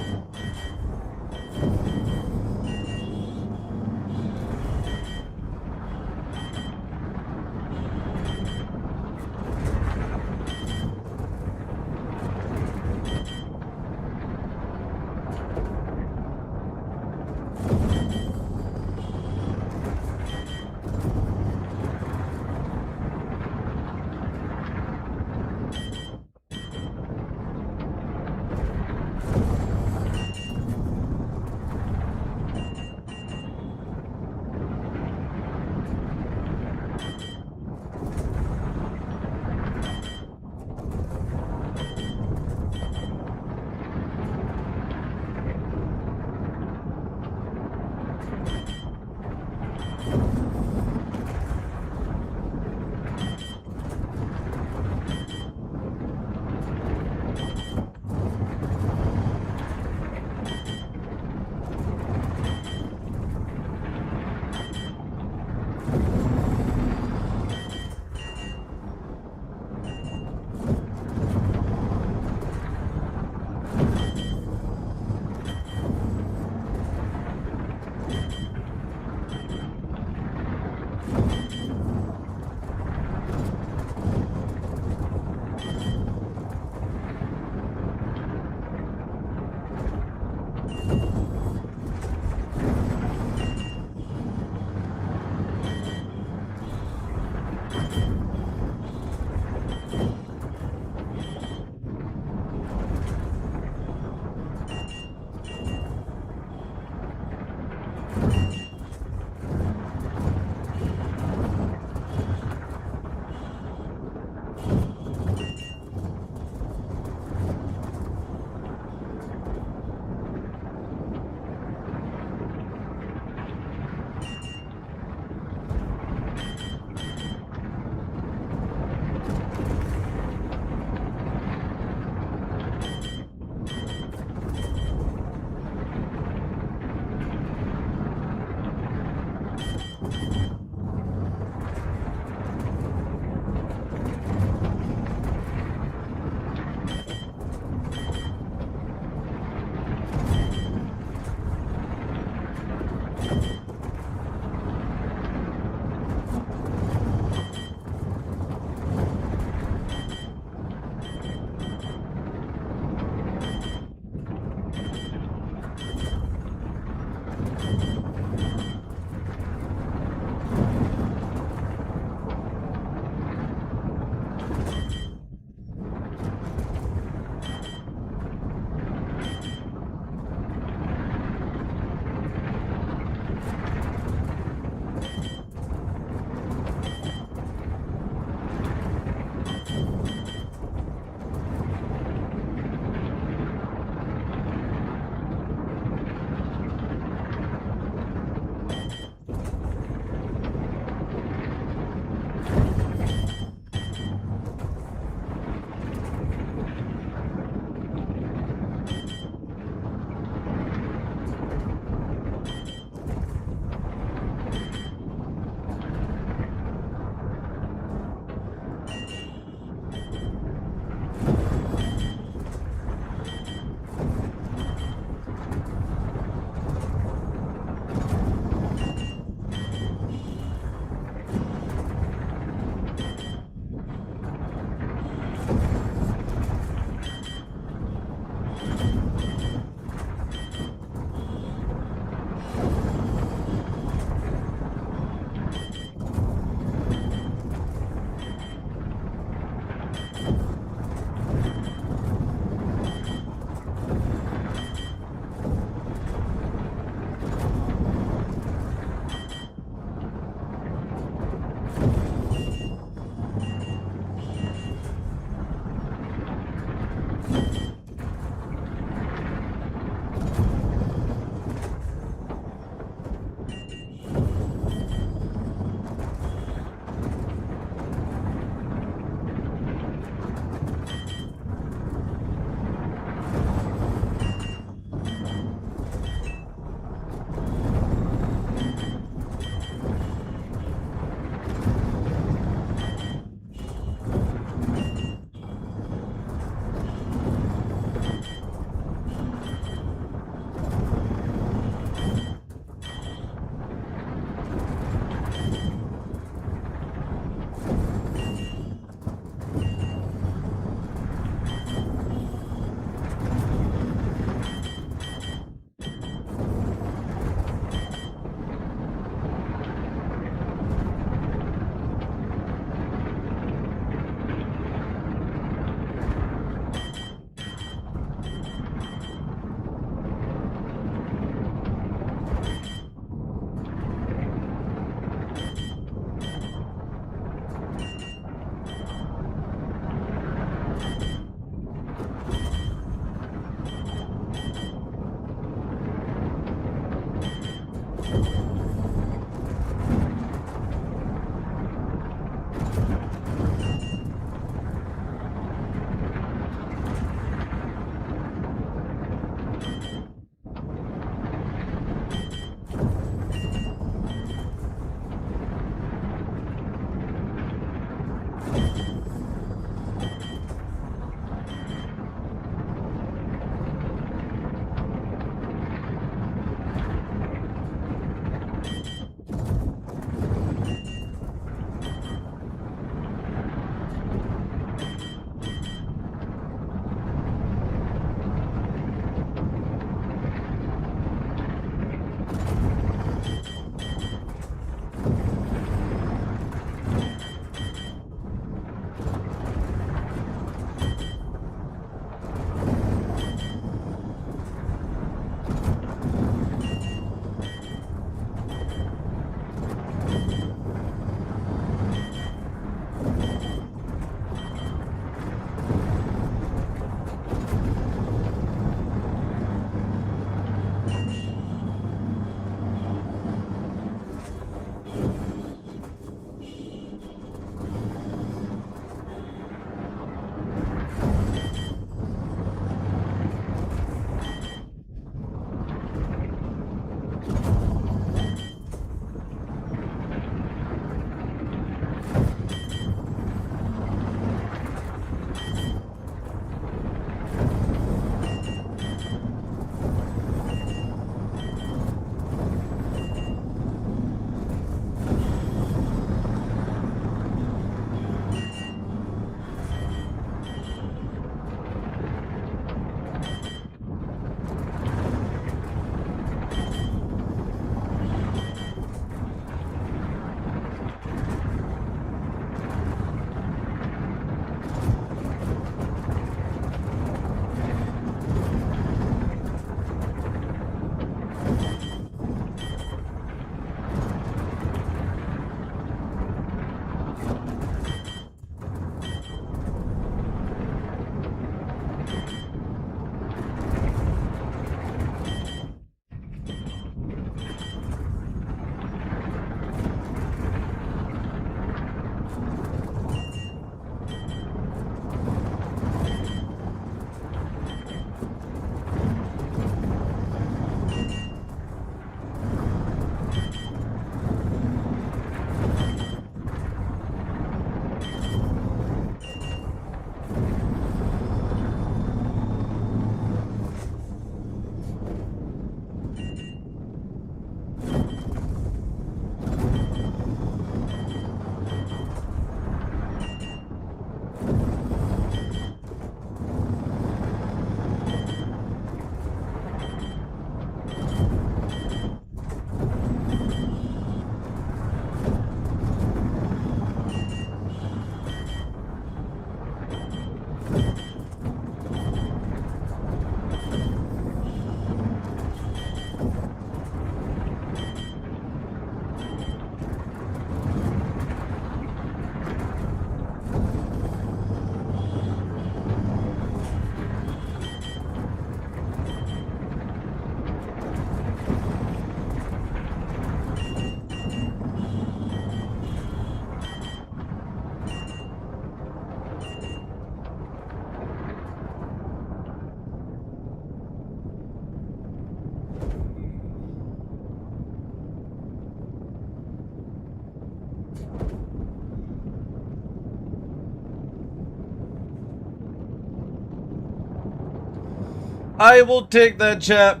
I will take that, chap.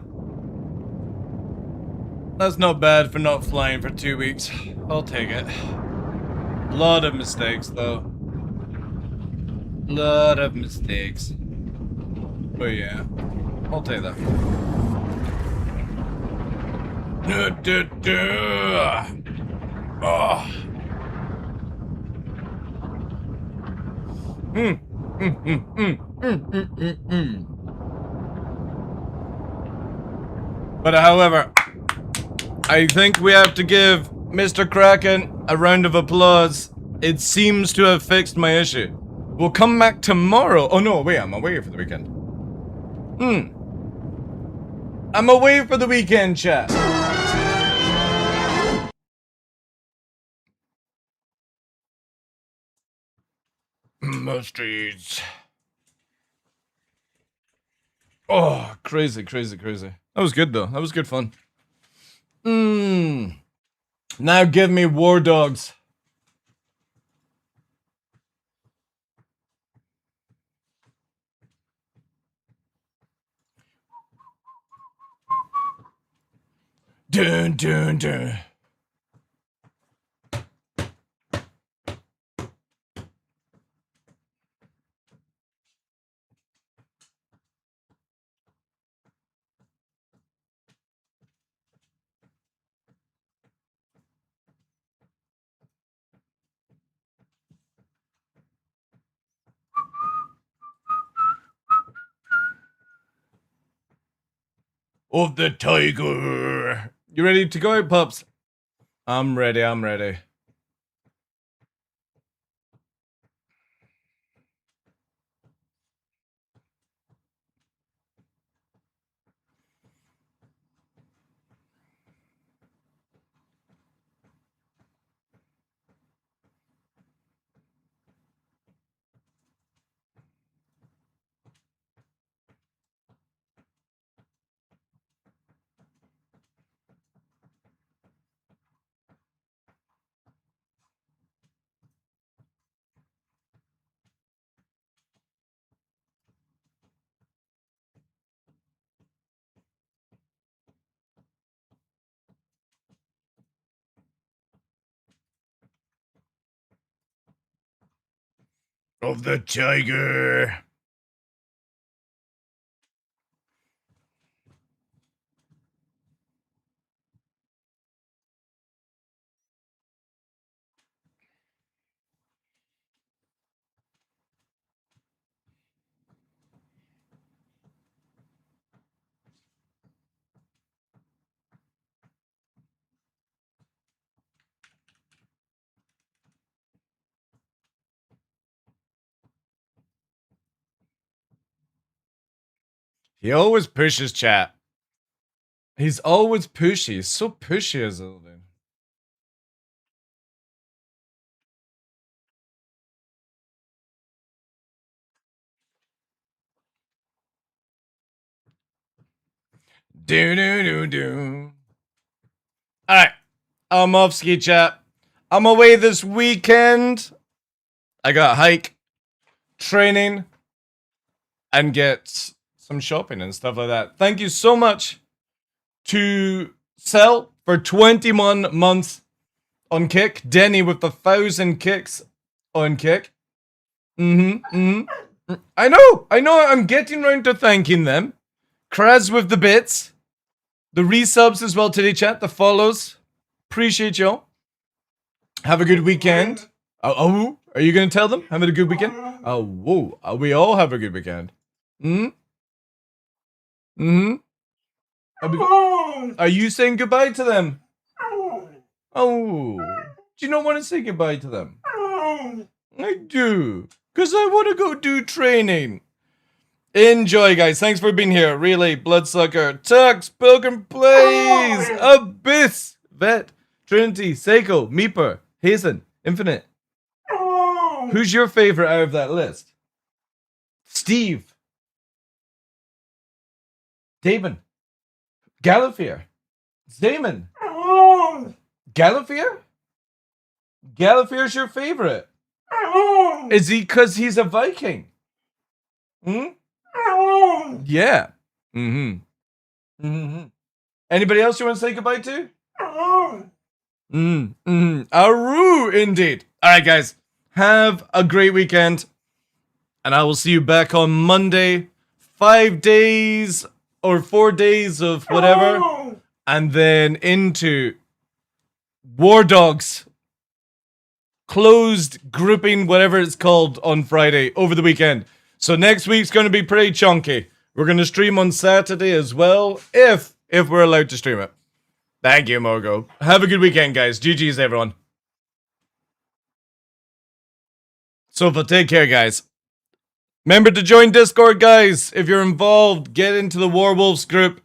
That's not bad for not flying for 2 weeks. I'll take it. Lot of mistakes, though. Lot of mistakes. But yeah, I'll take that. Oh. But however, I think we have to give Mr. Kraken a round of applause. It seems to have fixed my issue. We'll come back tomorrow. Oh no, wait, I'm away for the weekend. I'm away for the weekend, chat. Mustards. Oh, crazy, crazy, crazy. That was good though. That was good fun. Now give me War Dogs. Dun dun dun. Of the tiger. You ready to go, pups? I'm ready, I'm ready. Of the tiger. He always pushes chat. He's always pushy. He's so pushy as a little dude. Do. Alright. I'm off ski chat. I'm away this weekend. I got hike, training, and get some shopping and stuff like that. Thank you so much to Cell for 21 months on Kick. Denny with 1,000 kicks on Kick. I know. I'm getting round to thanking them. Kraz with the bits. The resubs as well today, chat. The follows. Appreciate y'all. Have a good weekend. Oh, are you going to tell them? Have a good weekend? Oh, whoa. We all have a good weekend. Are you saying goodbye to them? Oh. Do you not want to say goodbye to them? I do. Because I want to go do training. Enjoy, guys. Thanks for being here. Relay, Bloodsucker, Tux, Pilgrim Plays, Abyss, Vet, Trinity, Seiko, Meeper, Hazen, Infinite. Who's your favorite out of that list? Steve. Damon. Gallifear. Damon. Gallifear? Gallifear's your favorite. Is he because he's a Viking? Yeah. Anybody else you want to say goodbye to? Aru, indeed. Alright, guys. Have a great weekend. And I will see you back on Monday. 5 days or 4 days of whatever. And then into War Dogs. Closed grouping, whatever it's called, on Friday over the weekend. So next week's going to be pretty chunky. We're going to stream on Saturday as well, if we're allowed to stream it. Thank you, Mogo. Have a good weekend, guys. GG's, everyone. Sofa, take care, guys. Remember to join Discord, guys. If you're involved, get into the Warwolves group.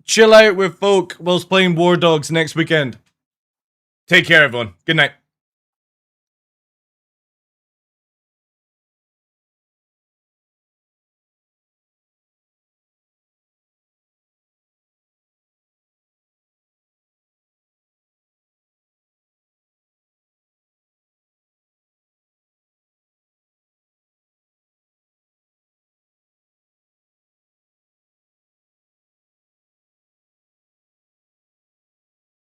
Chill out with folk whilst playing War Dogs next weekend. Take care, everyone. Good night.